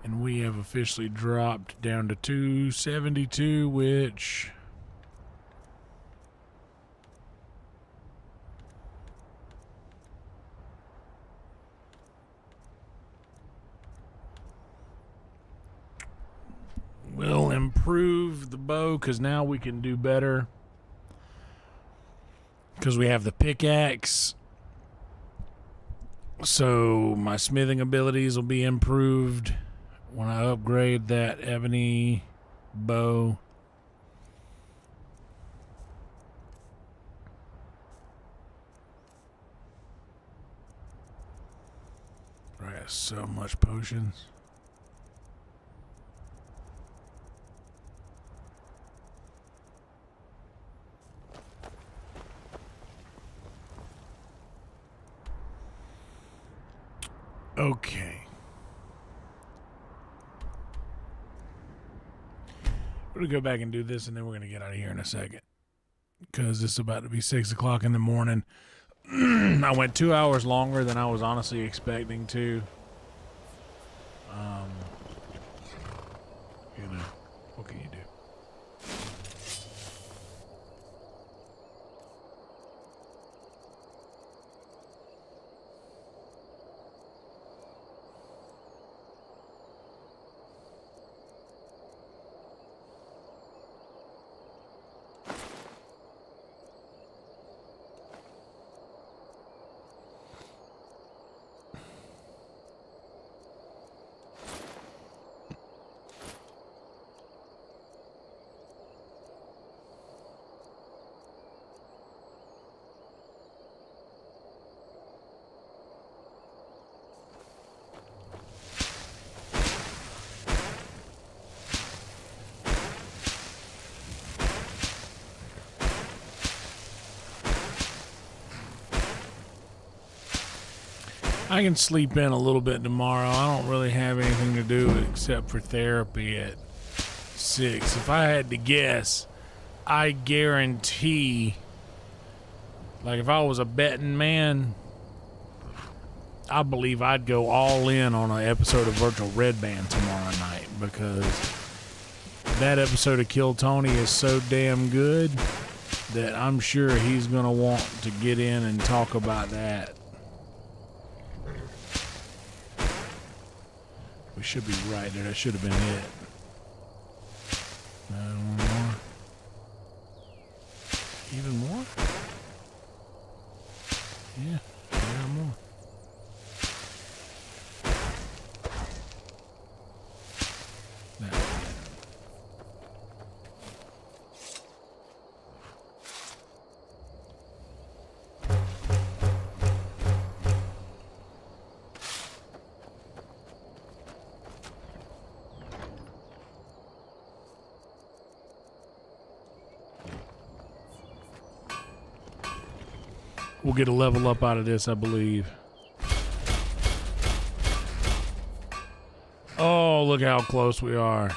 Speaker 2: And we have officially dropped down to 272, which... will improve the bow, because now we can do better. Because we have the pickaxe. So my smithing abilities will be improved when I upgrade that ebony bow. I got so much potions. Okay. We're going to go back and do this, and then we're going to get out of here in a second. Because it's about to be 6 o'clock in the morning. I went 2 hours longer than I was honestly expecting to. You know, what can you do? I can sleep in a little bit tomorrow. I don't really have anything to do except for therapy at 6. If I had to guess, I guarantee, like if I was a betting man, I believe I'd go all in on an episode of Virtual Red Band tomorrow because that episode of Kill Tony is so damn good that I'm sure he's going to want to get in and talk about that. We should be right there. That should have been it. One more. Even more? Yeah, more. That's it. We'll get a level up out of this, I believe. Oh, look how close we are.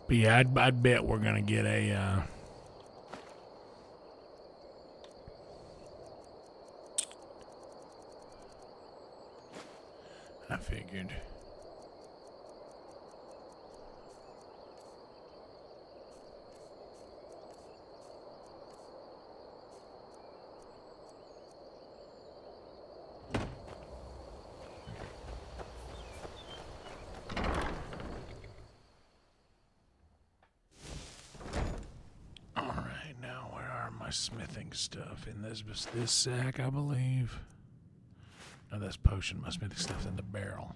Speaker 2: But yeah, I'd bet we're going to get a... I figured. Smithing stuff in this sack, I believe. No, that's potion. My smithing stuff's in the barrel.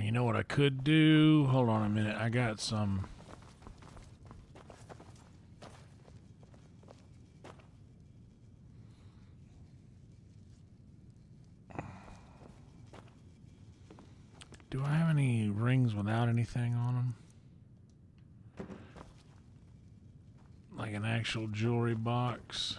Speaker 2: You know what I could do? Hold on a minute. I got some. Do I have any rings without anything on them? Like an actual jewelry box?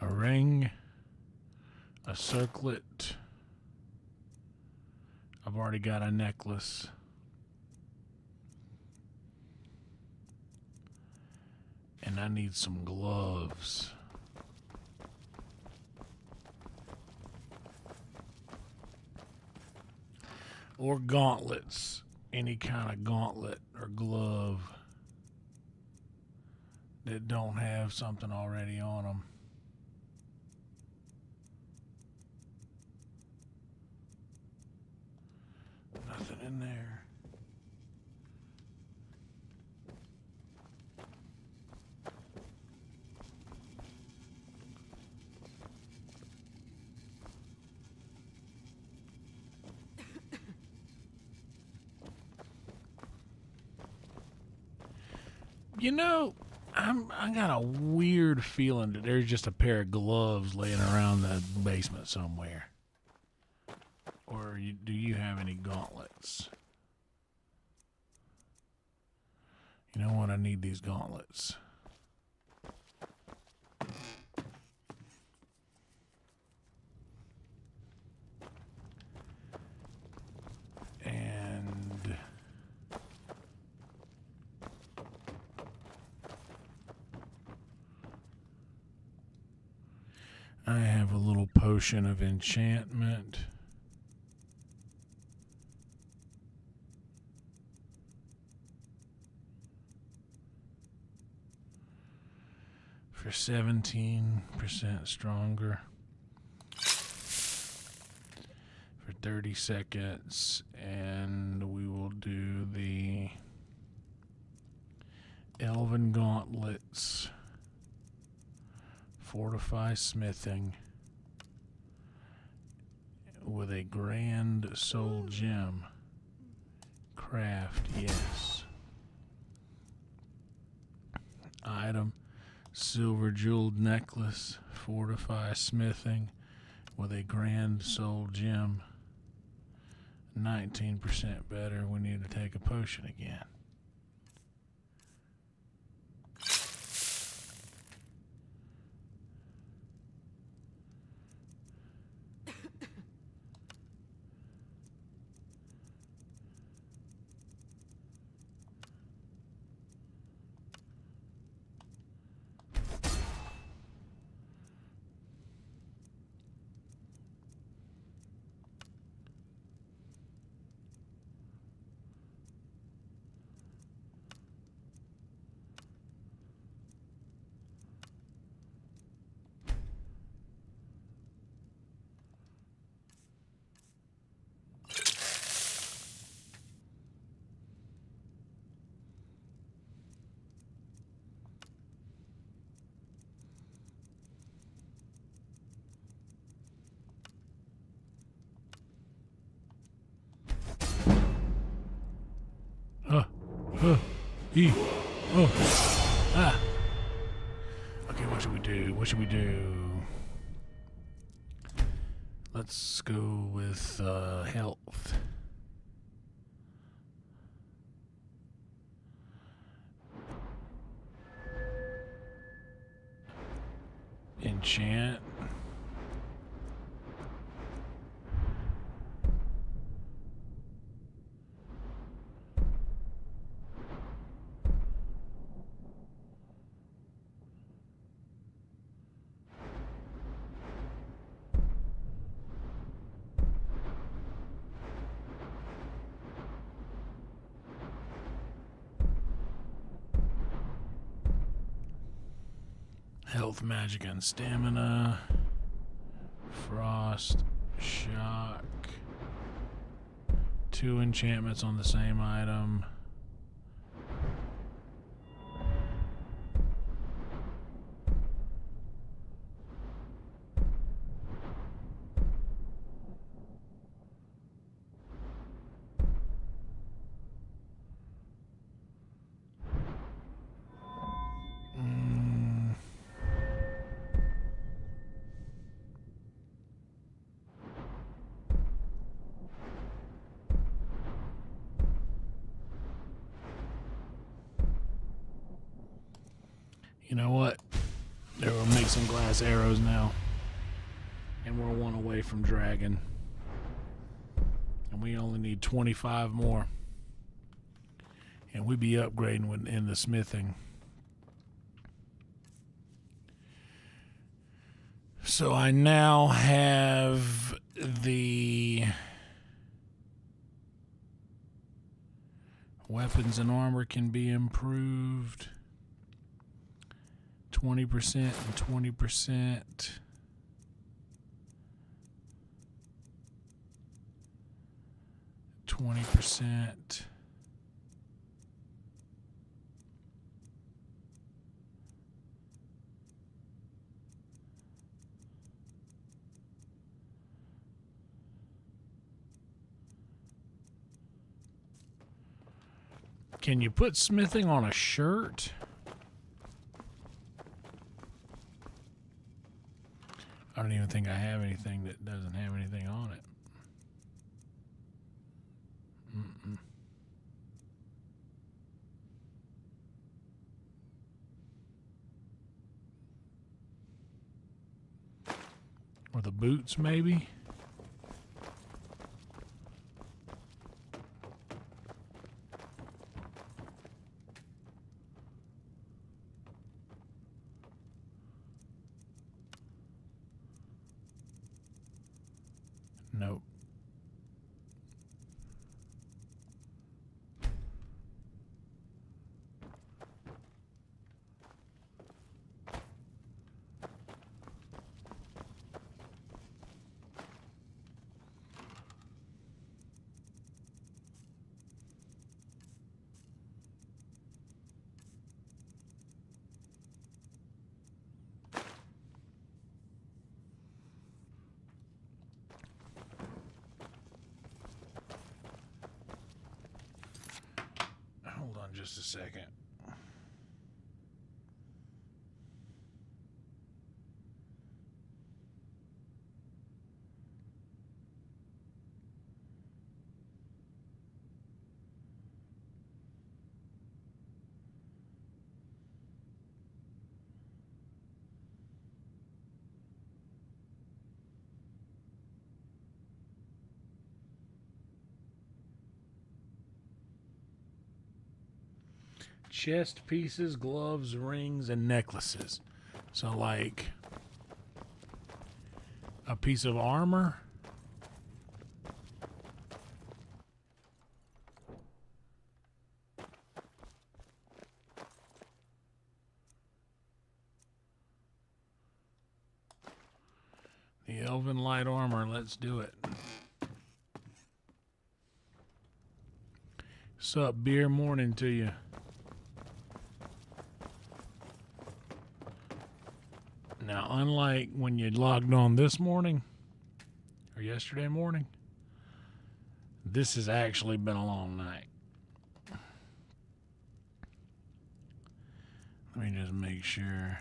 Speaker 2: A ring. A circlet. I've already got a necklace. And I need some gloves. Or gauntlets. Any kind of gauntlet or glove that don't have something already on them. Nothing in there. You know, I got a weird feeling that there's just a pair of gloves laying around the basement somewhere. Or do you have any gauntlets? You know what? I need these gauntlets. And I have a little potion of enchantment. For 17% stronger. For 30 seconds. And we will do the Elven Gauntlets. Fortify smithing. With a grand soul gem. Craft, yes. Item. Silver jeweled necklace, Fortify smithing with a grand soul gem. 19% better. We need to take a potion again. Okay, what should we do? What should we do? Let's go with health. Enchant. Health, magic, and stamina. Frost, shock. 2 enchantments on the same item. You know what? We'll make some glass arrows now. And we're 1 away from dragon. And we only need 25 more. And we'd be upgrading in the smithing. So I now have the weapons and armor can be improved. 20% and 20%. 20%. Can you put smithing on a shirt? I don't even think I have anything that doesn't have anything on it. Or the boots, maybe? Nope. Hold on just a second. chest pieces, gloves, rings, and necklaces. So, like, a piece of armor. The Elven Light Armor, let's do it. Sup, beer, morning to you. Now, unlike when you logged on this morning, or yesterday morning, this has actually been a long night. Let me just make sure.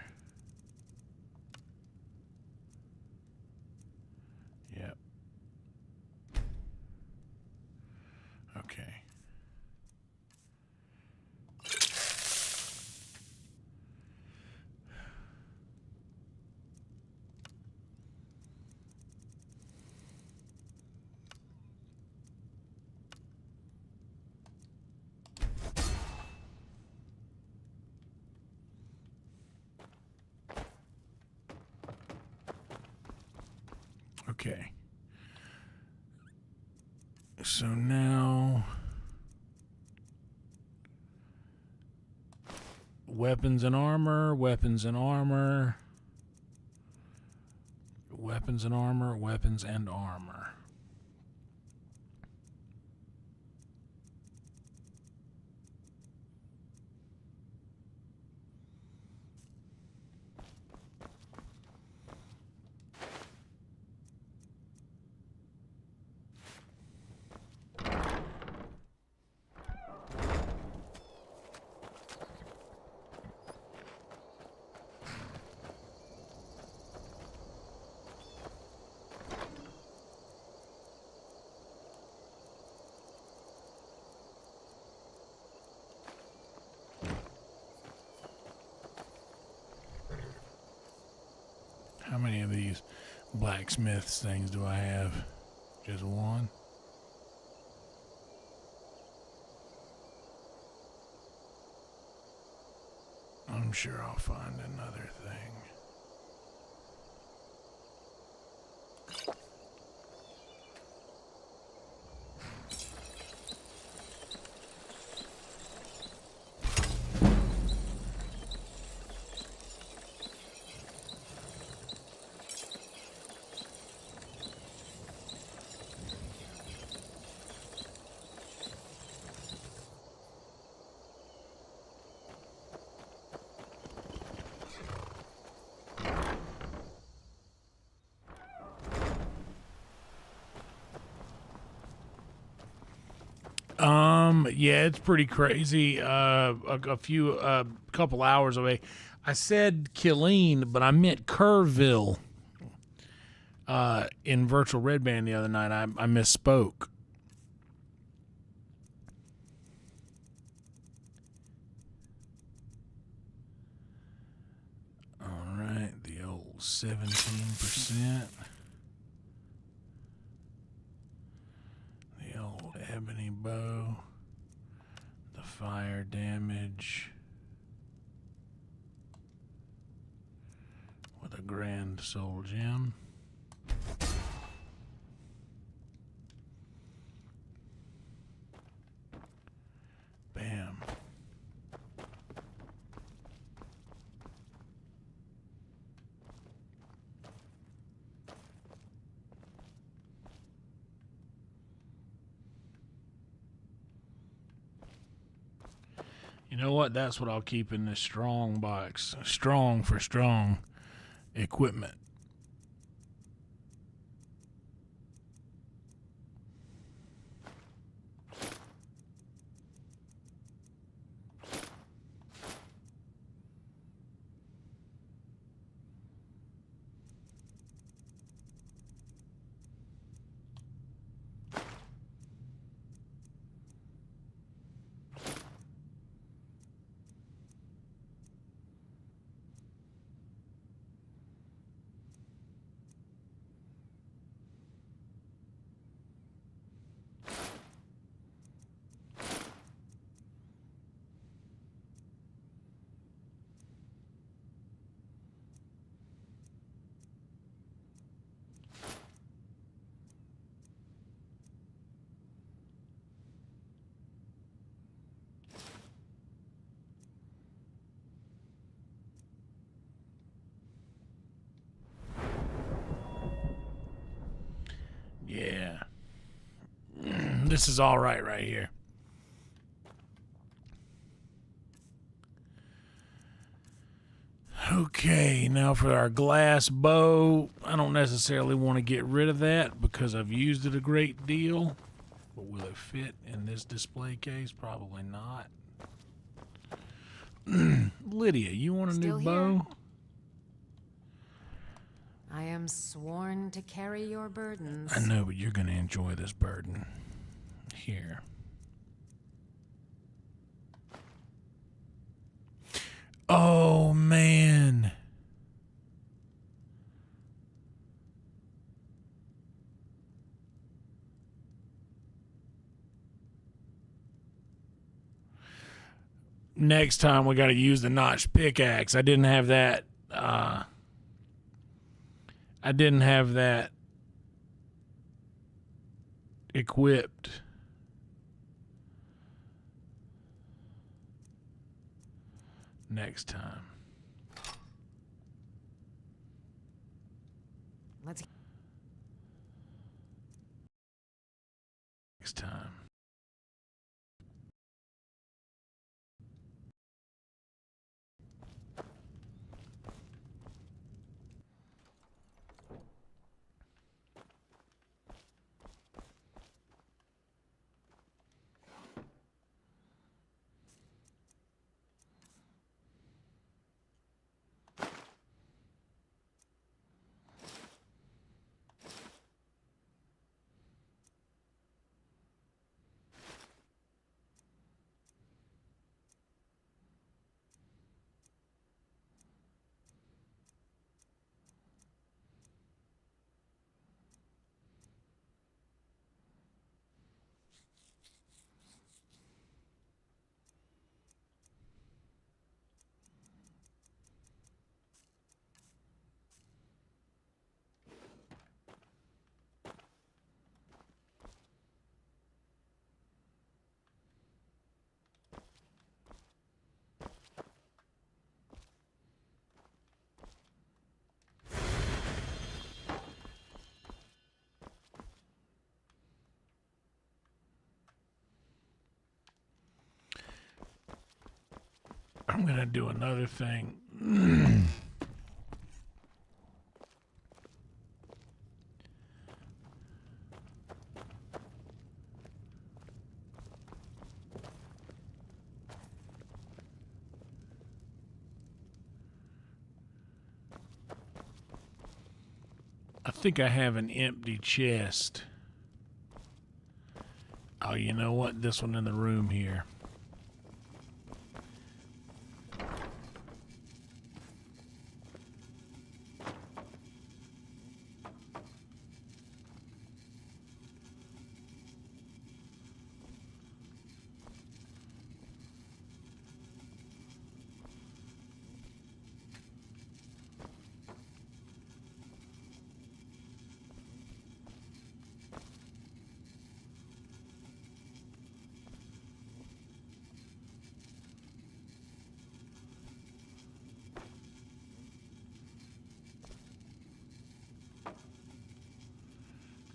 Speaker 2: Yep. Okay. Okay. So now weapons and armor, weapons and armor, weapons and armor, weapons and armor. How many of these blacksmiths things do I have? Just one? I'm sure I'll find another thing. Yeah, it's pretty crazy. A couple hours away. I said Killeen, but I meant Kerrville. In Virtual Red Band the other night, I misspoke. All right, the old 17%. The old ebony bow. The fire damage. With a grand soul gem. Bam. You know what? That's what I'll keep in this strong box. Strong for strong equipment. This is all right here. Okay, now for our glass bow. I don't necessarily want to get rid of that because I've used it a great deal. But will it fit in this display case? Probably not. Lydia, you want a
Speaker 8: Still
Speaker 2: new
Speaker 8: here.
Speaker 2: bow?
Speaker 8: I am sworn to carry your burdens.
Speaker 2: I know, but you're going to enjoy this burden. Here. Oh, man. Next time we got to use the notched pickaxe. I didn't have that. I didn't have that equipped. Next time.
Speaker 8: Let's.
Speaker 2: Next time. I'm going to do another thing. I think I have an empty chest. Oh, you know what? This one in the room here.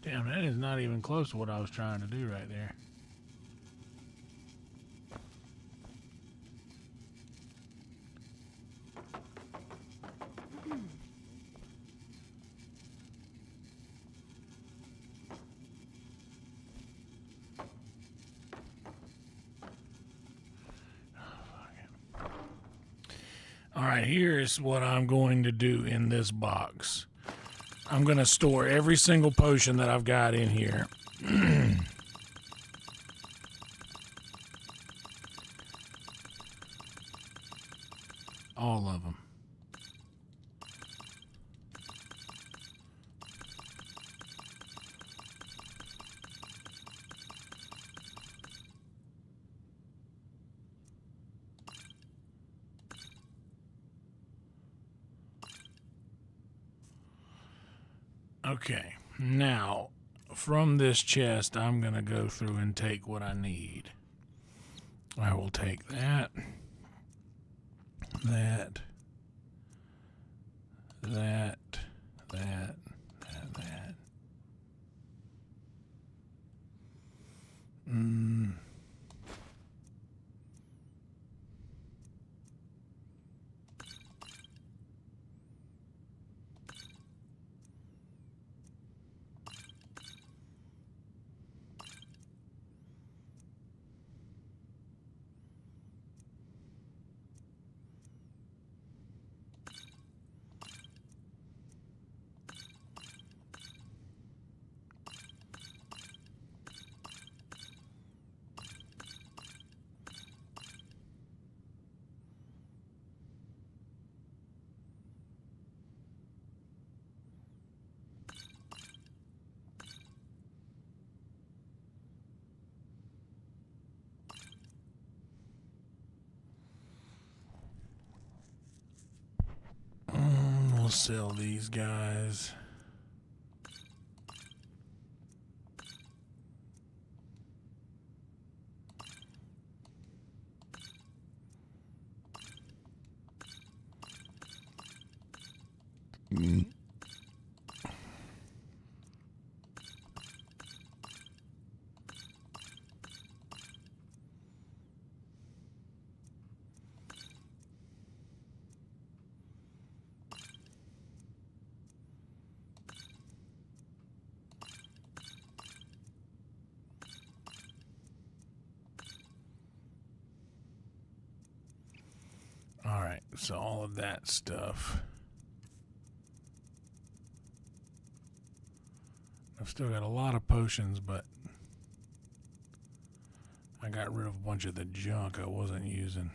Speaker 2: Damn, that is not even close to what I was trying to do right there. All right, here's what I'm going to do in this box. I'm going to store every single potion that I've got in here. All of them. Okay, now from this chest, I'm going to go through and take what I need. I will take that, that, that, that, and that. sell these guys. Alright, so all of that stuff. I've still got a lot of potions, but I got rid of a bunch of the junk I wasn't using.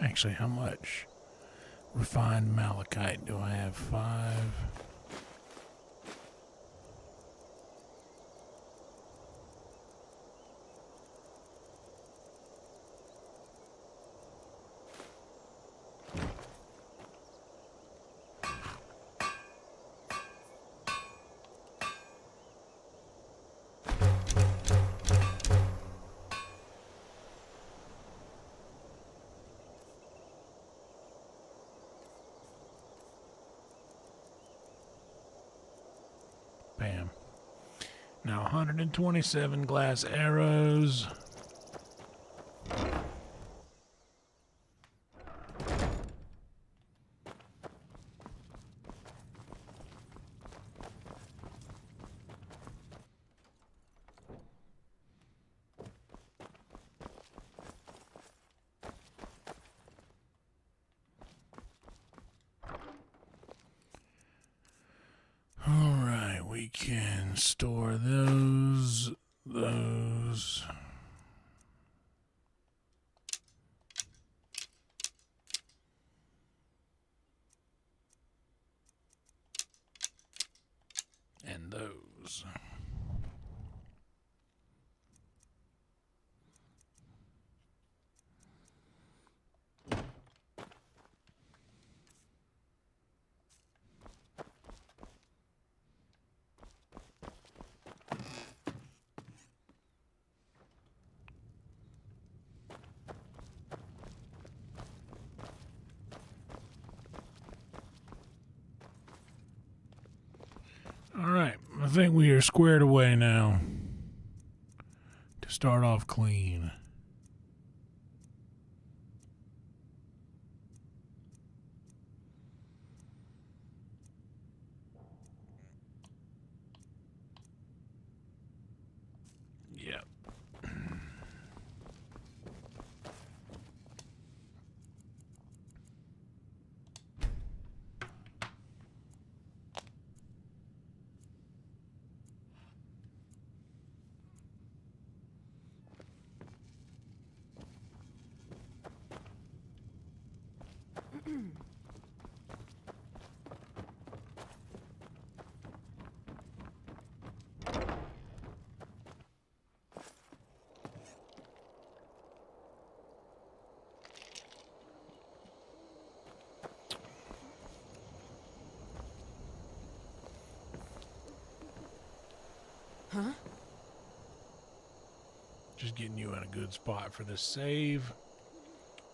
Speaker 2: Actually, how much refined malachite do I have? 5. Bam. Now 127 glass arrows. We can store those. goes. All right, I think we are squared away now to start off clean. Yep.
Speaker 8: Huh?
Speaker 2: Just getting you in a good spot for this save.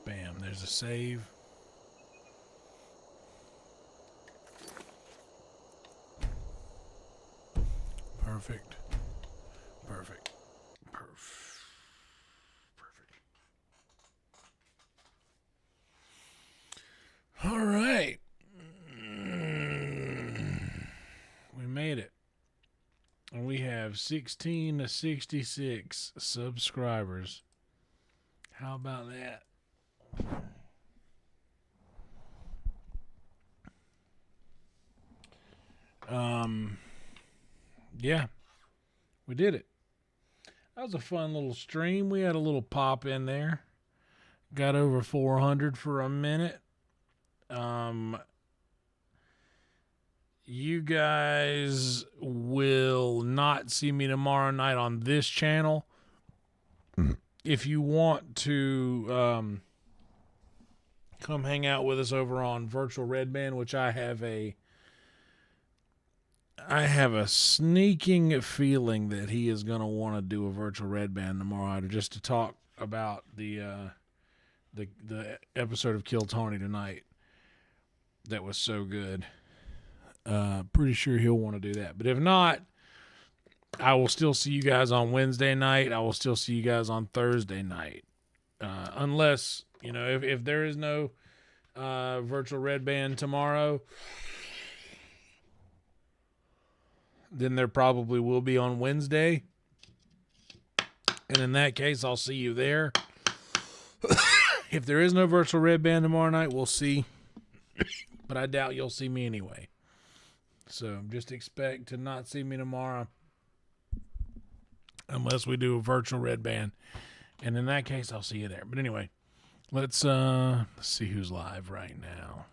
Speaker 2: Bam, there's a save. Perfect. Perfect. Perfect. All right. We made it. And we have 16 to 66 subscribers. How about that? Yeah, we did it. That was a fun little stream. We had a little pop in there. Got over 400 for a minute. You guys will not see me tomorrow night on this channel. If you want to come hang out with us over on Virtual Red Band, which I have a sneaking feeling that he is going to want to do a Virtual Red Band tomorrow night, just to talk about the episode of Kill Tony tonight. That was so good. Pretty sure he'll want to do that. But if not, I will still see you guys on Wednesday night. I will still see you guys on Thursday night. Unless, if there is no Virtual Red Band tomorrow, then there probably will be on Wednesday. And in that case, I'll see you there. If there is no Virtual Red Band tomorrow night, we'll see. But I doubt you'll see me anyway. So just expect to not see me tomorrow unless we do a Virtual Red Band. And in that case, I'll see you there. But anyway, let's see who's live right now.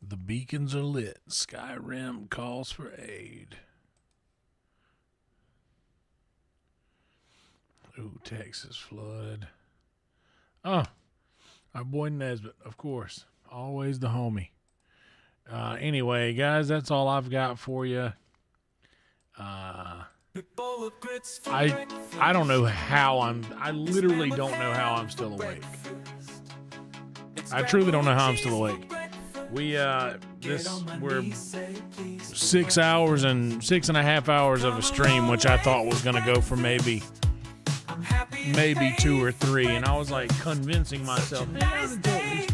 Speaker 2: The beacons are lit. Skyrim calls for aid. Ooh, Texas flood. Oh, our boy Nesbitt, of course. Always the homie. Anyway, guys, that's all I've got for you. I don't know how I literally don't know how I'm still awake. I truly don't know how I'm still awake. We're 6 hours and 6.5 hours of a stream, which I thought was going to go for maybe 2 or 3, and I was like convincing myself, man, until at least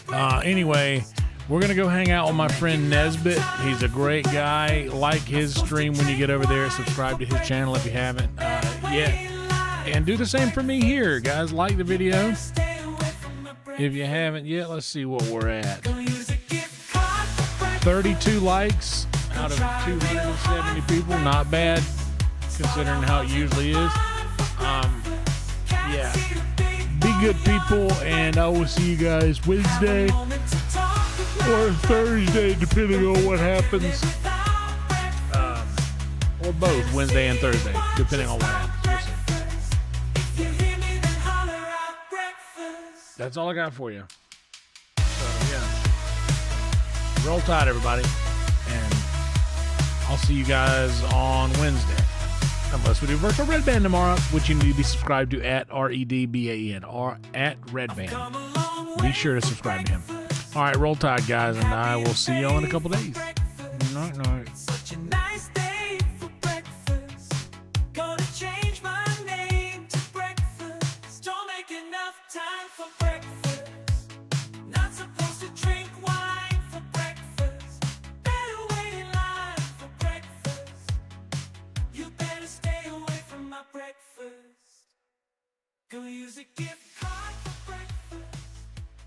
Speaker 2: 4. Anyway, we're going to go hang out with my friend Nesbitt. He's a great guy. Like his stream when you get over there. Subscribe to his channel if you haven't yet. And do the same for me here, guys. Like the video. If you haven't yet, let's see what we're at. 32 likes out of 270 people. Not bad. considering how it usually is. Yeah. Be good people, and I will see you guys Wednesday or Thursday, depending on what happens. Or both, Wednesday and Thursday, depending on what happens. We'll see. That's all I got for you. So, yeah. Roll Tide, everybody. And I'll see you guys on Wednesday. Unless we do Virtual Red Band tomorrow, which you need to be subscribed to at REDBAN or at Red Band. Be sure to subscribe to him. All right, Roll Tide, guys, and I will see you all in a couple days. Night, night.
Speaker 19: Such a nice day for breakfast. Gonna change my name to breakfast. Don't make enough time for breakfast. Not supposed to drink wine for breakfast. Better wait in line for breakfast. You better stay away from my breakfast. Go use a gift.